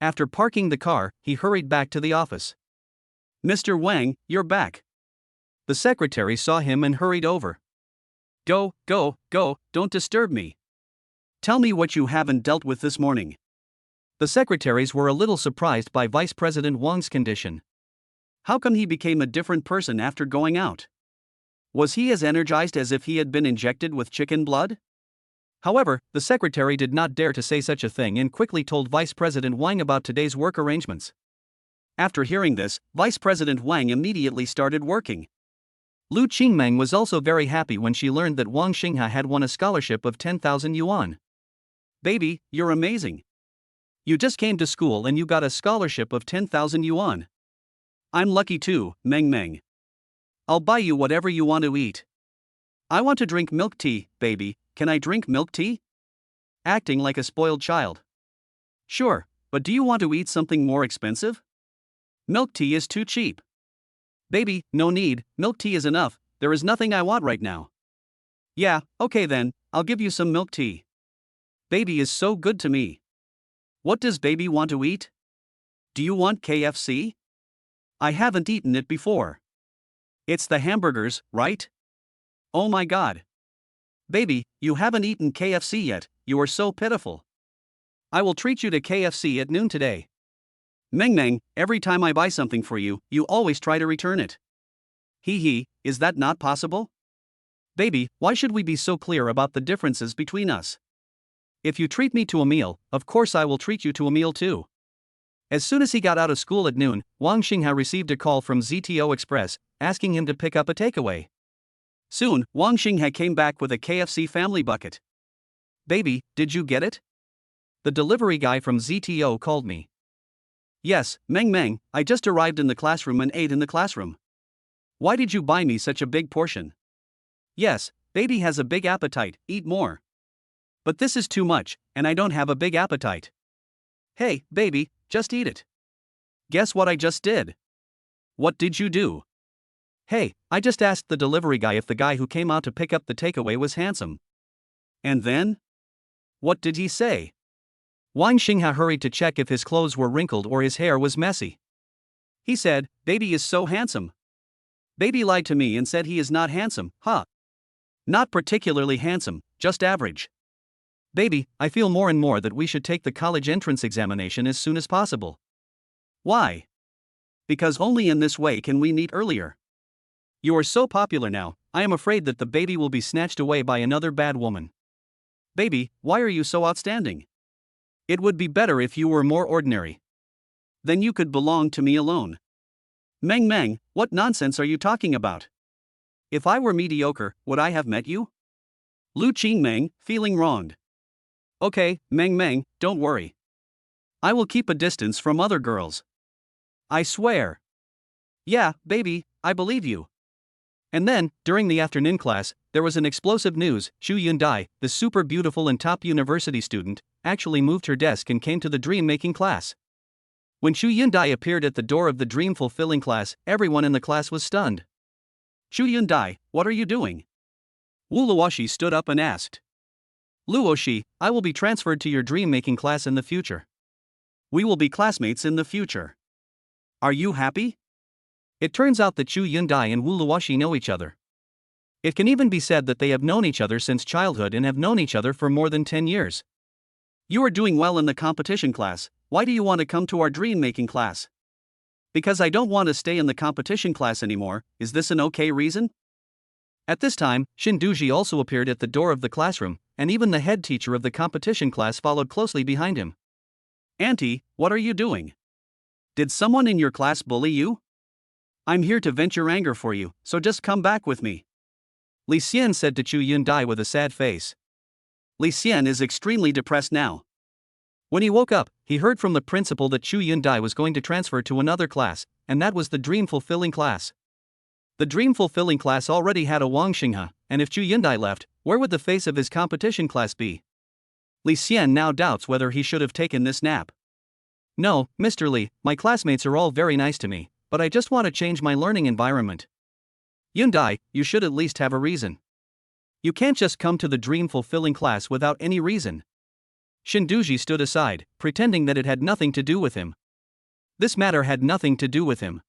After parking the car, he hurried back to the office. Mr. Wang, you're back. The secretary saw him and hurried over. Go, don't disturb me. Tell me what you haven't dealt with this morning. The secretaries were a little surprised by Vice President Wang's condition. How come he became a different person after going out? Was he as energized as if he had been injected with chicken blood? However, the secretary did not dare to say such a thing and quickly told Vice President Wang about today's work arrangements. After hearing this, Vice President Wang immediately started working. Lu Qingmeng was also very happy when she learned that Wang Xingha had won a scholarship of 10,000 yuan. Baby, you're amazing. You just came to school and you got a scholarship of 10,000 yuan. I'm lucky too, Meng Meng. I'll buy you whatever you want to eat. I want to drink milk tea, baby, can I drink milk tea? Acting like a spoiled child. Sure, but do you want to eat something more expensive? Milk tea is too cheap. Baby, no need, milk tea is enough, there is nothing I want right now. Yeah, okay then, I'll give you some milk tea. Baby is so good to me. What does baby want to eat? Do you want KFC? I haven't eaten it before. It's the hamburgers, right? Oh my god. Baby, you haven't eaten KFC yet, you are so pitiful. I will treat you to KFC at noon today. Meng Meng, every time I buy something for you, you always try to return it. Hee, is that not possible? Baby, why should we be so clear about the differences between us? If you treat me to a meal, of course I will treat you to a meal too. As soon as he got out of school at noon, Wang Xingha received a call from ZTO Express, asking him to pick up a takeaway. Soon, Wang Xingha came back with a KFC family bucket. Baby, did you get it? The delivery guy from ZTO called me. Yes, Meng Meng, I just arrived in the classroom and ate in the classroom. Why did you buy me such a big portion? Yes, baby has a big appetite, eat more. But this is too much, and I don't have a big appetite. Hey, baby, just eat it. Guess what I just did? What did you do? Hey, I just asked the delivery guy if the guy who came out to pick up the takeaway was handsome. And then? What did he say? Wang Xingha hurried to check if his clothes were wrinkled or his hair was messy. He said, "Baby is so handsome." Baby lied to me and said he is not handsome, huh? Not particularly handsome, just average. Baby, I feel more and more that we should take the college entrance examination as soon as possible. Why? Because only in this way can we meet earlier. You are so popular now, I am afraid that the baby will be snatched away by another bad woman. Baby, why are you so outstanding? It would be better if you were more ordinary. Then you could belong to me alone. Meng Meng, what nonsense are you talking about? If I were mediocre, would I have met you? Lu Qingmeng, feeling wronged. Okay, Meng Meng, don't worry. I will keep a distance from other girls. I swear. Yeah, baby, I believe you. And then, during the afternoon class, there was an explosive news. Xu Yundai, the super beautiful and top university student, actually moved her desk and came to the dream-making class. When Xu Yundai appeared at the door of the dream-fulfilling class, everyone in the class was stunned. Xu Yundai, what are you doing? Wu Luoshi stood up and asked. Luoshi, I will be transferred to your dream-making class in the future. We will be classmates in the future. Are you happy? It turns out that Xu Yundai and Wu Luoshi know each other. It can even be said that they have known each other since childhood and have known each other for more than 10 years. You are doing well in the competition class. Why do you want to come to our dream-making class? Because I don't want to stay in the competition class anymore. Is this an okay reason? At this time, Shinduji also appeared at the door of the classroom, and even the head teacher of the competition class followed closely behind him. Auntie, what are you doing? Did someone in your class bully you? I'm here to vent your anger for you, so just come back with me. Li Xian said to Xu Yundai with a sad face. Li Xian is extremely depressed now. When he woke up, he heard from the principal that Xu Yundai was going to transfer to another class, and that was the dream-fulfilling class. The dream-fulfilling class already had a Wang Xinghe, and if Xu Yundai left, where would the face of his competition class be? Li Xian now doubts whether he should have taken this nap. No, Mr. Li, my classmates are all very nice to me, but I just want to change my learning environment. Yundai, you should at least have a reason. You can't just come to the dream-fulfilling class without any reason. Shinduji stood aside, pretending that it had nothing to do with him. This matter had nothing to do with him.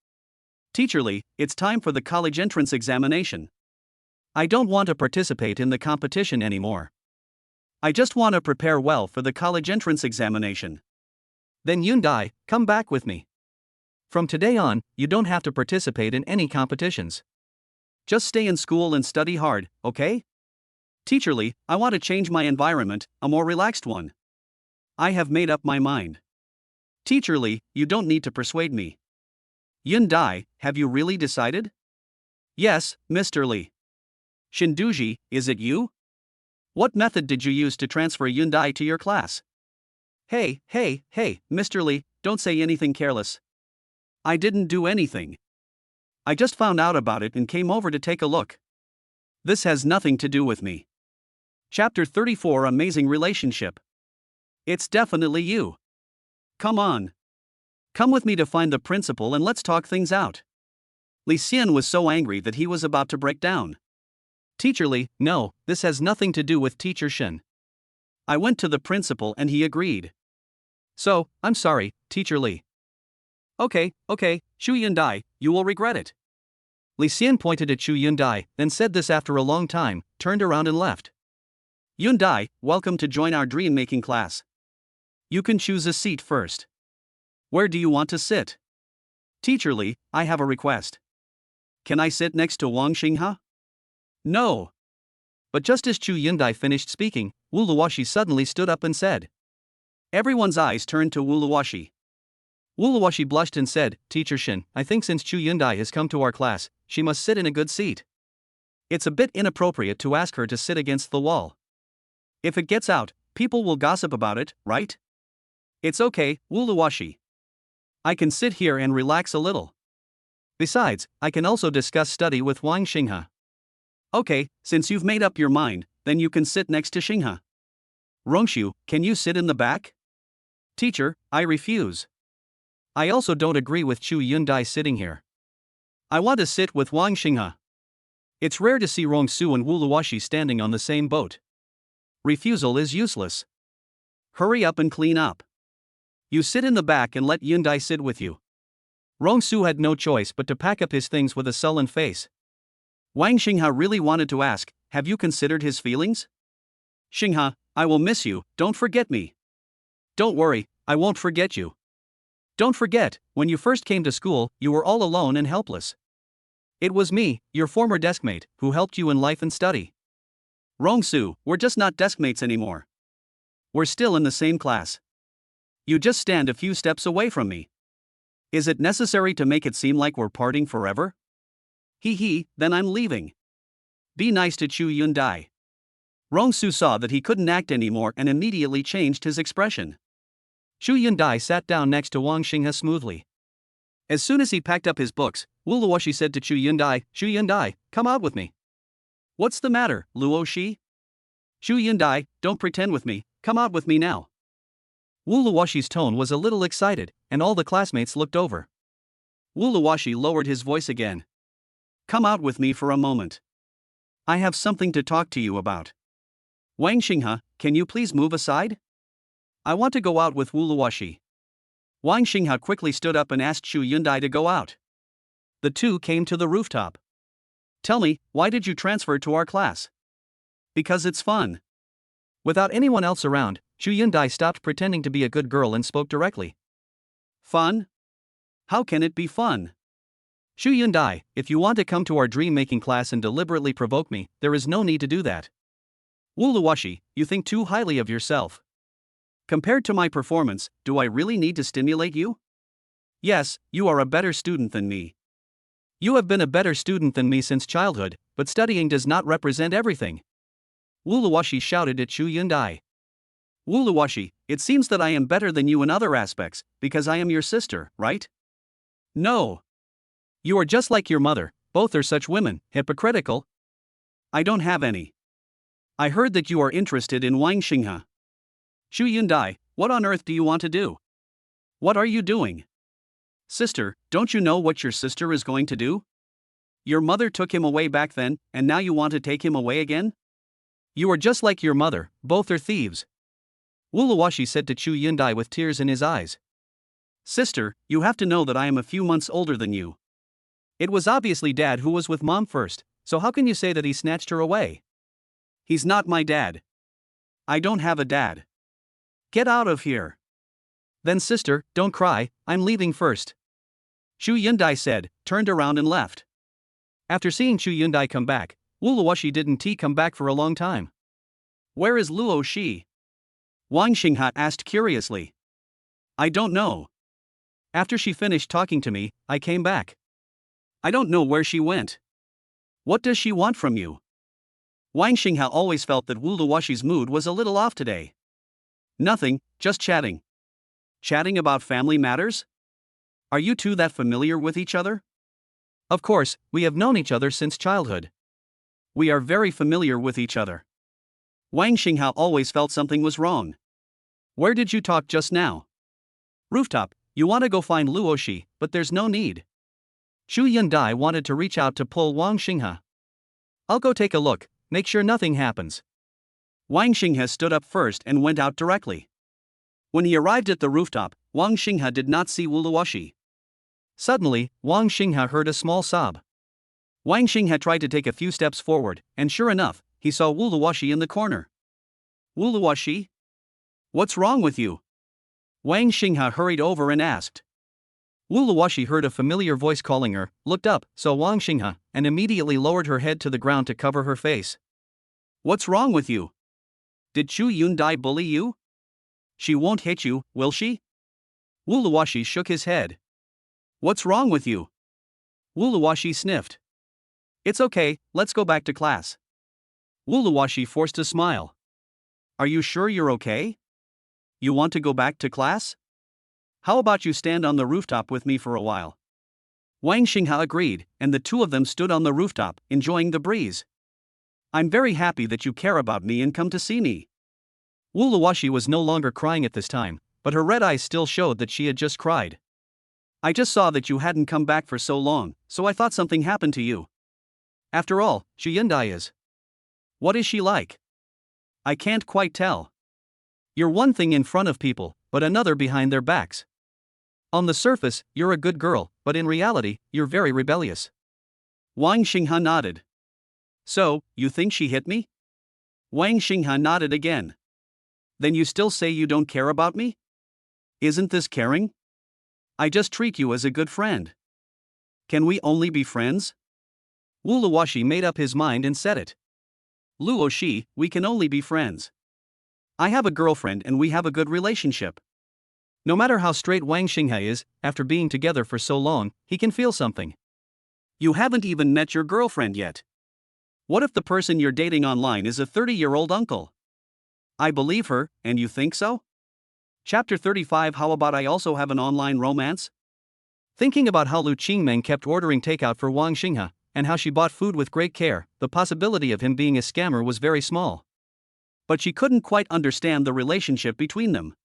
Teacher Li, it's time for the college entrance examination. I don't want to participate in the competition anymore. I just want to prepare well for the college entrance examination. Then Yundai, come back with me. From today on, you don't have to participate in any competitions. Just stay in school and study hard, okay? Teacher Li, I want to change my environment, a more relaxed one. I have made up my mind. Teacher Li, you don't need to persuade me. Yundai, have you really decided? Yes, Mr. Li. Shinduji, is it you? What method did you use to transfer Yundai to your class? Hey, Mr. Li, don't say anything careless. I didn't do anything. I just found out about it and came over to take a look. This has nothing to do with me. Chapter 34 Amazing Relationship. It's definitely you. Come on. Come with me to find the principal and let's talk things out. Li Xian was so angry that he was about to break down. Teacher Li, no, this has nothing to do with Teacher Shen. I went to the principal and he agreed. So, I'm sorry, Teacher Li. Okay, Xu Yundai, you will regret it. Li Xian pointed at Xu Yundai, then said this after a long time, turned around and left. Yundai, welcome to join our dream-making class. You can choose a seat first. Where do you want to sit? Teacher Li, I have a request. Can I sit next to Wang Xinghe? No. But just as Xu Yundai finished speaking, Wu Luoshi suddenly stood up and said. Everyone's eyes turned to Wu Luoshi. Wu Luoshi blushed and said, Teacher Shen, I think since Xu Yundai has come to our class, she must sit in a good seat. It's a bit inappropriate to ask her to sit against the wall. If it gets out, people will gossip about it, right? It's okay, Wu Luoshi. I can sit here and relax a little. Besides, I can also discuss study with Wang Xinghe. Okay, since you've made up your mind, then you can sit next to Xinghe. Rongshu, can you sit in the back? Teacher, I refuse. I also don't agree with Xu Yundai sitting here. I want to sit with Wang Xinghe. It's rare to see Rongsu and Wu Luoshi standing on the same boat. Refusal is useless. Hurry up and clean up. You sit in the back and let Yundai sit with you. Rong-su had no choice but to pack up his things with a sullen face. Wang Xinghe really wanted to ask, have you considered his feelings? Xinghe, I will miss you, don't forget me. Don't worry, I won't forget you. Don't forget, when you first came to school, you were all alone and helpless. It was me, your former deskmate, who helped you in life and study. Rong-su, we're just not deskmates anymore. We're still in the same class. You just stand a few steps away from me. Is it necessary to make it seem like we're parting forever? Then I'm leaving. Be nice to Chu Yun-dai. Rong-su saw that he couldn't act anymore and immediately changed his expression. Chu Yun-dai sat down next to Wang Xinghe smoothly. As soon as he packed up his books, Wu Luoshi said to Chu Yun-dai, come out with me. What's the matter, Luoshi? Chu Yun-dai, don't pretend with me, come out with me now. Wu Luoshi's tone was a little excited, and all the classmates looked over. Wu Luoshi lowered his voice again. Come out with me for a moment. I have something to talk to you about. Wang Xinghe, can you please move aside? I want to go out with Wu Luoshi. Wang Xinghe quickly stood up and asked Chu Yun-dai to go out. The two came to the rooftop. Tell me, why did you transfer to our class? Because it's fun. Without anyone else around, Chu Yun-dai stopped pretending to be a good girl and spoke directly. Fun? How can it be fun? Chu Yun-dai, if you want to come to our dream-making class and deliberately provoke me, there is no need to do that. Wu Luoshi, you think too highly of yourself. Compared to my performance, do I really need to stimulate you? Yes, you are a better student than me. You have been a better student than me since childhood, but studying does not represent everything. Wu Luoshi shouted at Chu Yun-dai. Wu Luoshi, it seems that I am better than you in other aspects, because I am your sister, right? No. You are just like your mother, both are such women, hypocritical. I don't have any. I heard that you are interested in Wang Xinghe. Chu Yun-dai, what on earth do you want to do? What are you doing? Sister, don't you know what your sister is going to do? Your mother took him away back then, and now you want to take him away again? You are just like your mother, both are thieves. Wu Luoshi said to Chu Yun-dai with tears in his eyes. Sister, you have to know that I am a few months older than you. It was obviously Dad who was with Mom first, so how can you say that he snatched her away? He's not my dad. I don't have a dad. Get out of here. Then sister, don't cry, I'm leaving first. Chu Yun-dai said, turned around and left. After seeing Chu Yun-dai come back, Wu Luoshi didn't come back for a long time. Where is Luoshi? Wang Xinghe asked curiously. I don't know. After she finished talking to me, I came back. I don't know where she went. What does she want from you? Wang Xinghe always felt that Wu Luoshi's mood was a little off today. Nothing, just chatting. Chatting about family matters? Are you two that familiar with each other? Of course, we have known each other since childhood. We are very familiar with each other. Wang Xinghe always felt something was wrong. Where did you talk just now? Rooftop, you want to go find Luoshi, but there's no need. Chu Yun-dai wanted to reach out to pull Wang Xinghe. I'll go take a look, make sure nothing happens. Wang Xinghe stood up first and went out directly. When he arrived at the rooftop, Wang Xinghe did not see Wu Luoshi. Suddenly, Wang Xinghe heard a small sob. Wang Xinghe tried to take a few steps forward, and sure enough, he saw Wu Luoshi in the corner. Wu Luoshi? What's wrong with you? Wang Xinghe hurried over and asked. Wu Luoshi heard a familiar voice calling her, looked up, saw Wang Xinghe, and immediately lowered her head to the ground to cover her face. What's wrong with you? Did Chu Yun-dai bully you? She won't hit you, will she? Wu Luoshi shook his head. What's wrong with you? Wu Luoshi sniffed. It's okay, let's go back to class. Wu Luoshi forced a smile. Are you sure you're okay? You want to go back to class? How about you stand on the rooftop with me for a while? Wang Xinghe agreed, and the two of them stood on the rooftop, enjoying the breeze. I'm very happy that you care about me and come to see me. Wu Luoshi was no longer crying at this time, but her red eyes still showed that she had just cried. I just saw that you hadn't come back for so long, so I thought something happened to you. After all, Chu Yun-dai is. What is she like? I can't quite tell. You're one thing in front of people, but another behind their backs. On the surface, you're a good girl, but in reality, you're very rebellious. Wang Xinghe nodded. So, you think she hit me? Wang Xinghe nodded again. Then you still say you don't care about me? Isn't this caring? I just treat you as a good friend. Can we only be friends? Wu Luoshi made up his mind and said it. Luoshi, we can only be friends. I have a girlfriend and we have a good relationship. No matter how straight Wang Xinghe is, after being together for so long, he can feel something. You haven't even met your girlfriend yet. What if the person you're dating online is a 30-year-old uncle? I believe her, and you think so? Chapter 35. How about I also have an online romance? Thinking about how Lu Qingmeng kept ordering takeout for Wang Xinghe, and how she bought food with great care, the possibility of him being a scammer was very small. But she couldn't quite understand the relationship between them.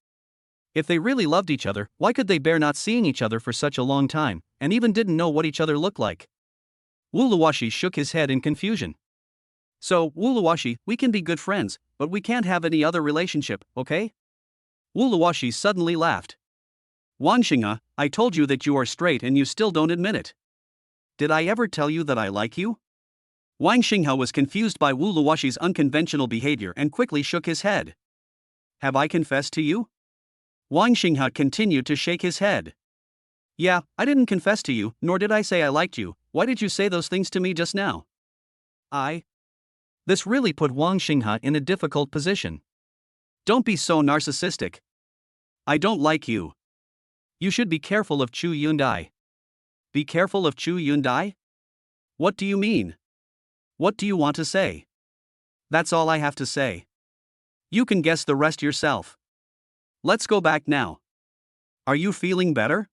If they really loved each other, why could they bear not seeing each other for such a long time, and even didn't know what each other looked like? Wu Luoshi shook his head in confusion. So, Wu Luoshi, we can be good friends, but we can't have any other relationship, okay? Wu Luoshi suddenly laughed. Wang Xinghe, I told you that you are straight and you still don't admit it. Did I ever tell you that I like you? Wang Xinghe was confused by Wu Luoshi's unconventional behavior and quickly shook his head. Have I confessed to you? Wang Xinghe continued to shake his head. Yeah, I didn't confess to you, nor did I say I liked you. Why did you say those things to me just now? This really put Wang Xinghe in a difficult position. Don't be so narcissistic. I don't like you. You should be careful of Chu Yundai. Be careful of Chu Yundai? What do you mean? What do you want to say? That's all I have to say. You can guess the rest yourself. Let's go back now. Are you feeling better?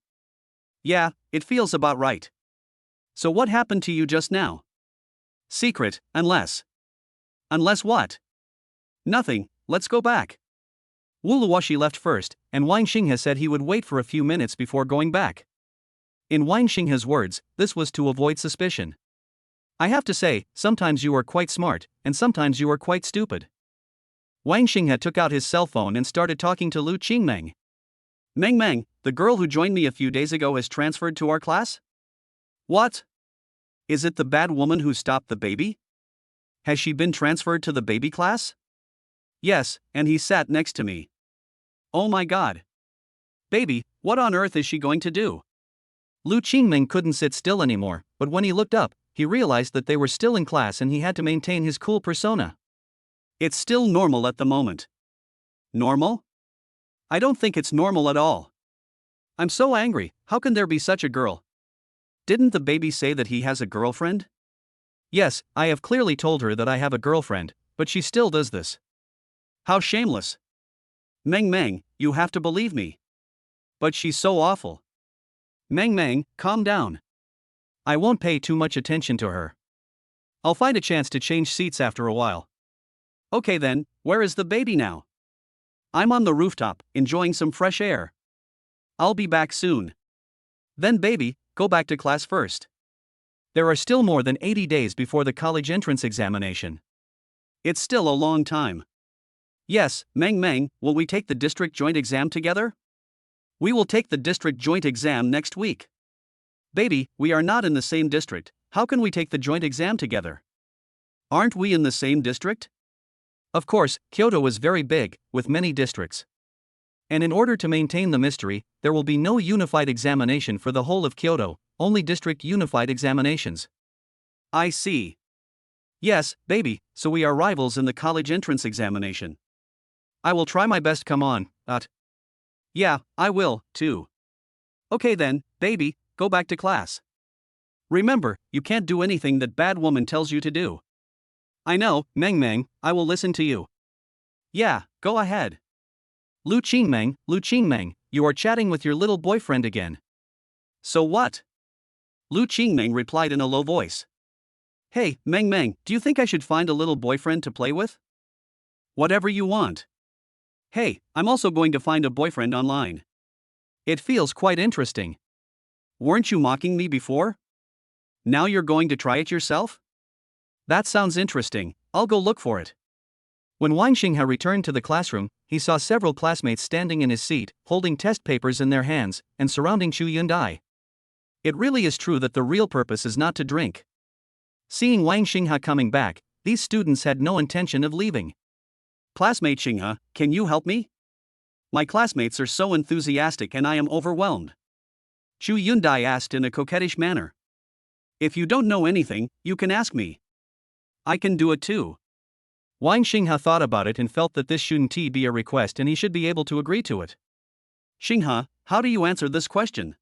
Yeah, it feels about right. So what happened to you just now? Secret, unless. Unless what? Nothing, let's go back. Wu Luoshi left first, and Wang Xinghe said he would wait for a few minutes before going back. In Wang Xinghe's words, this was to avoid suspicion. I have to say, sometimes you are quite smart, and sometimes you are quite stupid. Wang Xinghe took out his cell phone and started talking to Lu Qingmeng. Meng, the girl who joined me a few days ago has transferred to our class? What? Is it the bad woman who stopped the baby? Has she been transferred to the baby class? Yes, and he sat next to me. Oh my god. Baby, what on earth is she going to do? Lu Qingmeng couldn't sit still anymore, but when he looked up, he realized that they were still in class and he had to maintain his cool persona. It's still normal at the moment. Normal? I don't think it's normal at all. I'm so angry, how can there be such a girl? Didn't the baby say that he has a girlfriend? Yes, I have clearly told her that I have a girlfriend, but she still does this. How shameless. Meng, you have to believe me. But she's so awful. Meng, calm down. I won't pay too much attention to her. I'll find a chance to change seats after a while. Okay then, where is the baby now? I'm on the rooftop, enjoying some fresh air. I'll be back soon. Then baby, go back to class first. There are still more than 80 days before the college entrance examination. It's still a long time. Yes, Meng, will we take the district joint exam together? We will take the district joint exam next week. Baby, we are not in the same district, how can we take the joint exam together? Aren't we in the same district? Of course, Kyoto is very big, with many districts. And in order to maintain the mystery, there will be no unified examination for the whole of Kyoto, only district unified examinations. I see. Yes, baby, so we are rivals in the college entrance examination. I will try my best, come on, Yeah, I will, too. Okay then, baby, go back to class. Remember, you can't do anything that bad woman tells you to do. I know, Meng, I will listen to you. Yeah, go ahead. Lu Qingmeng, you are chatting with your little boyfriend again. So what? Lu Qingmeng replied in a low voice. Hey, Meng, do you think I should find a little boyfriend to play with? Whatever you want. Hey, I'm also going to find a boyfriend online. It feels quite interesting. Weren't you mocking me before? Now you're going to try it yourself? That sounds interesting, I'll go look for it. When Wang Xinghe returned to the classroom, he saw several classmates standing in his seat, holding test papers in their hands, and surrounding Chu Yundai. It really is true that the real purpose is not to drink. Seeing Wang Xinghe coming back, these students had no intention of leaving. Classmate Xinghe, can you help me? My classmates are so enthusiastic and I am overwhelmed. Chu Yundai asked in a coquettish manner. If you don't know anything, you can ask me. I can do it too. Wang Xinghe thought about it and felt that this shouldn't be a request and he should be able to agree to it. Xinghe, how do you answer this question?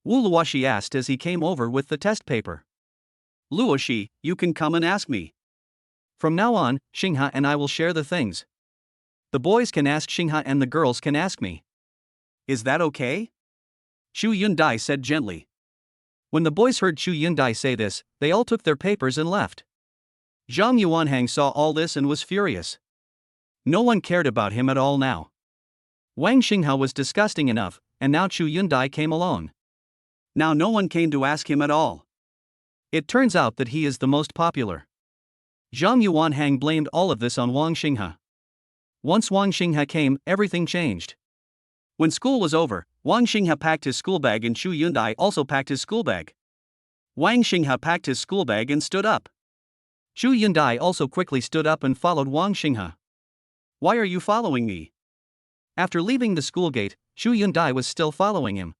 Wu Luoshi asked as he came over with the test paper. Luoshi, you can come and ask me. From now on, Xinghe and I will share the things. The boys can ask Xinghe and the girls can ask me. Is that okay? Chu Yundai said gently. When the boys heard Chu Yundai say this, they all took their papers and left. Zhang Yuanhang saw all this and was furious. No one cared about him at all now. Wang Xinghe was disgusting enough, and now Chu Yundai came along. Now no one came to ask him at all. It turns out that he is the most popular. Zhang Yuanhang blamed all of this on Wang Xinghe. Once Wang Xinghe came, everything changed. When school was over, Wang Xinghe packed his school bag and Chu Yundai also packed his school bag. Wang Xinghe packed his school bag and stood up. Chu Yundai also quickly stood up and followed Wang Xinghe. Why are you following me? After leaving the school gate, Chu Yundai was still following him.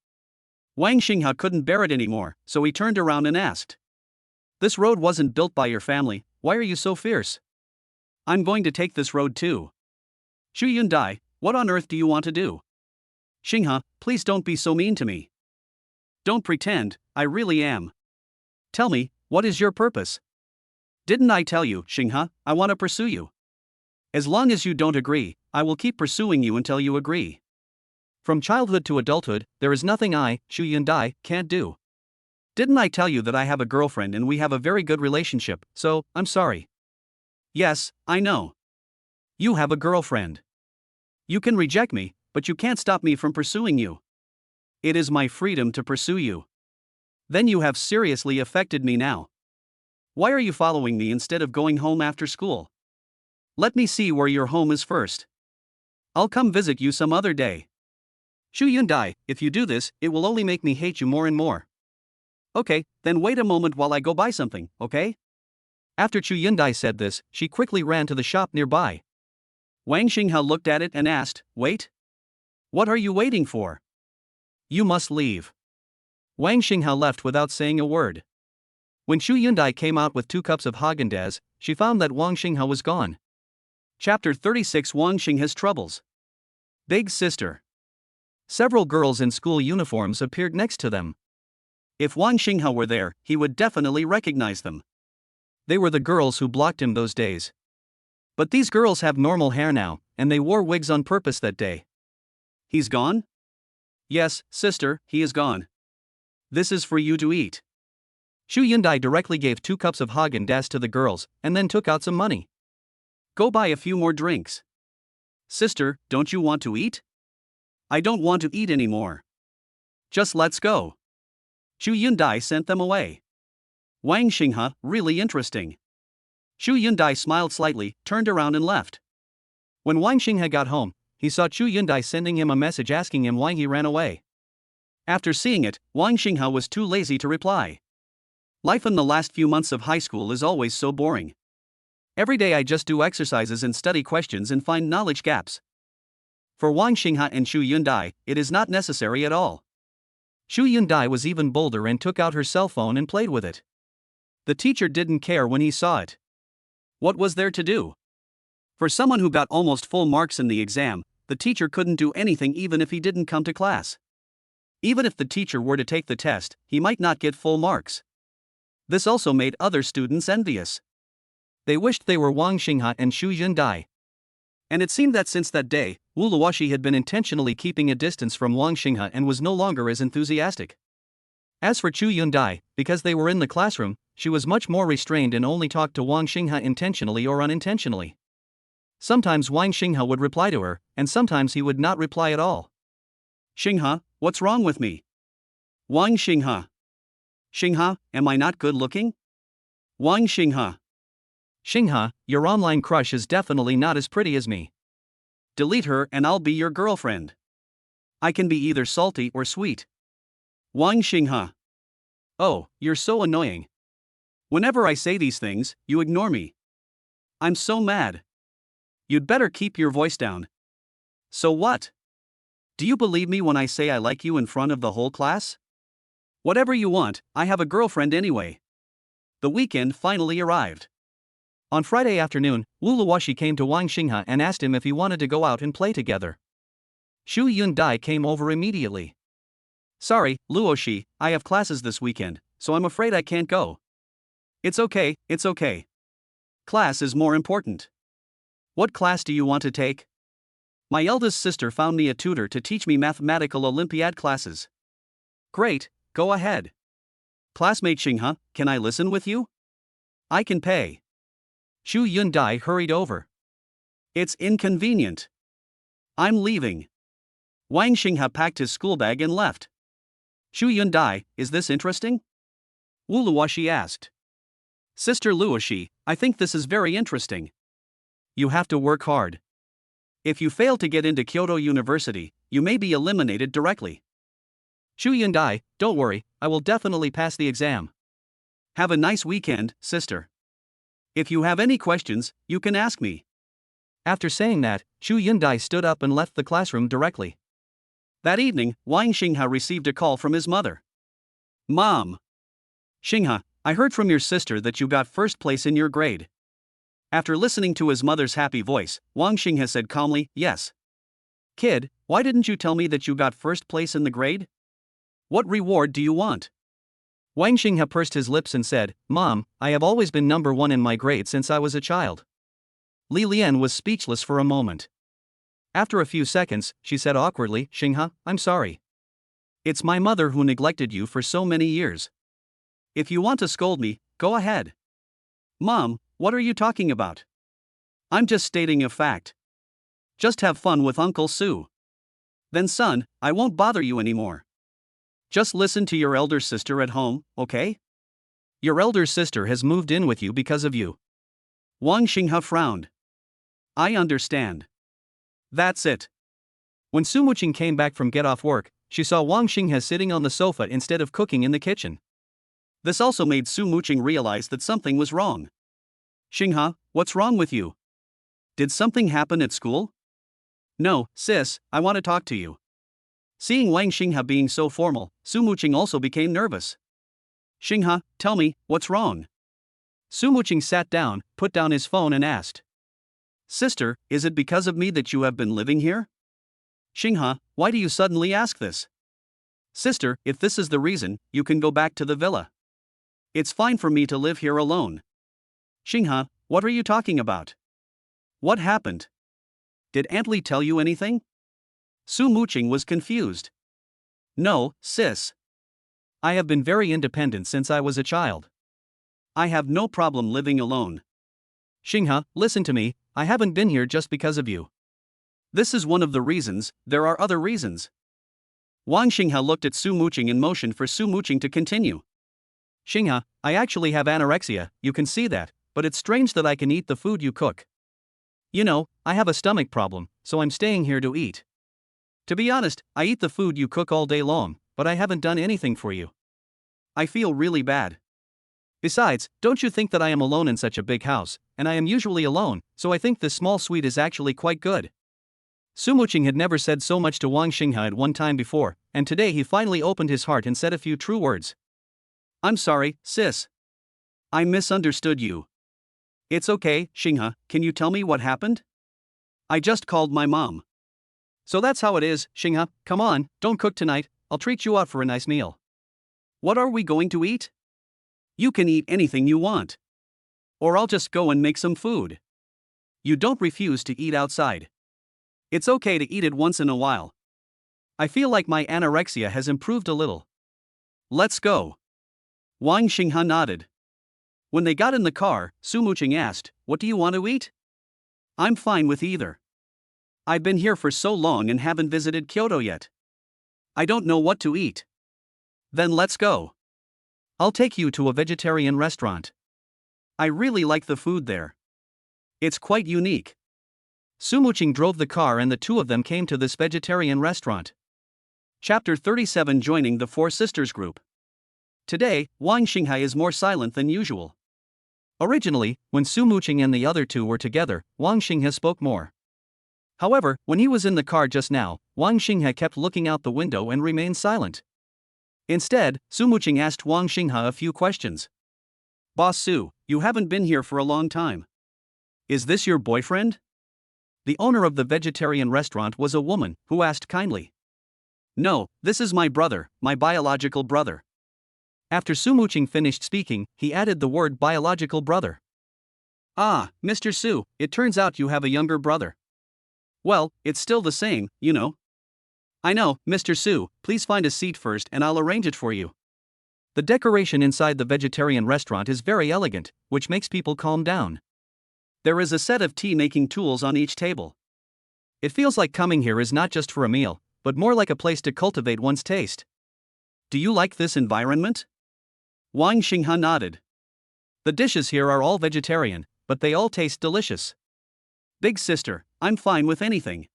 Wang Xinghe couldn't bear it anymore, so he turned around and asked. This road wasn't built by your family, why are you so fierce? I'm going to take this road too. Chu Yundai, what on earth do you want to do? Xinghe, please don't be so mean to me. Don't pretend, I really am. Tell me, what is your purpose? Didn't I tell you, Xinghe, I want to pursue you? As long as you don't agree, I will keep pursuing you until you agree. From childhood to adulthood, there is nothing I, Chu Yundai, can't do. Didn't I tell you that I have a girlfriend and we have a very good relationship, so, I'm sorry. Yes, I know. You have a girlfriend. You can reject me, but you can't stop me from pursuing you. It is my freedom to pursue you. Then you have seriously affected me now. Why are you following me instead of going home after school? Let me see where your home is first. I'll come visit you some other day. Chu Yundai, if you do this, it will only make me hate you more and more. Okay, then wait a moment while I go buy something, okay? After Chu Yundai said this, she quickly ran to the shop nearby. Wang Xinghe looked at it and asked, Wait? What are you waiting for? You must leave. Wang Xinghe left without saying a word. When Chu Yundai came out with 2 cups of Haagen-Dazs, she found that Wang Xinghe was gone. Chapter 36 Wang Xinghe's Troubles. Big Sister. Several girls in school uniforms appeared next to them. If Wang Xinghe were there, he would definitely recognize them. They were the girls who blocked him those days. But these girls have normal hair now, and they wore wigs on purpose that day. He's gone? Yes, sister, he is gone. This is for you to eat. Chu Yundai directly gave 2 cups of Haagen-Dazs to the girls, and then took out some money. Go buy a few more drinks. Sister, don't you want to eat? I don't want to eat anymore. Just let's go. Chu Yundai sent them away. Wang Xinghe, really interesting. Chu Yundai smiled slightly, turned around and left. When Wang Xinghe got home, he saw Chu Yundai sending him a message asking him why he ran away. After seeing it, Wang Xinghe was too lazy to reply. Life in the last few months of high school is always so boring. Every day I just do exercises and study questions and find knowledge gaps. For Wang Xinghe and Chu Yundai, it is not necessary at all. Chu Yundai was even bolder and took out her cell phone and played with it. The teacher didn't care when he saw it. What was there to do? For someone who got almost full marks in the exam, the teacher couldn't do anything even if he didn't come to class. Even if the teacher were to take the test, he might not get full marks. This also made other students envious. They wished they were Wang Xinghe and Chu Yundai. And it seemed that since that day, Wu Luoshi had been intentionally keeping a distance from Wang Xinghe and was no longer as enthusiastic. As for Chu Yundai, because they were in the classroom, she was much more restrained and only talked to Wang Xinghe intentionally or unintentionally. Sometimes Wang Xinghe would reply to her, and sometimes he would not reply at all. Xinghe, what's wrong with me? Wang Xinghe. Xinghe, am I not good looking? Wang Xinghe. Xinghe, your online crush is definitely not as pretty as me. Delete her and I'll be your girlfriend. I can be either salty or sweet. Wang Xinghe. Oh, you're so annoying. Whenever I say these things, you ignore me. I'm so mad. You'd better keep your voice down. So what? Do you believe me when I say I like you in front of the whole class? Whatever you want, I have a girlfriend anyway. The weekend finally arrived. On Friday afternoon, Wu Luoshi came to Wang Xinghe and asked him if he wanted to go out and play together. Xu Yundai came over immediately. Sorry, Luoshi, I have classes this weekend, so I'm afraid I can't go. It's okay. Class is more important. What class do you want to take? My eldest sister found me a tutor to teach me mathematical Olympiad classes. Great, go ahead. Classmate Xinghe, can I listen with you? I can pay. Xu Yundai hurried over. It's inconvenient. I'm leaving. Wang Xinghe packed his school bag and left. Xu Yundai, is this interesting? Wu Luoshi asked. Sister Luoshi, I think this is very interesting. You have to work hard. If you fail to get into Kyoto University, you may be eliminated directly. Xu Yundai, don't worry, I will definitely pass the exam. Have a nice weekend, sister. If you have any questions, you can ask me. After saying that, Xu Yundai stood up and left the classroom directly. That evening, Wang Xinghe received a call from his mother. Mom. Xinghe, I heard from your sister that you got first place in your grade. After listening to his mother's happy voice, Wang Xinghe said calmly, yes. Kid, why didn't you tell me that you got first place in the grade? What reward do you want? Wang Xinghe pursed his lips and said, Mom, I have always been number one in my grade since I was a child. Li Lian was speechless for a moment. After a few seconds, she said awkwardly, Xinghe, I'm sorry. It's my mother who neglected you for so many years. If you want to scold me, go ahead. Mom, what are you talking about? I'm just stating a fact. Just have fun with Uncle Su. Then son, I won't bother you anymore. Just listen to your elder sister at home, okay? Your elder sister has moved in with you because of you. Wang Xinghe frowned. I understand. That's it. When Su Muqing came back from get off work, she saw Wang Xinghe sitting on the sofa instead of cooking in the kitchen. This also made Su Muqing realize that something was wrong. Xinghe, what's wrong with you? Did something happen at school? No, sis, I want to talk to you. Seeing Wang Xinghe being so formal, Su Muqing also became nervous. Xinghe, tell me, what's wrong? Su Muqing sat down, put down his phone and asked. Sister, is it because of me that you have been living here? Xinghe, why do you suddenly ask this? Sister, if this is the reason, you can go back to the villa. It's fine for me to live here alone. Xinghe, what are you talking about? What happened? Did Aunt Li tell you anything? Su Muqing was confused. No, sis. I have been very independent since I was a child. I have no problem living alone. Xinghe, listen to me, I haven't been here just because of you. This is one of the reasons, there are other reasons. Wang Xinghe looked at Su Muqing and motioned for Su Muqing to continue. Xinghe, I actually have anorexia, you can see that, but it's strange that I can eat the food you cook. You know, I have a stomach problem, so I'm staying here to eat. To be honest, I eat the food you cook all day long, but I haven't done anything for you. I feel really bad. Besides, don't you think that I am alone in such a big house, and I am usually alone, so I think this small sweet is actually quite good. Su Muqing had never said so much to Wang Xinghe at one time before, and today he finally opened his heart and said a few true words. I'm sorry, sis. I misunderstood you. It's okay, Xinghe, can you tell me what happened? I just called my mom. So that's how it is, Xinghe, come on, don't cook tonight, I'll treat you out for a nice meal. What are we going to eat? You can eat anything you want. Or I'll just go and make some food. You don't refuse to eat outside. It's okay to eat it once in a while. I feel like my anorexia has improved a little. Let's go. Wang Xinghe nodded. When they got in the car, Su Muqing asked, what do you want to eat? I'm fine with either. I've been here for so long and haven't visited Kyoto yet. I don't know what to eat. Then let's go. I'll take you to a vegetarian restaurant. I really like the food there. It's quite unique. Su Muqing drove the car and the two of them came to this vegetarian restaurant. Chapter 37, Joining the Four Sisters Group. Today, Wang Xinghai is more silent than usual. Originally, when Su Muqing and the other two were together, Wang Xinghai spoke more. However, when he was in the car just now, Wang Xinghai kept looking out the window and remained silent. Instead, Su Muqing asked Wang Xinghai a few questions. Boss Su, you haven't been here for a long time. Is this your boyfriend? The owner of the vegetarian restaurant was a woman, who asked kindly. No, this is my brother, my biological brother. After Su Muqing finished speaking, he added the word biological brother. Ah, Mr. Su, it turns out you have a younger brother. Well, it's still the same, you know. I know, Mr. Su, please find a seat first and I'll arrange it for you. The decoration inside the vegetarian restaurant is very elegant, which makes people calm down. There is a set of tea-making tools on each table. It feels like coming here is not just for a meal, but more like a place to cultivate one's taste. Do you like this environment? Wang Xinghai nodded. The dishes here are all vegetarian, but they all taste delicious. Big sister, I'm fine with anything.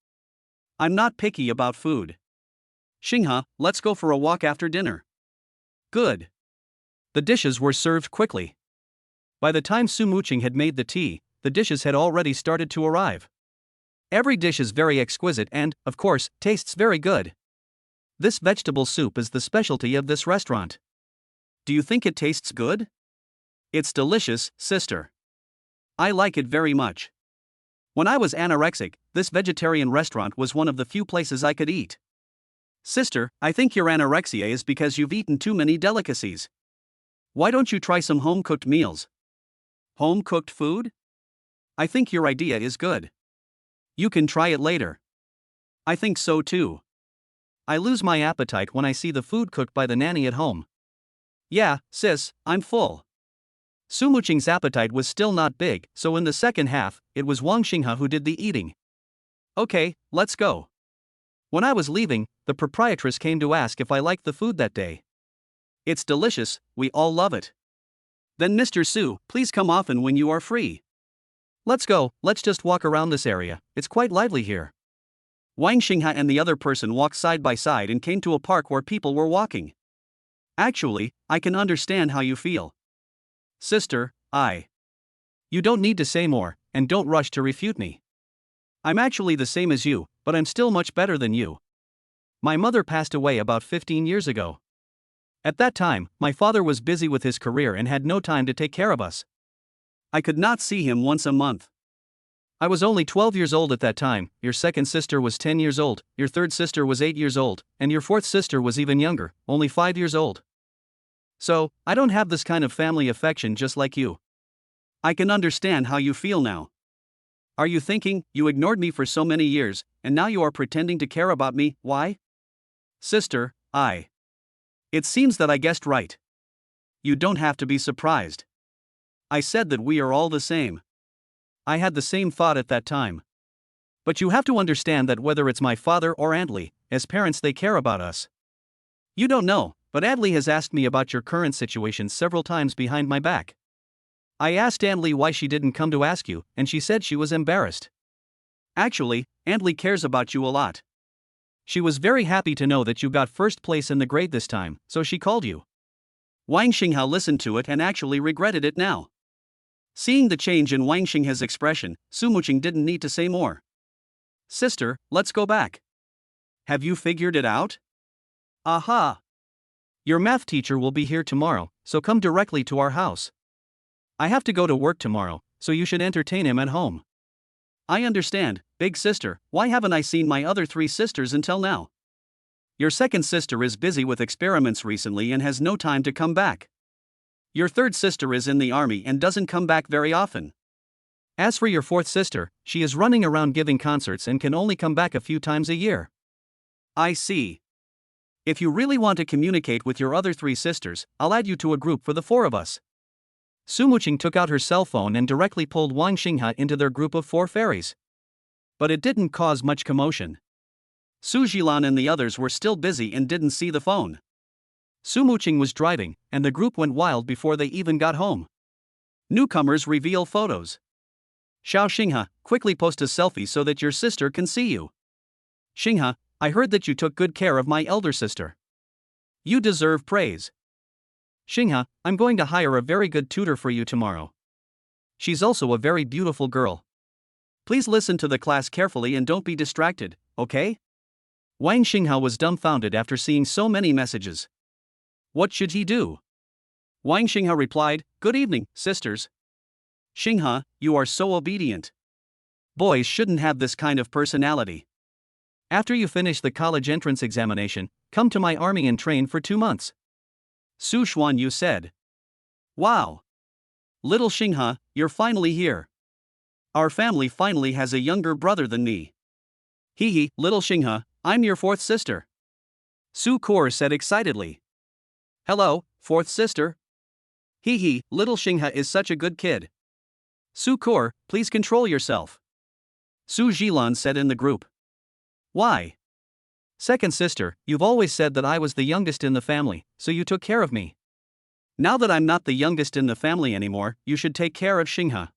I'm not picky about food. Xinghai, let's go for a walk after dinner. Good. The dishes were served quickly. By the time Su Muqing had made the tea, the dishes had already started to arrive. Every dish is very exquisite and, of course, tastes very good. This vegetable soup is the specialty of this restaurant. Do you think it tastes good? It's delicious, sister. I like it very much. When I was anorexic, this vegetarian restaurant was one of the few places I could eat. Sister, I think your anorexia is because you've eaten too many delicacies. Why don't you try some home-cooked meals? Home-cooked food? I think your idea is good. You can try it later. I think so too. I lose my appetite when I see the food cooked by the nanny at home. Yeah, sis, I'm full. Su Muqing's appetite was still not big, so in the second half, it was Wang Xinghai who did the eating. Okay, let's go. When I was leaving, the proprietress came to ask if I liked the food that day. It's delicious, we all love it. Then Mr. Su, please come often when you are free. Let's go, let's just walk around this area, it's quite lively here. Wang Xinghai and the other person walked side by side and came to a park where people were walking. Actually, I can understand how you feel. Sister, You don't need to say more, and don't rush to refute me. I'm actually the same as you, but I'm still much better than you. My mother passed away about 15 years ago. At that time, my father was busy with his career and had no time to take care of us. I could not see him once a month. I was only 12 years old at that time, your second sister was 10 years old, your third sister was 8 years old, and your fourth sister was even younger, only 5 years old. So, I don't have this kind of family affection just like you. I can understand how you feel now. Are you thinking, you ignored me for so many years, and now you are pretending to care about me, why? Sister, It seems that I guessed right. You don't have to be surprised. I said that we are all the same. I had the same thought at that time. But you have to understand that whether it's my father or Aunt Lee, as parents they care about us. You don't know, but Aunt Lee has asked me about your current situation several times behind my back. I asked Aunt Lee why she didn't come to ask you, and she said she was embarrassed. Actually, Aunt Lee cares about you a lot. She was very happy to know that you got first place in the grade this time, so she called you. Wang Xinghai listened to it and actually regretted it now. Seeing the change in Wang Xinghai's expression, Su Muqing didn't need to say more. Sister, let's go back. Have you figured it out? Aha! Your math teacher will be here tomorrow, so come directly to our house. I have to go to work tomorrow, so you should entertain him at home. I understand, big sister, why haven't I seen my other 3 sisters until now? Your second sister is busy with experiments recently and has no time to come back. Your third sister is in the army and doesn't come back very often. As for your fourth sister, she is running around giving concerts and can only come back a few times a year. I see. If you really want to communicate with your other 3 sisters, I'll add you to a group for the 4 of us. Su Muqing took out her cell phone and directly pulled Wang Xinghai into their group of 4 fairies. But it didn't cause much commotion. Su Jilan and the others were still busy and didn't see the phone. Su Muqing was driving, and the group went wild before they even got home. Newcomers reveal photos. Xiao Xinghe, quickly post a selfie so that your sister can see you. Xinghe, I heard that you took good care of my elder sister. You deserve praise. Xinghe, I'm going to hire a very good tutor for you tomorrow. She's also a very beautiful girl. Please listen to the class carefully and don't be distracted, okay? Wang Xinghe was dumbfounded after seeing so many messages. What should he do? Wang Xinghe replied, Good evening, sisters. Xinghe, you are so obedient. Boys shouldn't have this kind of personality. After you finish the college entrance examination, come to my army and train for 2 months. Su Xuanyu said. Wow. Little Xinghe, you're finally here. Our family finally has a younger brother than me. Hee, little Xinghe, I'm your fourth sister. Su Kor said excitedly. Hello, fourth sister. Hee, little Xinghe is such a good kid. Su Kor, please control yourself. Su Jilan said in the group. Why? Second sister, you've always said that I was the youngest in the family, so you took care of me. Now that I'm not the youngest in the family anymore, you should take care of Xinghe.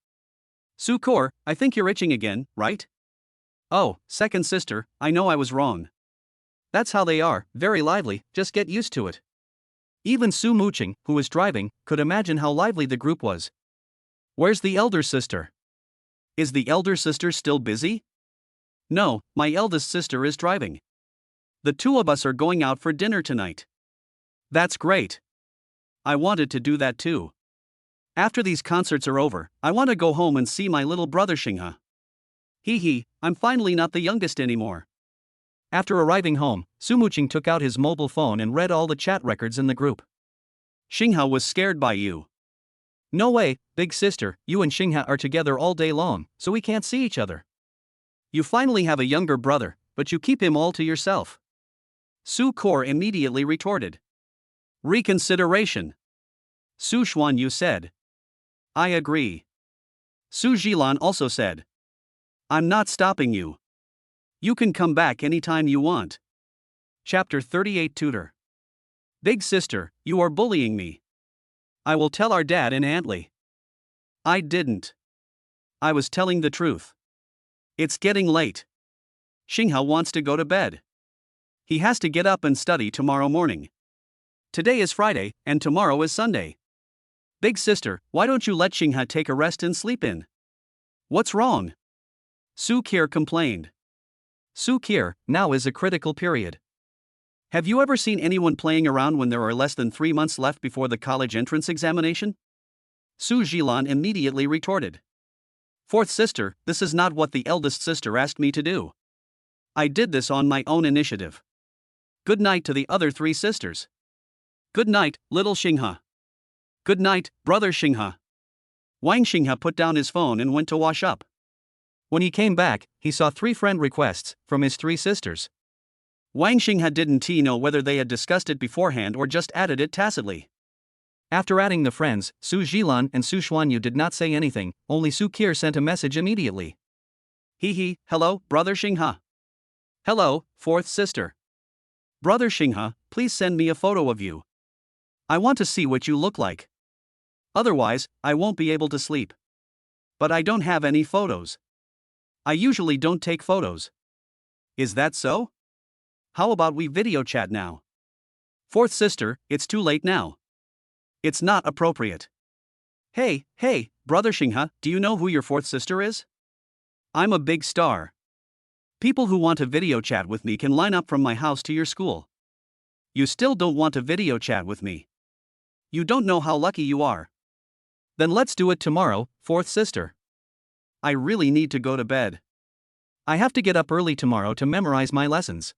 Su Kor, I think you're itching again, right? Oh, second sister, I know I was wrong. That's how they are, very lively, just get used to it. Even Su Muqing, who was driving, could imagine how lively the group was. Where's the elder sister? Is the elder sister still busy? No, my eldest sister is driving. The two of us are going out for dinner tonight. That's great. I wanted to do that too. After these concerts are over, I want to go home and see my little brother Xinghe. Hee, I'm finally not the youngest anymore. After arriving home, Su Muqing took out his mobile phone and read all the chat records in the group. Xinghe was scared by you. No way, big sister, you and Xinghe are together all day long, so we can't see each other. You finally have a younger brother, but you keep him all to yourself. Su Kor immediately retorted. Reconsideration. Su Xuanyu said. I agree. Su Jilan also said. I'm not stopping you. You can come back anytime you want. Chapter 38 Tutor. Big sister, you are bullying me. I will tell our dad and Aunt Lee. I didn't. I was telling the truth. It's getting late. Xinghe wants to go to bed. He has to get up and study tomorrow morning. Today is Friday, and tomorrow is Sunday. Big sister, why don't you let Xinghe take a rest and sleep in? What's wrong? Su Kir complained. Su Kir, now is a critical period. Have you ever seen anyone playing around when there are less than 3 months left before the college entrance examination? Su Jilan immediately retorted. Fourth sister, this is not what the eldest sister asked me to do. I did this on my own initiative. Good night to the other 3 sisters. Good night, little Xinghe. Good night, brother Xinghe. Wang Xinghe put down his phone and went to wash up. When he came back, he saw 3 friend requests from his 3 sisters. Wang Xinghe didn't know whether they had discussed it beforehand or just added it tacitly. After adding the friends, Su Jilan and Su Xuanyu did not say anything, only Su Kir sent a message immediately. Hee, hello, brother Xinghe. Hello, fourth sister. Brother Xinghe, please send me a photo of you. I want to see what you look like. Otherwise, I won't be able to sleep. But I don't have any photos. I usually don't take photos. Is that so? How about we video chat now? Fourth sister, it's too late now. It's not appropriate. Hey, brother Xinghe, do you know who your fourth sister is? I'm a big star. People who want to video chat with me can line up from my house to your school. You still don't want to video chat with me. You don't know how lucky you are. Then let's do it tomorrow, fourth sister. I really need to go to bed. I have to get up early tomorrow to memorize my lessons.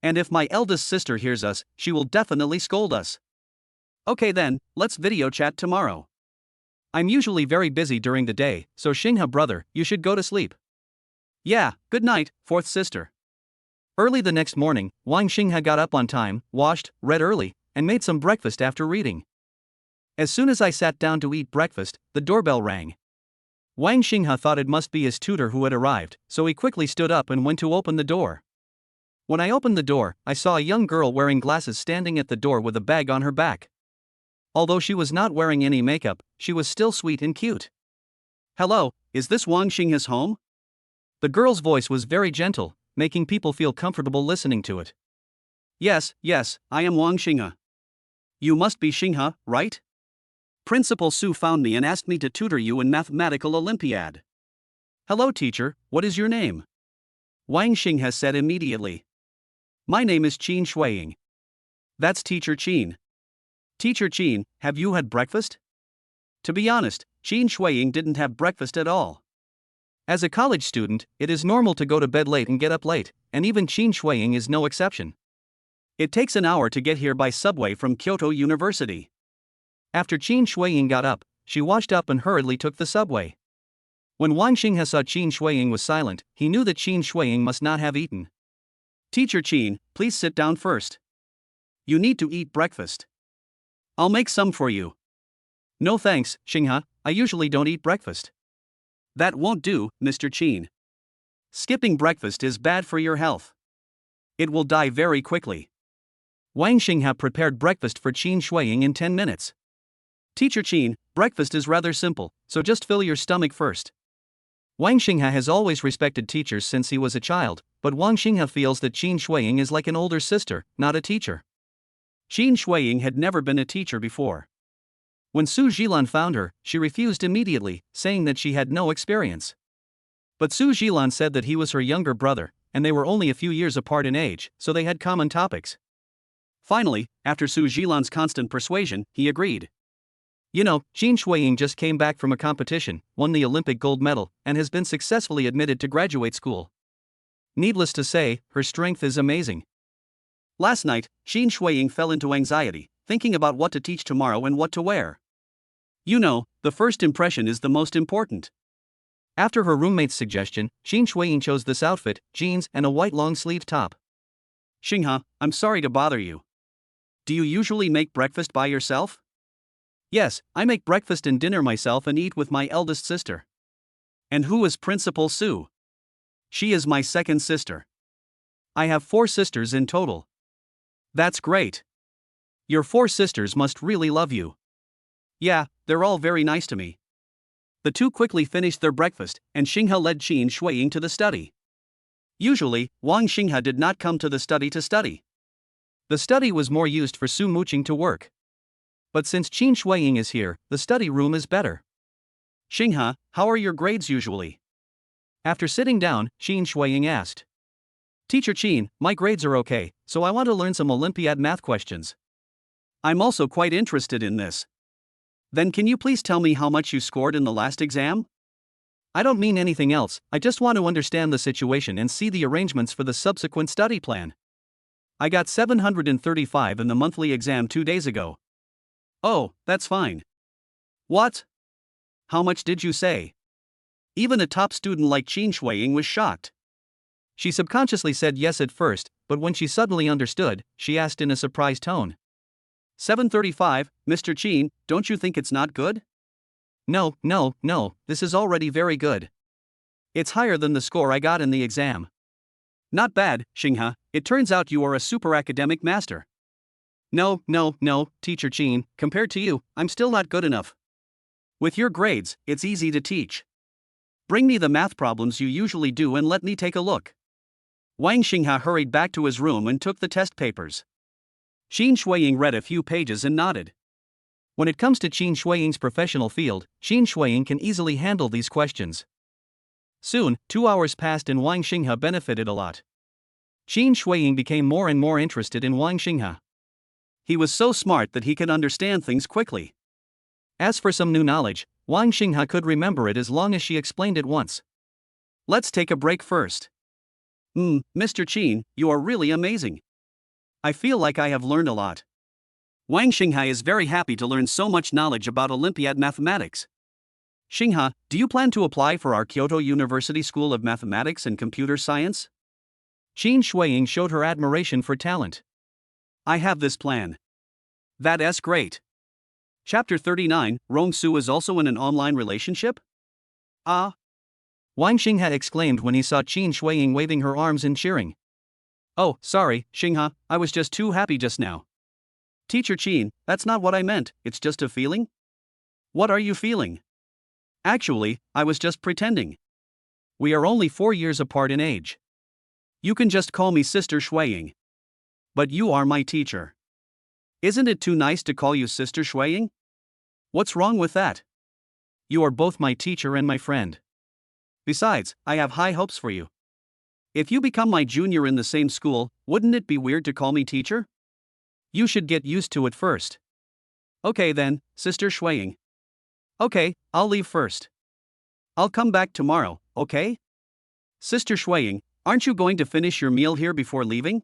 And if my eldest sister hears us, she will definitely scold us. Okay then, let's video chat tomorrow. I'm usually very busy during the day, so Xinghe brother, you should go to sleep. Yeah, good night, fourth sister. Early the next morning, Wang Xinghe got up on time, washed, read early, and made some breakfast after reading. As soon as I sat down to eat breakfast, the doorbell rang. Wang Xinghe thought it must be his tutor who had arrived, so he quickly stood up and went to open the door. When I opened the door, I saw a young girl wearing glasses standing at the door with a bag on her back. Although she was not wearing any makeup, she was still sweet and cute. Hello, is this Wang Xingha's home? The girl's voice was very gentle, making people feel comfortable listening to it. Yes, I am Wang Xingha. You must be Xingha, right? Principal Su found me and asked me to tutor you in Mathematical Olympiad. Hello teacher, what is your name? Wang Xingha said immediately. My name is Qin Shuiying. That's Teacher Qin. Teacher Qin, have you had breakfast? To be honest, Qin Shuiying didn't have breakfast at all. As a college student, it is normal to go to bed late and get up late, and even Qin Shuiying is no exception. It takes an hour to get here by subway from Kyoto University. After Qin Shuiying got up, she washed up and hurriedly took the subway. When Wang Xingha saw Qin Shuiying was silent, he knew that Qin Shuiying must not have eaten. Teacher Qin, please sit down first. You need to eat breakfast. I'll make some for you. No thanks, Xingha, I usually don't eat breakfast. That won't do, Mr. Qin. Skipping breakfast is bad for your health. It will die very quickly. Wang Xingha prepared breakfast for Qin Shuiying in 10 minutes. Teacher Qin, breakfast is rather simple, so just fill your stomach first. Wang Xingha has always respected teachers since he was a child, but Wang Xingha feels that Qin Shuiying is like an older sister, not a teacher. Qin Shuiying had never been a teacher before. When Su Jilan found her, she refused immediately, saying that she had no experience. But Su Jilan said that he was her younger brother, and they were only a few years apart in age, so they had common topics. Finally, after Su Jilan's constant persuasion, he agreed. You know, Qin Shuiying just came back from a competition, won the Olympic gold medal, and has been successfully admitted to graduate school. Needless to say, her strength is amazing. Last night, Qin Shuiying fell into anxiety, thinking about what to teach tomorrow and what to wear. You know, the first impression is the most important. After her roommate's suggestion, Qin Shuiying chose this outfit, jeans and a white long-sleeved top. Xingha, I'm sorry to bother you. Do you usually make breakfast by yourself? Yes, I make breakfast and dinner myself and eat with my eldest sister. And who is Principal Su? She is my second sister. I have 4 sisters in total. That's great. Your 4 sisters must really love you. Yeah, they're all very nice to me. The two quickly finished their breakfast, and Xingha led Qin Shuiying to the study. Usually, Wang Xingha did not come to the study to study. The study was more used for Su Muqing to work. But since Qin Shuiying is here, the study room is better. Xingha, how are your grades usually? After sitting down, Qin Shuiying asked. Teacher Qin, my grades are okay, so I want to learn some Olympiad math questions. I'm also quite interested in this. Then can you please tell me how much you scored in the last exam? I don't mean anything else, I just want to understand the situation and see the arrangements for the subsequent study plan. I got 735 in the monthly exam 2 days ago. Oh, that's fine. What? How much did you say? Even a top student like Qin Shuiying was shocked. She subconsciously said yes at first, but when she suddenly understood, she asked in a surprised tone. 735, Mr. Qin, don't you think it's not good? No, this is already very good. It's higher than the score I got in the exam. Not bad, Xingha, it turns out you are a super academic master. No, Teacher Qin, compared to you, I'm still not good enough. With your grades, it's easy to teach. Bring me the math problems you usually do and let me take a look. Wang Xingha hurried back to his room and took the test papers. Qin Shuiying read a few pages and nodded. When it comes to Qin Shuiying's professional field, Qin Shuiying can easily handle these questions. Soon, 2 hours passed and Wang Xingha benefited a lot. Qin Shuiying became more and more interested in Wang Xingha. He was so smart that he could understand things quickly. As for some new knowledge, Wang Xingha could remember it as long as she explained it once. Let's take a break first. Mr. Qin, you are really amazing. I feel like I have learned a lot. Wang Xingha is very happy to learn so much knowledge about Olympiad mathematics. Xingha, do you plan to apply for our Kyoto University School of Mathematics and Computer Science? Qin Shuiying showed her admiration for talent. I have this plan. That's great. Chapter 39, Rong Su is also in an online relationship? Wang Xingha exclaimed when he saw Qin Shuiying waving her arms and cheering. Oh, sorry, Xingha, I was just too happy just now. Teacher Chin, that's not what I meant, it's just a feeling? What are you feeling? Actually, I was just pretending. We are only 4 years apart in age. You can just call me Sister Shuiying. But you are my teacher. Isn't it too nice to call you Sister Shuiying? What's wrong with that? You are both my teacher and my friend. Besides, I have high hopes for you. If you become my junior in the same school, wouldn't it be weird to call me teacher? You should get used to it first. Okay then, Sister Shuiying. Okay, I'll leave first. I'll come back tomorrow, okay? Sister Shuiying, aren't you going to finish your meal here before leaving?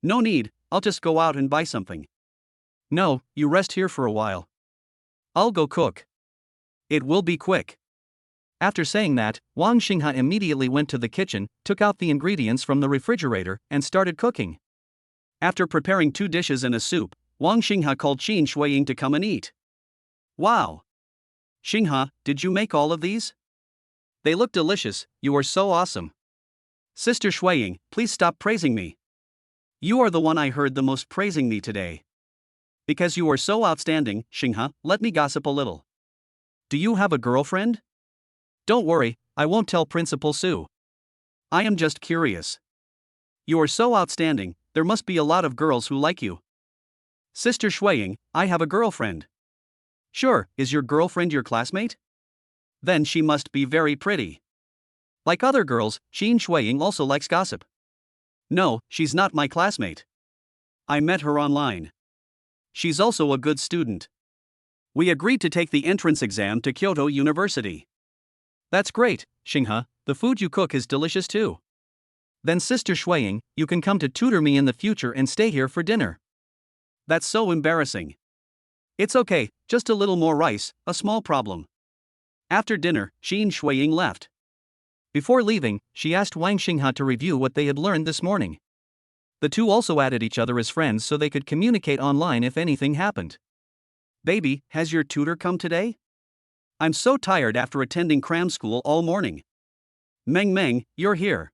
No need, I'll just go out and buy something. No, you rest here for a while. I'll go cook. It will be quick. After saying that, Wang Xinghe immediately went to the kitchen, took out the ingredients from the refrigerator, and started cooking. After preparing 2 dishes and a soup, Wang Xinghe called Qin Shuiying to come and eat. Wow! Xinghe, did you make all of these? They look delicious, you are so awesome. Sister Shuiying, please stop praising me. You are the one I heard the most praising me today. Because you are so outstanding, Xinghe, let me gossip a little. Do you have a girlfriend? Don't worry, I won't tell Principal Su. I am just curious. You are so outstanding, there must be a lot of girls who like you. Sister Shuiying, I have a girlfriend. Sure, is your girlfriend your classmate? Then she must be very pretty. Like other girls, Qin Shuiying also likes gossip. No, she's not my classmate. I met her online. She's also a good student. We agreed to take the entrance exam to Kyoto University. That's great, Xinghe, the food you cook is delicious too. Then Sister Shuiying, you can come to tutor me in the future and stay here for dinner. That's so embarrassing. It's okay, just a little more rice, a small problem. After dinner, Qin Shuiying left. Before leaving, she asked Wang Xinghe to review what they had learned this morning. The two also added each other as friends so they could communicate online if anything happened. Baby, has your tutor come today? I'm so tired after attending cram school all morning. Meng Meng, you're here.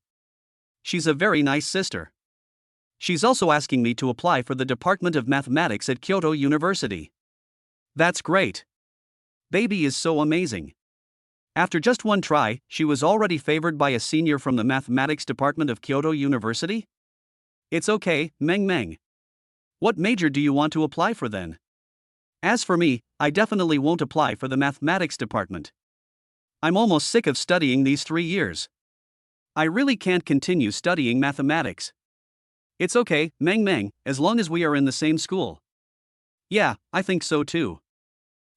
She's a very nice sister. She's also asking me to apply for the Department of Mathematics at Kyoto University. That's great. Baby is so amazing. After just one try, she was already favored by a senior from the Mathematics Department of Kyoto University? It's okay, Meng Meng. What major do you want to apply for then? As for me, I definitely won't apply for the Mathematics Department. I'm almost sick of studying these 3 years. I really can't continue studying mathematics. It's okay, Meng Meng, as long as we are in the same school. Yeah, I think so too.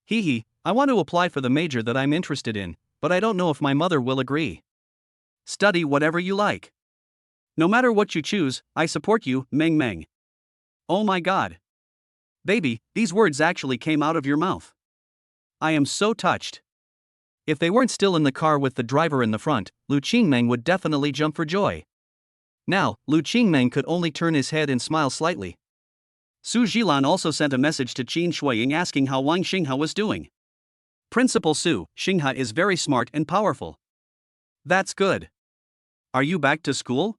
Hee, I want to apply for the major that I'm interested in, but I don't know if my mother will agree. Study whatever you like. No matter what you choose, I support you, Meng Meng. Oh my god. Baby, these words actually came out of your mouth. I am so touched. If they weren't still in the car with the driver in the front, Lu Qingmeng would definitely jump for joy. Now, Lu Qingmeng could only turn his head and smile slightly. Su Jilan also sent a message to Qin Shuiying asking how Wang Xinghe was doing. Principal Su, Xinghe is very smart and powerful. That's good. Are you back to school?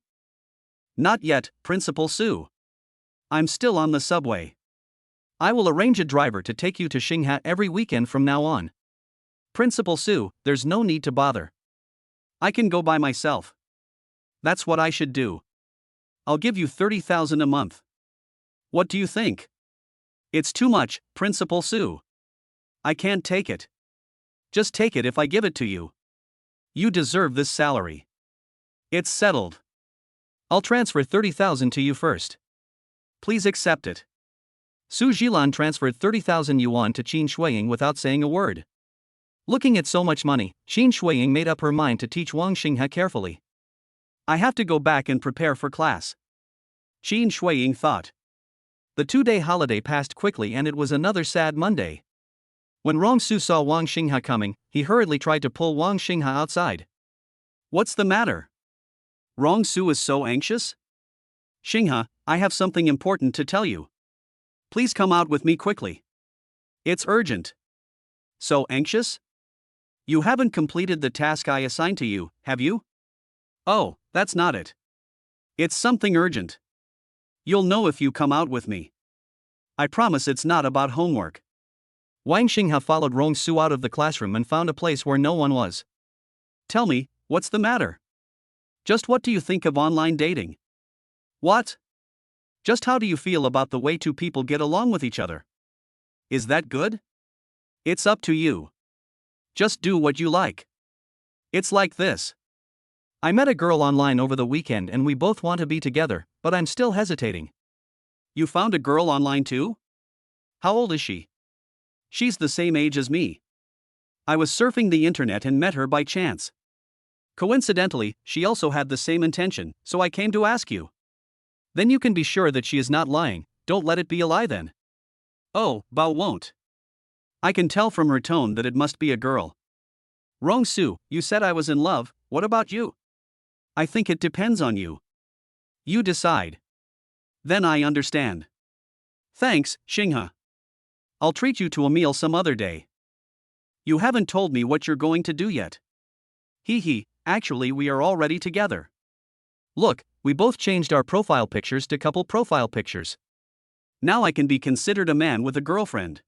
Not yet, Principal Su. I'm still on the subway. I will arrange a driver to take you to Xinghe every weekend from now on. Principal Su, there's no need to bother. I can go by myself. That's what I should do. I'll give you 30,000 a month. What do you think? It's too much, Principal Su. I can't take it. Just take it if I give it to you. You deserve this salary. It's settled. I'll transfer 30,000 to you first. Please accept it. Su Jilan transferred 30,000 yuan to Qin Shuiying without saying a word. Looking at so much money, Qin Shuiying made up her mind to teach Wang Xinghe carefully. I have to go back and prepare for class. Qin Shuiying thought. The 2-day holiday passed quickly and it was another sad Monday. When Rongsu saw Wang Xinghe coming, he hurriedly tried to pull Wang Xinghe outside. What's the matter? Rongsu is so anxious? Xinghe, I have something important to tell you. Please come out with me quickly. It's urgent. So anxious? You haven't completed the task I assigned to you, have you? Oh, that's not it. It's something urgent. You'll know if you come out with me. I promise it's not about homework. Wang Xinghe followed Rong Su out of the classroom and found a place where no one was. Tell me, what's the matter? Just what do you think of online dating? What? Just how do you feel about the way two people get along with each other? Is that good? It's up to you. Just do what you like. It's like this. I met a girl online over the weekend and we both want to be together, but I'm still hesitating. You found a girl online too? How old is she? She's the same age as me. I was surfing the internet and met her by chance. Coincidentally, she also had the same intention, so I came to ask you. Then you can be sure that she is not lying. Don't let it be a lie then. Oh, Bao won't. I can tell from her tone that it must be a girl. Rong Su, you said I was in love, what about you? I think it depends on you. You decide. Then I understand. Thanks, Xinghe. I'll treat you to a meal some other day. You haven't told me what you're going to do yet. Hee, actually we are already together. Look, we both changed our profile pictures to couple profile pictures. Now I can be considered a man with a girlfriend.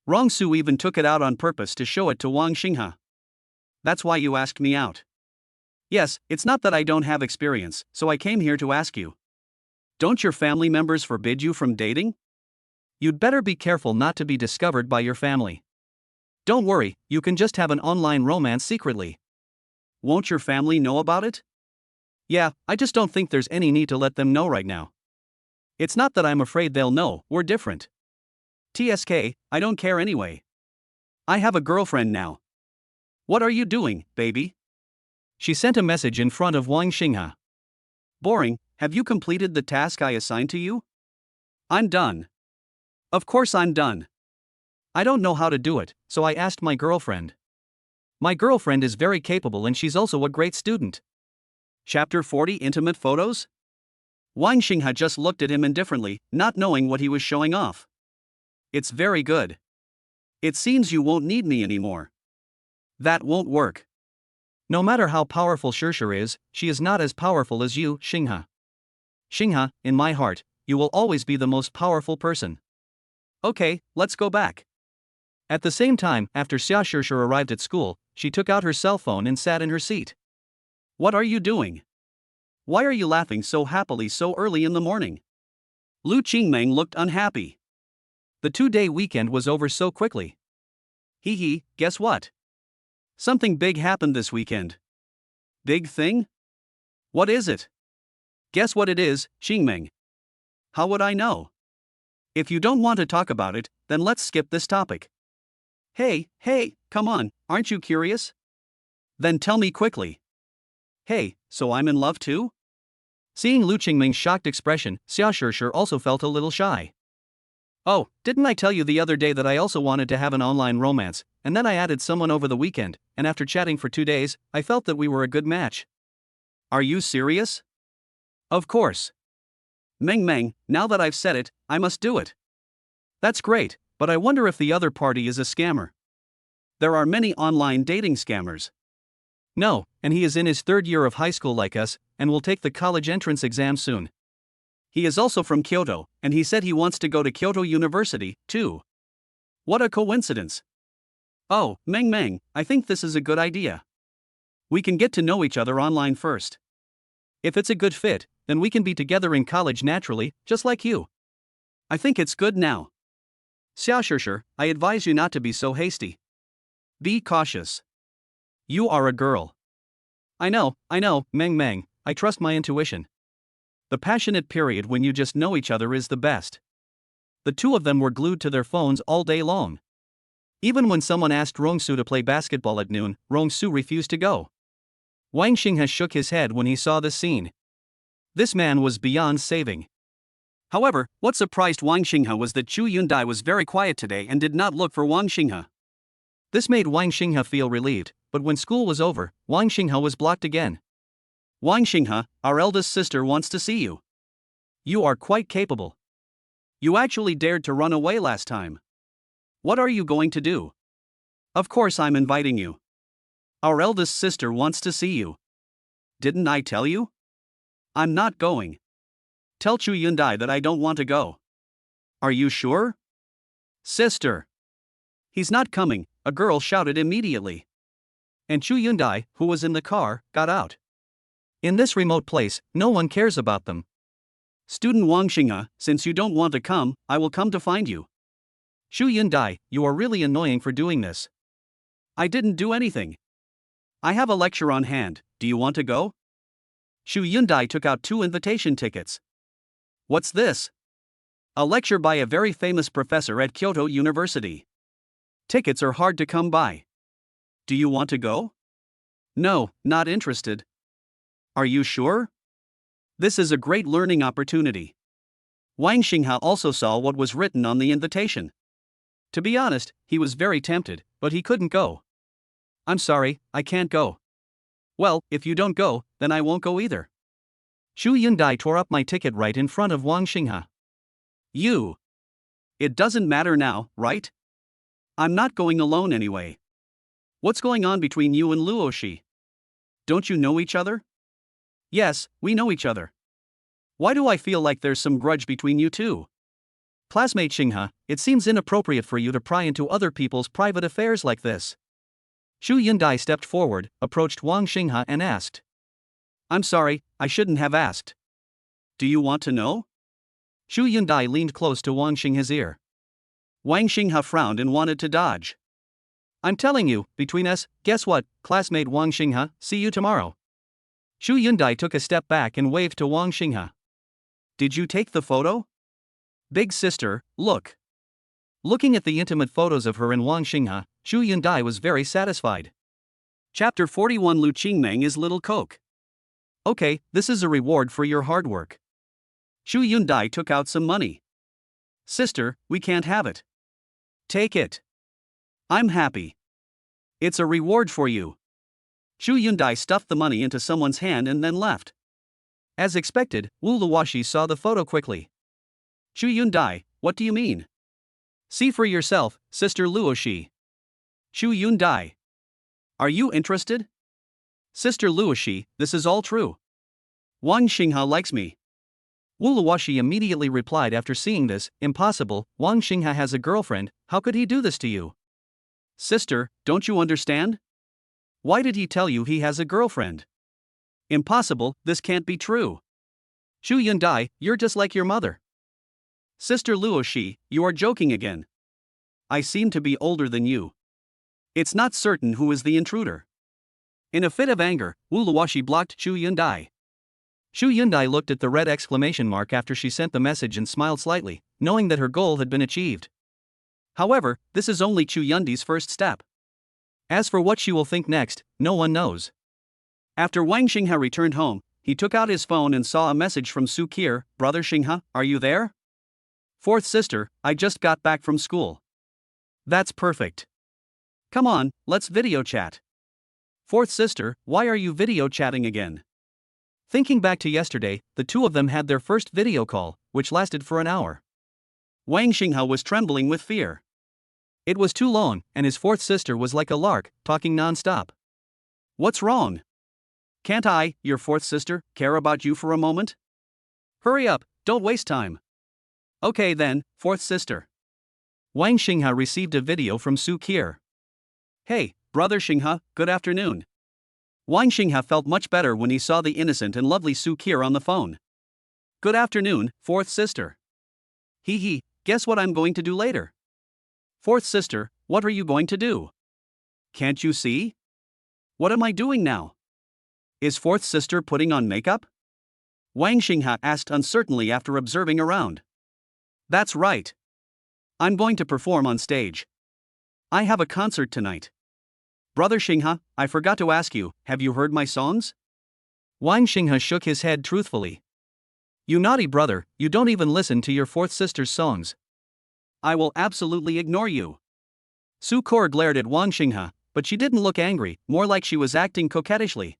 Rong Su even took it out on purpose to show it to Wang Xinghe. That's why you asked me out. Yes, it's not that I don't have experience, so I came here to ask you. Don't your family members forbid you from dating? You'd better be careful not to be discovered by your family. Don't worry, you can just have an online romance secretly. Won't your family know about it? Yeah, I just don't think there's any need to let them know right now. It's not that I'm afraid they'll know, we're different. TSK, I don't care anyway. I have a girlfriend now. What are you doing, baby? She sent a message in front of Wang Xinghe. Boring, have you completed the task I assigned to you? I'm done. Of course I'm done. I don't know how to do it, so I asked my girlfriend. My girlfriend is very capable and she's also a great student. Chapter 40 Intimate Photos? Wang Xinghe just looked at him indifferently, not knowing what he was showing off. It's very good. It seems you won't need me anymore. That won't work. No matter how powerful Shirshir is, she is not as powerful as you, Xinghe. Xinghe, in my heart, you will always be the most powerful person. Okay, let's go back. At the same time, after Xia Shirshir arrived at school, she took out her cell phone and sat in her seat. What are you doing? Why are you laughing so happily so early in the morning? Lu Qingmeng looked unhappy. The 2-day weekend was over so quickly. Hee, guess what? Something big happened this weekend. Big thing? What is it? Guess what it is, Qingmeng. How would I know? If you don't want to talk about it, then let's skip this topic. Hey, come on, aren't you curious? Then tell me quickly. Hey, so I'm in love too? Seeing Lu Qingming's shocked expression, Xia Shirshir also felt a little shy. Oh, didn't I tell you the other day that I also wanted to have an online romance, and then I added someone over the weekend, and after chatting for 2 days, I felt that we were a good match. Are you serious? Of course. Meng, now that I've said it, I must do it. That's great, but I wonder if the other party is a scammer. There are many online dating scammers. No, and he is in his 3rd year of high school like us, and will take the college entrance exam soon. He is also from Kyoto, and he said he wants to go to Kyoto University, too. What a coincidence. Oh, Meng, I think this is a good idea. We can get to know each other online first. If it's a good fit, then we can be together in college naturally, just like you. I think it's good now. Xia Shirshir, I advise you not to be so hasty. Be cautious. You are a girl. I know, Meng, I trust my intuition. The passionate period when you just know each other is the best. The two of them were glued to their phones all day long. Even when someone asked Rong Su to play basketball at noon, Rong Su refused to go. Wang Xinghe shook his head when he saw this scene. This man was beyond saving. However, what surprised Wang Xinghe was that Chu Yundai was very quiet today and did not look for Wang Xinghe. This made Wang Xinghe feel relieved, but when school was over, Wang Xinghe was blocked again. Wang Xinghe, our eldest sister wants to see you. You are quite capable. You actually dared to run away last time. What are you going to do? Of course I'm inviting you. Our eldest sister wants to see you. Didn't I tell you? I'm not going. Tell Chu Yundai that I don't want to go. Are you sure? Sister. He's not coming, a girl shouted immediately. And Chu Yundai, who was in the car, got out. In this remote place, no one cares about them. Student Wang Xinghe, since you don't want to come, I will come to find you. Shu Yundai, you are really annoying for doing this. I didn't do anything. I have a lecture on hand, do you want to go? Shu Yundai took out 2 invitation tickets. What's this? A lecture by a very famous professor at Kyoto University. Tickets are hard to come by. Do you want to go? No, not interested. Are you sure? This is a great learning opportunity. Wang Xinghe also saw what was written on the invitation. To be honest, he was very tempted, but he couldn't go. I'm sorry, I can't go. Well, if you don't go, then I won't go either. Shu Yundai tore up my ticket right in front of Wang Xinghe. You. It doesn't matter now, right? I'm not going alone anyway. What's going on between you and Luoshi? Don't you know each other? Yes, we know each other. Why do I feel like there's some grudge between you two? Classmate Xinghe, it seems inappropriate for you to pry into other people's private affairs like this. Shu Yundai stepped forward, approached Wang Xinghe and asked. I'm sorry, I shouldn't have asked. Do you want to know? Shu Yundai leaned close to Wang Xinghe's ear. Wang Xinghe frowned and wanted to dodge. I'm telling you, between us, guess what, classmate Wang Xinghe, see you tomorrow. Shu Yundai took a step back and waved to Wang Xinghe. Did you take the photo? Big sister, look. Looking at the intimate photos of her and Wang Xinghe, Shu Yundai was very satisfied. Chapter 41 Lu Qingmeng is Little Coke. Okay, this is a reward for your hard work. Shu Yundai took out some money. Sister, we can't have it. Take it. I'm happy. It's a reward for you. Shu Yundai stuffed the money into someone's hand and then left. As expected, Wu Luoshi saw the photo quickly. Shu Yundai, what do you mean? See for yourself, Sister Luoshi. Shu Yundai. Are you interested? Sister Luoshi, this is all true. Wang Xinghe likes me. Wu Luoshi immediately replied after seeing this, impossible, Wang Xinghe has a girlfriend, how could he do this to you? Sister, don't you understand? Why did he tell you he has a girlfriend? Impossible, this can't be true. Shu Yundai, you're just like your mother. Sister Luoshi, you are joking again. I seem to be older than you. It's not certain who is the intruder. In a fit of anger, Wu Luoshi blocked Shu Yundai. Shu Yundai looked at the red exclamation mark after she sent the message and smiled slightly, knowing that her goal had been achieved. However, this is only Chu Yundai's first step. As for what she will think next, no one knows. After Wang Xinghe returned home, he took out his phone and saw a message from Su Qir, Brother Xinghe, are you there? Fourth sister, I just got back from school. That's perfect. Come on, let's video chat. Fourth sister, why are you video chatting again? Thinking back to yesterday, the two of them had their first video call, which lasted for an hour. Wang Xinghe was trembling with fear. It was too long, and his fourth sister was like a lark, talking non-stop. What's wrong? Can't I, your fourth sister, care about you for a moment? Hurry up, don't waste time. Okay then, fourth sister. Wang Xinghe received a video from Su Qir. Hey, Brother Xinghe, good afternoon. Wang Xinghe felt much better when he saw the innocent and lovely Su Qir on the phone. Good afternoon, fourth sister. Hee, guess what I'm going to do later? Fourth sister, what are you going to do? Can't you see? What am I doing now? Is fourth sister putting on makeup? Wang Xinghe asked uncertainly after observing around. That's right. I'm going to perform on stage. I have a concert tonight. Brother Xinghe, I forgot to ask you, have you heard my songs? Wang Xinghe shook his head truthfully. You naughty brother, you don't even listen to your fourth sister's songs. I will absolutely ignore you. Su Qir glared at Wang Xinghe, but she didn't look angry, more like she was acting coquettishly.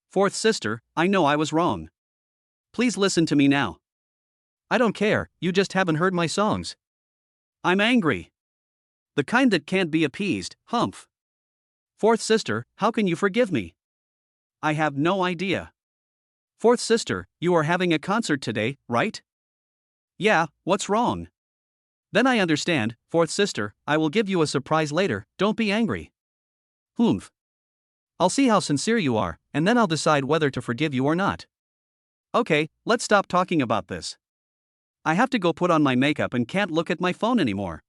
Fourth sister, I know I was wrong. Please listen to me now. I don't care, you just haven't heard my songs. I'm angry. The kind that can't be appeased, humph. Fourth sister, how can you forgive me? I have no idea. Fourth sister, you are having a concert today, right? Yeah, what's wrong? Then I understand, fourth sister, I will give you a surprise later, don't be angry. Humph. I'll see how sincere you are, and then I'll decide whether to forgive you or not. Okay, let's stop talking about this. I have to go put on my makeup and can't look at my phone anymore.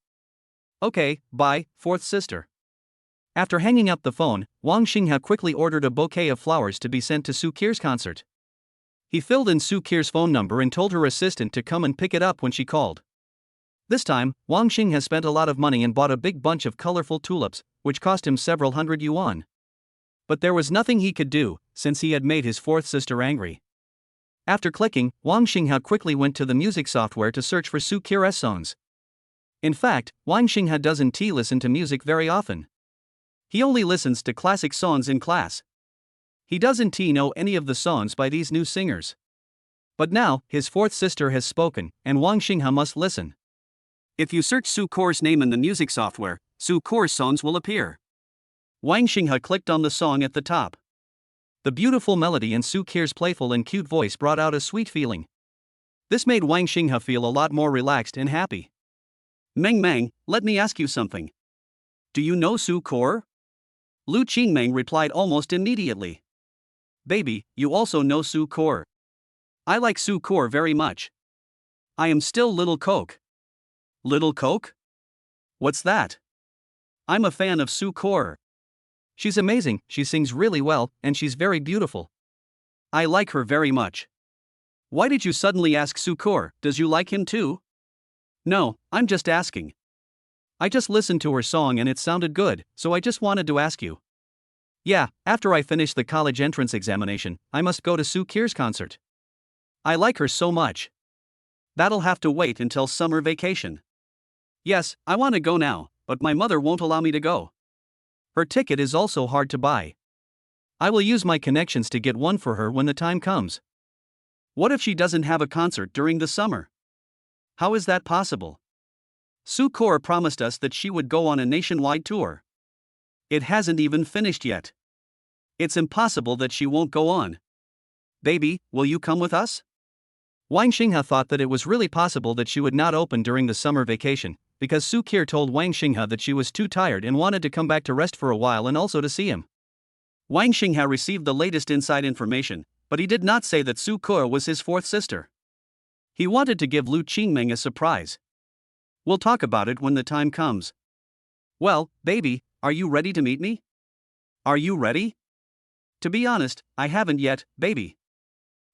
Okay, bye, fourth sister. After hanging up the phone, Wang Xinghe quickly ordered a bouquet of flowers to be sent to Su Qir's concert. He filled in Su Qir's phone number and told her assistant to come and pick it up when she called. This time, Wang Xinghe spent a lot of money and bought a big bunch of colorful tulips, which cost him several hundred yuan. But there was nothing he could do, since he had made his fourth sister angry. After clicking, Wang Xinghe quickly went to the music software to search for Su Qir's songs. In fact, Wang Xinghe doesn't listen to music very often. He only listens to classic songs in class. He doesn't know any of the songs by these new singers. But now, his fourth sister has spoken, and Wang Xinghe must listen. If you search Su Qir's name in the music software, Su Qir's songs will appear. Wang Xinghe clicked on the song at the top. The beautiful melody and Su Qir's playful and cute voice brought out a sweet feeling. This made Wang Xinghe feel a lot more relaxed and happy. Meng, let me ask you something. Do you know Su Qir? Lu Qingmeng replied almost immediately. Baby, you also know Su Qir. I like Su Qir very much. I am still Little Coke. Little Coke? What's that? I'm a fan of Su Qir. She's amazing, she sings really well, and she's very beautiful. I like her very much. Why did you suddenly ask Su Qir? Does you like him too? No, I'm just asking. I just listened to her song and it sounded good, so I just wanted to ask you. Yeah, after I finish the college entrance examination, I must go to Su Qir's concert. I like her so much. That'll have to wait until summer vacation. Yes, I want to go now, but my mother won't allow me to go. Her ticket is also hard to buy. I will use my connections to get one for her when the time comes. What if she doesn't have a concert during the summer? How is that possible? Su Qir promised us that she would go on a nationwide tour. It hasn't even finished yet. It's impossible that she won't go on. Baby, will you come with us? Wang Xinghe thought that it was really possible that she would not open during the summer vacation, because Su Qir told Wang Xinghe that she was too tired and wanted to come back to rest for a while and also to see him. Wang Xinghe received the latest inside information, but he did not say that Su Qir was his fourth sister. He wanted to give Lu Qingmeng a surprise. We'll talk about it when the time comes. Well, baby, are you ready to meet me? Are you ready? To be honest, I haven't yet, baby.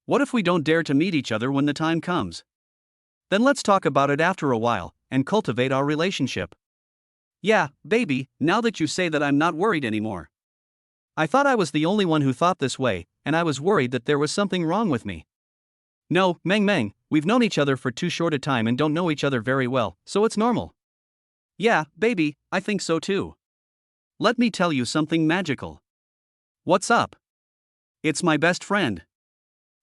What if we don't dare to meet each other when the time comes? Then let's talk about it after a while, and cultivate our relationship. Yeah, baby, now that you say that, I'm not worried anymore. I thought I was the only one who thought this way, and I was worried that there was something wrong with me. No, Meng, we've known each other for too short a time and don't know each other very well, so it's normal. Yeah, baby, I think so too. Let me tell you something magical. What's up? It's my best friend.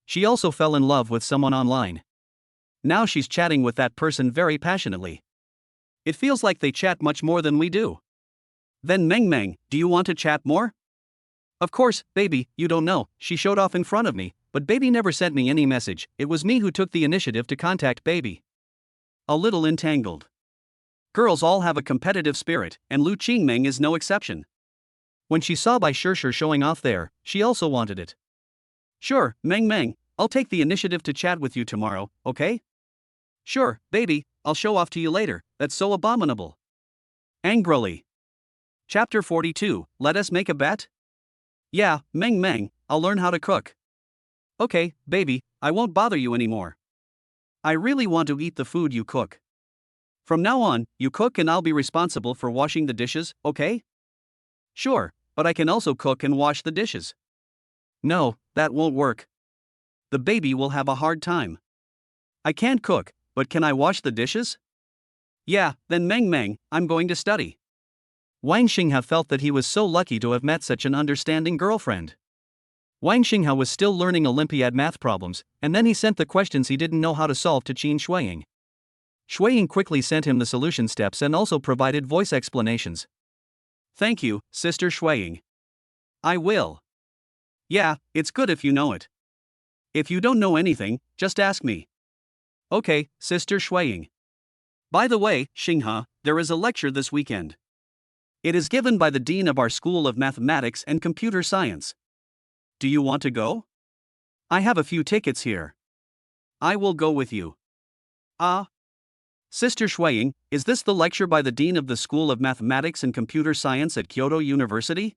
She also fell in love with someone online. Now she's chatting with that person very passionately. It feels like they chat much more than we do. Then Meng, do you want to chat more? Of course, baby, you don't know, she showed off in front of me, but baby never sent me any message, it was me who took the initiative to contact baby. A little entangled. Girls all have a competitive spirit, and Lu Qingmeng is no exception. When she saw Bai Shishir showing off there, she also wanted it. Sure, Meng, I'll take the initiative to chat with you tomorrow, okay? Sure, baby, I'll show off to you later, that's so abominable. Angrily. Chapter 42, Let us make a bet? Yeah, Meng, I'll learn how to cook. Okay, baby, I won't bother you anymore. I really want to eat the food you cook. From now on, you cook and I'll be responsible for washing the dishes, okay? Sure, but I can also cook and wash the dishes. No, that won't work. The baby will have a hard time. I can't cook, but can I wash the dishes? Yeah, then Meng, I'm going to study. Wang Xinghe felt that he was so lucky to have met such an understanding girlfriend. Wang Xinghe was still learning Olympiad math problems, and then he sent the questions he didn't know how to solve to Qin Shuiying. Shuiying quickly sent him the solution steps and also provided voice explanations. Thank you, Sister Shuiying. I will. Yeah, it's good if you know it. If you don't know anything, just ask me. Okay, Sister Shuiying. By the way, Xinghe, there is a lecture this weekend. It is given by the dean of our School of Mathematics and Computer Science. Do you want to go? I have a few tickets here. I will go with you. Sister Shuiying, is this the lecture by the dean of the School of Mathematics and Computer Science at Kyoto University?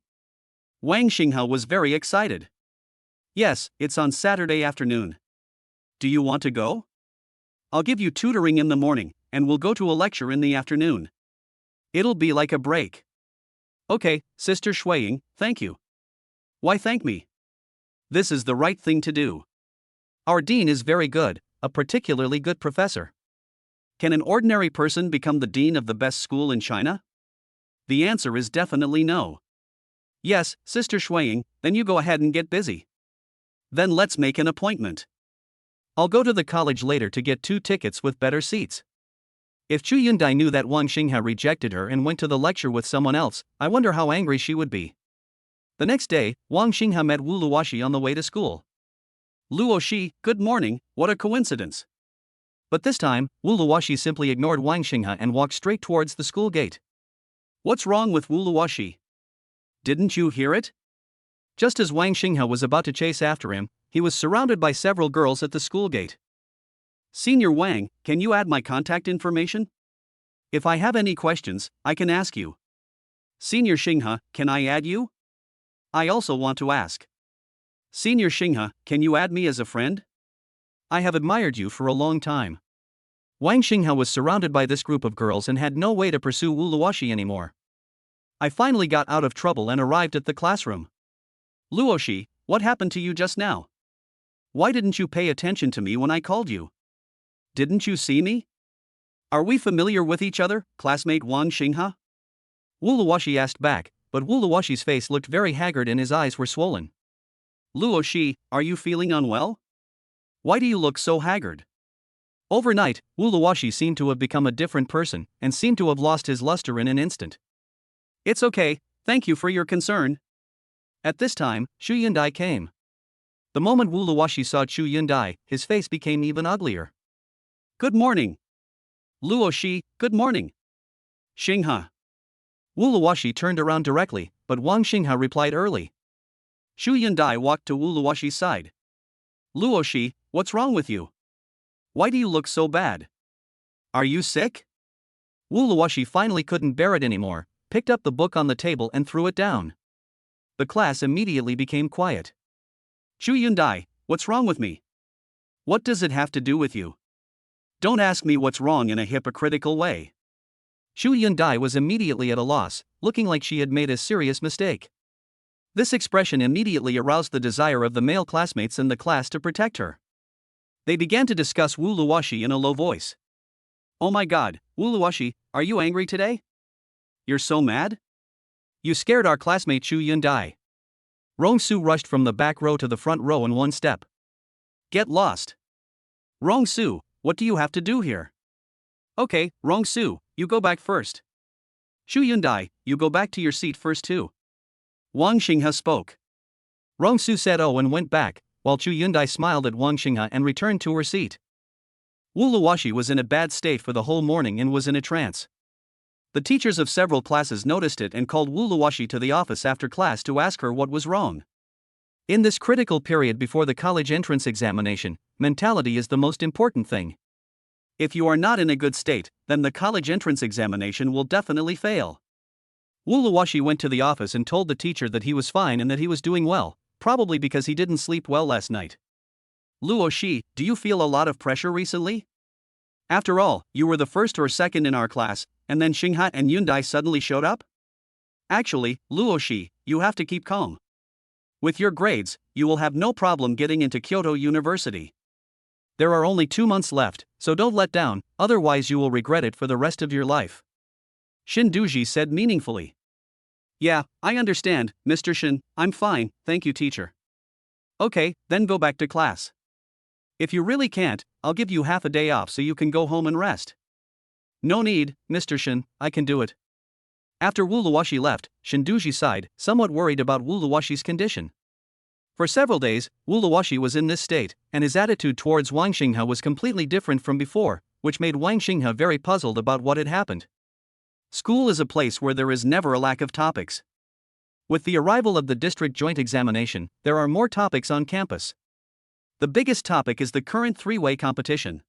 Wang Xinghe was very excited. Yes, it's on Saturday afternoon. Do you want to go? I'll give you tutoring in the morning, and we'll go to a lecture in the afternoon. It'll be like a break. Okay, Sister Shuiying, thank you. Why thank me? This is the right thing to do. Our dean is very good, a particularly good professor. Can an ordinary person become the dean of the best school in China? The answer is definitely no. Yes, Sister Shuiying, then you go ahead and get busy. Then let's make an appointment. I'll go to the college later to get 2 tickets with better seats. If Chu Yundai knew that Wang Xinghe rejected her and went to the lecture with someone else, I wonder how angry she would be. The next day, Wang Xinghe met Wu Luoxi on the way to school. Luoxi, good morning, what a coincidence. But this time, Wu Luoxi simply ignored Wang Xinghe and walked straight towards the school gate. What's wrong with Wu Luoxi? Didn't you hear it? Just as Wang Xinghe was about to chase after him, he was surrounded by several girls at the school gate. Senior Wang, can you add my contact information? If I have any questions, I can ask you. Senior Xinghe, can I add you? I also want to ask. Senior Xinghe, can you add me as a friend? I have admired you for a long time. Wang Xinghe was surrounded by this group of girls and had no way to pursue Wu Luoxi anymore. I finally got out of trouble and arrived at the classroom. Luoxi, what happened to you just now? Why didn't you pay attention to me when I called you? Didn't you see me? Are we familiar with each other, classmate Wang Xinghe? Wu Luoxi asked back, but Wu Luoxi's face looked very haggard and his eyes were swollen. Luoxi, are you feeling unwell? Why do you look so haggard? Overnight, Wu Luoxi seemed to have become a different person and seemed to have lost his luster in an instant. It's okay, thank you for your concern. At this time, Chu Yundai came. The moment Wu Luoxi saw Chu Yundai, his face became even uglier. Good morning. Luoxi, good morning. Xinghe. Wu Luoxi turned around directly, but Wang Xinghe replied early. Chu Yundai walked to Wu Luoxi's side. Luoxi, what's wrong with you? Why do you look so bad? Are you sick? Wu Luoxi finally couldn't bear it anymore, picked up the book on the table and threw it down. The class immediately became quiet. Chu Yundai, what's wrong with me? What does it have to do with you? Don't ask me what's wrong in a hypocritical way. Chu Yundai was immediately at a loss, looking like she had made a serious mistake. This expression immediately aroused the desire of the male classmates in the class to protect her. They began to discuss Wu Luoxi in a low voice. Oh my god, Wu Luoxi, are you angry today? You're so mad? You scared our classmate Chu Yundai. Rongsu rushed from the back row to the front row in one step. Get lost. Rongsu, what do you have to do here? Okay, Rongsu, you go back first. Chu Yundai, you go back to your seat first too. Wang Xinghe spoke. Rongsu said oh and went back, while Chu Yundai smiled at Wang Xinghe and returned to her seat. Wu Luoxi was in a bad state for the whole morning and was in a trance. The teachers of several classes noticed it and called Wu Luoxi to the office after class to ask her what was wrong. In this critical period before the college entrance examination, mentality is the most important thing. If you are not in a good state, then the college entrance examination will definitely fail. Wu Luoxi went to the office and told the teacher that he was fine and that he was doing well, probably because he didn't sleep well last night. Luoxi, do you feel a lot of pressure recently? After all, you were the first or second in our class, and then Xinghe and Yundai suddenly showed up? Actually, Luoxi, you have to keep calm. With your grades, you will have no problem getting into Kyoto University. There are only 2 months left, so don't let down, otherwise you will regret it for the rest of your life. Shin Duji said meaningfully. Yeah, I understand, Mr. Shin, I'm fine, thank you teacher. Okay, then go back to class. If you really can't, I'll give you half a day off so you can go home and rest. No need, Mr. Shin, I can do it. After Wu Luoxi left, Shin Duji sighed, somewhat worried about Wu Luoxi's condition. For several days, Wu Luoxi was in this state, and his attitude towards Wang Xinghe was completely different from before, which made Wang Xinghe very puzzled about what had happened. School is a place where there is never a lack of topics. With the arrival of the district joint examination, there are more topics on campus. The biggest topic is the current three-way competition.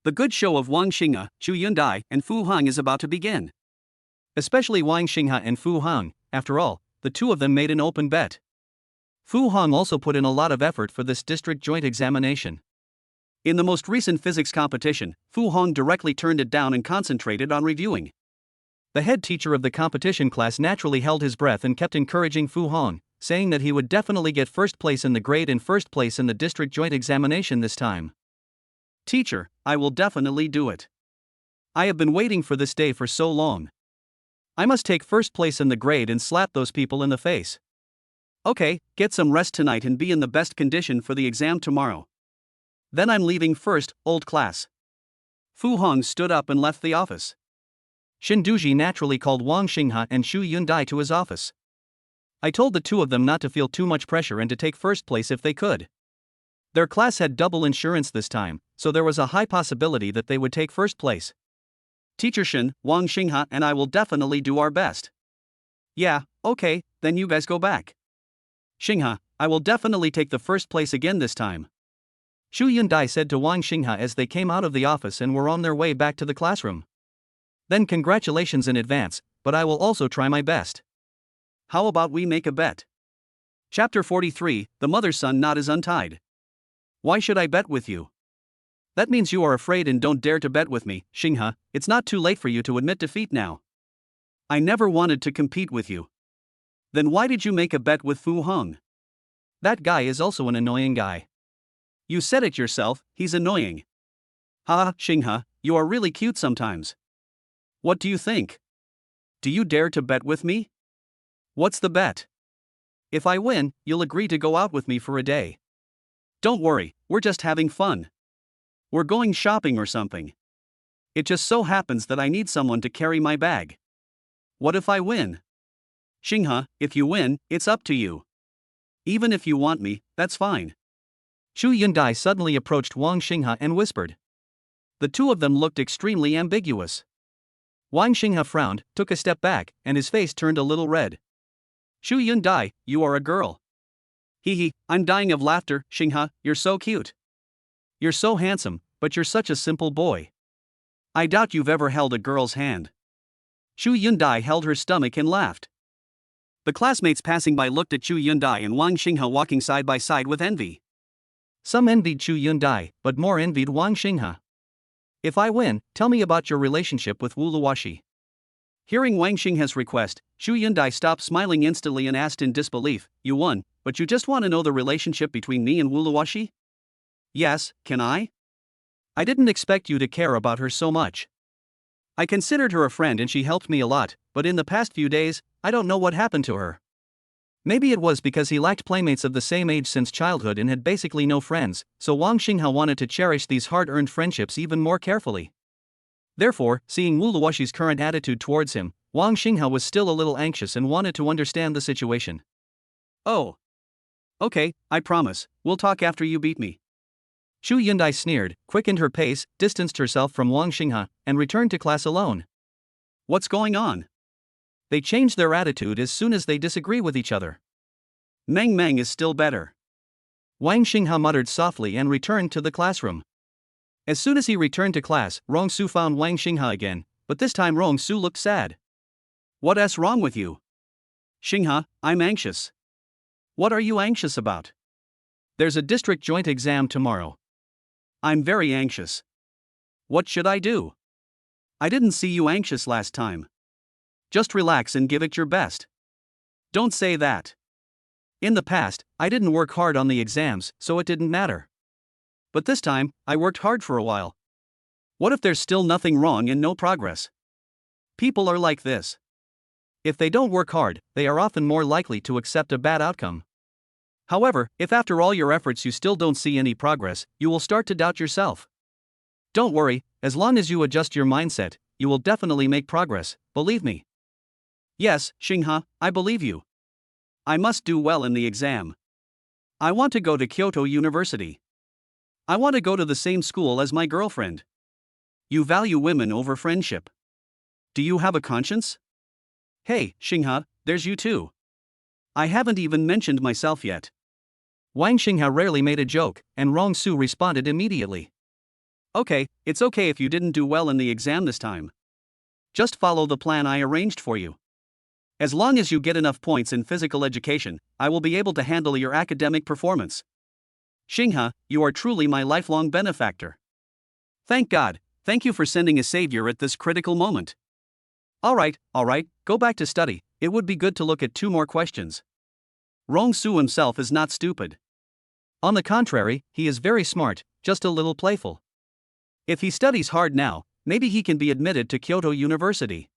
The good show of Wang Xinghe, Xu Yundai, and Fu Hong is about to begin. Especially Wang Xinghe and Fu Hong, after all, the two of them made an open bet. Fu Hong also put in a lot of effort for this district joint examination. In the most recent physics competition, Fu Hong directly turned it down and concentrated on reviewing. The head teacher of the competition class naturally held his breath and kept encouraging Fu Hong, saying that he would definitely get first place in the grade and first place in the district joint examination this time. Teacher, I will definitely do it. I have been waiting for this day for so long. I must take first place in the grade and slap those people in the face. Okay, get some rest tonight and be in the best condition for the exam tomorrow. Then I'm leaving first, old class. Fu Hong stood up and left the office. Shin Duji naturally called Wang Xinghe and Xu Yundai to his office. I told the two of them not to feel too much pressure and to take first place if they could. Their class had double insurance this time, so there was a high possibility that they would take first place. Teacher Shin, Wang Xinghe and I will definitely do our best. Yeah, okay, then you guys go back. Xinghe, I will definitely take the first place again this time. Xu Yundai said to Wang Xinghe as they came out of the office and were on their way back to the classroom. Then congratulations in advance, but I will also try my best. How about we make a bet? Chapter 43, The Mother's Son Knot is Untied. Why should I bet with you? That means you are afraid and don't dare to bet with me, Xinghe. It's not too late for you to admit defeat now. I never wanted to compete with you. Then why did you make a bet with Fu Hong? That guy is also an annoying guy. You said it yourself, he's annoying. Haha, Xinghe, you are really cute sometimes. What do you think? Do you dare to bet with me? What's the bet? If I win, you'll agree to go out with me for a day. Don't worry, we're just having fun. We're going shopping or something. It just so happens that I need someone to carry my bag. What if I win? Xinghe, if you win, it's up to you. Even if you want me, that's fine. Xu Yundai suddenly approached Wang Xinghe and whispered. The two of them looked extremely ambiguous. Wang Xinghe frowned, took a step back, and his face turned a little red. Xu Yundai, you are a girl. Hee, I'm dying of laughter, Xinghe, you're so cute. You're so handsome, but you're such a simple boy. I doubt you've ever held a girl's hand. Xu Yundai held her stomach and laughed. The classmates passing by looked at Xu Yundai and Wang Xinghe walking side by side with envy. Some envied Xu Yundai, but more envied Wang Xinghe. If I win, tell me about your relationship with Wu Luoxi. Hearing Wang Xinghe's request, Xu Yundai stopped smiling instantly and asked in disbelief, You won, but you just want to know the relationship between me and Wu Luoxi? Yes, can I? I didn't expect you to care about her so much. I considered her a friend and she helped me a lot, but in the past few days, I don't know what happened to her. Maybe it was because he lacked playmates of the same age since childhood and had basically no friends, so Wang Xinghe wanted to cherish these hard-earned friendships even more carefully. Therefore, seeing Wu Luoxi's current attitude towards him, Wang Xinghe was still a little anxious and wanted to understand the situation. Oh. Okay, I promise, we'll talk after you beat me. Xu Yundai sneered, quickened her pace, distanced herself from Wang Xinghe, and returned to class alone. What's going on? They change their attitude as soon as they disagree with each other. Meng is still better. Wang Xinghe muttered softly and returned to the classroom. As soon as he returned to class, Rongsu found Wang Xinghe again, but this time Rongsu looked sad. What's wrong with you? Xinghe, I'm anxious. What are you anxious about? There's a district joint exam tomorrow. I'm very anxious. What should I do? I didn't see you anxious last time. Just relax and give it your best. Don't say that. In the past, I didn't work hard on the exams, so it didn't matter. But this time, I worked hard for a while. What if there's still nothing wrong and no progress? People are like this. If they don't work hard, they are often more likely to accept a bad outcome. However, if after all your efforts you still don't see any progress, you will start to doubt yourself. Don't worry, as long as you adjust your mindset, you will definitely make progress, believe me. Yes, Xinghe, I believe you. I must do well in the exam. I want to go to Kyoto University. I want to go to the same school as my girlfriend. You value women over friendship. Do you have a conscience? Hey, Xinghe, there's you too. I haven't even mentioned myself yet. Wang Xinghe rarely made a joke, and Rong Su responded immediately. Okay, it's okay if you didn't do well in the exam this time. Just follow the plan I arranged for you. As long as you get enough points in physical education, I will be able to handle your academic performance. Xinghe, you are truly my lifelong benefactor. Thank God, thank you for sending a savior at this critical moment. Alright, go back to study, it would be good to look at 2 more questions. Rong Su himself is not stupid. On the contrary, he is very smart, just a little playful. If he studies hard now, maybe he can be admitted to Kyoto University.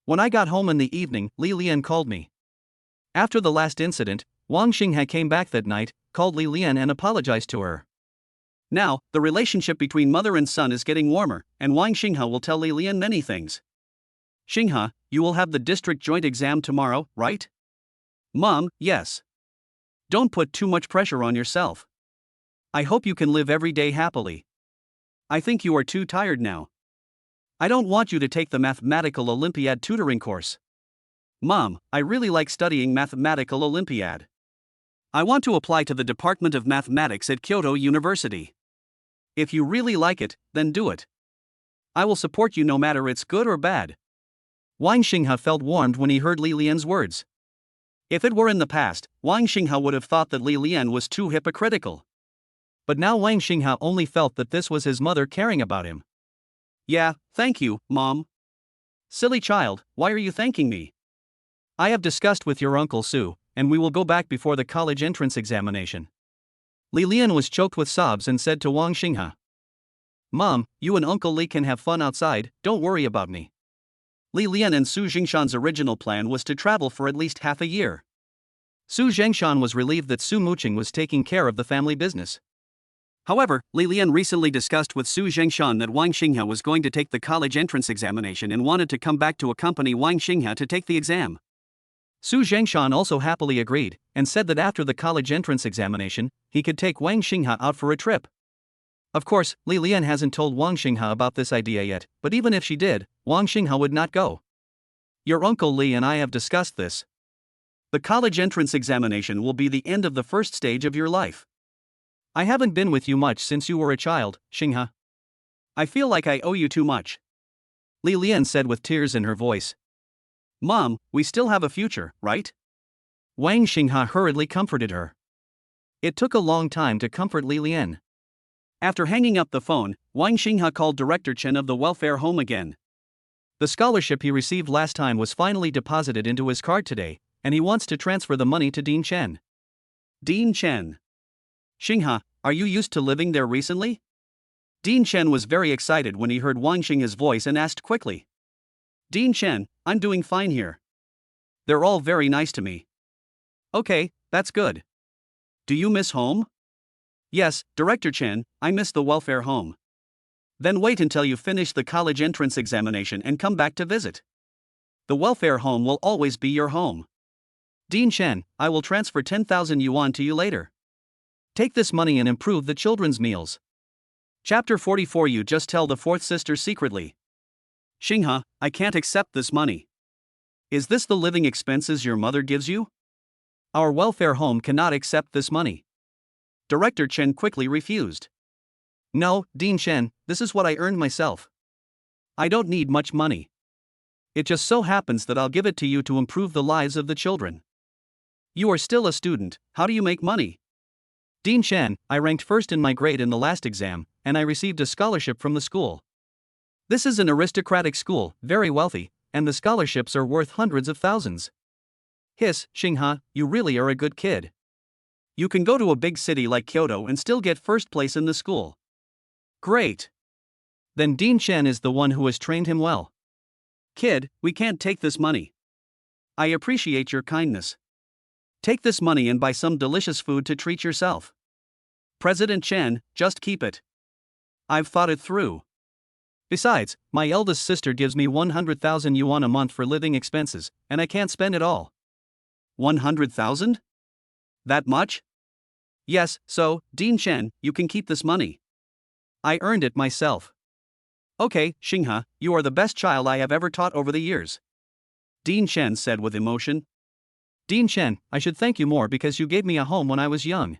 When I got home in the evening, Li Lian called me. After the last incident, Wang Xinghe came back that night, called Li Lian and apologized to her. Now, the relationship between mother and son is getting warmer, and Wang Xinghe will tell Li Lian many things. Xinghe, you will have the district joint exam tomorrow, right? Mom, yes. Don't put too much pressure on yourself. I hope you can live every day happily. I think you are too tired now. I don't want you to take the Mathematical Olympiad tutoring course. Mom, I really like studying Mathematical Olympiad. I want to apply to the Department of Mathematics at Kyoto University. If you really like it, then do it. I will support you no matter it's good or bad. Wang Xinghe felt warmed when he heard Li Lian's words. If it were in the past, Wang Xinghe would have thought that Li Lian was too hypocritical. But now Wang Xinghe only felt that this was his mother caring about him. Yeah, thank you, Mom. Silly child, why are you thanking me? I have discussed with your Uncle Su, and we will go back before the college entrance examination. Li Lian was choked with sobs and said to Wang Xinghe, Mom, you and Uncle Li can have fun outside, don't worry about me. Li Lian and Su Jingshan's original plan was to travel for at least half a year. Su Jingshan was relieved that Su Muqing was taking care of the family business. However, Li Lian recently discussed with Su Jingshan that Wang Xinghe was going to take the college entrance examination and wanted to come back to accompany Wang Xinghe to take the exam. Su Jingshan also happily agreed, and said that after the college entrance examination, he could take Wang Xinghe out for a trip. Of course, Li Lian hasn't told Wang Xinghe about this idea yet, but even if she did, Wang Xinghe would not go. Your Uncle Li and I have discussed this. The college entrance examination will be the end of the first stage of your life. I haven't been with you much since you were a child, Xinghe. I feel like I owe you too much. Li Lian said with tears in her voice. Mom, we still have a future, right? Wang Xinghe hurriedly comforted her. It took a long time to comfort Li Lian. After hanging up the phone, Wang Xinghe called Director Chen of the welfare home again. The scholarship he received last time was finally deposited into his card today, and he wants to transfer the money to Dean Chen. Dean Chen. Xinghe, are you used to living there recently? Dean Chen was very excited when he heard Wang Xinghe's voice and asked quickly. Dean Chen, I'm doing fine here. They're all very nice to me. Okay, that's good. Do you miss home? Yes, Director Chen, I miss the welfare home. Then wait until you finish the college entrance examination and come back to visit. The welfare home will always be your home. Dean Chen, I will transfer 10,000 yuan to you later. Take this money and improve the children's meals. Chapter 44. You just tell the fourth sister secretly. Xinghe, I can't accept this money. Is this the living expenses your mother gives you? Our welfare home cannot accept this money. Director Chen quickly refused. No, Dean Chen, this is what I earned myself. I don't need much money. It just so happens that I'll give it to you to improve the lives of the children. You are still a student, how do you make money? Dean Chen, I ranked first in my grade in the last exam, and I received a scholarship from the school. This is an aristocratic school, very wealthy, and the scholarships are worth hundreds of thousands. Hiss, Xinghe, you really are a good kid. You can go to a big city like Kyoto and still get first place in the school. Great. Then Dean Chen is the one who has trained him well. Kid, we can't take this money. I appreciate your kindness. Take this money and buy some delicious food to treat yourself. President Chen, just keep it. I've thought it through. Besides, my eldest sister gives me 100,000 yuan a month for living expenses, and I can't spend it all. 100,000? That much? Yes, so, Dean Chen, you can keep this money. I earned it myself. Okay, Xinghe, you are the best child I have ever taught over the years, Dean Chen said with emotion. Dean Chen, I should thank you more because you gave me a home when I was young.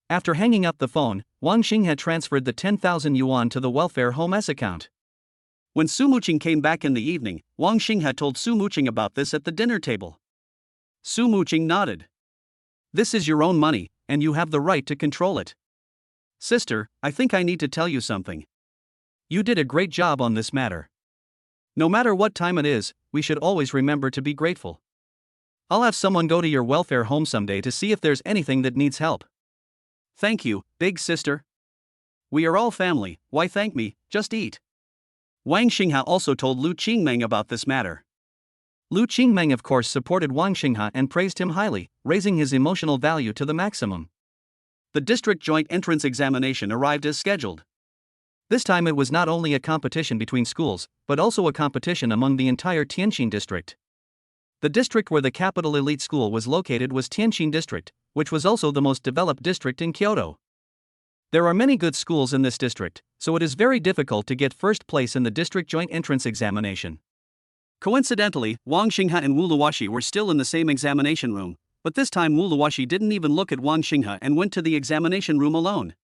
After hanging up the phone, Wang Xinghe transferred the 10,000 yuan to the welfare home S account. When Su Muqing came back in the evening, Wang Xinghe told Su Muqing about this at the dinner table. Su Muqing nodded. This is your own money, and you have the right to control it. Sister, I think I need to tell you something. You did a great job on this matter. No matter what time it is, we should always remember to be grateful. I'll have someone go to your welfare home someday to see if there's anything that needs help. Thank you, big sister. We are all family, why thank me, just eat. Wang Xinghe also told Lu Qingmeng about this matter. Lu Qingmeng of course supported Wang Xinghe and praised him highly, raising his emotional value to the maximum. The district joint entrance examination arrived as scheduled. This time it was not only a competition between schools, but also a competition among the entire Tianjin district. The district where the capital elite school was located was Tianjin district, which was also the most developed district in Kyoto. There are many good schools in this district, so it is very difficult to get first place in the district joint entrance examination. Coincidentally, Wang Xinghe and Wu Luoxi were still in the same examination room, but this time Wu Luoxi didn't even look at Wang Xinghe and went to the examination room alone.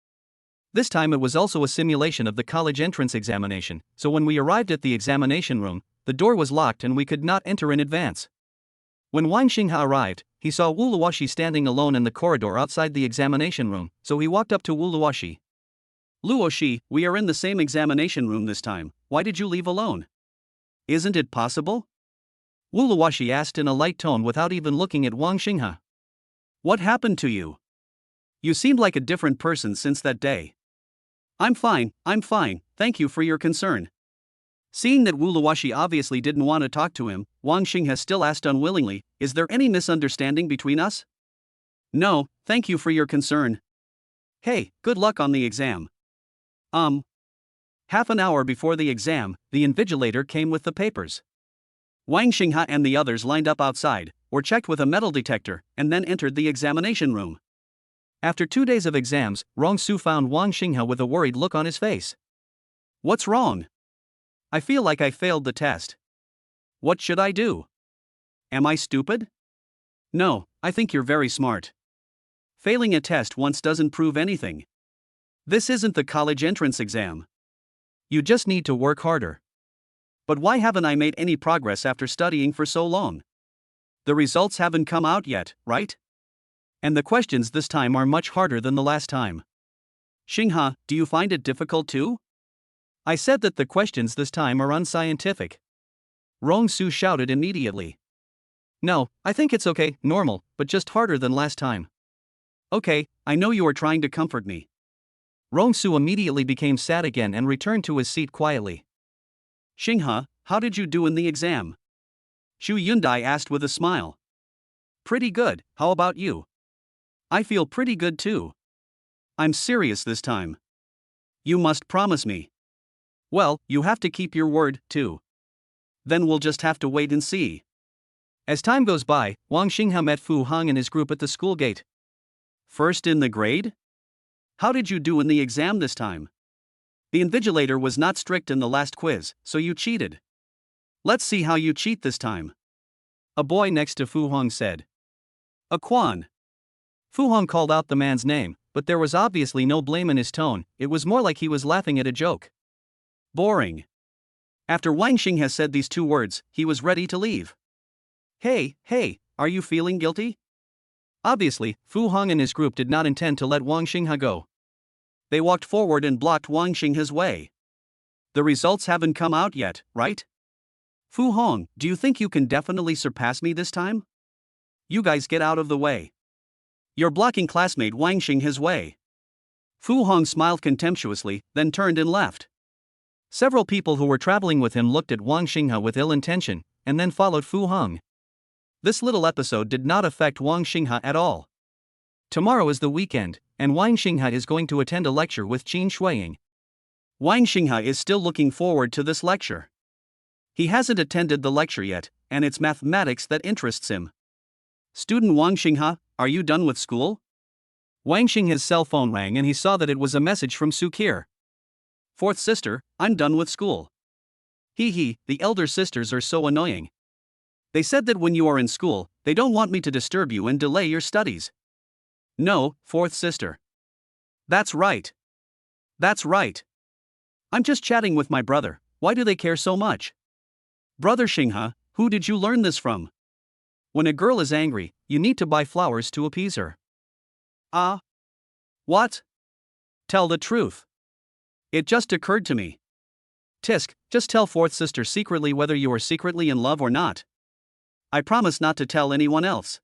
This time it was also a simulation of the college entrance examination, so when we arrived at the examination room, the door was locked and we could not enter in advance. When Wang Xinghe arrived, he saw Wu Luoxi standing alone in the corridor outside the examination room, so he walked up to Wu Luoxi. Luoxi, we are in the same examination room this time, why did you leave alone? Isn't it possible? Wu Luoxi asked in a light tone without even looking at Wang Xinghe. What happened to you? You seemed like a different person since that day. I'm fine, thank you for your concern. Seeing that Wu Luoxi obviously didn't want to talk to him, Wang Xinghe still asked unwillingly, is there any misunderstanding between us? No, thank you for your concern. Hey, good luck on the exam. Half an hour before the exam, the invigilator came with the papers. Wang Xinghe and the others lined up outside, were checked with a metal detector, and then entered the examination room. After 2 days of exams, Rongsu found Wang Xinghe with a worried look on his face. What's wrong? I feel like I failed the test. What should I do? Am I stupid? No, I think you're very smart. Failing a test once doesn't prove anything. This isn't the college entrance exam. You just need to work harder. But why haven't I made any progress after studying for so long? The results haven't come out yet, right? And the questions this time are much harder than the last time. Xinghe, do you find it difficult too? I said that the questions this time are unscientific. Rongsu shouted immediately. No, I think it's okay, normal, but just harder than last time. Okay, I know you are trying to comfort me. Rongsu immediately became sad again and returned to his seat quietly. Xinghe, how did you do in the exam? Xu Yundai asked with a smile. Pretty good, how about you? I feel pretty good too. I'm serious this time. You must promise me. Well, you have to keep your word, too. Then we'll just have to wait and see. As time goes by, Wang Xinghe met Fu Hong and his group at the school gate. First in the grade? How did you do in the exam this time? The invigilator was not strict in the last quiz, so you cheated. Let's see how you cheat this time. A boy next to Fu Hong said. A Quan. Fu Hong called out the man's name, but there was obviously no blame in his tone, it was more like he was laughing at a joke. Boring. After Wang Xinghe said these 2 words, he was ready to leave. Hey, are you feeling guilty? Obviously, Fu Hong and his group did not intend to let Wang Xinghe go. They walked forward and blocked Wang Xinghe's way. The results haven't come out yet, right? Fu Hong, do you think you can definitely surpass me this time? You guys get out of the way. You're blocking classmate Wang Xinghe's way. Fu Hong smiled contemptuously, then turned and left. Several people who were traveling with him looked at Wang Xinghe with ill intention, and then followed Fu Hong. This little episode did not affect Wang Xinghe at all. Tomorrow is the weekend, and Wang Xinghe is going to attend a lecture with Qin Shuiying. Wang Xinghe is still looking forward to this lecture. He hasn't attended the lecture yet, and it's mathematics that interests him. Student Wang Xinghe, are you done with school? Wang Xinghe's cell phone rang and he saw that it was a message from Su Qir. Fourth sister, I'm done with school. Hee, the elder sisters are so annoying. They said that when you are in school, they don't want me to disturb you and delay your studies. No, fourth sister. That's right. That's right. I'm just chatting with my brother, why do they care so much? Brother Xinghe, who did you learn this from? When a girl is angry, you need to buy flowers to appease her. Ah? What? Tell the truth. It just occurred to me. Tisk, just tell fourth sister secretly whether you are secretly in love or not. I promise not to tell anyone else.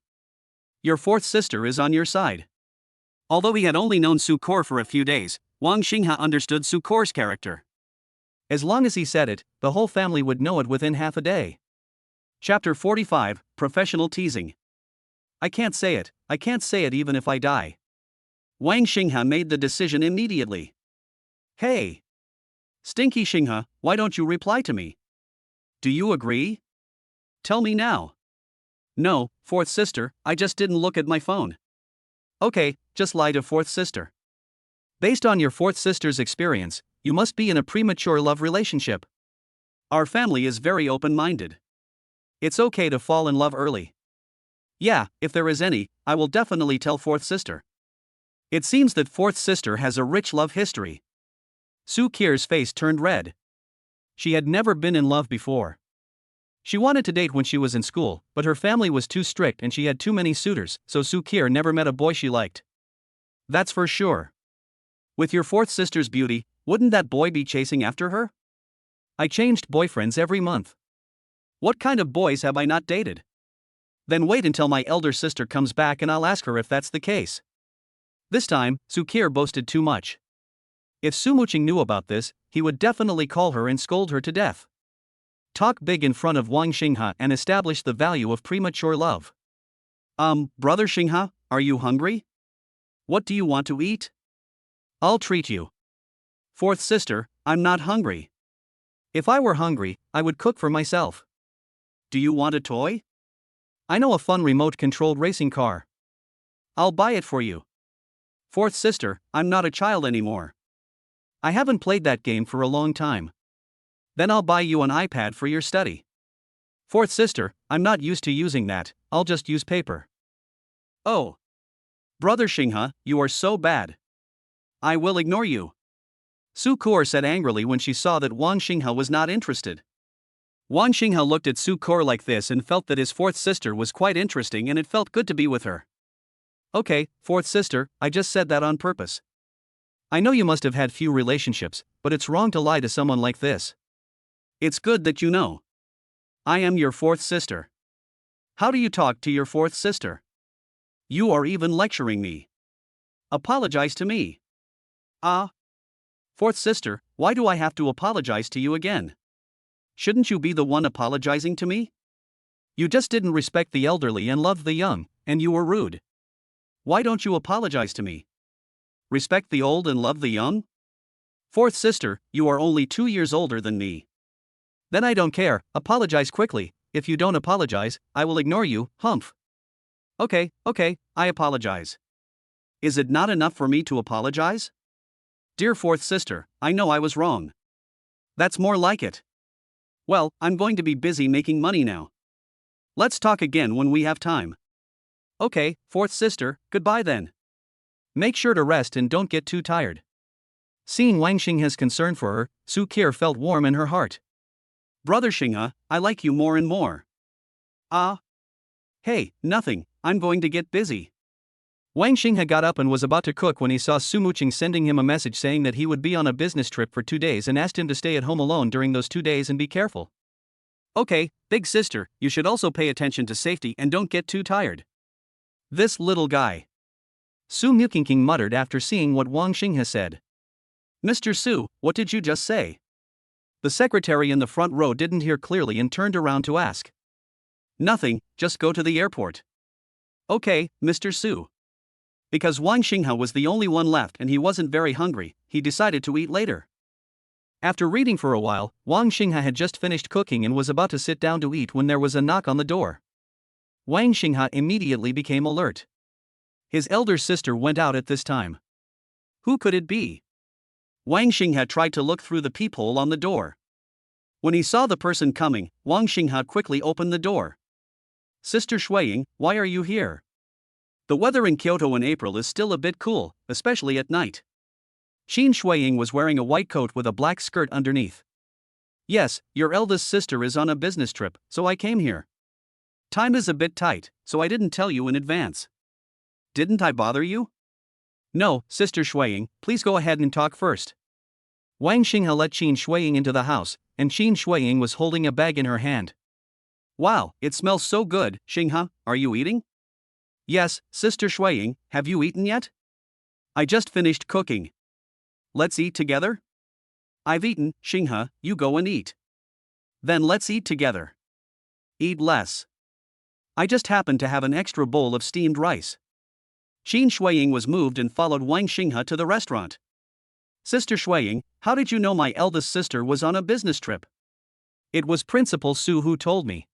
Your fourth sister is on your side. Although he had only known Su Kor for a few days, Wang Xinghe understood Su Kor's character. As long as he said it, the whole family would know it within half a day. Chapter 45, Professional Teasing. I can't say it even if I die. Wang Xinghe made the decision immediately. Hey! Stinky Xinghe, why don't you reply to me? Do you agree? Tell me now. No, fourth sister, I just didn't look at my phone. Okay, just lie to fourth sister. Based on your fourth sister's experience, you must be in a premature love relationship. Our family is very open-minded. It's okay to fall in love early. Yeah, if there is any, I will definitely tell fourth sister. It seems that fourth sister has a rich love history. Su Kier's face turned red. She had never been in love before. She wanted to date when she was in school, but her family was too strict and she had too many suitors, so Su Kier never met a boy she liked. That's for sure. With your fourth sister's beauty, wouldn't that boy be chasing after her? I changed boyfriends every month. What kind of boys have I not dated? Then wait until my elder sister comes back and I'll ask her if that's the case. This time, Su Kier boasted too much. If Su Muqing knew about this, he would definitely call her and scold her to death. Talk big in front of Wang Xinghe and establish the value of premature love. Brother Xinghe, are you hungry? What do you want to eat? I'll treat you. Fourth sister, I'm not hungry. If I were hungry, I would cook for myself. Do you want a toy? I know a fun remote-controlled racing car. I'll buy it for you. Fourth sister, I'm not a child anymore. I haven't played that game for a long time. Then I'll buy you an iPad for your study. Fourth sister, I'm not used to using that, I'll just use paper. Oh. Brother Xinghe, you are so bad. I will ignore you. Su Kor said angrily when she saw that Wang Xinghe was not interested. Wang Xinghe looked at Su Kor like this and felt that his fourth sister was quite interesting and it felt good to be with her. Okay, fourth sister, I just said that on purpose. I know you must have had few relationships, but it's wrong to lie to someone like this. It's good that you know. I am your fourth sister. How do you talk to your fourth sister? You are even lecturing me. Apologize to me. Fourth sister, why do I have to apologize to you again? Shouldn't you be the one apologizing to me? You just didn't respect the elderly and loved the young, and you were rude. Why don't you apologize to me? Respect the old and love the young? Fourth sister, you are only 2 years older than me. Then I don't care, apologize quickly. If you don't apologize, I will ignore you, humph. Okay, I apologize. Is it not enough for me to apologize? Dear fourth sister, I know I was wrong. That's more like it. Well, I'm going to be busy making money now. Let's talk again when we have time. Okay, fourth sister, goodbye then. Make sure to rest and don't get too tired. Seeing Wang Xinghe's concern for her, Su Kier felt warm in her heart. Brother Xinghe, I like you more and more. Hey, nothing, I'm going to get busy. Wang Xinghe got up and was about to cook when he saw Su Muqing sending him a message saying that he would be on a business trip for 2 days and asked him to stay at home alone during those 2 days and be careful. Okay, big sister, you should also pay attention to safety and don't get too tired. This little guy. Su Muqing muttered after seeing what Wang Xinghe said. Mr. Su, what did you just say? The secretary in the front row didn't hear clearly and turned around to ask. Nothing, just go to the airport. Okay, Mr. Su. Because Wang Xinghe was the only one left and he wasn't very hungry, he decided to eat later. After reading for a while, Wang Xinghe had just finished cooking and was about to sit down to eat when there was a knock on the door. Wang Xinghe immediately became alert. His elder sister went out at this time. Who could it be? Wang Xinghe tried to look through the peephole on the door. When he saw the person coming, Wang Xinghe quickly opened the door. Sister Shuiying, why are you here? The weather in Kyoto in April is still a bit cool, especially at night. Qin Shuiying was wearing a white coat with a black skirt underneath. Yes, your eldest sister is on a business trip, so I came here. Time is a bit tight, so I didn't tell you in advance. Didn't I bother you? No, Sister Shuiying, please go ahead and talk first. Wang Xinghe let Qin Shuiying into the house, and Qin Shuiying was holding a bag in her hand. Wow, it smells so good, Xinghe, are you eating? Yes, Sister Shuiying, have you eaten yet? I just finished cooking. Let's eat together? I've eaten, Xinghe, you go and eat. Then let's eat together. Eat less. I just happened to have an extra bowl of steamed rice. Qin Shuiying was moved and followed Wang Xinghe to the restaurant. Sister Shuiying, how did you know my eldest sister was on a business trip? It was Principal Su who told me.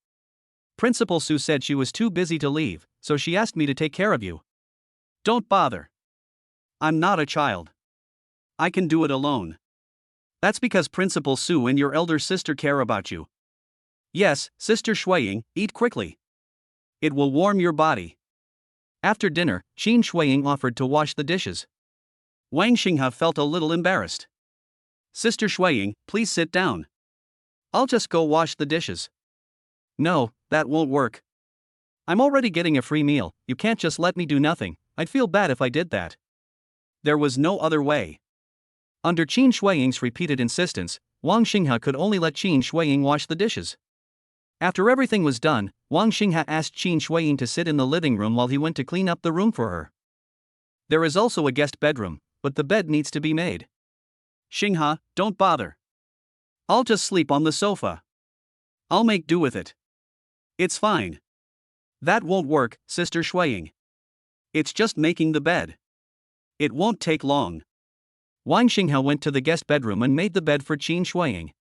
Principal Su said she was too busy to leave, so she asked me to take care of you. Don't bother. I'm not a child. I can do it alone. That's because Principal Su and your elder sister care about you. Yes, Sister Shuiying, eat quickly. It will warm your body. After dinner, Qin Shuiying offered to wash the dishes. Wang Xinghe felt a little embarrassed. Sister Shuiying, please sit down. I'll just go wash the dishes. No, that won't work. I'm already getting a free meal, you can't just let me do nothing, I'd feel bad if I did that. There was no other way. Under Qin Shuiying's repeated insistence, Wang Xinghe could only let Qin Shuiying wash the dishes. After everything was done, Wang Xinghe asked Qin Shuiying to sit in the living room while he went to clean up the room for her. There is also a guest bedroom, but the bed needs to be made. Xinghe, don't bother. I'll just sleep on the sofa. I'll make do with it. It's fine. That won't work, Sister Shuiying. It's just making the bed. It won't take long. Wang Xinghe went to the guest bedroom and made the bed for Qin Shuiying.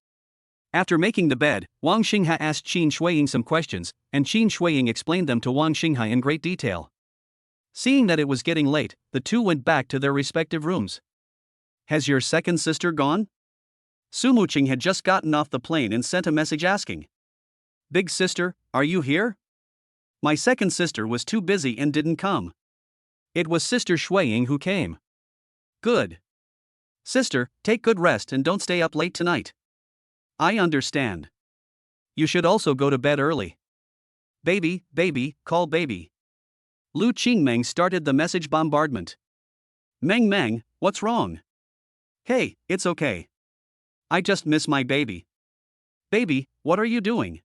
After making the bed, Wang Xinghe asked Qin Shuiying some questions, and Qin Shuiying explained them to Wang Xinghe in great detail. Seeing that it was getting late, the two went back to their respective rooms. Has your second sister gone? Su Muqing had just gotten off the plane and sent a message asking. Big sister, are you here? My second sister was too busy and didn't come. It was Sister Shuiying who came. Good. Sister, take good rest and don't stay up late tonight. I understand. You should also go to bed early. Baby, call baby. Lu Qingmeng started the message bombardment. Meng, what's wrong? Hey, it's okay. I just miss my baby. Baby, what are you doing?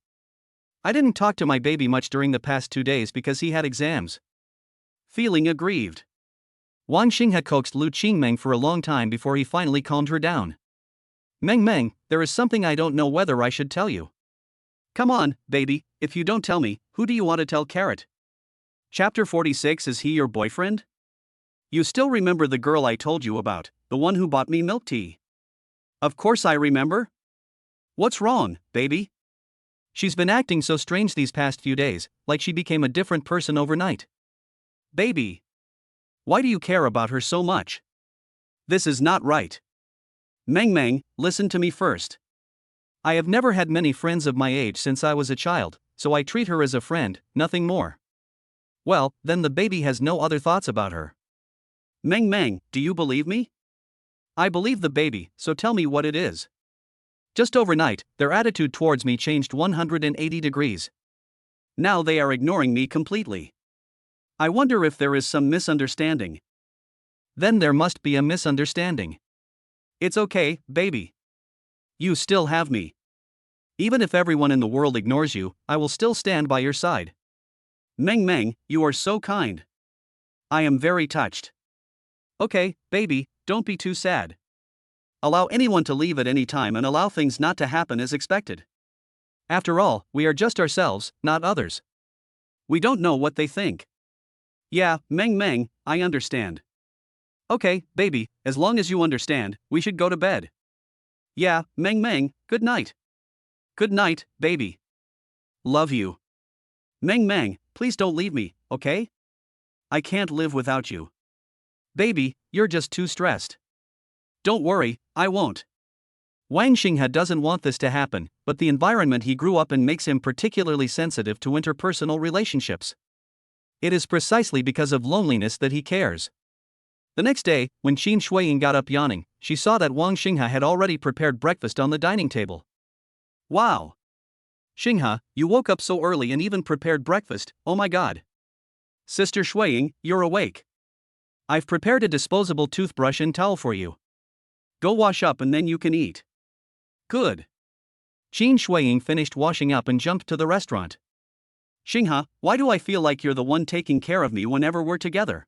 I didn't talk to my baby much during the past 2 days because he had exams. Feeling aggrieved. Wang Xinghe coaxed Lu Qingmeng for a long time before he finally calmed her down. Meng, there is something I don't know whether I should tell you. Come on, baby, if you don't tell me, who do you want to tell Carrot? Chapter 46. Is he your boyfriend? You still remember the girl I told you about, the one who bought me milk tea? Of course I remember. What's wrong, baby? She's been acting so strange these past few days, like she became a different person overnight. Baby. Why do you care about her so much? This is not right. Meng, listen to me first. I have never had many friends of my age since I was a child, so I treat her as a friend, nothing more. Well, then the baby has no other thoughts about her. Meng, do you believe me? I believe the baby, so tell me what it is. Just overnight, their attitude towards me changed 180 degrees. Now they are ignoring me completely. I wonder if there is some misunderstanding. Then there must be a misunderstanding. It's okay, baby. You still have me. Even if everyone in the world ignores you, I will still stand by your side. Meng, you are so kind. I am very touched. Okay, baby, don't be too sad. Allow anyone to leave at any time and allow things not to happen as expected. After all, we are just ourselves, not others. We don't know what they think. Yeah, Meng, I understand. Okay, baby, as long as you understand, we should go to bed. Yeah, Meng, good night. Good night, baby. Love you. Meng, please don't leave me, okay? I can't live without you. Baby, you're just too stressed. Don't worry, I won't. Wang Xinghe doesn't want this to happen, but the environment he grew up in makes him particularly sensitive to interpersonal relationships. It is precisely because of loneliness that he cares. The next day, when Qin Shuiying got up yawning, she saw that Wang Xinghe had already prepared breakfast on the dining table. Wow! Xinghe, you woke up so early and even prepared breakfast, oh my god. Sister Shuiying, you're awake. I've prepared a disposable toothbrush and towel for you. Go wash up and then you can eat. Good. Qin Shuiying finished washing up and jumped to the restaurant. Xinghe, why do I feel like you're the one taking care of me whenever we're together?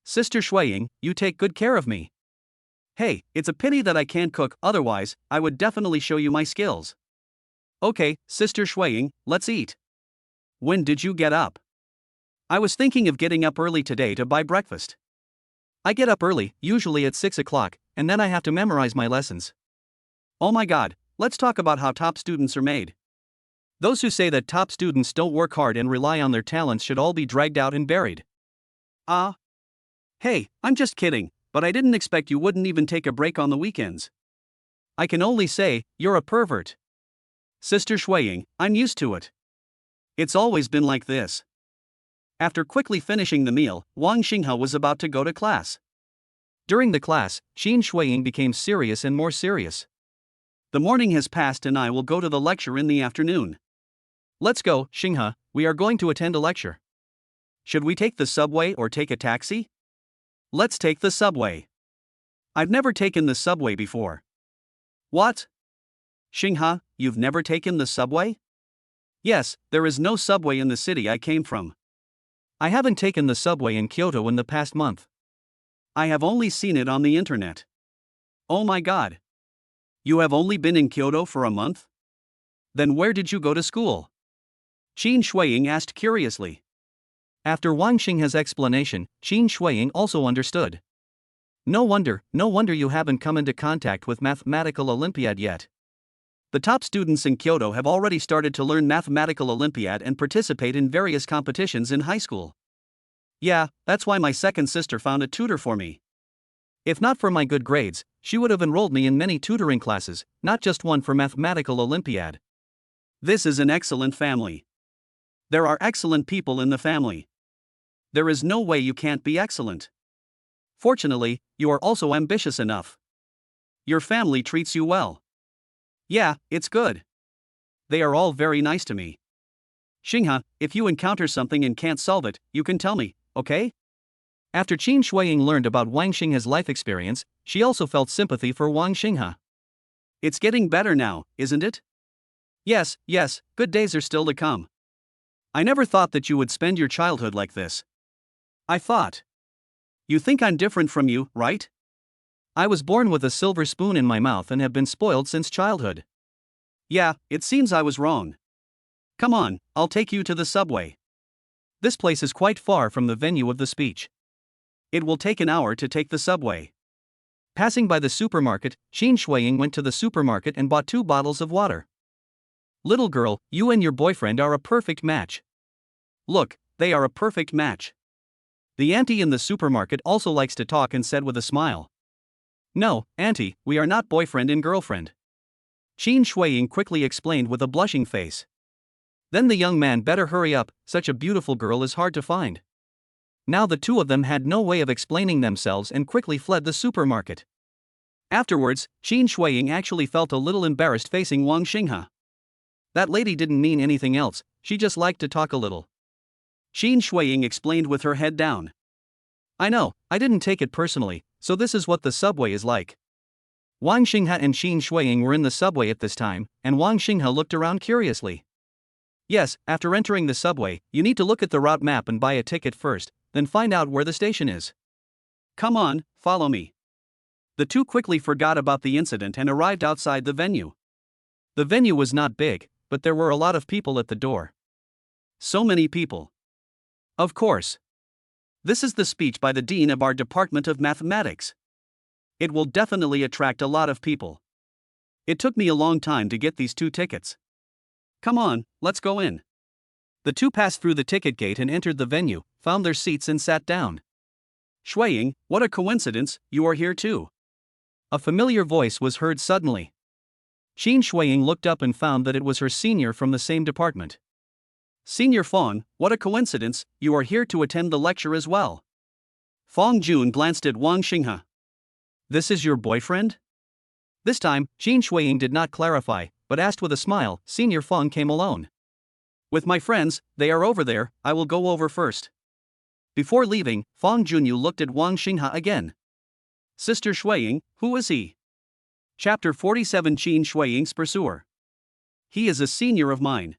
Sister Shuiying, you take good care of me. Hey, it's a pity that I can't cook, otherwise, I would definitely show you my skills. Okay, Sister Shuiying, let's eat. When did you get up? I was thinking of getting up early today to buy breakfast. I get up early, usually at 6 o'clock, and then I have to memorize my lessons. Oh my god, let's talk about how top students are made. Those who say that top students don't work hard and rely on their talents should all be dragged out and buried. Hey, I'm just kidding, but I didn't expect you wouldn't even take a break on the weekends. I can only say, you're a pervert. Sister Shuiying, I'm used to it. It's always been like this. After quickly finishing the meal, Wang Xinghe was about to go to class. During the class, Qin Shuiying became serious and more serious. The morning has passed and I will go to the lecture in the afternoon. Let's go, Xinghe, we are going to attend a lecture. Should we take the subway or take a taxi? Let's take the subway. I've never taken the subway before. What? Xinghe, you've never taken the subway? Yes, there is no subway in the city I came from. I haven't taken the subway in Kyoto in the past month. I have only seen it on the internet. Oh my god. You have only been in Kyoto for a month? Then where did you go to school? Qin Shuiying asked curiously. After Wang Xinghe's explanation, Qin Shuiying also understood. No wonder you haven't come into contact with Mathematical Olympiad yet. The top students in Kyoto have already started to learn Mathematical Olympiad and participate in various competitions in high school. Yeah, that's why my second sister found a tutor for me. If not for my good grades, she would have enrolled me in many tutoring classes, not just one for Mathematical Olympiad. This is an excellent family. There are excellent people in the family. There is no way you can't be excellent. Fortunately, you are also ambitious enough. Your family treats you well. Yeah, it's good. They are all very nice to me. Xinghe, if you encounter something and can't solve it, you can tell me, okay? After Qin Shuiying learned about Wang Xinghe's life experience, she also felt sympathy for Wang Xinghe. It's getting better now, isn't it? Yes, good days are still to come. I never thought that you would spend your childhood like this. I thought. You think I'm different from you, right? I was born with a silver spoon in my mouth and have been spoiled since childhood. Yeah, it seems I was wrong. Come on, I'll take you to the subway. This place is quite far from the venue of the speech. It will take an hour to take the subway. Passing by the supermarket, Qin Shuiying went to the supermarket and bought 2 bottles of water. Little girl, you and your boyfriend are a perfect match. Look, they are a perfect match. The auntie in the supermarket also likes to talk and said with a smile. No, auntie, we are not boyfriend and girlfriend. Qin Shuiying quickly explained with a blushing face. Then the young man better hurry up, such a beautiful girl is hard to find. Now the two of them had no way of explaining themselves and quickly fled the supermarket. Afterwards, Qin Shuiying actually felt a little embarrassed facing Wang Xinghe. That lady didn't mean anything else, she just liked to talk a little. Qin Shuiying explained with her head down. I know, I didn't take it personally, so this is what the subway is like. Wang Xinghe and Qin Shuiying were in the subway at this time, and Wang Xinghe looked around curiously. Yes, after entering the subway, you need to look at the route map and buy a ticket first, then find out where the station is. Come on, follow me. The two quickly forgot about the incident and arrived outside the venue. The venue was not big, but there were a lot of people at the door. So many people. Of course. This is the speech by the dean of our Department of Mathematics. It will definitely attract a lot of people. It took me a long time to get these 2 tickets. Come on, let's go in. The two passed through the ticket gate and entered the venue, found their seats and sat down. Shuiying, what a coincidence, you are here too. A familiar voice was heard suddenly. Qin Shuiying looked up and found that it was her senior from the same department. Senior Fong, what a coincidence, you are here to attend the lecture as well. Fong Jun glanced at Wang Xinghe. This is your boyfriend? This time, Qin Shuiying did not clarify, but asked with a smile. Senior Fong came alone. With my friends, they are over there, I will go over first. Before leaving, Fong Junyu looked at Wang Xinghe again. Sister Shuiying, who is he? Chapter 47 Qin Shuiying's Pursuer. He is a senior of mine.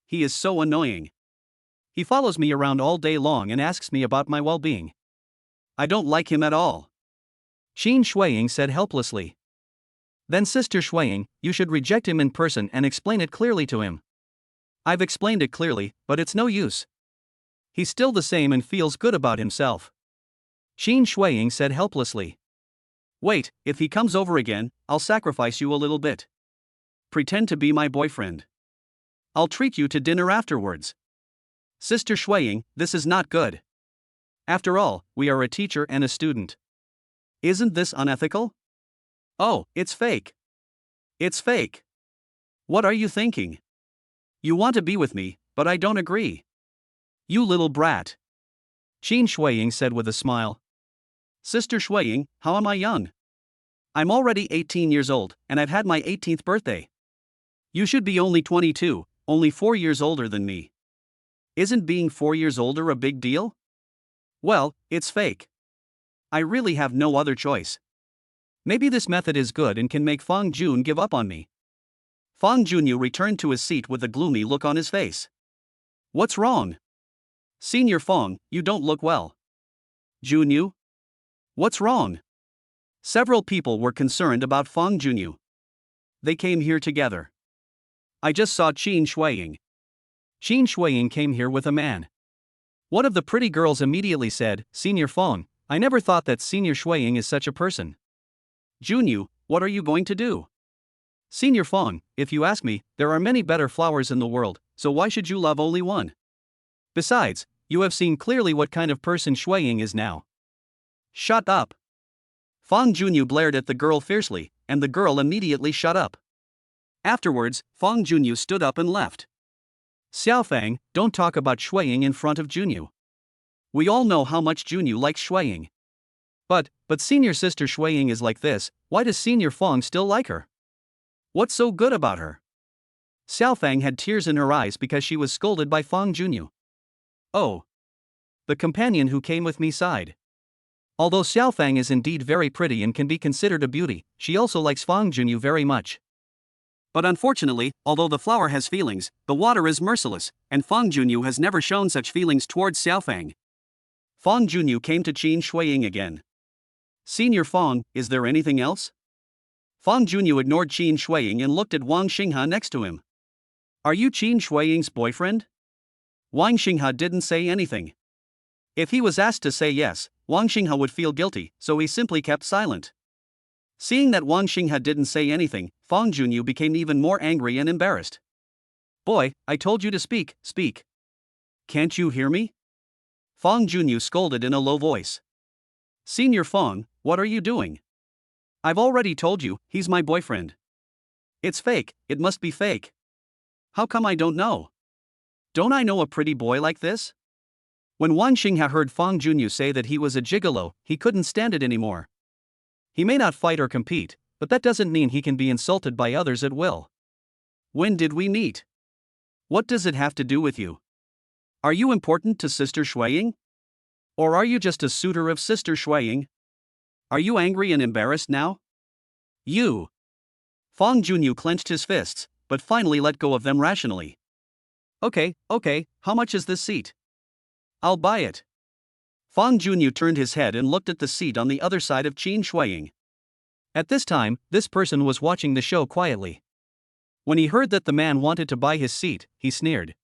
He is so annoying. He follows me around all day long and asks me about my well-being. I don't like him at all. Qin Shuiying said helplessly. Then Sister Shuiying, you should reject him in person and explain it clearly to him. I've explained it clearly, but it's no use. He's still the same and feels good about himself. Qin Shuiying said helplessly. Wait, if he comes over again, I'll sacrifice you a little bit. Pretend to be my boyfriend. I'll treat you to dinner afterwards. Sister Shuiying, this is not good. After all, we are a teacher and a student. Isn't this unethical? Oh, it's fake. It's fake. What are you thinking? You want to be with me, but I don't agree. You little brat. Qin Shuiying said with a smile. Sister Shuiying, how am I young? I'm already 18 years old, and I've had my 18th birthday. You should be only 22, only 4 years older than me. Isn't being 4 years older a big deal? Well, it's fake. I really have no other choice. Maybe this method is good and can make Fong Jun give up on me. Fong Junyu returned to his seat with a gloomy look on his face. What's wrong? Senior Fong, you don't look well. Junyu? What's wrong? Several people were concerned about Fong Junyu. They came here together. I just saw Qin Shuiying. Qin Shuiying came here with a man. One of the pretty girls immediately said, Senior Fong, I never thought that Senior Shuiying is such a person. Junyu, what are you going to do? Senior Fong, if you ask me, there are many better flowers in the world, so why should you love only one? Besides, you have seen clearly what kind of person Shuiying is now. Shut up. Fong Junyu blared at the girl fiercely, and the girl immediately shut up. Afterwards, Fong Junyu stood up and left. Xiaofang, don't talk about Shuiying in front of Junyu. We all know how much Junyu likes Shuiying. But Senior Sister Shuiying is like this, why does Senior Fong still like her? What's so good about her? Xiaofang had tears in her eyes because she was scolded by Fong Junyu. Oh. The companion who came with me sighed. Although Xiaofang is indeed very pretty and can be considered a beauty, she also likes Fong Junyu very much. But unfortunately, although the flower has feelings, the water is merciless, and Fong Junyu has never shown such feelings towards Xiaofang. Fong Junyu came to Qin Shuiying again. Senior Fong, is there anything else? Fong Junyu ignored Qin Shuiying and looked at Wang Xinghe next to him. Are you Qin Shuiying's boyfriend? Wang Xinghe didn't say anything. If he was asked to say yes, Wang Xinghe would feel guilty, so he simply kept silent. Seeing that Wang Xinghe didn't say anything, Fong Junyu became even more angry and embarrassed. Boy, I told you to speak, speak. Can't you hear me? Fong Junyu scolded in a low voice. Senior Fong, what are you doing? I've already told you, he's my boyfriend. It's fake, it must be fake. How come I don't know? Don't I know a pretty boy like this? When Wang Xinghe heard Fong Junyu say that he was a gigolo, he couldn't stand it anymore. He may not fight or compete, but that doesn't mean he can be insulted by others at will. When did we meet? What does it have to do with you? Are you important to Sister Shuiying? Or are you just a suitor of Sister Shuiying? Are you angry and embarrassed now? You. Fong Junyu clenched his fists, but finally let go of them rationally. Okay, how much is this seat? I'll buy it. Fong Junyu turned his head and looked at the seat on the other side of Qin Shuiying. At this time, this person was watching the show quietly. When he heard that the man wanted to buy his seat, he sneered.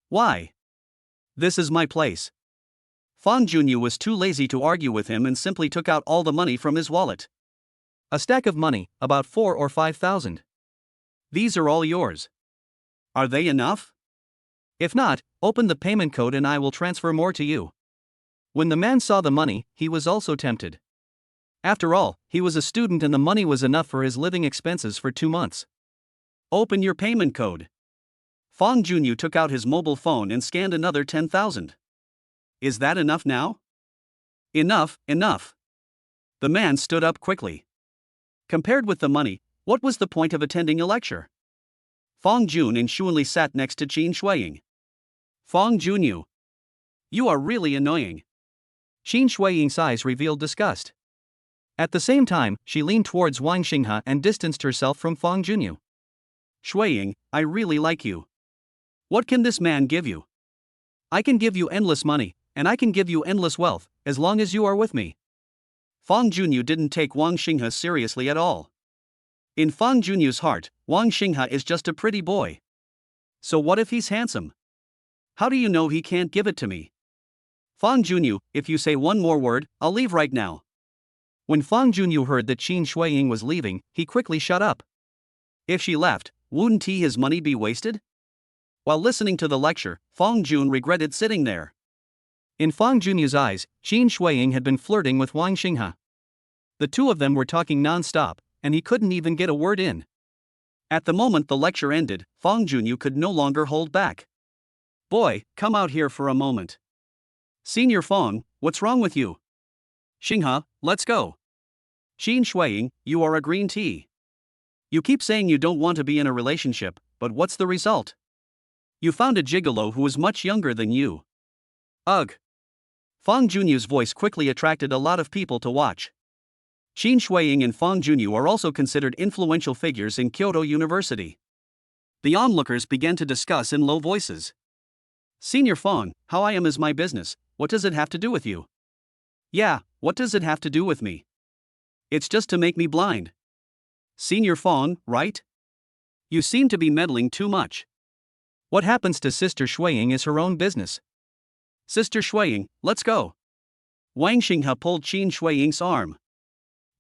Why? This is my place. Fong Junyu was too lazy to argue with him and simply took out all the money from his wallet. A stack of money, about 4,000 or 5,000. These are all yours. Are they enough? If not, open the payment code and I will transfer more to you. When the man saw the money, he was also tempted. After all, he was a student and the money was enough for his living expenses for 2 months. Open your payment code. Fang Junyu took out his mobile phone and scanned another 10,000. Is that enough now? Enough, enough. The man stood up quickly. Compared with the money, what was the point of attending a lecture? Fang Jun and Xuanli sat next to Qin Shuiying. Fang Junyu. You are really annoying. Qin Shuiying's eyes revealed disgust. At the same time, she leaned towards Wang Xinghe and distanced herself from Fang Junyu. Shuiying, I really like you. What can this man give you? I can give you endless money, and I can give you endless wealth, as long as you are with me. Fang Junyu didn't take Wang Xinghe seriously at all. In Fang Junyu's heart, Wang Xinghe is just a pretty boy. So what if he's handsome? How do you know he can't give it to me? Fang Junyu, if you say one more word, I'll leave right now. When Fang Junyu heard that Qin Shuiying was leaving, he quickly shut up. If she left, wouldn't his money be wasted? While listening to the lecture, Fang Jun regretted sitting there. In Fang Junyu's eyes, Qin Shuiying had been flirting with Wang Xinghe. The two of them were talking non-stop, and he couldn't even get a word in. At the moment the lecture ended, Fang Junyu could no longer hold back. Boy, come out here for a moment. Senior Fang, what's wrong with you? Xinghe, let's go. Qin Shuiying, you are a green tea. You keep saying you don't want to be in a relationship, but what's the result? You found a gigolo who is much younger than you. Ugh. Fang Junyu's voice quickly attracted a lot of people to watch. Qin Shuiying and Fang Junyu are also considered influential figures in Kyoto University. The onlookers began to discuss in low voices. Senior Fang, how I am is my business, what does it have to do with you? Yeah, what does it have to do with me? It's just to make me blind. Senior Fang, right? You seem to be meddling too much. What happens to Sister Shuiying is her own business. Sister Shuiying, let's go. Wang Xinghe pulled Qin Shuiying's arm.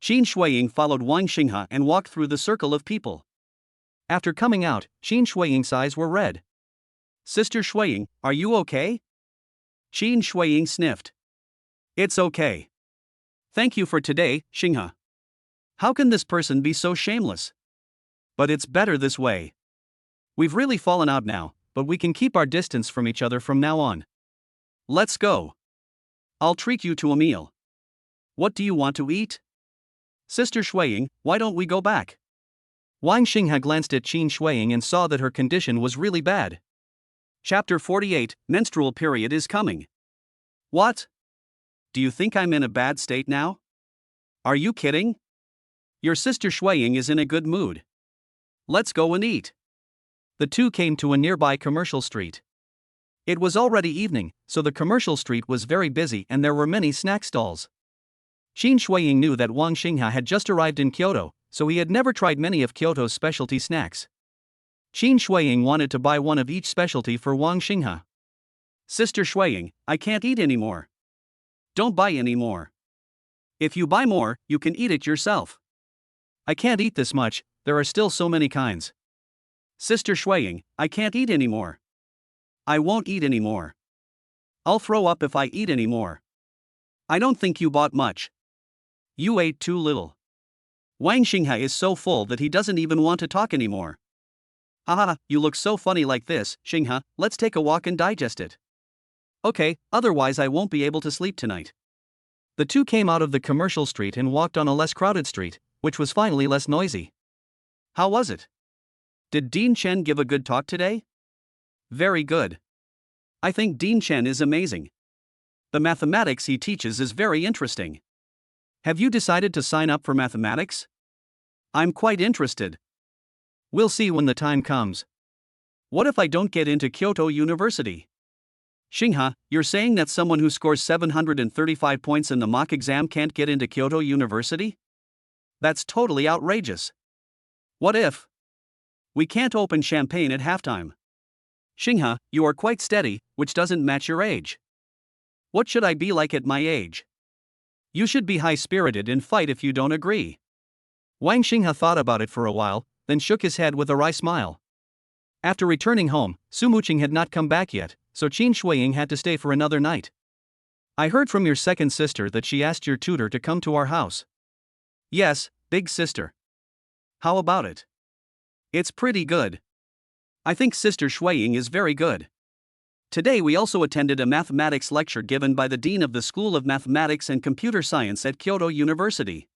Qin Shuiying followed Wang Xinghe and walked through the circle of people. After coming out, Qin Shuiying's eyes were red. Sister Shuiying, are you okay? Qin Shuiying sniffed. It's okay. Thank you for today, Xinghe. How can this person be so shameless? But it's better this way. We've really fallen out now, but we can keep our distance from each other from now on. Let's go. I'll treat you to a meal. What do you want to eat? Sister Shuiying, why don't we go back? Wang Xinghe glanced at Qin Shuiying and saw that her condition was really bad. Chapter 48, Menstrual Period is coming. What? Do you think I'm in a bad state now? Are you kidding? Your sister Shuiying is in a good mood. Let's go and eat. The two came to a nearby commercial street. It was already evening, so the commercial street was very busy and there were many snack stalls. Qin Shuiying knew that Wang Xinghe had just arrived in Kyoto, so he had never tried many of Kyoto's specialty snacks. Qin Shuiying wanted to buy one of each specialty for Wang Xinghe. Sister Shuiying, I can't eat anymore. Don't buy any more. If you buy more, you can eat it yourself. I can't eat this much, there are still so many kinds. Sister Shuiying, I can't eat anymore. I won't eat anymore. I'll throw up if I eat anymore. I don't think you bought much. You ate too little. Wang Xinghe is so full that he doesn't even want to talk anymore. Haha, you look so funny like this, Xinghe, let's take a walk and digest it. Okay, otherwise I won't be able to sleep tonight. The two came out of the commercial street and walked on a less crowded street, which was finally less noisy. How was it? Did Dean Chen give a good talk today? Very good. I think Dean Chen is amazing. The mathematics he teaches is very interesting. Have you decided to sign up for mathematics? I'm quite interested. We'll see when the time comes. What if I don't get into Kyoto University? Xinghe, you're saying that someone who scores 735 points in the mock exam can't get into Kyoto University? That's totally outrageous. What if? We can't open champagne at halftime. Xinghe, you are quite steady, which doesn't match your age. What should I be like at my age? You should be high-spirited and fight if you don't agree. Wang Xinghe thought about it for a while, then shook his head with a wry smile. After returning home, Su Muqing had not come back yet, so Qin Shuiying had to stay for another night. I heard from your second sister that she asked your tutor to come to our house. Yes, big sister. How about it? It's pretty good. I think Sister Shuiying is very good. Today we also attended a mathematics lecture given by the Dean of the School of Mathematics and Computer Science at Kyoto University.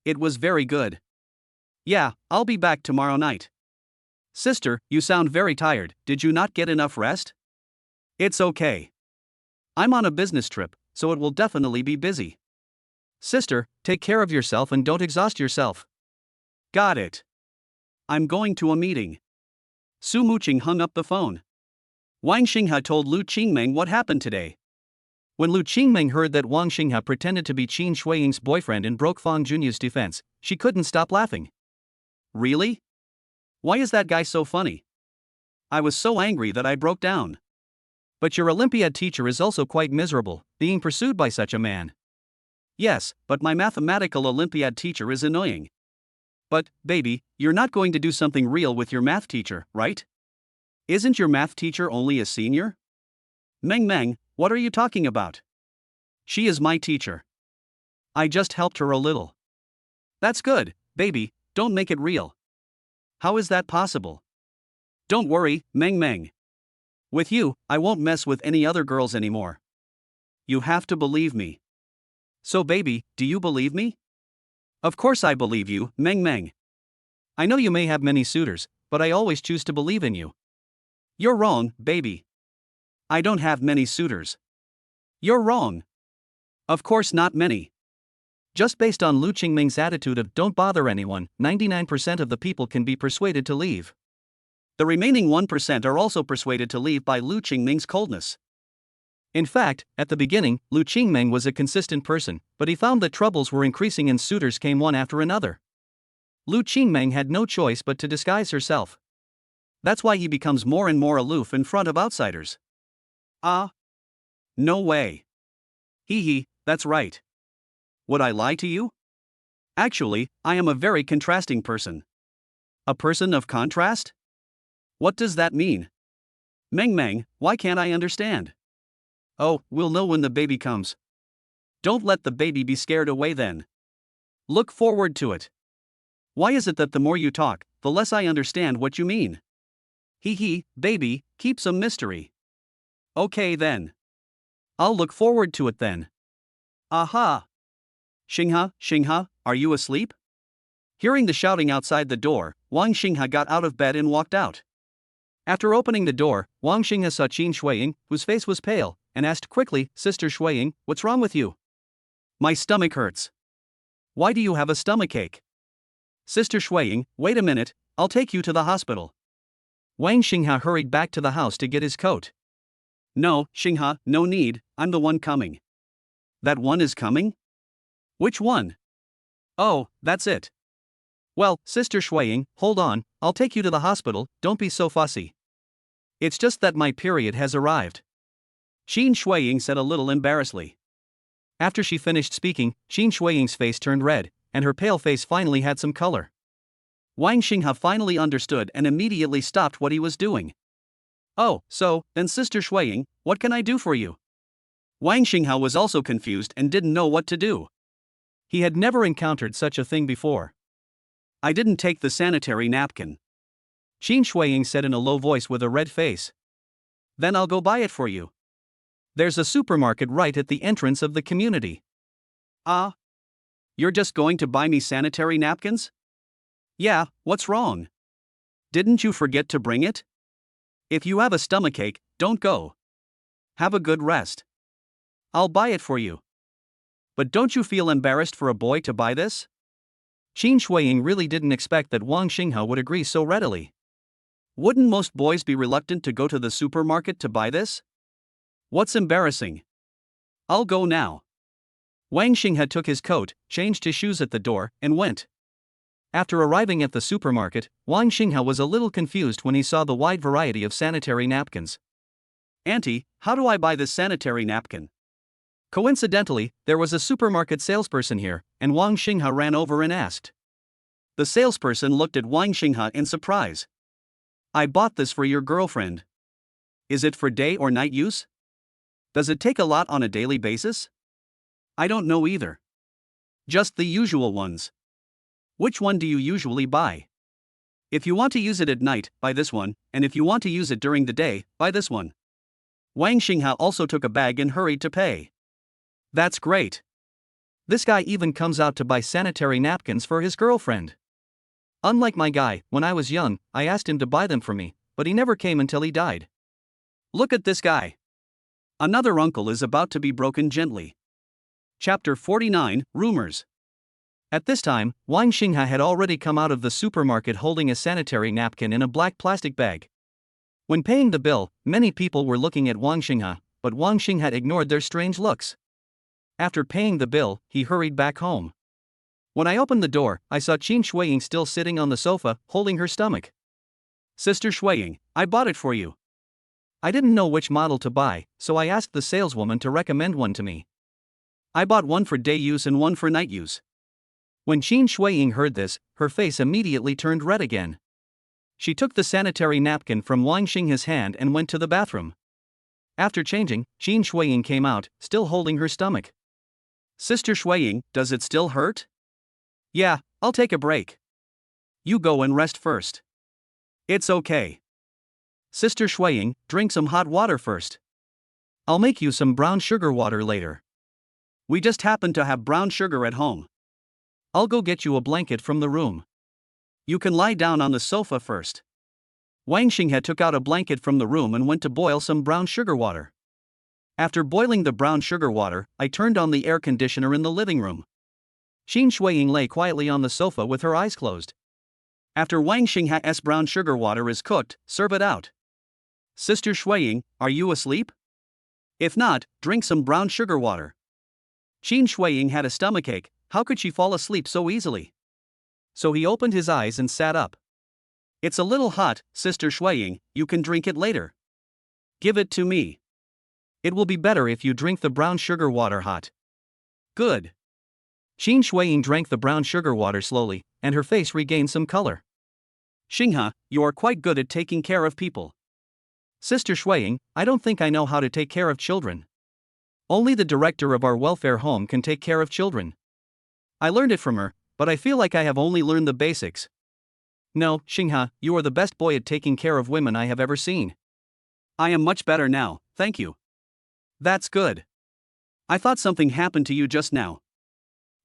It was very good. Yeah, I'll be back tomorrow night. Sister, you sound very tired. Did you not get enough rest? It's okay. I'm on a business trip, so it will definitely be busy. Sister, take care of yourself and don't exhaust yourself. Got it. I'm going to a meeting. Su Muqing hung up the phone. Wang Xinghe told Lu Qingmeng what happened today. When Lu Qingmeng heard that Wang Xinghe pretended to be Qin Shuiying's boyfriend and broke Fang Junyu's defense, she couldn't stop laughing. Really? Why is that guy so funny? I was so angry that I broke down. But your Olympiad teacher is also quite miserable, being pursued by such a man. Yes, but my mathematical Olympiad teacher is annoying. But, baby, you're not going to do something real with your math teacher, right? Isn't your math teacher only a senior? Meng, what are you talking about? She is my teacher. I just helped her a little. That's good, baby, don't make it real. How is that possible? Don't worry, Meng. With you, I won't mess with any other girls anymore. You have to believe me. So baby, do you believe me? Of course I believe you, Meng. I know you may have many suitors, but I always choose to believe in you. You're wrong, baby. I don't have many suitors. You're wrong. Of course not many. Just based on Lu Qingmeng's attitude of don't bother anyone, 99% of the people can be persuaded to leave. The remaining 1% are also persuaded to leave by Lu Qingmeng's coldness. In fact, at the beginning, Lu Qingmeng was a consistent person, but he found that troubles were increasing and suitors came one after another. Lu Qingmeng had no choice but to disguise herself. That's why he becomes more and more aloof in front of outsiders. Ah? No way. Hee, that's right. Would I lie to you? Actually, I am a very contrasting person. A person of contrast? What does that mean? Meng, why can't I understand? Oh, we'll know when the baby comes. Don't let the baby be scared away then. Look forward to it. Why is it that the more you talk, the less I understand what you mean? Hee, baby, keep some mystery. Okay then. I'll look forward to it then. Aha! Xinghe, are you asleep? Hearing the shouting outside the door, Wang Xinghe got out of bed and walked out. After opening the door, Wang Xinghe saw Qin Shuiying, whose face was pale, and asked quickly, Sister Shuiying, what's wrong with you? My stomach hurts. Why do you have a stomachache? Sister Shuiying, wait a minute, I'll take you to the hospital. Wang Xinghe hurried back to the house to get his coat. No, Xinghe, no need, I'm the one coming. That one is coming? Which one? Oh, that's it. Well, Sister Shuiying, hold on, I'll take you to the hospital, don't be so fussy. It's just that my period has arrived. Qin Shuiying said a little embarrassedly. After she finished speaking, Qin Shuiying's face turned red, and her pale face finally had some color. Wang Xinghe finally understood and immediately stopped what he was doing. Oh, so, then Sister Shuiying, what can I do for you? Wang Xinghe was also confused and didn't know what to do. He had never encountered such a thing before. I didn't take the sanitary napkin. Qin Shuiying said in a low voice with a red face. Then I'll go buy it for you. There's a supermarket right at the entrance of the community. Ah? You're just going to buy me sanitary napkins? Yeah, what's wrong? Didn't you forget to bring it? If you have a stomachache, don't go. Have a good rest. I'll buy it for you. But don't you feel embarrassed for a boy to buy this? Qin Shuiying really didn't expect that Wang Xinghe would agree so readily. Wouldn't most boys be reluctant to go to the supermarket to buy this? What's embarrassing? I'll go now. Wang Xinghe took his coat, changed his shoes at the door, and went. After arriving at the supermarket, Wang Xinghe was a little confused when he saw the wide variety of sanitary napkins. Auntie, how do I buy this sanitary napkin? Coincidentally, there was a supermarket salesperson here, and Wang Xinghe ran over and asked. The salesperson looked at Wang Xinghe in surprise. I bought this for your girlfriend. Is it for day or night use? Does it take a lot on a daily basis? I don't know either. Just the usual ones. Which one do you usually buy? If you want to use it at night, buy this one, and if you want to use it during the day, buy this one. Wang Xingha also took a bag and hurried to pay. That's great. This guy even comes out to buy sanitary napkins for his girlfriend. Unlike my guy, when I was young, I asked him to buy them for me, but he never came until he died. Look at this guy. Another uncle is about to be broken gently. Chapter 49, Rumors. At this time, Wang Xingha had already come out of the supermarket holding a sanitary napkin in a black plastic bag. When paying the bill, many people were looking at Wang Xingha, but Wang Xingha ignored their strange looks. After paying the bill, he hurried back home. When I opened the door, I saw Qin Shuiying still sitting on the sofa, holding her stomach. Sister Shuiying, I bought it for you. I didn't know which model to buy, so I asked the saleswoman to recommend one to me. I bought one for day use and one for night use. When Qin Shuiying heard this, her face immediately turned red again. She took the sanitary napkin from Wang Xingha's hand and went to the bathroom. After changing, Qin Shuiying came out, still holding her stomach. Sister Shuiying, does it still hurt? Yeah, I'll take a break. You go and rest first. It's okay. Sister Shuiying, drink some hot water first. I'll make you some brown sugar water later. We just happen to have brown sugar at home. I'll go get you a blanket from the room. You can lie down on the sofa first. Wang Xingha took out a blanket from the room and went to boil some brown sugar water. After boiling the brown sugar water, I turned on the air conditioner in the living room. Qin Shuiying lay quietly on the sofa with her eyes closed. After Wang Xingha's brown sugar water is cooked, serve it out. Sister Shuiying, are you asleep? If not, drink some brown sugar water. Qin Shuiying had a stomachache. How could she fall asleep so easily? So he opened his eyes and sat up. It's a little hot, Sister Shuiying, you can drink it later. Give it to me. It will be better if you drink the brown sugar water hot. Good. Qin Shuiying drank the brown sugar water slowly, and her face regained some color. Xingha, you are quite good at taking care of people. Sister Shuiying, I don't think I know how to take care of children. Only the director of our welfare home can take care of children. I learned it from her, but I feel like I have only learned the basics. No, Xingha, you are the best boy at taking care of women I have ever seen. I am much better now, thank you. That's good. I thought something happened to you just now.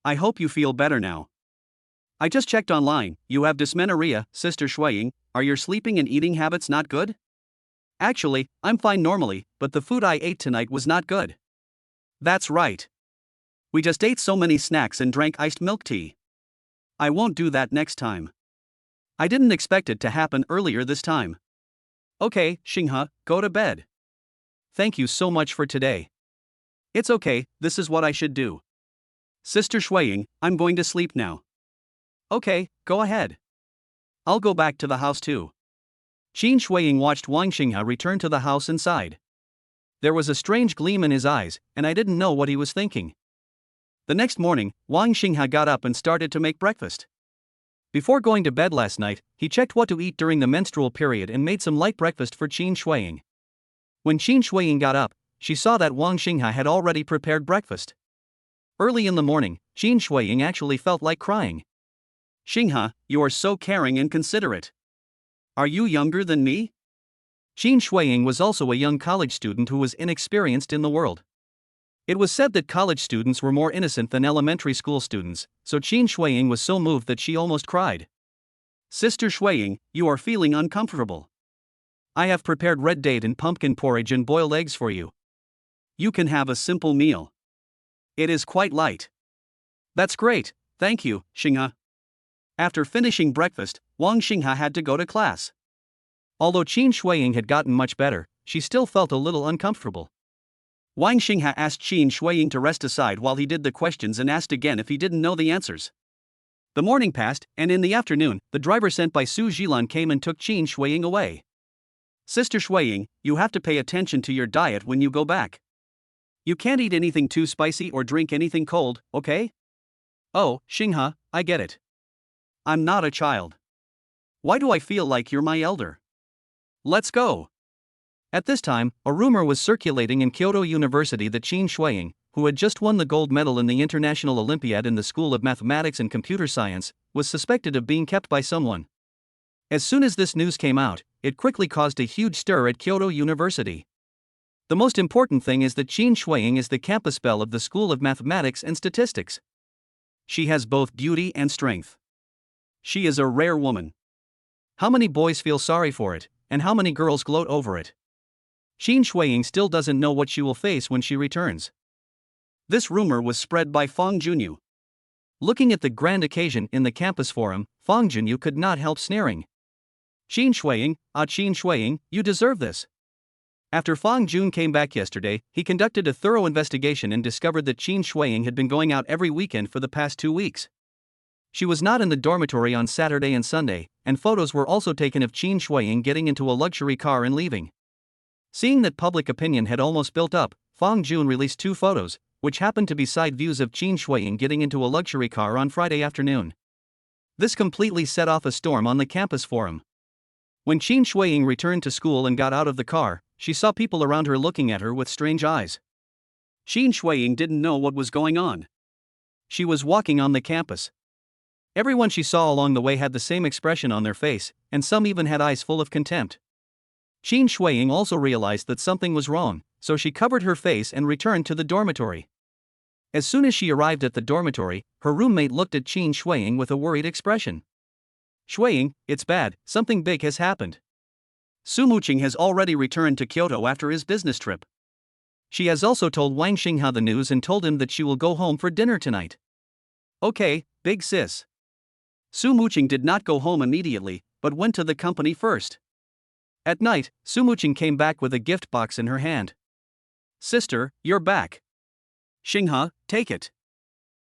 I hope you feel better now. I just checked online, you have dysmenorrhea, Sister Shuiying, are your sleeping and eating habits not good? Actually, I'm fine normally, but the food I ate tonight was not good. That's right. We just ate so many snacks and drank iced milk tea. I won't do that next time. I didn't expect it to happen earlier this time. Okay, Xingha, go to bed. Thank you so much for today. It's okay, this is what I should do. Sister Shuiying, I'm going to sleep now. Okay, go ahead. I'll go back to the house too. Qin Shuiying watched Wang Xingha return to the house and sighed. There was a strange gleam in his eyes, and I didn't know what he was thinking. The next morning, Wang Xingha got up and started to make breakfast. Before going to bed last night, he checked what to eat during the menstrual period and made some light breakfast for Qin Shuiying. When Qin Shuiying got up, she saw that Wang Xingha had already prepared breakfast. Early in the morning, Qin Shuiying actually felt like crying. Xingha, you are so caring and considerate. Are you younger than me? Qin Shuiying was also a young college student who was inexperienced in the world. It was said that college students were more innocent than elementary school students, so Qin Shuiying was so moved that she almost cried. Sister Shuiying, you are feeling uncomfortable. I have prepared red date and pumpkin porridge and boiled eggs for you. You can have a simple meal. It is quite light. That's great, thank you, Xingha. After finishing breakfast, Wang Xingha had to go to class. Although Qin Shuiying had gotten much better, she still felt a little uncomfortable. Wang Xingha asked Qin Shuiying to rest aside while he did the questions and asked again if he didn't know the answers. The morning passed, and in the afternoon, the driver sent by Su Jilan came and took Qin Shuiying away. Sister Shuiying, you have to pay attention to your diet when you go back. You can't eat anything too spicy or drink anything cold, okay? Oh, Xingha, I get it. I'm not a child. Why do I feel like you're my elder? Let's go. At this time, a rumor was circulating in Kyoto University that Qin Shuiying, who had just won the gold medal in the International Olympiad in the School of Mathematics and Computer Science, was suspected of being kept by someone. As soon as this news came out, it quickly caused a huge stir at Kyoto University. The most important thing is that Qin Shuiying is the campus belle of the School of Mathematics and Statistics. She has both beauty and strength. She is a rare woman. How many boys feel sorry for it, and how many girls gloat over it? Qin Shuiying still doesn't know what she will face when she returns. This rumor was spread by Fang Junyu. Looking at the grand occasion in the campus forum, Fang Junyu could not help sneering. Qin Shuiying, you deserve this. After Fang Jun came back yesterday, he conducted a thorough investigation and discovered that Qin Shuiying had been going out every weekend for the past 2 weeks. She was not in the dormitory on Saturday and Sunday, and photos were also taken of Qin Shuiying getting into a luxury car and leaving. Seeing that public opinion had almost built up, Fang Jun released 2 photos, which happened to be side views of Qin Shuiying getting into a luxury car on Friday afternoon. This completely set off a storm on the campus forum. When Qin Shuiying returned to school and got out of the car, she saw people around her looking at her with strange eyes. Qin Shuiying didn't know what was going on. She was walking on the campus. Everyone she saw along the way had the same expression on their face, and some even had eyes full of contempt. Qin Shuiying also realized that something was wrong, so she covered her face and returned to the dormitory. As soon as she arrived at the dormitory, her roommate looked at Qin Shuiying with a worried expression. Shuiying, it's bad, something big has happened. Su Muqing has already returned to Kyoto after his business trip. She has also told Wang Xingha the news and told him that she will go home for dinner tonight. Okay, big sis. Su Muqing did not go home immediately, but went to the company first. At night, Su Muqing came back with a gift box in her hand. Sister, you're back. Xingha, take it.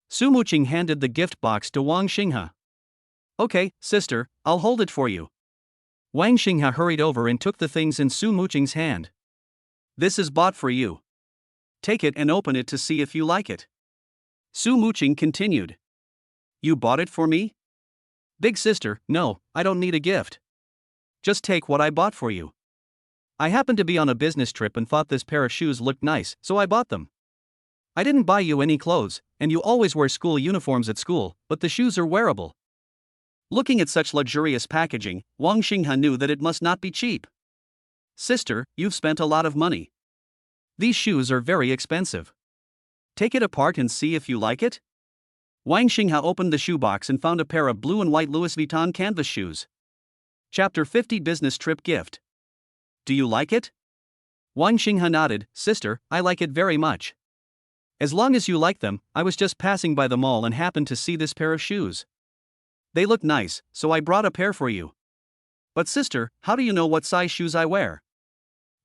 Su Muqing handed the gift box to Wang Xingha. Okay, sister, I'll hold it for you. Wang Xingha hurried over and took the things in Su Muqing's hand. This is bought for you. Take it and open it to see if you like it. Su Muqing continued. You bought it for me? Big sister, no, I don't need a gift. Just take what I bought for you. I happened to be on a business trip and thought this pair of shoes looked nice, so I bought them. I didn't buy you any clothes, and you always wear school uniforms at school, but the shoes are wearable. Looking at such luxurious packaging, Wang Xingha knew that it must not be cheap. Sister, you've spent a lot of money. These shoes are very expensive. Take it apart and see if you like it. Wang Xingha opened the shoebox and found a pair of blue and white Louis Vuitton canvas shoes. Chapter 50 Business Trip Gift. Do you like it? Wang Xingha nodded. Sister, I like it very much. As long as you like them, I was just passing by the mall and happened to see this pair of shoes. They look nice, so I brought a pair for you. But sister, how do you know what size shoes I wear?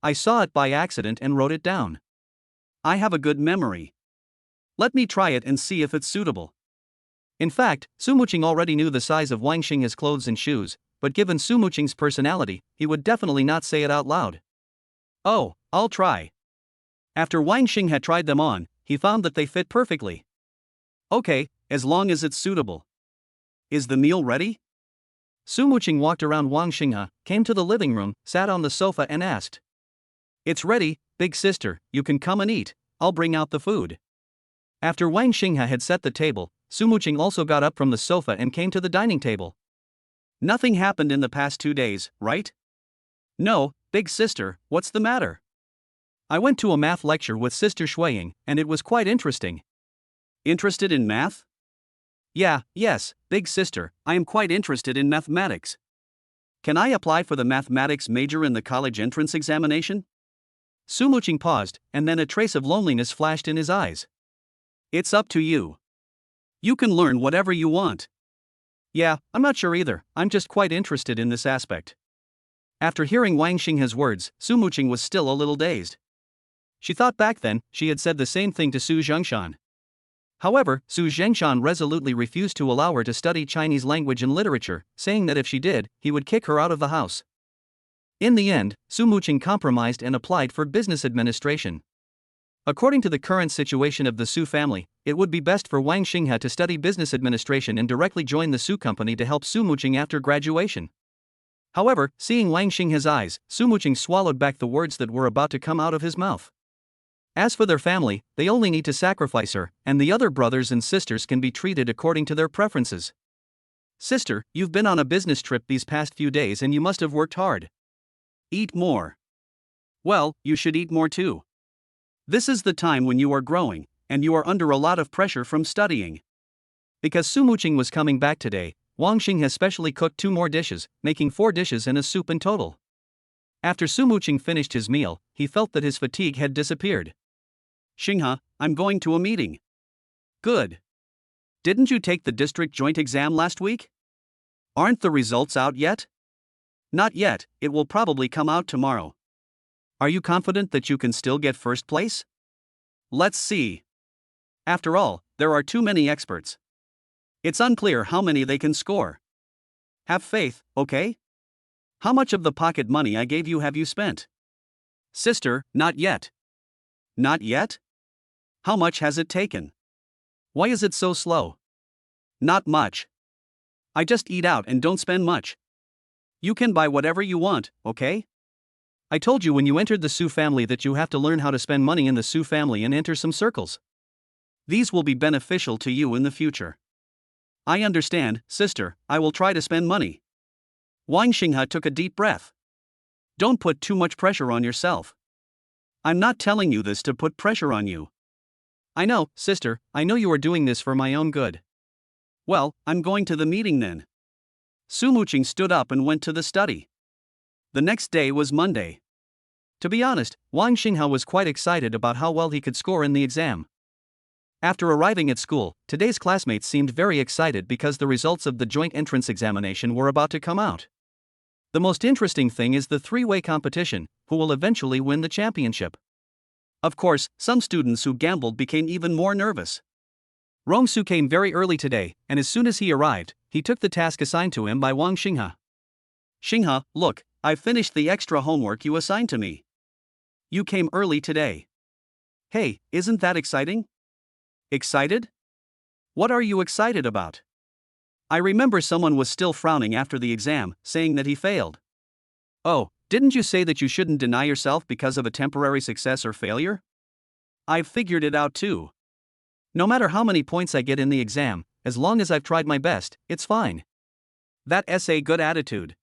I saw it by accident and wrote it down. I have a good memory. Let me try it and see if it's suitable. In fact, Su Muqing already knew the size of Wang Xingha's clothes and shoes, but given Su Muqing's personality, he would definitely not say it out loud. Oh, I'll try. After Wang Xingha had tried them on, he found that they fit perfectly. Okay, as long as it's suitable. Is the meal ready? Su Muqing walked around Wang Xingha, came to the living room, sat on the sofa and asked. It's ready, big sister, you can come and eat, I'll bring out the food. After Wang Xingha had set the table, Su Muqing also got up from the sofa and came to the dining table. Nothing happened in the past 2 days, right? No, big sister, what's the matter? I went to a math lecture with Sister Shuiying, and it was quite interesting. Interested in math? Yes, big sister, I am quite interested in mathematics. Can I apply for the mathematics major in the college entrance examination? Su Muqing paused, and then a trace of loneliness flashed in his eyes. It's up to you. You can learn whatever you want. Yeah, I'm not sure either, I'm just quite interested in this aspect. After hearing Wang Xingha's words, Su Muqing was still a little dazed. She thought back then, she had said the same thing to Su Zhengshan. However, Su Zhengshan resolutely refused to allow her to study Chinese language and literature, saying that if she did, he would kick her out of the house. In the end, Su Muqing compromised and applied for business administration. According to the current situation of the Su family, it would be best for Wang Xingha to study business administration and directly join the Su company to help Su Muqing after graduation. However, seeing Wang Xingha's eyes, Su Muqing swallowed back the words that were about to come out of his mouth. As for their family, they only need to sacrifice her, and the other brothers and sisters can be treated according to their preferences. Sister, you've been on a business trip these past few days and you must have worked hard. Eat more. Well, you should eat more too. This is the time when you are growing, and you are under a lot of pressure from studying. Because Su Muqing was coming back today, Wang Xing has specially cooked 2 more dishes, making 4 dishes and a soup in total. After Su Muqing finished his meal, he felt that his fatigue had disappeared. Xinghe, I'm going to a meeting. Good. Didn't you take the district joint exam last week? Aren't the results out yet? Not yet, it will probably come out tomorrow. Are you confident that you can still get first place? Let's see. After all, there are too many experts. It's unclear how many they can score. Have faith, okay? How much of the pocket money I gave you have you spent? Sister, not yet. Not yet? How much has it taken? Why is it so slow? Not much. I just eat out and don't spend much. You can buy whatever you want, okay? I told you when you entered the Su family that you have to learn how to spend money in the Su family and enter some circles. These will be beneficial to you in the future. I understand, sister, I will try to spend money. Wang Xinghe took a deep breath. Don't put too much pressure on yourself. I'm not telling you this to put pressure on you. I know, sister, I know you are doing this for my own good. Well, I'm going to the meeting then. Su Muqing stood up and went to the study. The next day was Monday. To be honest, Wang Xinghe was quite excited about how well he could score in the exam. After arriving at school, today's classmates seemed very excited because the results of the joint entrance examination were about to come out. The most interesting thing is the 3-way competition, who will eventually win the championship. Of course, some students who gambled became even more nervous. Rongsu came very early today, and as soon as he arrived, he took the task assigned to him by Wang Xinghe. Xinghe, look, I've finished the extra homework you assigned to me. You came early today. Hey, isn't that exciting? Excited? What are you excited about? I remember someone was still frowning after the exam, saying that he failed. Oh, didn't you say that you shouldn't deny yourself because of a temporary success or failure? I've figured it out too. No matter how many points I get in the exam, as long as I've tried my best, it's fine. That's a good attitude.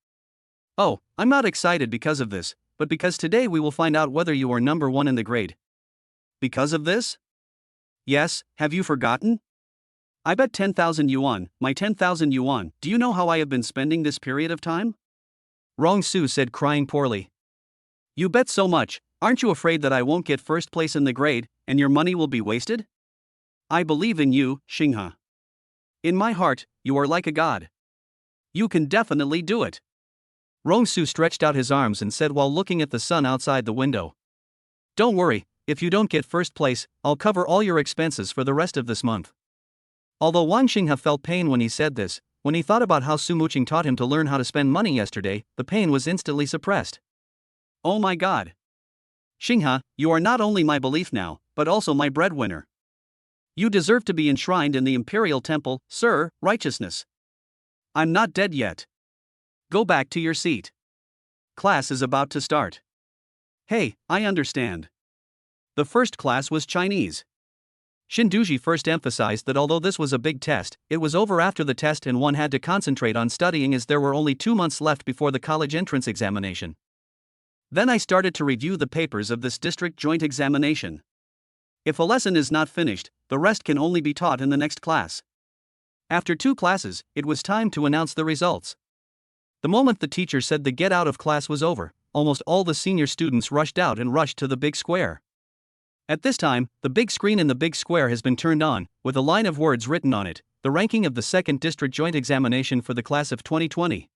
Oh, I'm not excited because of this, but because today we will find out whether you are number 1 in the grade. Because of this? Yes, have you forgotten? I bet 10,000 yuan, my 10,000 yuan. Do you know how I have been spending this period of time? Rongsu said, crying poorly. You bet so much, aren't you afraid that I won't get first place in the grade, and your money will be wasted? I believe in you, Xinghe. In my heart, you are like a god. You can definitely do it. Rongsu stretched out his arms and said while looking at the sun outside the window. Don't worry, if you don't get first place, I'll cover all your expenses for the rest of this month. Although Wang Xinghe felt pain when he said this, when he thought about how Su Muqing taught him to learn how to spend money yesterday, the pain was instantly suppressed. Oh my god. Xinghe, you are not only my belief now, but also my breadwinner. You deserve to be enshrined in the imperial temple, sir, righteousness. I'm not dead yet. Go back to your seat. Class is about to start. Hey, I understand. The first class was Chinese. Shinduji first emphasized that although this was a big test, it was over after the test and one had to concentrate on studying as there were only 2 months left before the college entrance examination. Then I started to review the papers of this district joint examination. If a lesson is not finished, the rest can only be taught in the next class. After 2 classes, it was time to announce the results. The moment the teacher said the get out of class was over, almost all the senior students rushed out and rushed to the big square. At this time, the big screen in the big square has been turned on, with a line of words written on it, the ranking of the second district joint examination for the class of 2020.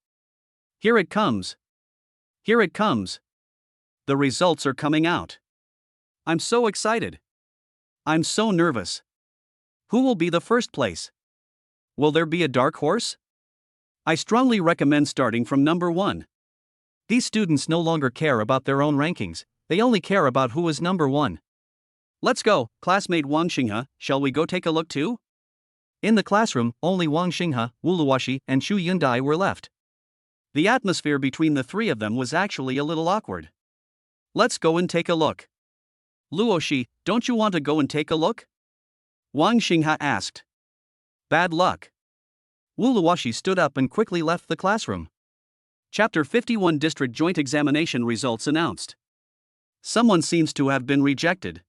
Here it comes. Here it comes. The results are coming out. I'm so excited. I'm so nervous. Who will be the first place? Will there be a dark horse? I strongly recommend starting from number 1. These students no longer care about their own rankings, they only care about who is number 1. Let's go, classmate Wang Xinghe, shall we go take a look too? In the classroom, only Wang Xinghe, Wu Luoxi, and Xu Yundai were left. The atmosphere between the 3 of them was actually a little awkward. Let's go and take a look. Luoshi, don't you want to go and take a look? Wang Xinghe asked. Bad luck. Wu Luoshi stood up and quickly left the classroom. Chapter 51 District Joint Examination Results announced. Someone seems to have been rejected.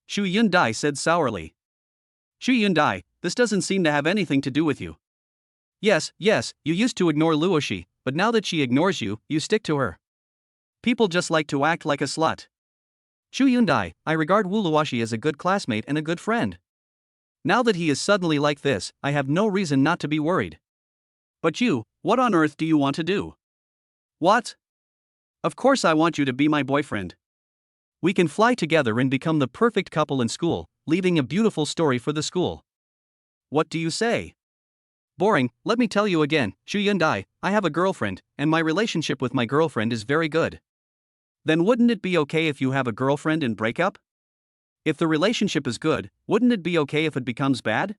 Xu Yundai said sourly. Xu Yundai, this doesn't seem to have anything to do with you. Yes, you used to ignore Luoshi, but now that she ignores you, you stick to her. People just like to act like a slut. Xu Yundai, I regard Wu Luoshi as a good classmate and a good friend. Now that he is suddenly like this, I have no reason not to be worried. But you, what on earth do you want to do? What? Of course I want you to be my boyfriend. We can fly together and become the perfect couple in school, leaving a beautiful story for the school. What do you say? Boring, let me tell you again, Xu Yundai, I have a girlfriend, and my relationship with my girlfriend is very good. Then wouldn't it be okay if you have a girlfriend and break up? If the relationship is good, wouldn't it be okay if it becomes bad?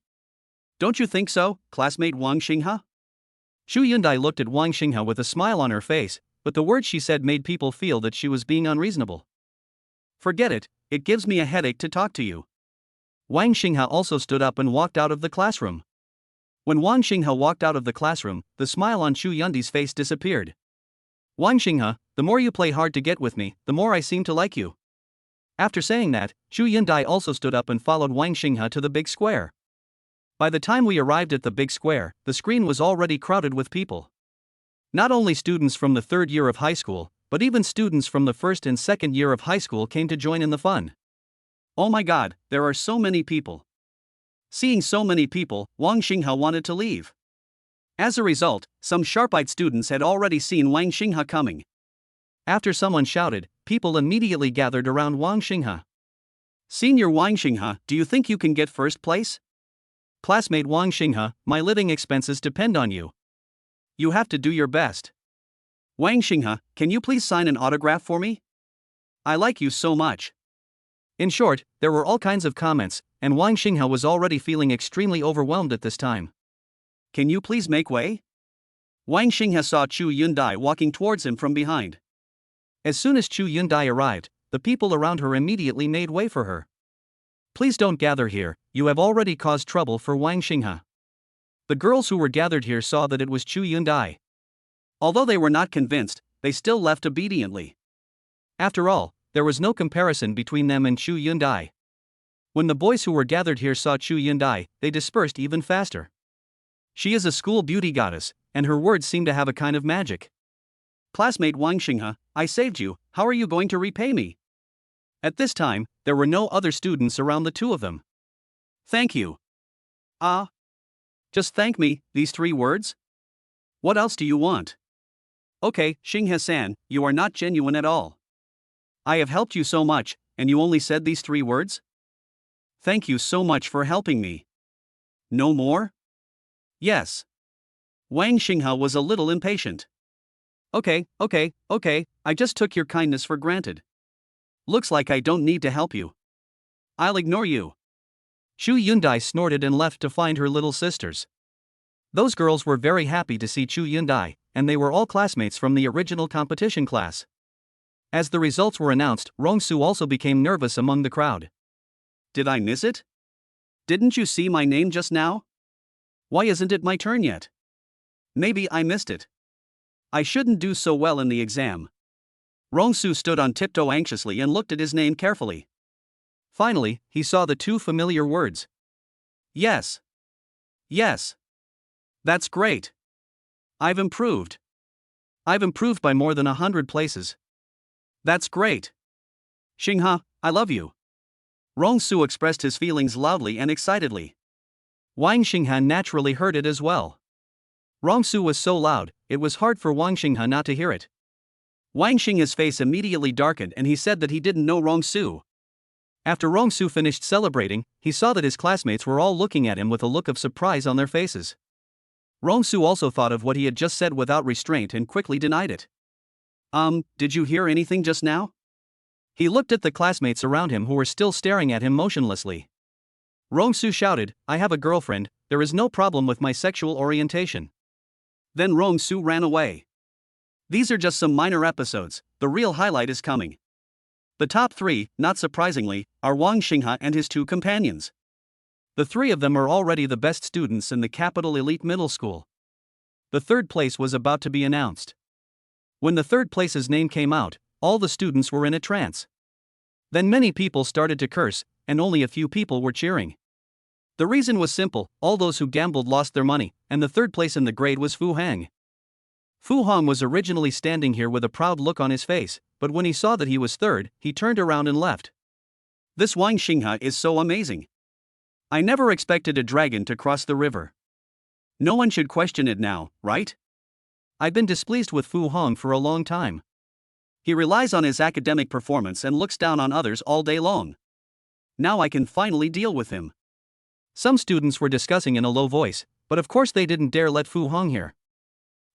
Don't you think so, classmate Wang Xinghe? Xu Yundai looked at Wang Xinghe with a smile on her face, but the words she said made people feel that she was being unreasonable. Forget it gives me a headache to talk to you. Wang Xinghe also stood up and walked out of the classroom. When Wang Xinghe walked out of the classroom, the smile on Xu Yundai's face disappeared. Wang Xinghe, the more you play hard to get with me, the more I seem to like you. After saying that, Xu Yundai also stood up and followed Wang Xinghe to the big square. By the time we arrived at the big square, the screen was already crowded with people. Not only students from the third year of high school, but even students from the first and second year of high school came to join in the fun. Oh my god, there are so many people. Seeing so many people, Wang Xinghe wanted to leave. As a result, some sharp-eyed students had already seen Wang Xinghe coming. After someone shouted, people immediately gathered around Wang Xinghe. Senior Wang Xinghe, do you think you can get first place? Classmate Wang Xinghe, my living expenses depend on you. You have to do your best. Wang Xinghe, can you please sign an autograph for me? I like you so much. In short, there were all kinds of comments, and Wang Xinghe was already feeling extremely overwhelmed at this time. Can you please make way? Wang Xinghe saw Xu Yundai walking towards him from behind. As soon as Xu Yundai arrived, the people around her immediately made way for her. Please don't gather here, you have already caused trouble for Wang Xinghe. The girls who were gathered here saw that it was Xu Yundai. Although they were not convinced, they still left obediently. After all, there was no comparison between them and Xu Yundai. When the boys who were gathered here saw Xu Yundai, they dispersed even faster. She is a school beauty goddess, and her words seem to have a kind of magic. Classmate Wang Xinghe, I saved you, how are you going to repay me? At this time, there were no other students around the two of them. Thank you. Just thank me, these 3 words? What else do you want? Okay, Xinghe-san, you are not genuine at all. I have helped you so much, and you only said these 3 words? Thank you so much for helping me. No more? Yes. Wang Xinghe was a little impatient. Okay, I just took your kindness for granted. Looks like I don't need to help you. I'll ignore you. Xu Yundai snorted and left to find her little sisters. Those girls were very happy to see Xu Yundai, and they were all classmates from the original competition class. As the results were announced, Rongsu also became nervous among the crowd. Did I miss it? Didn't you see my name just now? Why isn't it my turn yet? Maybe I missed it. I shouldn't do so well in the exam. Rongsu stood on tiptoe anxiously and looked at his name carefully. Finally, he saw the 2 familiar words. Yes. That's great. I've improved by more than 100 places. That's great. Xinghe, I love you. Rongsu expressed his feelings loudly and excitedly. Wang Xinghe naturally heard it as well. Rongsu was so loud, it was hard for Wang Xinghe not to hear it. Wang Xinghe's face immediately darkened and he said that he didn't know Rongsu. After Rongsu finished celebrating, he saw that his classmates were all looking at him with a look of surprise on their faces. Rongsu also thought of what he had just said without restraint and quickly denied it. Did you hear anything just now? He looked at the classmates around him who were still staring at him motionlessly. Rongsu shouted, I have a girlfriend, there is no problem with my sexual orientation. Then Rongsu ran away. These are just some minor episodes, the real highlight is coming. The top three, not surprisingly, are Wang Xinghe and his two companions. The three of them are already the best students in the capital elite middle school. The third place was about to be announced. When the third place's name came out, all the students were in a trance. Then many people started to curse, and only a few people were cheering. The reason was simple: all those who gambled lost their money, and the third place in the grade was Fu Hang. Fu Hong was originally standing here with a proud look on his face, but when he saw that he was third, he turned around and left. This Wang Xinghe is so amazing. I never expected a dragon to cross the river. No one should question it now, right? I've been displeased with Fu Hong for a long time. He relies on his academic performance and looks down on others all day long. Now I can finally deal with him. Some students were discussing in a low voice, but of course they didn't dare let Fu Hong hear.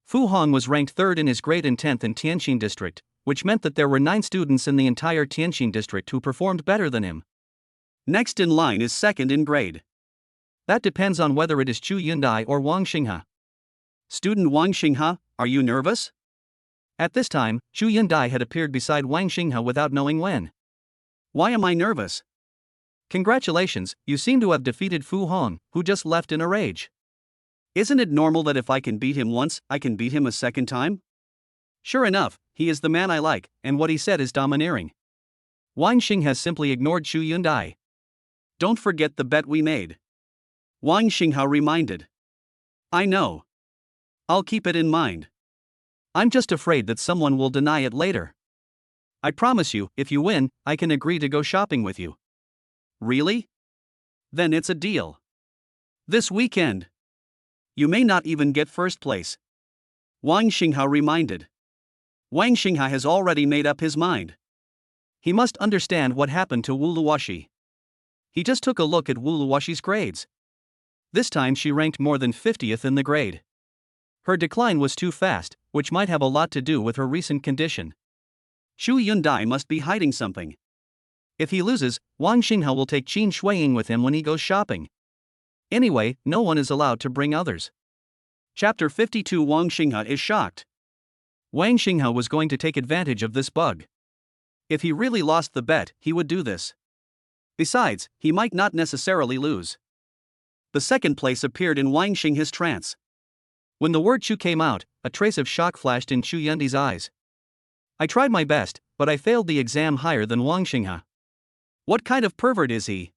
Fu Hong was ranked third in his grade and 10th in Tianjin district, which meant that there were 9 students in the entire Tianjin district who performed better than him. Next in line is second in grade. That depends on whether it is Chu Yundai or Wang Xinghe. Student Wang Xinghe, are you nervous? At this time, Chu Yundai had appeared beside Wang Xinghe without knowing when. Why am I nervous? Congratulations, you seem to have defeated Fu Hong, who just left in a rage. Isn't it normal that if I can beat him once, I can beat him a second time? Sure enough, he is the man I like, and what he said is domineering. Wang Xinghe simply ignored Chu Yundai. Don't forget the bet we made. Wang Xinghe reminded. I know. I'll keep it in mind. I'm just afraid that someone will deny it later. I promise you, if you win, I can agree to go shopping with you. Really? Then it's a deal. This weekend. You may not even get first place. Wang Xinghe reminded. Wang Xinghe has already made up his mind. He must understand what happened to Wu Luoshi. He just took a look at Wu Luoshi's grades. This time she ranked more than 50th in the grade. Her decline was too fast, which might have a lot to do with her recent condition. Chu Yundai must be hiding something. If he loses, Wang Xinghe will take Qin Shuiying with him when he goes shopping. Anyway, no one is allowed to bring others. Chapter 52. Wang Xinghe is shocked. Wang Xinghe was going to take advantage of this bug. If he really lost the bet, he would do this. Besides, he might not necessarily lose. The second place appeared in Wang Xinghe's trance. When the word Chu came out, a trace of shock flashed in Chu Yundai's eyes. I tried my best, but I failed the exam higher than Wang Xinghe. What kind of pervert is he?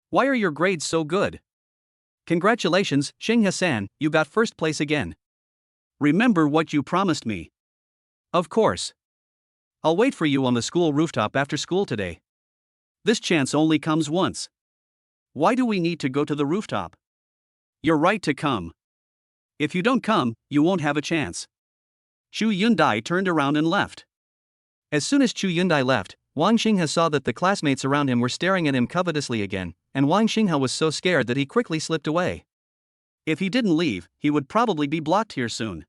Why are your grades so good? Congratulations, Xinghe-san, you got first place again. Remember what you promised me. Of course. I'll wait for you on the school rooftop after school today. This chance only comes once. Why do we need to go to the rooftop? You're right to come. If you don't come, you won't have a chance. Chu Yundai turned around and left. As soon as Chu Yundai left, Wang Xinghe saw that the classmates around him were staring at him covetously again, and Wang Xinghe was so scared that he quickly slipped away. If he didn't leave, he would probably be blocked here soon.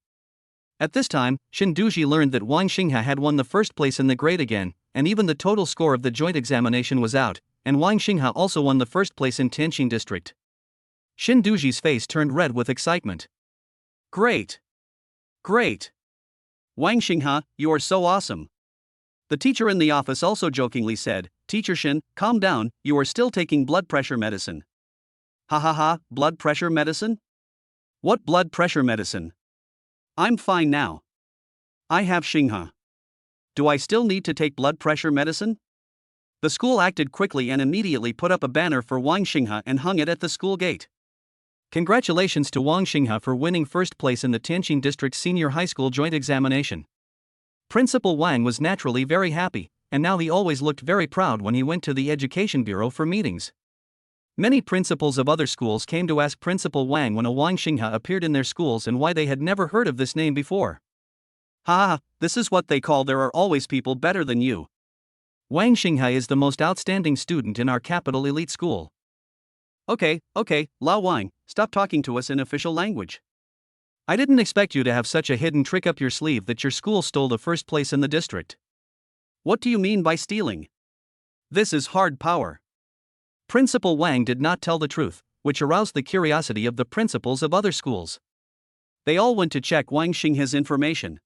At this time, Shin Duji learned that Wang Xinghe had won the first place in the grade again, and even the total score of the joint examination was out, and Wang Xinghe also won the first place in Tianjin district. Shin Duji's face turned red with excitement. Great! Great! Wang Xinghe, you are so awesome! The teacher in the office also jokingly said, Teacher Shin, calm down, you are still taking blood pressure medicine. Ha ha ha, blood pressure medicine? What blood pressure medicine? I'm fine now. I have Xinghe. Do I still need to take blood pressure medicine? The school acted quickly and immediately put up a banner for Wang Xinghe and hung it at the school gate. Congratulations to Wang Xinghe for winning first place in the Tianjin District Senior High School Joint Examination. Principal Wang was naturally very happy, and now he always looked very proud when he went to the Education Bureau for meetings. Many principals of other schools came to ask Principal Wang when a Wang Xinghe appeared in their schools and why they had never heard of this name before. Ha, this is what they call there are always people better than you. Wang Xinghe is the most outstanding student in our capital elite school. Okay, Lao Wang, stop talking to us in official language. I didn't expect you to have such a hidden trick up your sleeve that your school stole the first place in the district. What do you mean by stealing? This is hard power. Principal Wang did not tell the truth, which aroused the curiosity of the principals of other schools. They all went to check Wang Xinghe's information.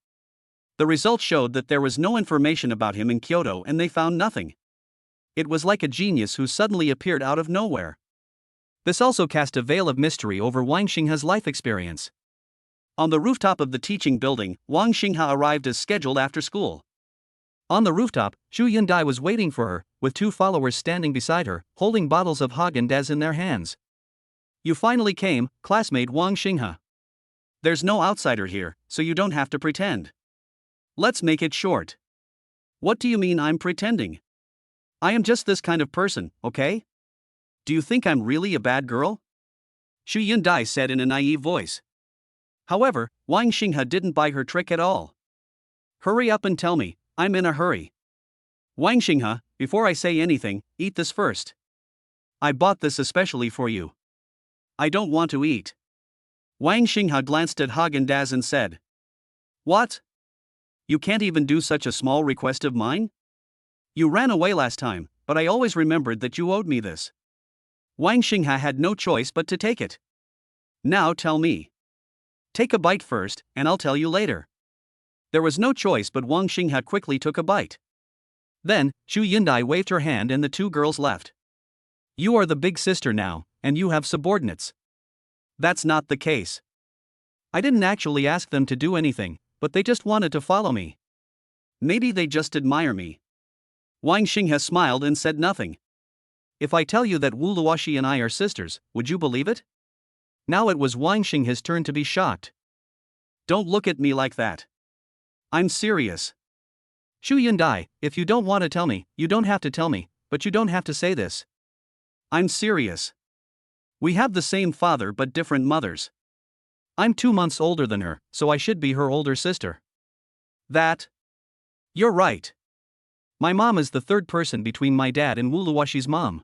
The results showed that there was no information about him in Kyoto and they found nothing. It was like a genius who suddenly appeared out of nowhere. This also cast a veil of mystery over Wang Xingha's life experience. On the rooftop of the teaching building, Wang Xingha arrived as scheduled after school. On the rooftop, Xu Yundai was waiting for her, with 2 followers standing beside her, holding bottles of Haagen-Dazs in their hands. You finally came, classmate Wang Xingha. There's no outsider here, so you don't have to pretend. Let's make it short. What do you mean I'm pretending? I am just this kind of person, okay? Do you think I'm really a bad girl? Xu Yundai said in a naive voice. However, Wang Xingha didn't buy her trick at all. Hurry up and tell me, I'm in a hurry. Wang Xingha, before I say anything, eat this first. I bought this especially for you. I don't want to eat. Wang Xingha glanced at Haagen-Dazs and said. What? You can't even do such a small request of mine? You ran away last time, but I always remembered that you owed me this. Wang Xingha had no choice but to take it. Now tell me. Take a bite first, and I'll tell you later. There was no choice but Wang Xingha quickly took a bite. Then, Xu Yundai waved her hand and the 2 girls left. You are the big sister now, and you have subordinates. That's not the case. I didn't actually ask them to do anything, but they just wanted to follow me. Maybe they just admire me. Wang Xingha smiled and said nothing. If I tell you that Wu Luoxi and I are sisters, would you believe it? Now it was Wang Xingha's turn to be shocked. Don't look at me like that. I'm serious. Xu Yundai, if you don't want to tell me, you don't have to tell me, but you don't have to say this. I'm serious. We have the same father but different mothers. I'm 2 months older than her, so I should be her older sister. That? You're right. My mom is the 3rd person between my dad and Wu Luoxi's mom.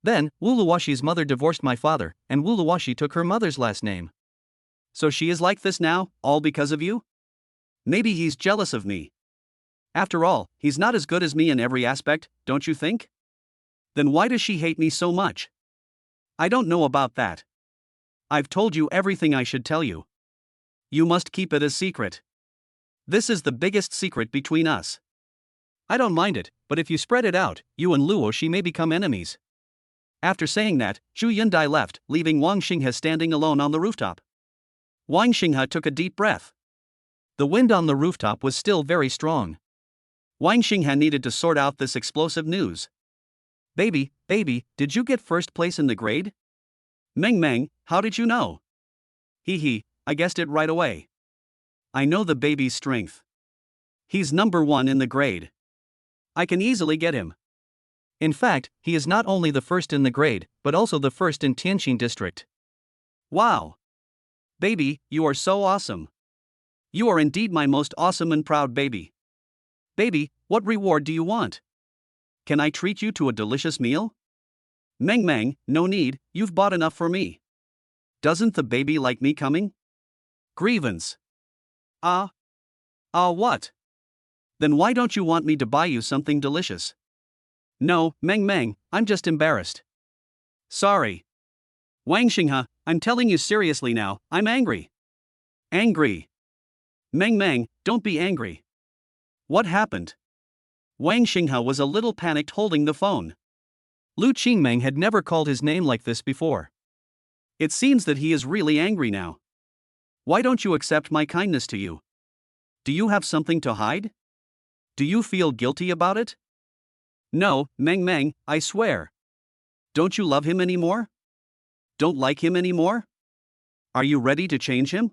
Then, Wu Luoxi's mother divorced my father, and Wu Luoxi took her mother's last name. So she is like this now, all because of you? Maybe he's jealous of me. After all, he's not as good as me in every aspect, don't you think? Then why does she hate me so much? I don't know about that. I've told you everything I should tell you. You must keep it a secret. This is the biggest secret between us. I don't mind it, but if you spread it out, you and Luoxi may become enemies. After saying that, Xu Yundai left, leaving Wang Xingha standing alone on the rooftop. Wang Xingha took a deep breath. The wind on the rooftop was still very strong. Wang Xingha needed to sort out this explosive news. Baby, did you get first place in the grade? Meng, how did you know? I guessed it right away. I know the baby's strength. He's number 1 in the grade. I can easily get him. In fact, he is not only the first in the grade, but also the first in Tianqin district. Wow! Baby, you are so awesome. You are indeed my most awesome and proud baby. Baby, what reward do you want? Can I treat you to a delicious meal? Meng, no need, you've bought enough for me. Doesn't the baby like me coming? Grievance. What? Then why don't you want me to buy you something delicious? No, Meng, I'm just embarrassed. Sorry. Wang Xingha, I'm telling you seriously now, I'm angry. Angry. Meng, don't be angry. What happened? Wang Xingha was a little panicked holding the phone. Lu Qingmeng had never called his name like this before. It seems that he is really angry now. Why don't you accept my kindness to you? Do you have something to hide? Do you feel guilty about it? No, Meng, I swear. Don't you love him anymore? Don't like him anymore? Are you ready to change him?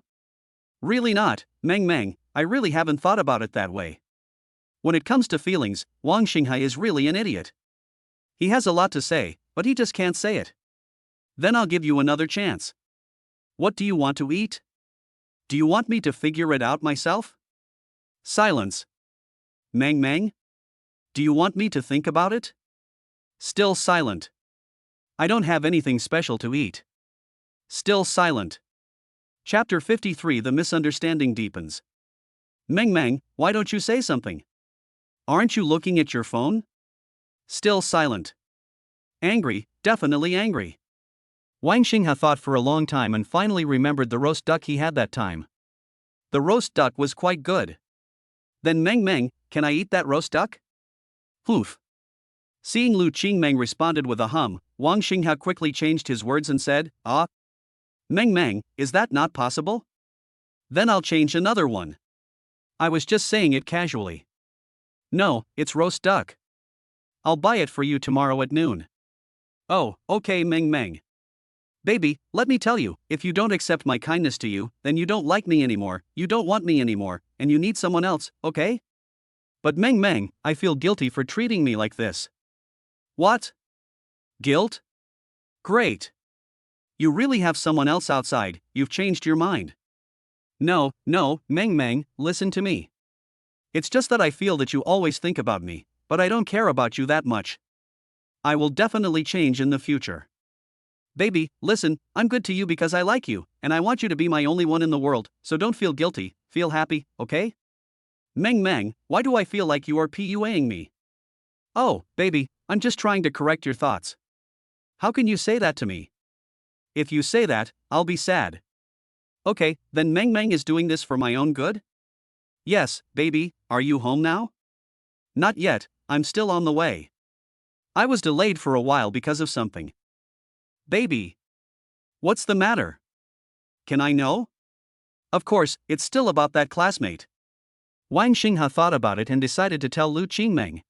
Really not, Meng, I really haven't thought about it that way. When it comes to feelings, Wang Xingha is really an idiot. He has a lot to say, but he just can't say it. Then I'll give you another chance. What do you want to eat? Do you want me to figure it out myself? Silence. Meng, do you want me to think about it? Still silent. I don't have anything special to eat. Still silent. Chapter 53 The misunderstanding deepens. Meng, why don't you say something? Aren't you looking at your phone? Still silent. Angry, definitely angry. Wang Xingha thought for a long time and finally remembered the roast duck he had that time. The roast duck was quite good. Then Meng Meng, can I eat that roast duck? Oof. Seeing Lu Qingmeng responded with a hum, Wang Xinghe quickly changed his words and said, "Ah? Meng Meng, is that not possible? Then I'll change another one. I was just saying it casually. No, it's roast duck. I'll buy it for you tomorrow at noon." "Oh, okay Meng Meng. Baby, let me tell you, if you don't accept my kindness to you, then you don't like me anymore, you don't want me anymore, and you need someone else, okay? But Meng Meng, I feel guilty for treating me like this." "What? Guilt? Great. You really have someone else outside, you've changed your mind." No, Meng Meng, listen to me. It's just that I feel that you always think about me, but I don't care about you that much. I will definitely change in the future. Baby, listen, I'm good to you because I like you, and I want you to be my only one in the world, so don't feel guilty, feel happy, okay? Meng Meng, why do I feel like you are PUAing me? Oh, baby, I'm just trying to correct your thoughts. How can you say that to me? If you say that, I'll be sad. Okay, then Meng Meng is doing this for my own good? Yes, baby, are you home now? Not yet, I'm still on the way. I was delayed for a while because of something. Baby. What's the matter? Can I know? Of course, it's still about that classmate. Wang Xinghe thought about it and decided to tell Lu Qingmeng.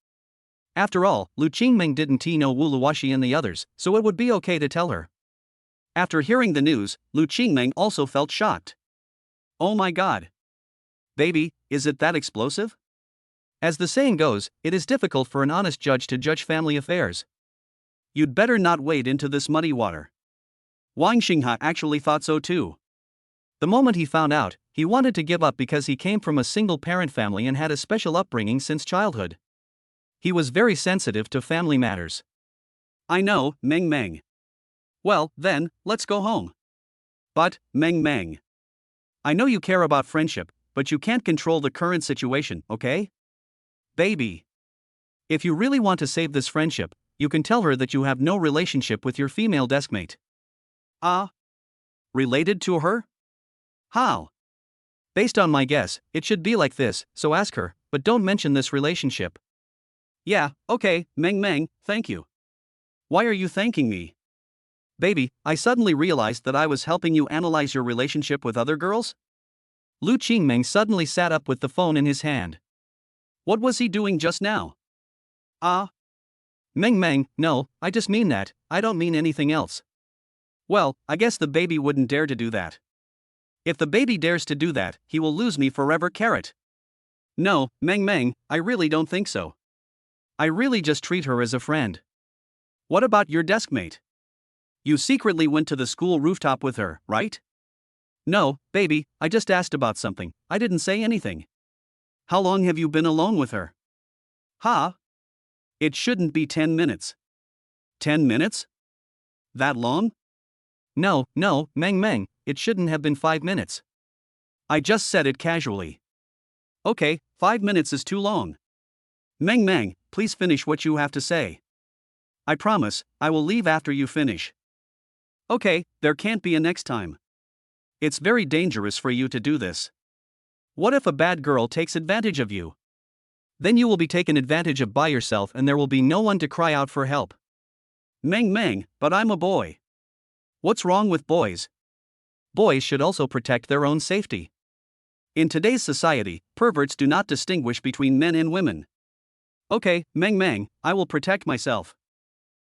After all, Lu Qingmeng didn't know Wu Luoxi and the others, so it would be okay to tell her. After hearing the news, Lu Qingmeng also felt shocked. Oh my god. Baby, is it that explosive? As the saying goes, it is difficult for an honest judge to judge family affairs. You'd better not wade into this muddy water. Wang Xinghe actually thought so too. The moment he found out, he wanted to give up because he came from a single-parent family and had a special upbringing since childhood. He was very sensitive to family matters. I know, Meng Meng. Well, then, let's go home. But, Meng Meng. I know you care about friendship, but you can't control the current situation, okay? Baby. If you really want to save this friendship, you can tell her that you have no relationship with your female deskmate. Related to her? How? Based on my guess, it should be like this, so ask her, but don't mention this relationship. Yeah, okay, Meng Meng, thank you. Why are you thanking me? Baby, I suddenly realized that I was helping you analyze your relationship with other girls? Lu Qingmeng suddenly sat up with the phone in his hand. What was he doing just now? Meng Meng, no, I just mean that, I don't mean anything else. Well, I guess the baby wouldn't dare to do that. If the baby dares to do that, he will lose me forever, carrot. No, Meng Meng, I really don't think so. I really just treat her as a friend. What about your deskmate? You secretly went to the school rooftop with her, right? No, baby, I just asked about something, I didn't say anything. How long have you been alone with her? It shouldn't be 10 minutes. 10 minutes? That long? No, Meng Meng, it shouldn't have been 5 minutes. I just said it casually. Okay, 5 minutes is too long. Meng Meng, please finish what you have to say. I promise, I will leave after you finish. Okay, there can't be a next time. It's very dangerous for you to do this. What if a bad girl takes advantage of you? Then you will be taken advantage of by yourself and there will be no one to cry out for help. Meng Meng, but I'm a boy. What's wrong with boys? Boys should also protect their own safety. In today's society, perverts do not distinguish between men and women. Okay, Meng Meng, I will protect myself.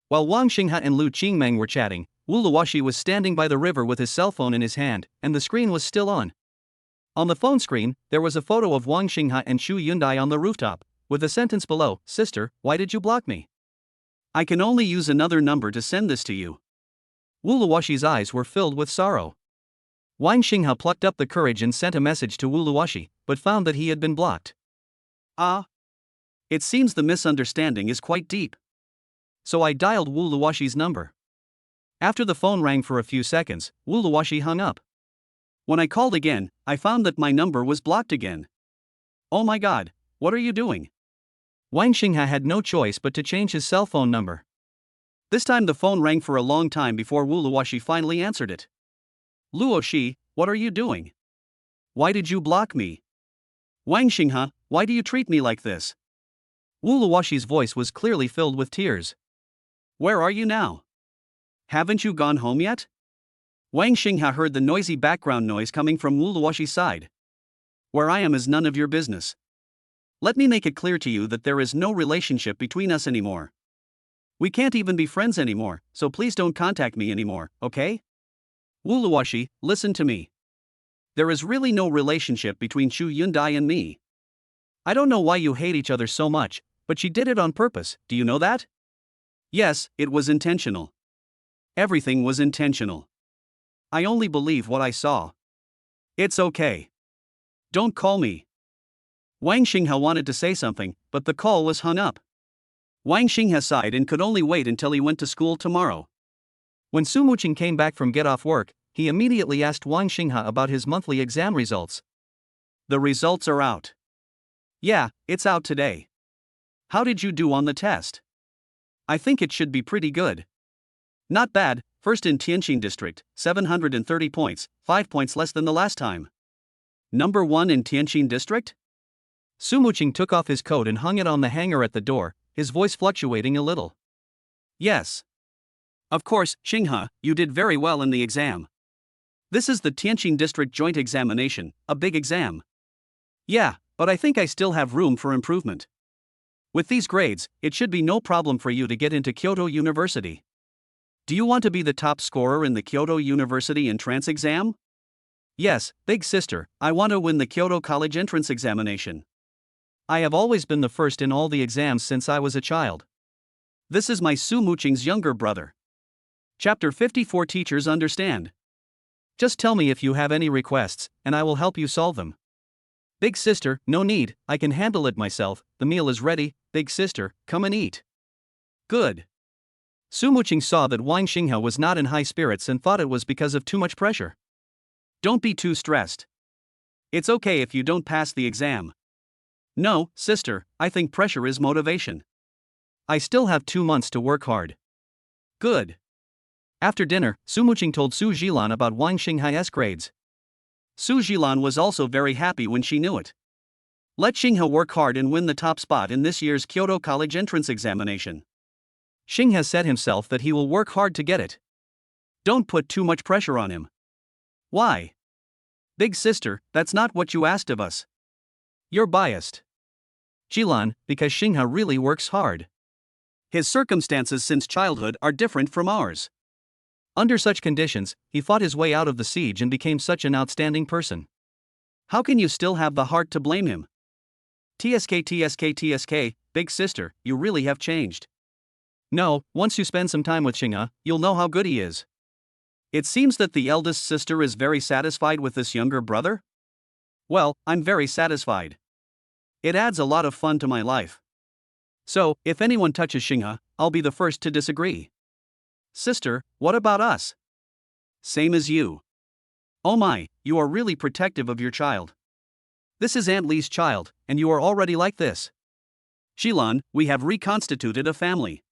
While Wang Xinghe and Lu Qingmeng were chatting, Wu Luoxi was standing by the river with his cell phone in his hand, and the screen was still on. On the phone screen, there was a photo of Wang Xinghe and Xu Yundai on the rooftop, with a sentence below, "Sister, why did you block me? I can only use another number to send this to you." Wu Luoxi's eyes were filled with sorrow. Wang Xinghe plucked up the courage and sent a message to Wu Luoxi, but found that he had been blocked. It seems the misunderstanding is quite deep. So I dialed Wu Luoxi's number. After the phone rang for a few seconds, Wu Luoxi hung up. When I called again, I found that my number was blocked again. Oh my god, what are you doing? Wang Xinghe had no choice but to change his cell phone number. This time the phone rang for a long time before Wu Luoxi finally answered it. Luoxi, what are you doing? Why did you block me? Wang Xinghe, why do you treat me like this? Wu Luoxi's voice was clearly filled with tears. Where are you now? Haven't you gone home yet? Wang Xinghe heard the noisy background noise coming from Wu Luoxi's side. Where I am is none of your business. Let me make it clear to you that there is no relationship between us anymore. We can't even be friends anymore, so please don't contact me anymore, okay? Wu Luoxi, listen to me. There is really no relationship between Chu Yundai and me. I don't know why you hate each other so much, but she did it on purpose, do you know that? Yes, it was intentional. Everything was intentional. I only believe what I saw. It's okay. Don't call me. Wang Xinghe wanted to say something, but the call was hung up. Wang Xinghe sighed and could only wait until he went to school tomorrow. When Su Muqing came back from get off work, he immediately asked Wang Xinghe about his monthly exam results. The results are out. Yeah, it's out today. How did you do on the test? I think it should be pretty good. Not bad, first in Tianjin district, 730 points, 5 points less than the last time. Number 1 in Tianjin district? Su Muqing took off his coat and hung it on the hanger at the door, his voice fluctuating a little. Yes. Of course, Xinghe, you did very well in the exam. This is the Tianjin district joint examination, a big exam. Yeah, but I think I still have room for improvement. With these grades, it should be no problem for you to get into Kyoto University. Do you want to be the top scorer in the Kyoto University entrance exam? Yes, big sister, I want to win the Kyoto College entrance examination. I have always been the first in all the exams since I was a child. This is my Su Muqing's younger brother. Chapter 54 Teachers Understand. Just tell me if you have any requests, and I will help you solve them. Big sister, no need, I can handle it myself, the meal is ready, big sister, come and eat. Good. Su Muqing saw that Wang Xinghe was not in high spirits and thought it was because of too much pressure. Don't be too stressed. It's okay if you don't pass the exam. No, sister, I think pressure is motivation. I still have 2 months to work hard. Good. After dinner, Su Muqing told Su Jilan about Wang Xinghe's grades. Su Jilan was also very happy when she knew it. Let Xinghe work hard and win the top spot in this year's Kyoto College entrance examination. Xinghe said himself that he will work hard to get it. Don't put too much pressure on him. Why? Big sister, that's not what you asked of us. You're biased. Jilan, because Xinghe really works hard. His circumstances since childhood are different from ours. Under such conditions, he fought his way out of the siege and became such an outstanding person. How can you still have the heart to blame him? TSK, big sister, you really have changed. No, once you spend some time with Xinghe, you'll know how good he is. It seems that the eldest sister is very satisfied with this younger brother? Well, I'm very satisfied. It adds a lot of fun to my life. So, if anyone touches Xinghe, I'll be the first to disagree. Sister, what about us? Same as you. Oh my, you are really protective of your child. This is Aunt Li's child, and you are already like this. Jilan, we have reconstituted a family.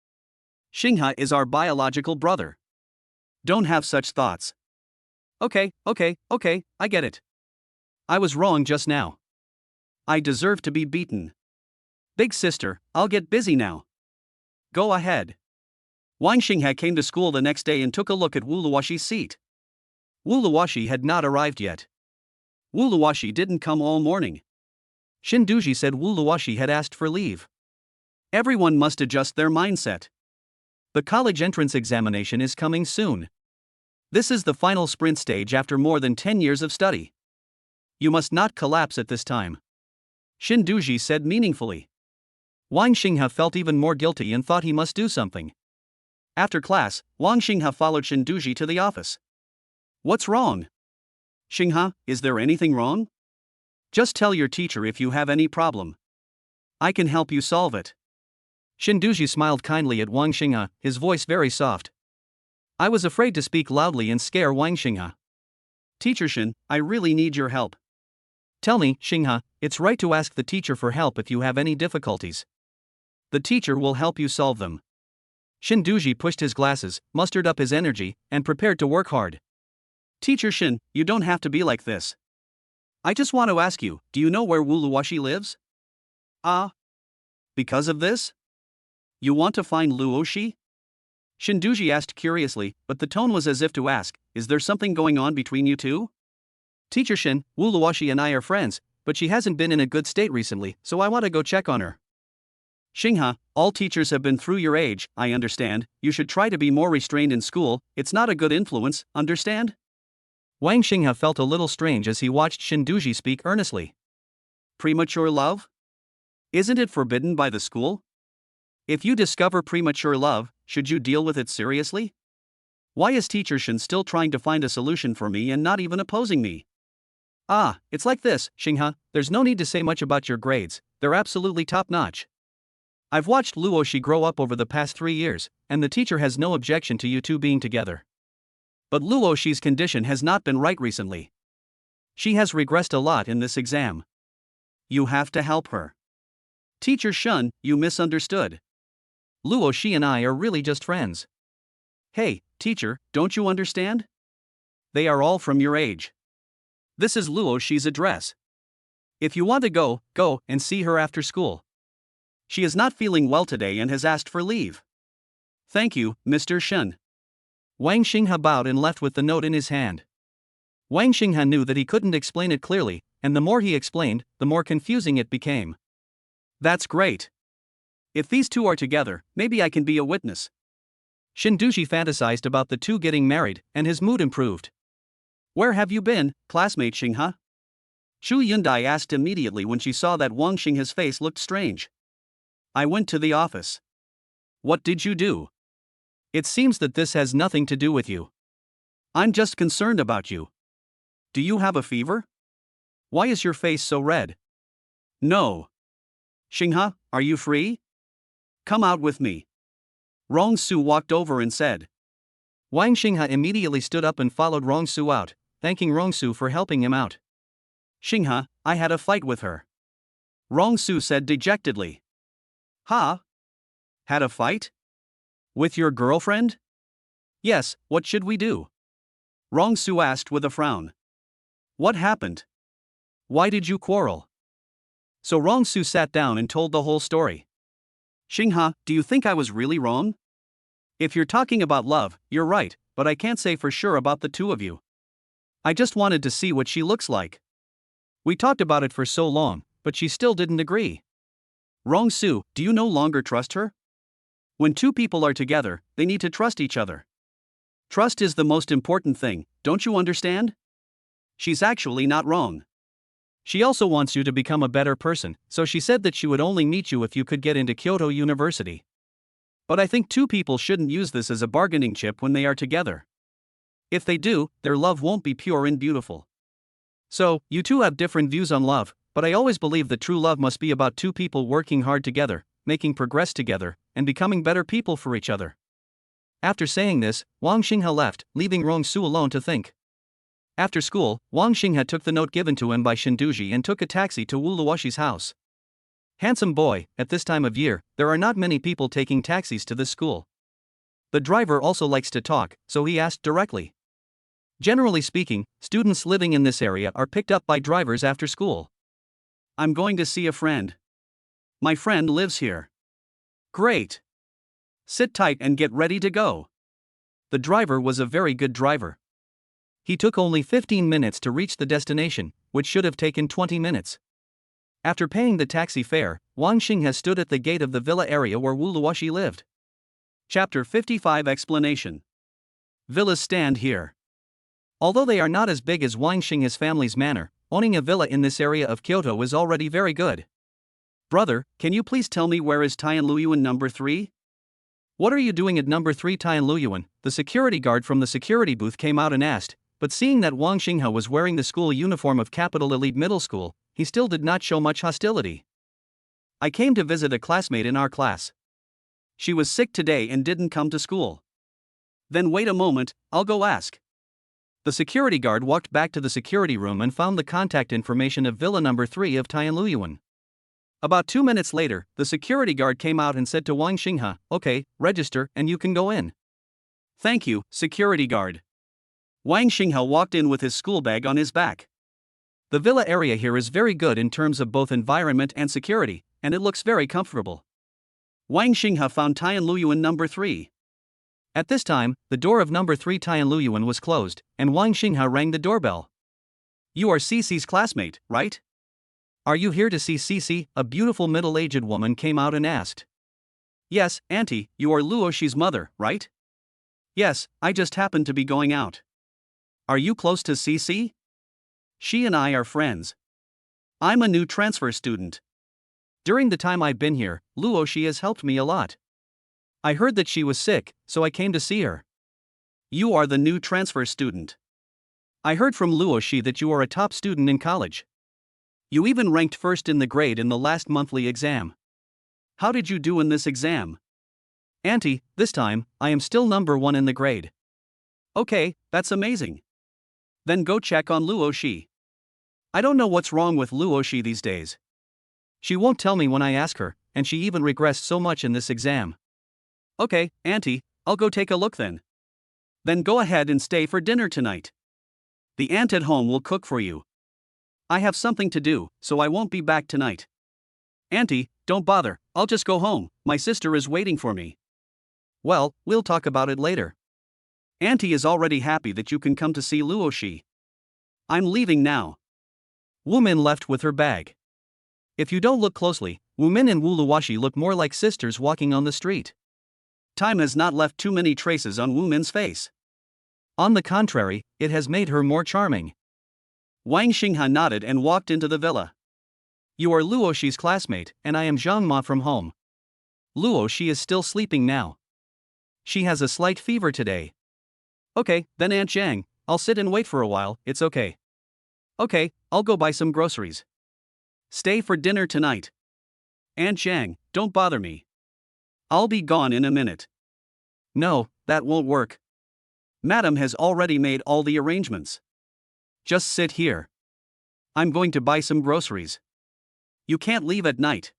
Xinghe is our biological brother. Don't have such thoughts. Okay, I get it. I was wrong just now. I deserve to be beaten. Big sister, I'll get busy now. Go ahead. Wang Xinghe came to school the next day and took a look at Wu Luoxi's seat. Wu Luoxi had not arrived yet. Wu Luoxi didn't come all morning. Xin Duji said Wu Luoxi had asked for leave. Everyone must adjust their mindset. The college entrance examination is coming soon. This is the final sprint stage after more than 10 years of study. You must not collapse at this time. Xin Duji said meaningfully. Wang Xinghe felt even more guilty and thought he must do something. After class, Wang Xinghe followed Xin Duji to the office. What's wrong? Xinghe, is there anything wrong? Just tell your teacher if you have any problem. I can help you solve it. Xin Duji smiled kindly at Wang Xinghe, his voice very soft. I was afraid to speak loudly and scare Wang Xinghe. Teacher Xin, I really need your help. Tell me, Xinghe, it's right to ask the teacher for help if you have any difficulties. The teacher will help you solve them. Xin Duji pushed his glasses, mustered up his energy, and prepared to work hard. Teacher Xin, you don't have to be like this. I just want to ask you, do you know where Wu Luoxi lives? Ah, because of this? You want to find Luoshi? Shinduji asked curiously, but the tone was as if to ask, is there something going on between you two? Teacher Shin, Wu Luoshi and I are friends, but she hasn't been in a good state recently, so I want to go check on her. Xinghe, all teachers have been through your age, I understand. You should try to be more restrained in school, it's not a good influence, understand? Wang Xinghe felt a little strange as he watched Shinduji speak earnestly. Premature love? Isn't it forbidden by the school? If you discover premature love, should you deal with it seriously? Why is Teacher Shin still trying to find a solution for me and not even opposing me? Ah, it's like this, Xinghe, there's no need to say much about your grades, they're absolutely top-notch. I've watched Luoshi grow up over the past 3 years, and the teacher has no objection to you two being together. But Luoshi's condition has not been right recently. She has regressed a lot in this exam. You have to help her. Teacher Shun, you misunderstood. Luoshi and I are really just friends. Hey, teacher, don't you understand? They are all from your age. This is Luoshi's address. If you want to go, go and see her after school. She is not feeling well today and has asked for leave. Thank you, Mr. Shun. Wang Xinghe bowed and left with the note in his hand. Wang Xinghe knew that he couldn't explain it clearly, and the more he explained, the more confusing it became. That's great. If these two are together, maybe I can be a witness. Shinduji fantasized about the two getting married, and his mood improved. Where have you been, classmate Xinghe? Chu Yundai asked immediately when she saw that Wang Xinghe's face looked strange. I went to the office. What did you do? It seems that this has nothing to do with you. I'm just concerned about you. Do you have a fever? Why is your face so red? No. Xinghe, are you free? Come out with me. Rong Su walked over and said. Wang Xinghe immediately stood up and followed Rong Su out, thanking Rong Su for helping him out. Xinghe, I had a fight with her. Rong Su said dejectedly. Huh? Had a fight? With your girlfriend? Yes, what should we do? Rong Su asked with a frown. What happened? Why did you quarrel? So Rong Su sat down and told the whole story. Xinghe, do you think I was really wrong? If you're talking about love, you're right, but I can't say for sure about the two of you. I just wanted to see what she looks like. We talked about it for so long, but she still didn't agree. Rong Su, do you no longer trust her? When two people are together, they need to trust each other. Trust is the most important thing, don't you understand? She's actually not wrong. She also wants you to become a better person, so she said that she would only meet you if you could get into Kyoto University. But I think two people shouldn't use this as a bargaining chip when they are together. If they do, their love won't be pure and beautiful. So, you two have different views on love, but I always believe that true love must be about two people working hard together, making progress together, and becoming better people for each other. After saying this, Wang Xinghe left, leaving Rong Su alone to think. After school, Wang Xinghe took the note given to him by Shinduji and took a taxi to Wu Luoshi's house. Handsome boy, at this time of year, there are not many people taking taxis to this school. The driver also likes to talk, so he asked directly. Generally speaking, students living in this area are picked up by drivers after school. I'm going to see a friend. My friend lives here. Great. Sit tight and get ready to go. The driver was a very good driver. He took only 15 minutes to reach the destination, which should have taken 20 minutes. After paying the taxi fare, Wang Xinghe stood at the gate of the villa area where Wu Luoshi lived. Chapter 55 Explanation. Villas stand here. Although they are not as big as Wang Xinghe's family's manor, owning a villa in this area of Kyoto is already very good. Brother, can you please tell me where is Tianluyuan number 3? What are you doing at number 3 Tianluyuan? The security guard from the security booth came out and asked, but seeing that Wang Xinghe was wearing the school uniform of Capital Elite Middle School, he still did not show much hostility. I came to visit a classmate in our class. She was sick today and didn't come to school. Then wait a moment, I'll go ask. The security guard walked back to the security room and found the contact information of villa number 3 of Tianluyuan. About 2 minutes later, the security guard came out and said to Wang Xinghe, "Okay, register and you can go in." Thank you, security guard. Wang Xinghe walked in with his school bag on his back. The villa area here is very good in terms of both environment and security, and it looks very comfortable. Wang Xinghe found Tian Luyuan number 3. At this time, the door of number 3 Tian Luyuan was closed, and Wang Xinghe rang the doorbell. You are Cece's classmate, right? Are you here to see Cece? A beautiful middle-aged woman came out and asked. Yes, Auntie, you are Luoxi's mother, right? Yes, I just happened to be going out. Are you close to Cece? She and I are friends. I'm a new transfer student. During the time I've been here, Luoxi has helped me a lot. I heard that she was sick, so I came to see her. You are the new transfer student. I heard from Luoxi that you are a top student in college. You even ranked first in the grade in the last monthly exam. How did you do in this exam? Auntie, this time, I am still number 1 in the grade. Okay, that's amazing. Then go check on Luoxi. I don't know what's wrong with Luoxi these days. She won't tell me when I ask her, and she even regressed so much in this exam. Okay, Auntie, I'll go take a look then. Then go ahead and stay for dinner tonight. The aunt at home will cook for you. I have something to do, so I won't be back tonight. Auntie, don't bother, I'll just go home, my sister is waiting for me. Well, we'll talk about it later. Auntie is already happy that you can come to see Luoxi. I'm leaving now. Wumin left with her bag. If you don't look closely, Wumin and Wu Luoxi look more like sisters walking on the street. Time has not left too many traces on Wumin's face. On the contrary, it has made her more charming. Wang Xinghe nodded and walked into the villa. You are Luoxi's classmate, and I am Zhang Ma from home. Luoxi is still sleeping now. She has a slight fever today. Okay, then Aunt Zhang, I'll sit and wait for a while, it's okay. Okay, I'll go buy some groceries. Stay for dinner tonight. Aunt Zhang, don't bother me. I'll be gone in a minute. No, that won't work. Madam has already made all the arrangements. Just sit here. I'm going to buy some groceries. You can't leave at night.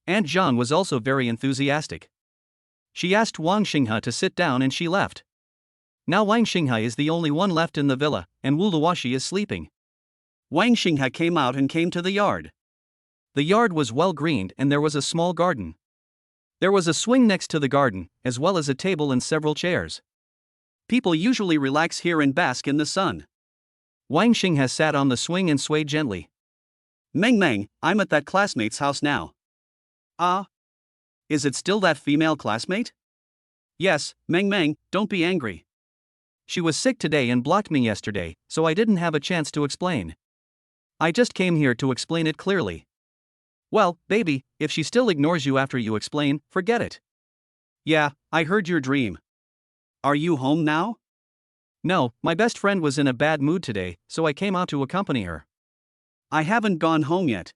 Aunt Zhang was also very enthusiastic. She asked Wang Xinghe to sit down and she left. Now Wang Xinghe is the only one left in the villa, and Wu Luoxi is sleeping. Wang Xinghe came out and came to the yard. The yard was well greened and there was a small garden. There was a swing next to the garden, as well as a table and several chairs. People usually relax here and bask in the sun. Wang Xinghe sat on the swing and swayed gently. Meng Meng, I'm at that classmate's house now. Ah? Is it still that female classmate? Yes, Meng Meng, don't be angry. She was sick today and blocked me yesterday, so I didn't have a chance to explain. I just came here to explain it clearly. Well, baby, if she still ignores you after you explain, forget it. Yeah, I heard your dream. Are you home now? No, my best friend was in a bad mood today, so I came out to accompany her. I haven't gone home yet.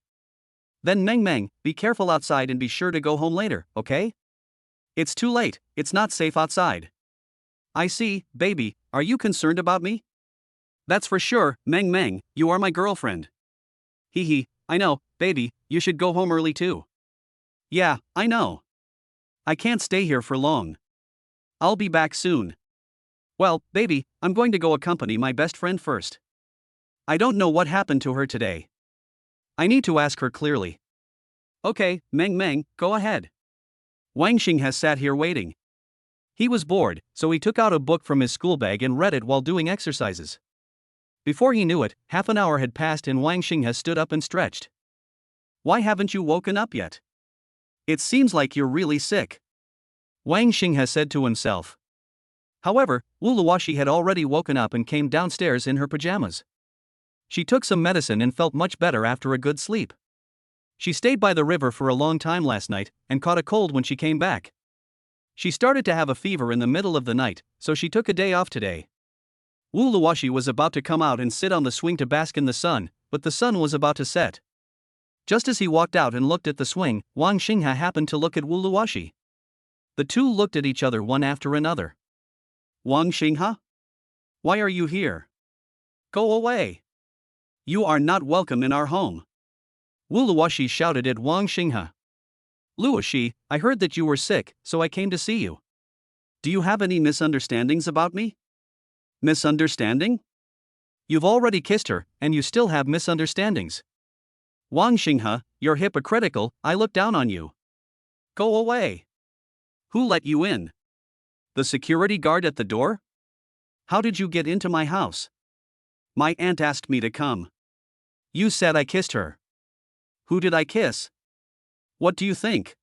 Then Meng Meng, be careful outside and be sure to go home later, okay? It's too late, it's not safe outside. I see, baby, are you concerned about me? That's for sure, Meng Meng, you are my girlfriend. Hee hee, I know, baby, you should go home early too. Yeah, I know. I can't stay here for long. I'll be back soon. Well, baby, I'm going to go accompany my best friend first. I don't know what happened to her today. I need to ask her clearly. Okay, Meng Meng, go ahead. Wang Xinghe sat here waiting. He was bored, so he took out a book from his school bag and read it while doing exercises. Before he knew it, half an hour had passed and Wang Xinghe stood up and stretched. Why haven't you woken up yet? It seems like you're really sick. Wang Xinghe said to himself. However, Wu Luoxi had already woken up and came downstairs in her pajamas. She took some medicine and felt much better after a good sleep. She stayed by the river for a long time last night and caught a cold when she came back. She started to have a fever in the middle of the night, so she took a day off today. Wu Luoxi was about to come out and sit on the swing to bask in the sun, but the sun was about to set. Just as he walked out and looked at the swing, Wang Xinghe happened to look at Wu Luoxi. The two looked at each other one after another. Wang Xinghe? Why are you here? Go away. You are not welcome in our home. Wu Luoxi shouted at Wang Xinghe. Luoxi, I heard that you were sick, so I came to see you. Do you have any misunderstandings about me? Misunderstanding? You've already kissed her, and you still have misunderstandings. Wang Xinghe, You're hypocritical, I look down on you. Go away. Who let you in? The security guard at the door? How did you get into my house? My aunt asked me to come. You said I kissed her. Who did I kiss? What do you think?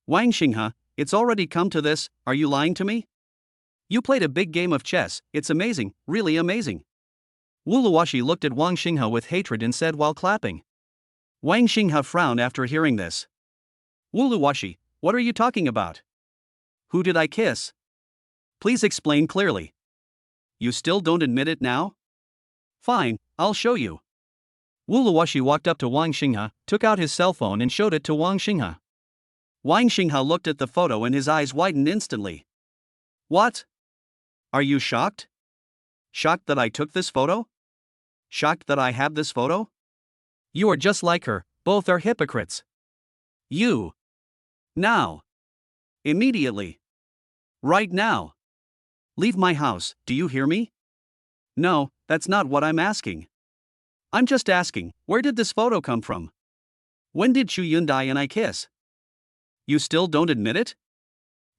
Wang Xinghe, it's already come to this, are you lying to me? You played a big game of chess, it's amazing, really amazing. Wu Luoxi looked at Wang Xinghe with hatred and said while clapping. Wang Xinghe frowned after hearing this. Wu Luoxi, what are you talking about? Who did I kiss? Please explain clearly. You still don't admit it now? Fine, I'll show you. Wu Luoxi walked up to Wang Xinghe, took out his cell phone and showed it to Wang Xinghe. Wang Xinghe looked at the photo and his eyes widened instantly. What? Are you shocked? Shocked that I took this photo? Shocked that I have this photo? You are just like her, both are hypocrites. You. Now. Immediately. Right now. Leave my house, do you hear me? No, that's not what I'm asking. I'm just asking, where did this photo come from? When did Chu Yundai and I kiss? You still don't admit it?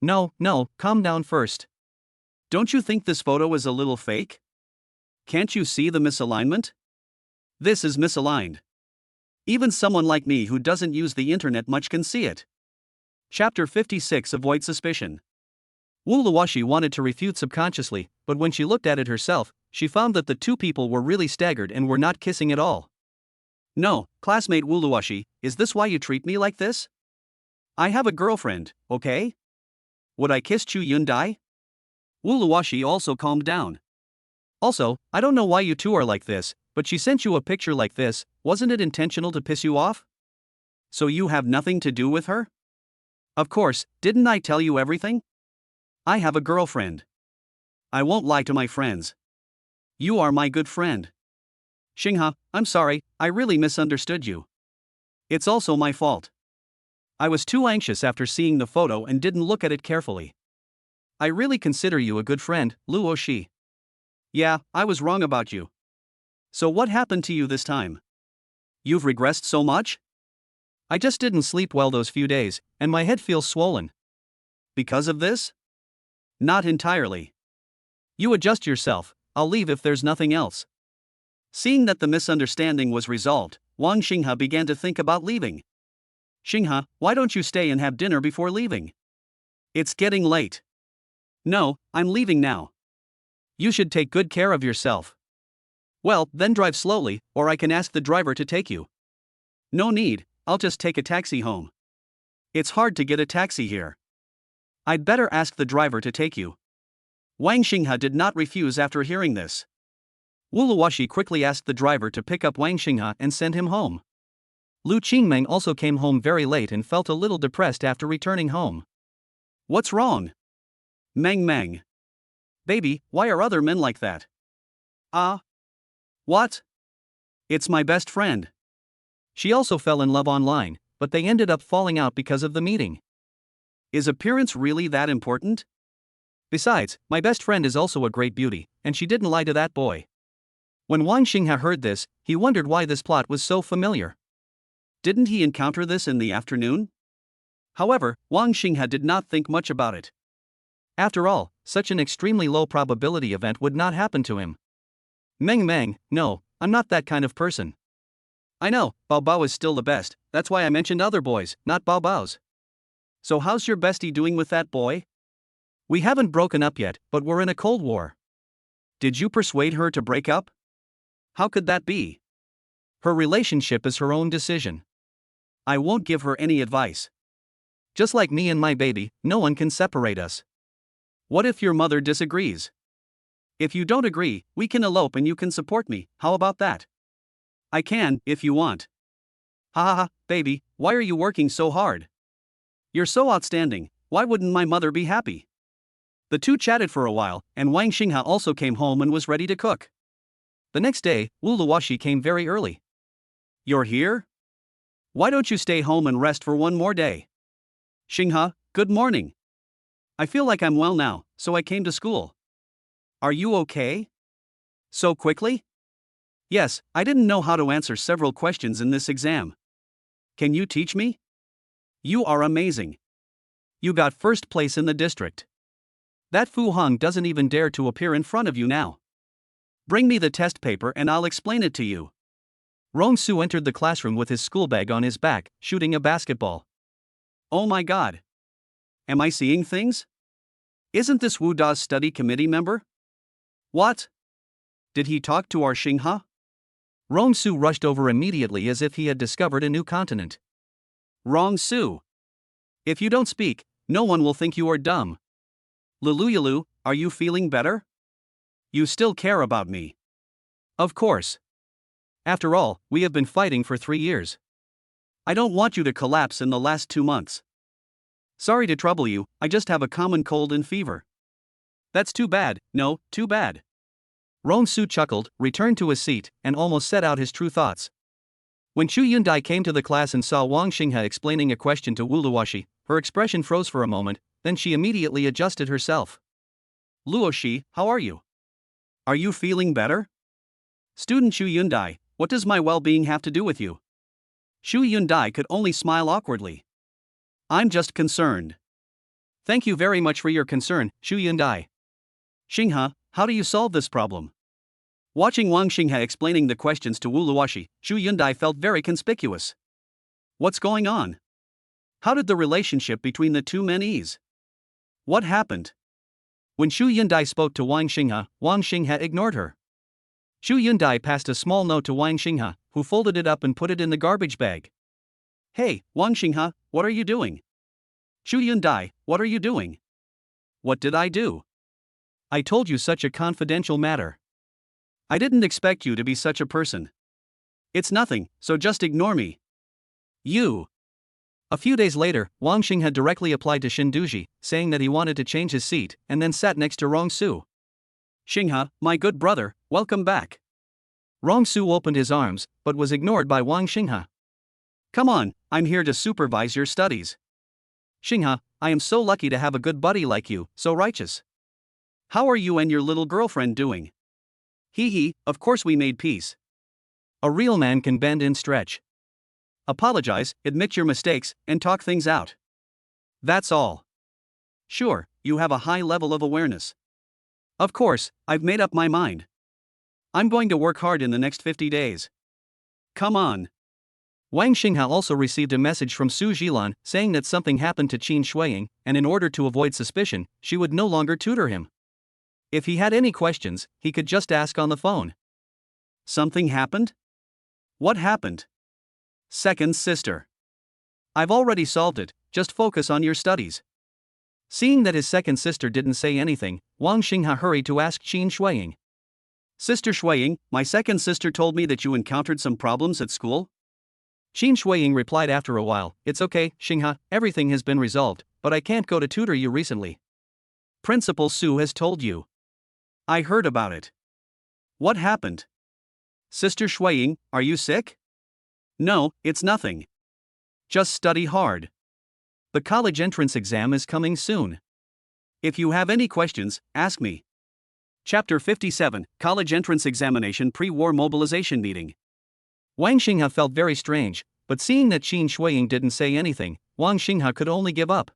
No, calm down first. Don't you think this photo is a little fake? Can't you see the misalignment? This is misaligned. Even someone like me who doesn't use the internet much can see it. Chapter 56 Avoid Suspicion. Wu Luoxi wanted to refute subconsciously, but when she looked at it herself, she found that the two people were really staggered and were not kissing at all. No, classmate Wu Luoxi, is this why you treat me like this? I have a girlfriend, okay? Would I kiss Chu Yundai? Wu Luoxi also calmed down. Also, I don't know why you two are like this, but she sent you a picture like this, wasn't it intentional to piss you off? So you have nothing to do with her? Of course, didn't I tell you everything? I have a girlfriend. I won't lie to my friends. You are my good friend. Xinghe, I'm sorry, I really misunderstood you. It's also my fault. I was too anxious after seeing the photo and didn't look at it carefully. I really consider you a good friend, Luoxi. Yeah, I was wrong about you. So what happened to you this time? You've regressed so much? I just didn't sleep well those few days, and my head feels swollen. Because of this? Not entirely. You adjust yourself, I'll leave if there's nothing else. Seeing that the misunderstanding was resolved, Wang Xinghe began to think about leaving. Xinghe, why don't you stay and have dinner before leaving? It's getting late. No, I'm leaving now. You should take good care of yourself. Well, then drive slowly, or I can ask the driver to take you. No need, I'll just take a taxi home. It's hard to get a taxi here. I'd better ask the driver to take you. Wang Xinghe did not refuse after hearing this. Wu Luoxi quickly asked the driver to pick up Wang Xinghe and send him home. Lu Qingmeng also came home very late and felt a little depressed after returning home. What's wrong? Meng. Baby, why are other men like that? What? It's my best friend. She also fell in love online, but they ended up falling out because of the meeting. Is appearance really that important? Besides, my best friend is also a great beauty, and she didn't lie to that boy. When Wang Xinghe heard this, he wondered why this plot was so familiar. Didn't he encounter this in the afternoon? However, Wang Xinghe did not think much about it. After all, such an extremely low probability event would not happen to him. Meng, no, I'm not that kind of person. I know, Bao is still the best, that's why I mentioned other boys, not Bao's. So how's your bestie doing with that boy? We haven't broken up yet, but we're in a cold war. Did you persuade her to break up? How could that be? Her relationship is her own decision. I won't give her any advice. Just like me and my baby, no one can separate us. What if your mother disagrees? If you don't agree, we can elope and you can support me, how about that? I can, if you want. Ha, baby, why are you working so hard? You're so outstanding, why wouldn't my mother be happy? The two chatted for a while, and Wang Xinghe also came home and was ready to cook. The next day, Wu Luoxi came very early. You're here? Why don't you stay home and rest for one more day? Xinghe, good morning. I feel like I'm well now, so I came to school. Are you okay? So quickly? Yes, I didn't know how to answer several questions in this exam. Can you teach me? You are amazing. You got first place in the district. That Fu Hong doesn't even dare to appear in front of you now. Bring me the test paper and I'll explain it to you. Rong Su entered the classroom with his school bag on his back, shooting a basketball. Oh my god. Am I seeing things? Isn't this Wu Da's study committee member? What? Did he talk to our Xingha? Rong Su rushed over immediately as if he had discovered a new continent. Rong Su. If you don't speak, no one will think you are dumb. Lulu, are you feeling better? You still care about me. Of course. After all, we have been fighting for 3 years. I don't want you to collapse in the last 2 months. Sorry to trouble you, I just have a common cold and fever. That's too bad, no, too bad. Rong Su chuckled, returned to his seat, and almost said out his true thoughts. When Chu Yundai came to the class and saw Wang Xinghe explaining a question to Wu Luoshi, her expression froze for a moment, then she immediately adjusted herself. Luoshi, how are you? Are you feeling better? Student Chu Yundai, what does my well-being have to do with you? Chu Yundai could only smile awkwardly. I'm just concerned. Thank you very much for your concern, Chu Yundai. Xinghe, how do you solve this problem? Watching Wang Xinghe explaining the questions to Wu Luoshi, Chu Yundai felt very conspicuous. What's going on? How did the relationship between the two men ease? What happened? When Chu Yundai spoke to Wang Xinghe ignored her. Chu Yundai passed a small note to Wang Xinghe, who folded it up and put it in the garbage bag. Hey, Wang Xinghe, what are you doing? Chu Yundai, what are you doing? What did I do? I told you such a confidential matter. I didn't expect you to be such a person. It's nothing, so just ignore me. You. A few days later, Wang Xinghe directly applied to Shinduji, saying that he wanted to change his seat, and then sat next to Rong Su. Xinghe, my good brother, welcome back. Rong Su opened his arms, but was ignored by Wang Xinghe. Come on, I'm here to supervise your studies. Xinghe, I am so lucky to have a good buddy like you, so righteous. How are you and your little girlfriend doing? Hee, of course we made peace. A real man can bend and stretch. Apologize, admit your mistakes, and talk things out. That's all. Sure, you have a high level of awareness. Of course, I've made up my mind. I'm going to work hard in the next 50 days. Come on. Wang Xinghe also received a message from Su Jilan saying that something happened to Qin Shuiying, and in order to avoid suspicion, she would no longer tutor him. If he had any questions, he could just ask on the phone. Something happened? What happened? Second sister. I've already solved it, just focus on your studies. Seeing that his second sister didn't say anything, Wang Xinghe hurried to ask Qin Shuiying. Sister Shuiying, my second sister told me that you encountered some problems at school? Qin Shuiying replied after a while, It's okay, Xinghe, everything has been resolved, but I can't go to tutor you recently. Principal Su has told you. I heard about it. What happened? Sister Shuiying, are you sick? No, it's nothing. Just study hard. The college entrance exam is coming soon. If you have any questions, ask me. Chapter 57, College Entrance Examination Pre-War Mobilization Meeting. Wang Xinghe felt very strange, but seeing that Qin Shuiying didn't say anything, Wang Xinghe could only give up.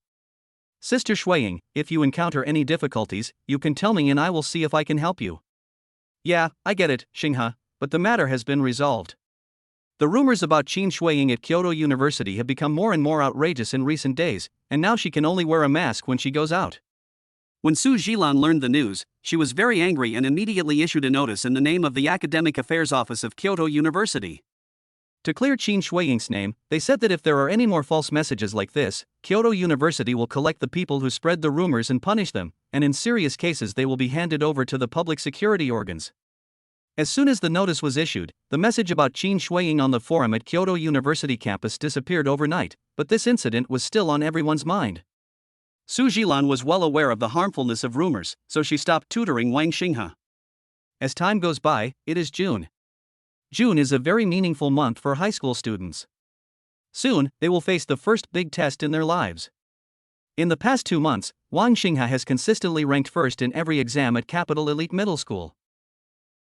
Sister Shuiying, if you encounter any difficulties, you can tell me and I will see if I can help you. Yeah, I get it, Xinghe, but the matter has been resolved. The rumors about Qin Shuiying at Kyoto University have become more and more outrageous in recent days, and now she can only wear a mask when she goes out. When Su Jilan learned the news, she was very angry and immediately issued a notice in the name of the Academic Affairs Office of Kyoto University. To clear Qin Shuiying's name, they said that if there are any more false messages like this, Kyoto University will collect the people who spread the rumors and punish them, and in serious cases they will be handed over to the public security organs. As soon as the notice was issued, the message about Qin Shuiying on the forum at Kyoto University campus disappeared overnight, but this incident was still on everyone's mind. Su Jilan was well aware of the harmfulness of rumors, so she stopped tutoring Wang Xinghe. As time goes by, it is June. June is a very meaningful month for high school students. Soon, they will face the first big test in their lives. In the past 2 months, Wang Xinghe has consistently ranked first in every exam at Capital Elite Middle School.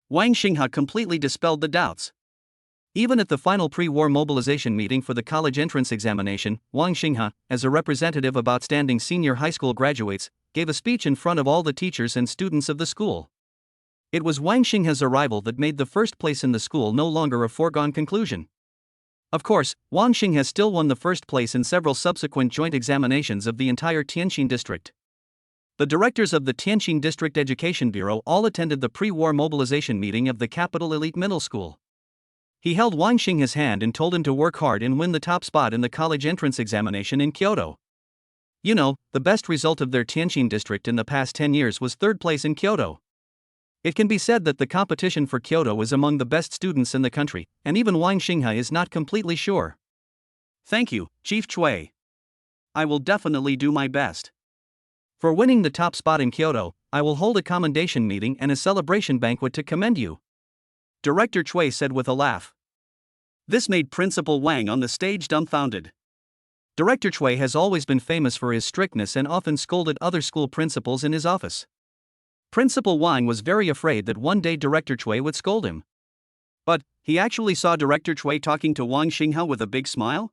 Wang Xinghe completely dispelled the doubts. Even at the final pre-war mobilization meeting for the college entrance examination, Wang Xinghe, as a representative of outstanding senior high school graduates, gave a speech in front of all the teachers and students of the school. It was Wang Xinghe's arrival that made the first place in the school no longer a foregone conclusion. Of course, Wang Xinghe still won the first place in several subsequent joint examinations of the entire Tianjin district. The directors of the Tianjin District Education Bureau all attended the pre-war mobilization meeting of the capital elite middle school. He held Wang Xinghe's hand and told him to work hard and win the top spot in the college entrance examination in Kyoto. You know, the best result of their Tianjin district in the past 10 years was third place in Kyoto. It can be said that the competition for Kyoto is among the best students in the country, and even Wang Xinghe is not completely sure. Thank you, Chief Chui. I will definitely do my best. For winning the top spot in Kyoto, I will hold a commendation meeting and a celebration banquet to commend you, Director Chui said with a laugh. This made Principal Wang on the stage dumbfounded. Director Chui has always been famous for his strictness and often scolded other school principals in his office. Principal Wang was very afraid that one day Director Chui would scold him. But he actually saw Director Chui talking to Wang Xinghe with a big smile?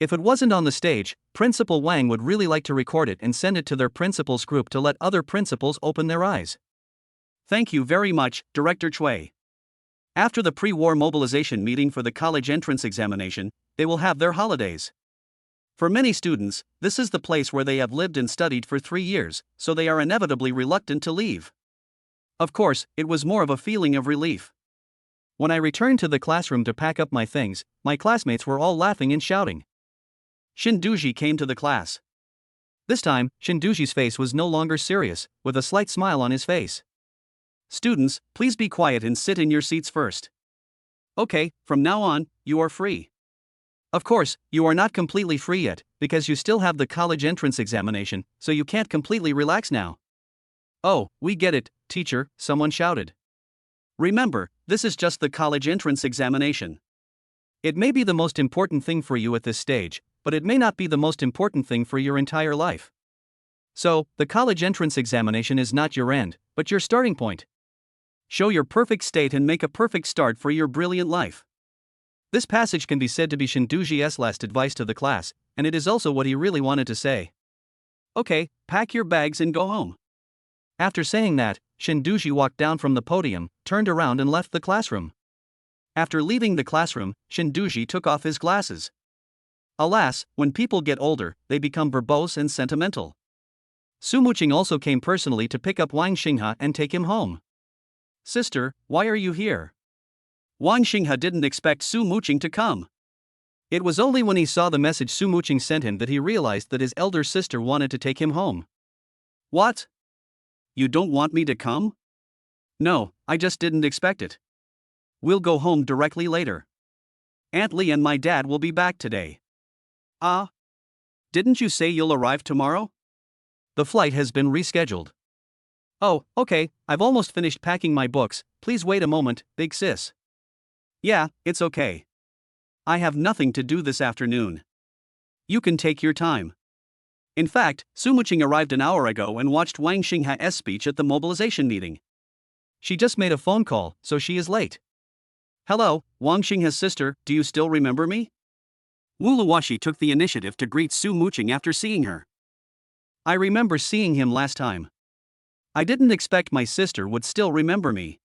If it wasn't on the stage, Principal Wang would really like to record it and send it to their principals group to let other principals open their eyes. Thank you very much, Director Chui. After the pre-war mobilization meeting for the college entrance examination, they will have their holidays. For many students, this is the place where they have lived and studied for 3 years, so they are inevitably reluctant to leave. Of course, it was more of a feeling of relief. When I returned to the classroom to pack up my things, my classmates were all laughing and shouting. Shinduji came to the class. This time, Shinduji's face was no longer serious, with a slight smile on his face. Students, please be quiet and sit in your seats first. Okay, from now on, you are free. Of course, you are not completely free yet, because you still have the college entrance examination, so you can't completely relax now. Oh, we get it, teacher, someone shouted. Remember, this is just the college entrance examination. It may be the most important thing for you at this stage, but it may not be the most important thing for your entire life. So, the college entrance examination is not your end, but your starting point. Show your perfect state and make a perfect start for your brilliant life. This passage can be said to be Shinduji's last advice to the class, and it is also what he really wanted to say. Okay, pack your bags and go home. After saying that, Shinduji walked down from the podium, turned around and left the classroom. After leaving the classroom, Shinduji took off his glasses. Alas, when people get older, they become verbose and sentimental. Su Muqing also came personally to pick up Wang Xinghe and take him home. Sister, why are you here? Wang Xinghe didn't expect Su Muqing to come. It was only when he saw the message Su Muqing sent him that he realized that his elder sister wanted to take him home. What? You don't want me to come? No, I just didn't expect it. We'll go home directly later. Aunt Lee and my dad will be back today. Ah? Didn't you say you'll arrive tomorrow? The flight has been rescheduled. Oh, okay, I've almost finished packing my books, please wait a moment, big sis. Yeah, it's okay. I have nothing to do this afternoon. You can take your time. In fact, Su Muqing arrived an hour ago and watched Wang Xinghe's speech at the mobilization meeting. She just made a phone call, so she is late. Hello, Wang Xinghe's sister, do you still remember me? Wu Luoxi took the initiative to greet Su Muqing after seeing her. I remember seeing him last time. I didn't expect my sister would still remember me.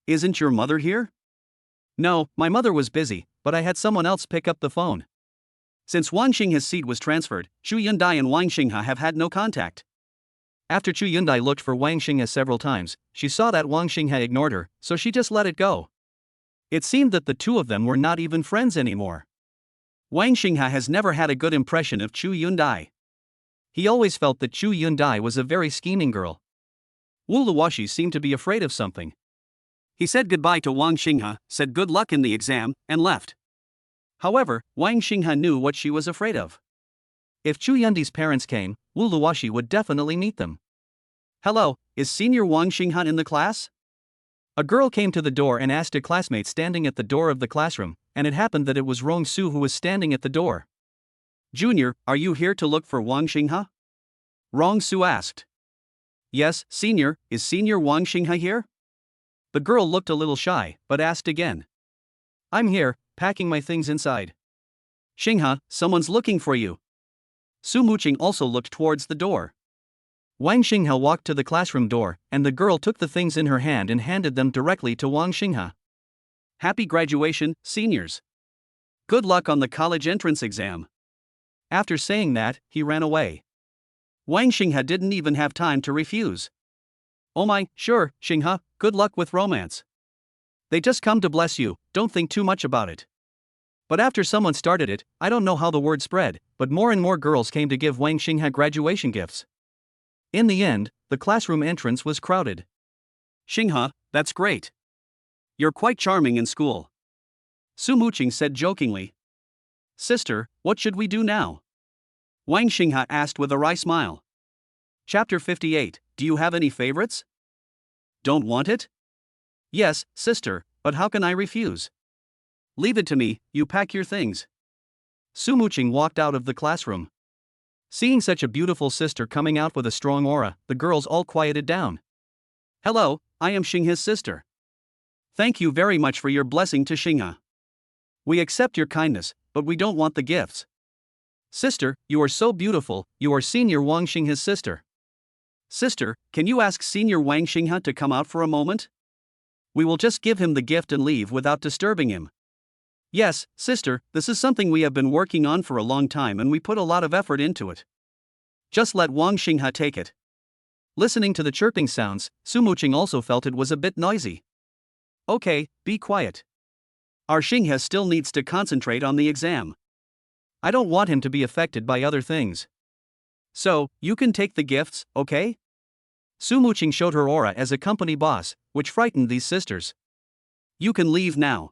Isn't your mother here? No, my mother was busy, but I had someone else pick up the phone. Since Wang Xinghe's seat was transferred, Chu Yundai and Wang Xinghe have had no contact. After Chu Yundai looked for Wang Xinghe several times, she saw that Wang Xinghe ignored her, so she just let it go. It seemed that the two of them were not even friends anymore. Wang Xinghe has never had a good impression of Chu Yundai. He always felt that Chu Yundai was a very scheming girl. Wu Luoxi seemed to be afraid of something. He said goodbye to Wang Xinghe, said good luck in the exam, and left. However, Wang Xinghe knew what she was afraid of. If Chu Yundai's parents came, Wu Luoxi would definitely meet them. Hello, is senior Wang Xinghe in the class? A girl came to the door and asked a classmate standing at the door of the classroom, and it happened that it was Rong Su who was standing at the door. Junior, are you here to look for Wang Xinghe? Rong Su asked. Yes, senior, is senior Wang Xinghe here? The girl looked a little shy, but asked again. I'm here, packing my things inside. Xinghe, someone's looking for you. Su Muqing also looked towards the door. Wang Xinghe walked to the classroom door, and the girl took the things in her hand and handed them directly to Wang Xinghe. Happy graduation, seniors. Good luck on the college entrance exam. After saying that, he ran away. Wang Xinghe didn't even have time to refuse. Oh my, sure, Xinghe, good luck with romance. They just come to bless you, don't think too much about it. But after someone started it, I don't know how the word spread, but more and more girls came to give Wang Xinghe graduation gifts. In the end, the classroom entrance was crowded. Xinghe, that's great. You're quite charming in school. Su Muqing said jokingly. Sister, what should we do now? Wang Xinghe asked with a wry smile. Chapter 58, do you have any favorites? Don't want it? Yes, sister, but how can I refuse? Leave it to me, you pack your things. Su Muqing walked out of the classroom. Seeing such a beautiful sister coming out with a strong aura, the girls all quieted down. Hello, I am Xinghe's sister. Thank you very much for your blessing to Xinghe. We accept your kindness, but we don't want the gifts. Sister, you are so beautiful, you are Senior Wang Xinghe's sister. Sister, can you ask Senior Wang Xinghe to come out for a moment? We will just give him the gift and leave without disturbing him. Yes, sister, this is something we have been working on for a long time and we put a lot of effort into it. Just let Wang Xinghe take it. Listening to the chirping sounds, Su Muqing also felt it was a bit noisy. Okay, be quiet. Our Xinghe still needs to concentrate on the exam. I don't want him to be affected by other things. So, you can take the gifts, okay? Su Muqing showed her aura as a company boss, which frightened these sisters. You can leave now.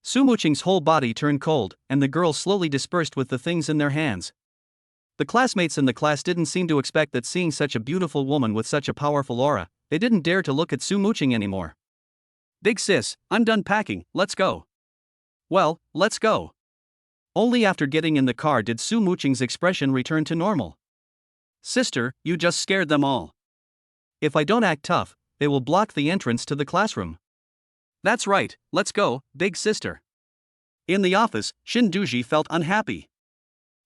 Su Muqing's whole body turned cold, and the girls slowly dispersed with the things in their hands. The classmates in the class didn't seem to expect that seeing such a beautiful woman with such a powerful aura, they didn't dare to look at Su Muqing anymore. Big sis, I'm done packing, let's go. Well, let's go. Only after getting in the car did Su Muqing's expression return to normal. Sister, you just scared them all. If I don't act tough, they will block the entrance to the classroom. That's right, let's go, big sister. In the office, Shin Duji felt unhappy.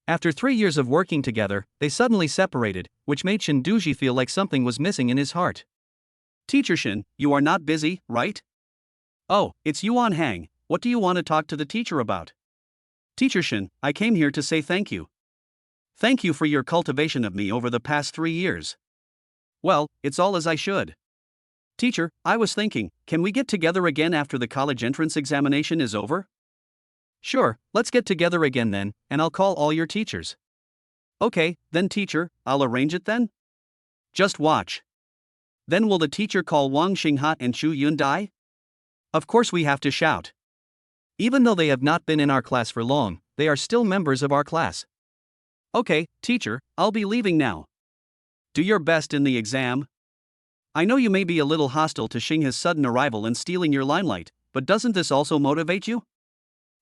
After 3 years of working together, they suddenly separated, which made Shin Duji feel like something was missing in his heart. Teacher Shin, you are not busy, right? Oh, it's Yuan Hang, what do you want to talk to the teacher about? Teacher Shin, I came here to say thank you. Thank you for your cultivation of me over the past 3 years. Well, it's all as I should. Teacher, I was thinking, can we get together again after the college entrance examination is over? Sure, let's get together again then, and I'll call all your teachers. Okay, then teacher, I'll arrange it then? Just watch. Then will the teacher call Wang Xinghe and Chu Yundai? Of course we have to shout. Even though they have not been in our class for long, they are still members of our class. Okay, teacher, I'll be leaving now. Do your best in the exam. I know you may be a little hostile to Xinghe's sudden arrival and stealing your limelight, but doesn't this also motivate you?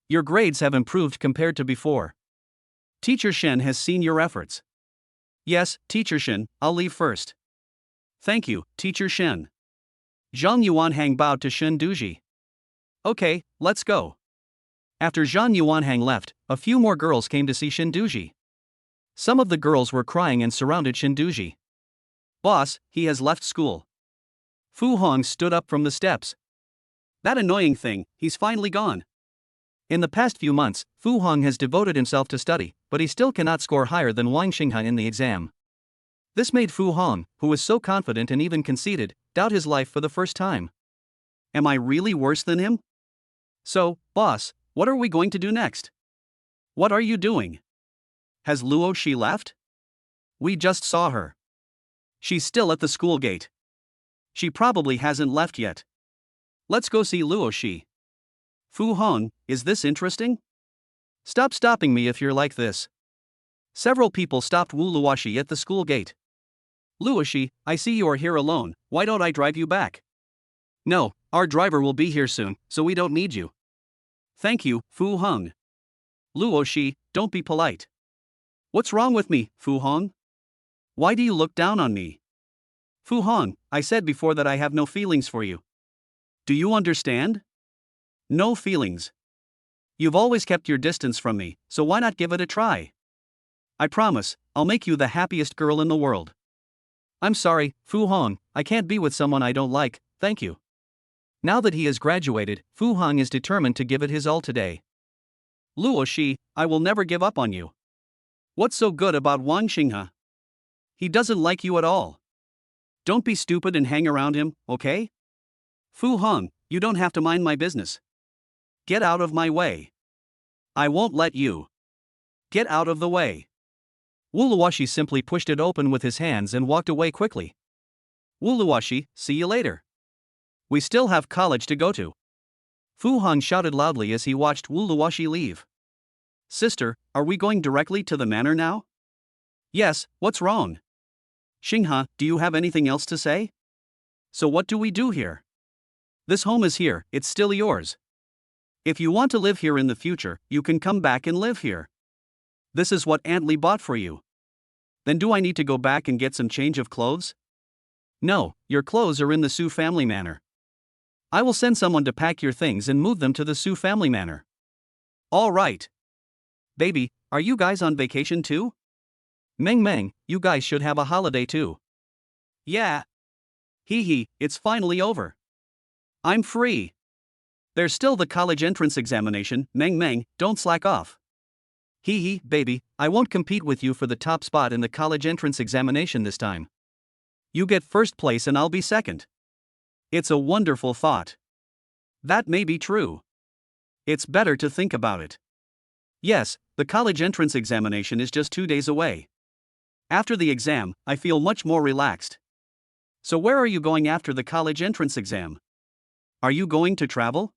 Your grades have improved compared to before. Teacher Shen has seen your efforts. Yes, Teacher Shen, I'll leave first. Thank you, Teacher Shen. Zhang Yuanhang bowed to Shen Duji. Okay, let's go. After Zhang Yuanhang left, a few more girls came to see Shin Duji. Some of the girls were crying and surrounded Shin Duji. Boss, he has left school. Fu Hong stood up from the steps. That annoying thing, he's finally gone. In the past few months, Fu Hong has devoted himself to study, but he still cannot score higher than Wang Xinghe in the exam. This made Fu Hong, who was so confident and even conceited, doubt his life for the first time. Am I really worse than him? So, boss, what are we going to do next? What are you doing? Has Luo Shi left? We just saw her. She's still at the school gate. She probably hasn't left yet. Let's go see Luo Shi. Fu Hong, is this interesting? Stop stopping me if you're like this. Several people stopped Wu Luoshi at the school gate. Luoshi, I see you are here alone, why don't I drive you back? No, our driver will be here soon, so we don't need you. Thank you, Fu Hong. Luoshi, don't be polite. What's wrong with me, Fu Hong? Why do you look down on me? Fu Hong, I said before that I have no feelings for you. Do you understand? No feelings. You've always kept your distance from me, so why not give it a try? I promise, I'll make you the happiest girl in the world. I'm sorry, Fu Hong, I can't be with someone I don't like, thank you. Now that he has graduated, Fu Hong is determined to give it his all today. Luo Shi, I will never give up on you. What's so good about Wang Xinghe? He doesn't like you at all. Don't be stupid and hang around him, okay? Fu Hong, you don't have to mind my business. Get out of my way. I won't let you. Get out of the way. Wu Luoshi simply pushed it open with his hands and walked away quickly. Wu Luoshi, see you later. We still have college to go to. Fu Hong shouted loudly as he watched Wu Luoshi leave. Sister, are we going directly to the manor now? Yes, what's wrong? Xinghe, do you have anything else to say? So what do we do here? This home is here, it's still yours. If you want to live here in the future, you can come back and live here. This is what Aunt Lee bought for you. Then do I need to go back and get some change of clothes? No, your clothes are in the Su family manor. I will send someone to pack your things and move them to the Su family manor. All right. Baby, are you guys on vacation too? Meng Meng, you guys should have a holiday too. Yeah. Hee hee, it's finally over. I'm free. There's still the college entrance examination, Meng Meng, don't slack off. Hee hee, baby, I won't compete with you for the top spot in the college entrance examination this time. You get first place and I'll be second. It's a wonderful thought. That may be true. It's better to think about it. Yes, the college entrance examination is just 2 days away. After the exam, I feel much more relaxed. So where are you going after the college entrance exam? Are you going to travel?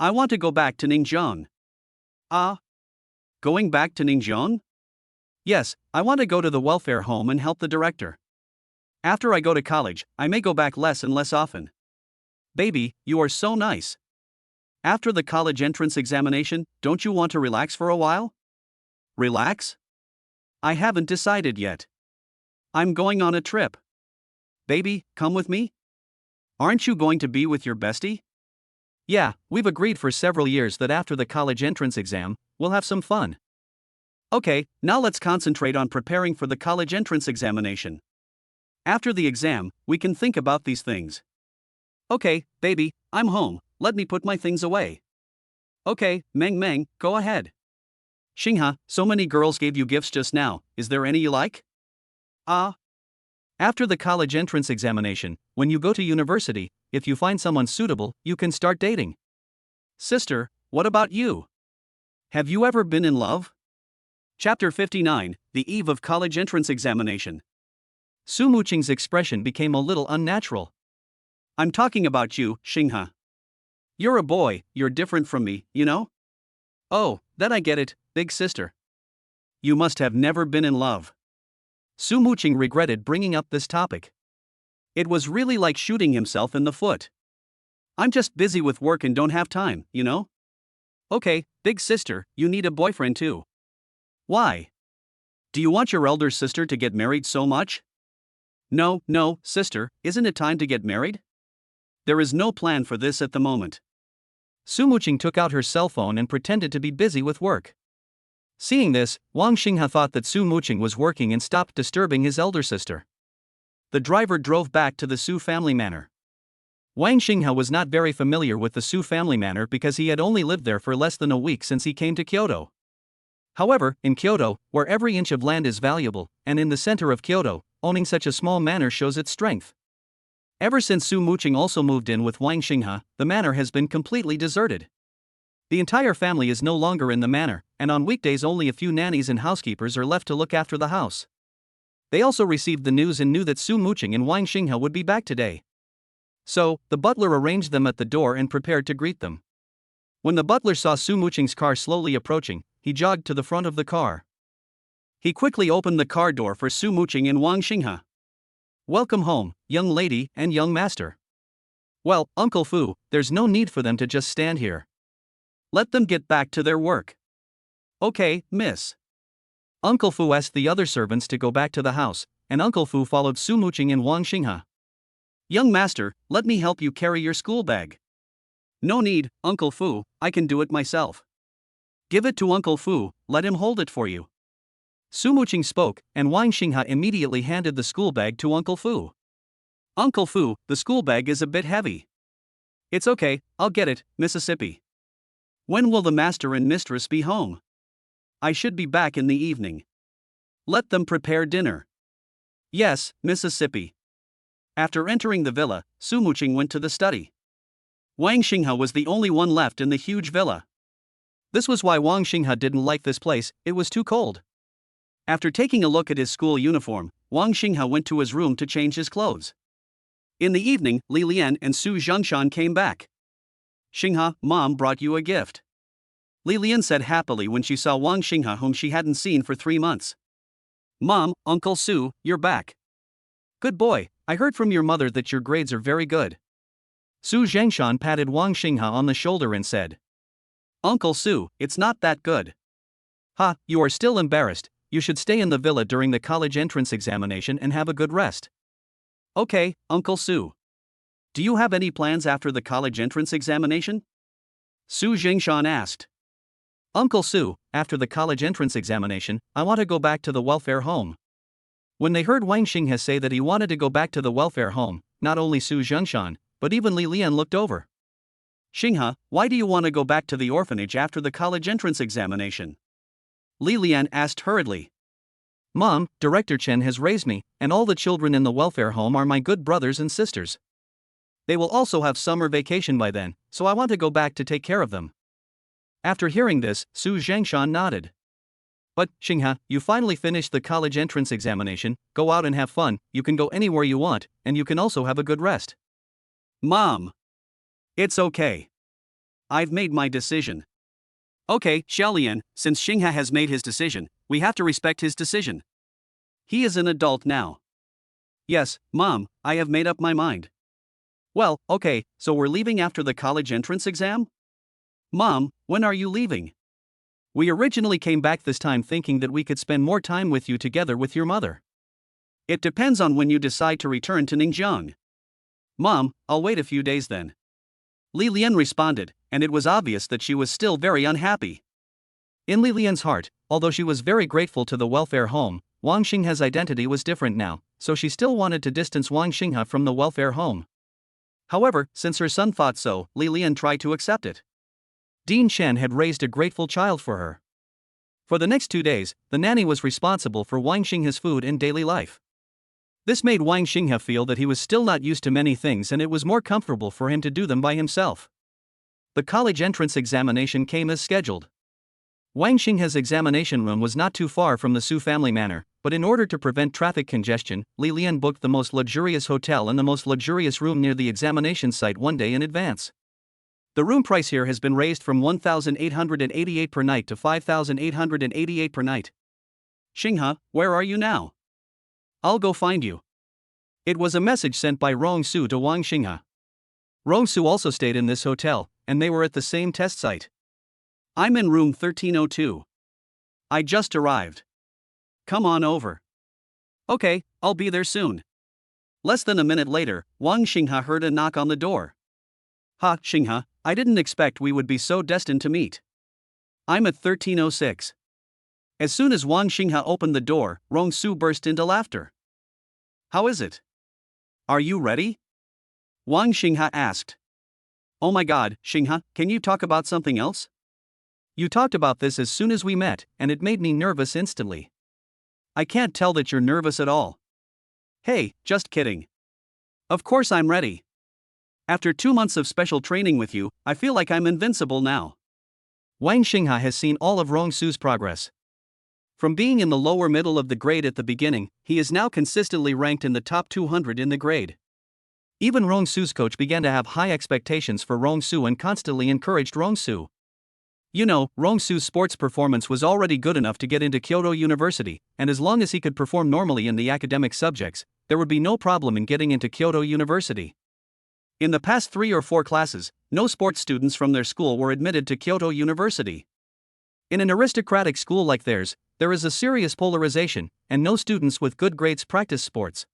I want to go back to Ningxiang. Going back to Ningxiang? Yes, I want to go to the welfare home and help the director. After I go to college, I may go back less and less often. Baby, you are so nice. After the college entrance examination, don't you want to relax for a while? Relax? I haven't decided yet. I'm going on a trip. Baby, come with me? Aren't you going to be with your bestie? Yeah, we've agreed for several years that after the college entrance exam, we'll have some fun. Okay, now let's concentrate on preparing for the college entrance examination. After the exam, we can think about these things. Okay, baby, I'm home, let me put my things away. Okay, Meng Meng, go ahead. Xinghe, so many girls gave you gifts just now, is there any you like? After the college entrance examination, when you go to university, if you find someone suitable, you can start dating. Sister, what about you? Have you ever been in love? Chapter 59, The Eve of College Entrance Examination. Su Muqing's expression became a little unnatural. I'm talking about you, Xinghe. You're a boy, you're different from me, you know? Oh, then I get it, big sister. You must have never been in love. Su Muqing regretted bringing up this topic. It was really like shooting himself in the foot. I'm just busy with work and don't have time, you know? Okay, big sister, you need a boyfriend too. Why? Do you want your elder sister to get married so much? No, sister, isn't it time to get married? There is no plan for this at the moment. Su Muqing took out her cell phone and pretended to be busy with work. Seeing this, Wang Xinghe thought that Su Muqing was working and stopped disturbing his elder sister. The driver drove back to the Su family manor. Wang Xinghe was not very familiar with the Su family manor because he had only lived there for less than a week since he came to Kyoto. However, in Kyoto, where every inch of land is valuable, and in the center of Kyoto, owning such a small manor shows its strength. Ever since Su Muqing also moved in with Wang Xinghe, the manor has been completely deserted. The entire family is no longer in the manor, and on weekdays only a few nannies and housekeepers are left to look after the house. They also received the news and knew that Su Muqing and Wang Xinghe would be back today. So, the butler arranged them at the door and prepared to greet them. When the butler saw Su Muqing's car slowly approaching, he jogged to the front of the car. He quickly opened the car door for Su Muqing and Wang Xinghe. Welcome home, young lady and young master. Well, Uncle Fu, there's no need for them to just stand here. Let them get back to their work. Okay, miss. Uncle Fu asked the other servants to go back to the house, and Uncle Fu followed Su Muqing and Wang Xinghe. Young master, let me help you carry your school bag. No need, Uncle Fu, I can do it myself. Give it to Uncle Fu, let him hold it for you. Su Muqing spoke, and Wang Xinghe immediately handed the school bag to Uncle Fu. Uncle Fu, the school bag is a bit heavy. It's okay, I'll get it, Mississippi. When will the master and mistress be home? I should be back in the evening. Let them prepare dinner. Yes, Mississippi. After entering the villa, Su Muqing went to the study. Wang Xinghe was the only one left in the huge villa. This was why Wang Xinghe didn't like this place, it was too cold. After taking a look at his school uniform, Wang Xinghe went to his room to change his clothes. In the evening, Li Lian and Su Zhengshan came back. Xinghe, Mom brought you a gift. Li Lian said happily when she saw Wang Xinghe, whom she hadn't seen for 3 months. Mom, Uncle Su, you're back. Good boy, I heard from your mother that your grades are very good. Su Zhengshan patted Wang Xinghe on the shoulder and said. Uncle Su, it's not that good. Ha, you are still embarrassed, you should stay in the villa during the college entrance examination and have a good rest. Okay, Uncle Su. Do you have any plans after the college entrance examination? Su Zhengshan asked. Uncle Su, after the college entrance examination, I want to go back to the welfare home. When they heard Wang Xinghe say that he wanted to go back to the welfare home, not only Su Zhengshan, but even Li Lian looked over. Xinghe, why do you want to go back to the orphanage after the college entrance examination? Li Lian asked hurriedly. Mom, Director Chen has raised me, and all the children in the welfare home are my good brothers and sisters. They will also have summer vacation by then, so I want to go back to take care of them. After hearing this, Su Zhengshan nodded. But, Xinghe, you finally finished the college entrance examination, go out and have fun, you can go anywhere you want, and you can also have a good rest. Mom. It's okay. I've made my decision. Okay, Xiaolian, since Xinghe has made his decision, we have to respect his decision. He is an adult now. Yes, Mom, I have made up my mind. Well, okay, so we're leaving after the college entrance exam? Mom, when are you leaving? We originally came back this time thinking that we could spend more time with you together with your mother. It depends on when you decide to return to Ningjiang. Mom, I'll wait a few days then. Li Lian responded, and it was obvious that she was still very unhappy. In Li Lian's heart, although she was very grateful to the welfare home, Wang Xinghe's identity was different now, so she still wanted to distance Wang Xinghe from the welfare home. However, since her son thought so, Li Lian tried to accept it. Dean Chen had raised a grateful child for her. For the next 2 days, the nanny was responsible for Wang Xinghe's food in daily life. This made Wang Xinghe feel that he was still not used to many things and it was more comfortable for him to do them by himself. The college entrance examination came as scheduled. Wang Xinghe's examination room was not too far from the Su family manor, but in order to prevent traffic congestion, Li Lian booked the most luxurious hotel and the most luxurious room near the examination site 1 day in advance. The room price here has been raised from 1,888 per night to 5,888 per night. Xinghe, where are you now? I'll go find you. It was a message sent by Rong Su to Wang Xinghe. Rong Su also stayed in this hotel, and they were at the same test site. I'm in room 1302. I just arrived. Come on over. Okay, I'll be there soon. Less than a minute later, Wang Xinghe heard a knock on the door. Ha, Xinghe, I didn't expect we would be so destined to meet. I'm at 1306. As soon as Wang Xinghe opened the door, Rong Su burst into laughter. How is it? Are you ready? Wang Xinghe asked. Oh my god, Xinghe, can you talk about something else? You talked about this as soon as we met, and it made me nervous instantly. I can't tell that you're nervous at all. Hey, just kidding. Of course I'm ready. After 2 months of special training with you, I feel like I'm invincible now. Wang Xinghe has seen all of Rong Su's progress. From being in the lower middle of the grade at the beginning, he is now consistently ranked in the top 200 in the grade. Even Rong Su's coach began to have high expectations for Rong Su and constantly encouraged Rong Su. You know, Rong Su's sports performance was already good enough to get into Kyoto University, and as long as he could perform normally in the academic subjects, there would be no problem in getting into Kyoto University. In the past 3 or 4 classes, no sports students from their school were admitted to Kyoto University. In an aristocratic school like theirs, there is a serious polarization, and no students with good grades practice sports.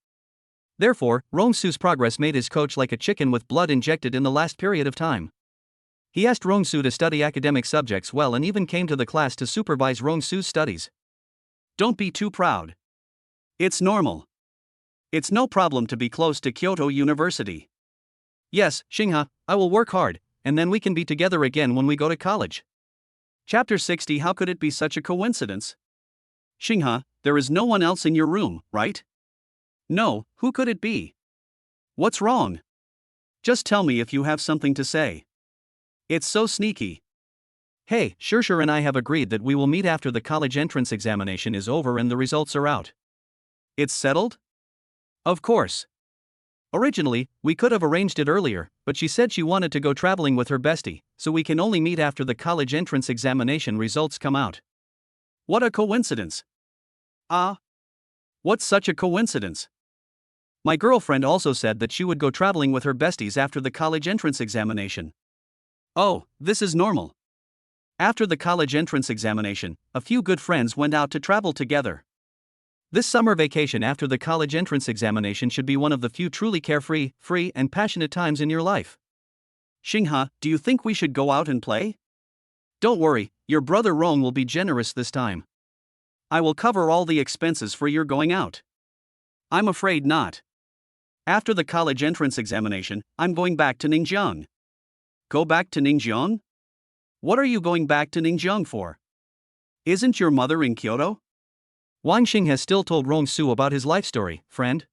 Therefore, Rong Su's progress made his coach like a chicken with blood injected in the last period of time. He asked Rongsu to study academic subjects well and even came to the class to supervise Rongsu's studies. Don't be too proud. It's normal. It's no problem to be close to Kyoto University. Yes, Xinghe, I will work hard, and then we can be together again when we go to college. Chapter 60. How could it be such a coincidence? Xinghe, there is no one else in your room, right? No, who could it be? What's wrong? Just tell me if you have something to say. It's so sneaky. Hey, Shursher and I have agreed that we will meet after the college entrance examination is over and the results are out. It's settled? Of course. Originally, we could have arranged it earlier, but she said she wanted to go traveling with her bestie, so we can only meet after the college entrance examination results come out. What a coincidence. What's such a coincidence? My girlfriend also said that she would go traveling with her besties after the college entrance examination. Oh, this is normal. After the college entrance examination, a few good friends went out to travel together. This summer vacation after the college entrance examination should be one of the few truly carefree, free, and passionate times in your life. Xinghe, do you think we should go out and play? Don't worry, your brother Rong will be generous this time. I will cover all the expenses for your going out. I'm afraid not. After the college entrance examination, I'm going back to Ningjiang. Go back to Ningjiang? What are you going back to Ningjiang for? Isn't your mother in Kyoto? Wang Xing has still told Rongsu about his life story, friend.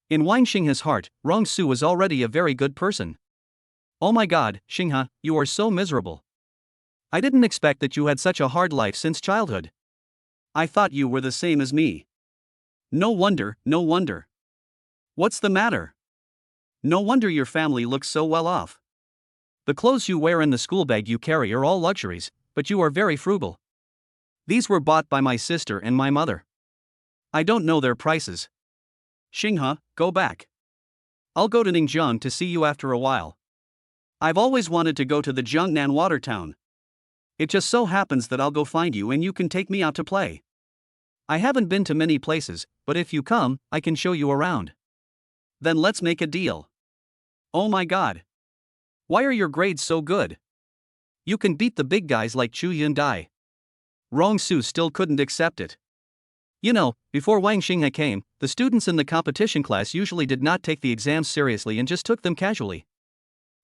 In Wang Xinghe's heart, Rongsu was already a very good person. Oh my god, Xinghe, you are so miserable. I didn't expect that you had such a hard life since childhood. I thought you were the same as me. No wonder, no wonder. What's the matter? No wonder your family looks so well off. The clothes you wear and the school bag you carry are all luxuries, but you are very frugal. These were bought by my sister and my mother. I don't know their prices. Xinghe, go back. I'll go to Ningjiang to see you after a while. I've always wanted to go to the Jiangnan water town. It just so happens that I'll go find you and you can take me out to play. I haven't been to many places, but if you come, I can show you around. Then let's make a deal. Oh my god. Why are your grades so good? You can beat the big guys like Chu Yundai. Rongsu still couldn't accept it. You know, before Wang Xinghe came, the students in the competition class usually did not take the exams seriously and just took them casually.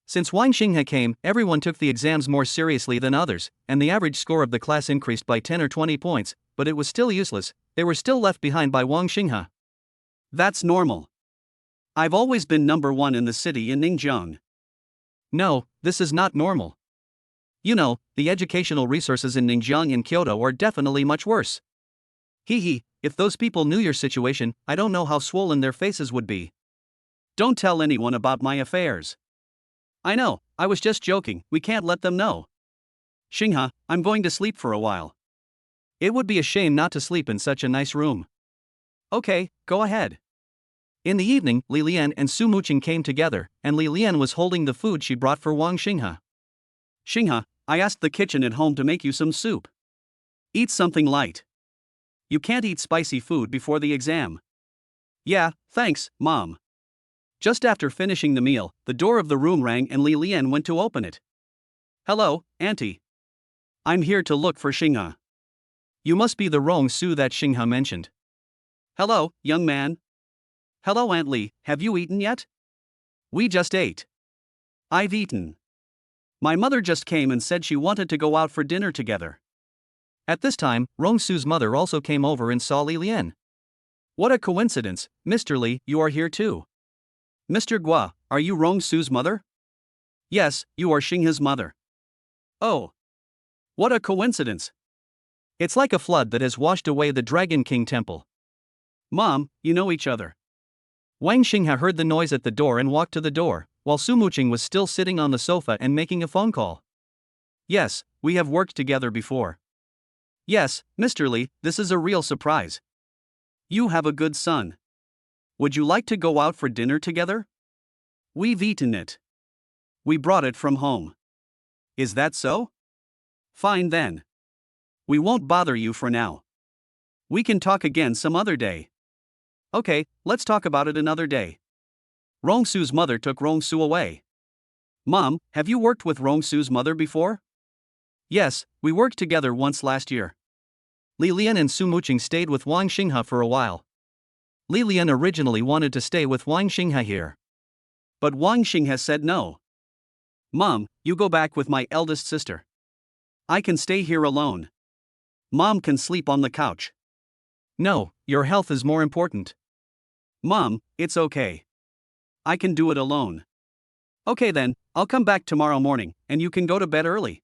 Since Wang Xinghe came, everyone took the exams more seriously than others, and the average score of the class increased by 10 or 20 points, but it was still useless. They were still left behind by Wang Xinghe. That's normal. I've always been number one in the city in Ningjiang. No, this is not normal. You know, the educational resources in Ningjiang and Kyoto are definitely much worse. If those people knew your situation, I don't know how swollen their faces would be. Don't tell anyone about my affairs. I know, I was just joking, we can't let them know. Xinghe, I'm going to sleep for a while. It would be a shame not to sleep in such a nice room. Okay, go ahead. In the evening, Li Lian and Su Muqing came together, and Li Lian was holding the food she brought for Wang Xinghe. Xinghe, I asked the kitchen at home to make you some soup. Eat something light. You can't eat spicy food before the exam. Yeah, thanks, Mom. Just after finishing the meal, the door of the room rang and Li Lian went to open it. Hello, Auntie. I'm here to look for Xinghe. You must be the Rongsu that Xinghe mentioned. Hello, young man. Hello, Aunt Li, have you eaten yet? We just ate. I've eaten. My mother just came and said she wanted to go out for dinner together. At this time, Rongsu's mother also came over and saw Li Lian. What a coincidence, Mr. Li, you are here too. Mr. Gua, are you Rongsu's mother? Yes, you are Xinghe's mother. Oh. What a coincidence. It's like a flood that has washed away the Dragon King temple. Mom, you know each other. Wang Xinghe heard the noise at the door and walked to the door, while Su Muqing was still sitting on the sofa and making a phone call. Yes, we have worked together before. Yes, Mr. Li, this is a real surprise. You have a good son. Would you like to go out for dinner together? We've eaten it. We brought it from home. Is that so? Fine then. We won't bother you for now. We can talk again some other day. Okay, let's talk about it another day. Rongsu's mother took Rongsu away. Mom, have you worked with Rongsu's mother before? Yes, we worked together once last year. Li Lian and Su Muqing stayed with Wang Xinghe for a while. Li Lian originally wanted to stay with Wang Xinghe here. But Wang Xinghe said no. Mom, you go back with my eldest sister. I can stay here alone. Mom can sleep on the couch. No, your health is more important. Mom, it's okay. I can do it alone. Okay then, I'll come back tomorrow morning, and you can go to bed early.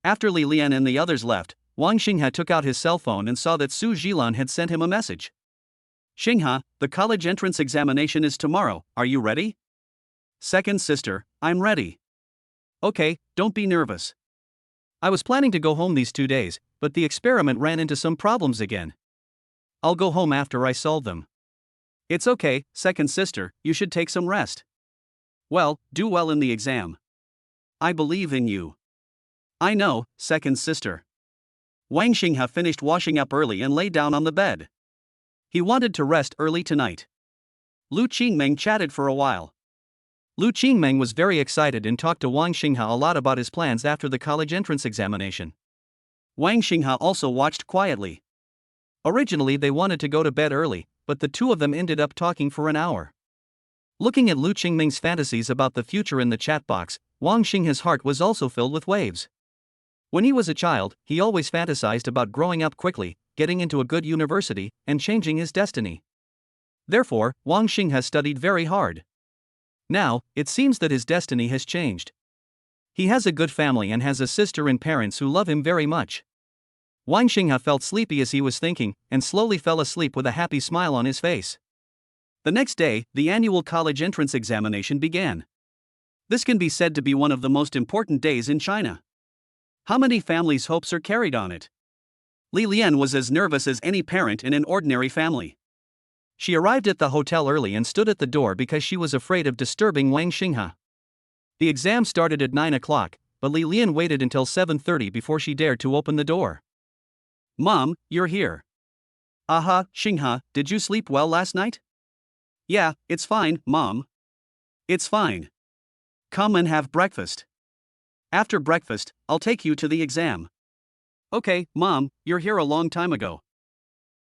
After Li Lian and the others left, Wang Xinghe took out his cell phone and saw that Su Jilan had sent him a message. Xinghe, the college entrance examination is tomorrow, are you ready? Second sister, I'm ready. Okay, don't be nervous. I was planning to go home these 2 days, but the experiment ran into some problems again. I'll go home after I solve them. It's okay, second sister, you should take some rest. Well, do well in the exam. I believe in you. I know, second sister. Wang Xinghe finished washing up early and lay down on the bed. He wanted to rest early tonight. Lu Qingmeng chatted for a while. Lu Qingmeng was very excited and talked to Wang Xinghe a lot about his plans after the college entrance examination. Wang Xinghe also watched quietly. Originally they wanted to go to bed early, but the two of them ended up talking for an hour. Looking at Lu Qingmeng's fantasies about the future in the chat box, Wang Xinghe's heart was also filled with waves. When he was a child, he always fantasized about growing up quickly, getting into a good university, and changing his destiny. Therefore, Wang Xinghe studied very hard. Now, it seems that his destiny has changed. He has a good family and has a sister and parents who love him very much. Wang Xinghe felt sleepy as he was thinking, and slowly fell asleep with a happy smile on his face. The next day, the annual college entrance examination began. This can be said to be one of the most important days in China. How many families' hopes are carried on it? Li Lian was as nervous as any parent in an ordinary family. She arrived at the hotel early and stood at the door because she was afraid of disturbing Wang Xinghe. The exam started at 9 o'clock, but Li Lian waited until 7:30 before she dared to open the door. Mom, you're here. Aha, Xinghe, did you sleep well last night? Yeah, it's fine, Mom. It's fine. Come and have breakfast. After breakfast, I'll take you to the exam. Okay, Mom, you're here a long time ago.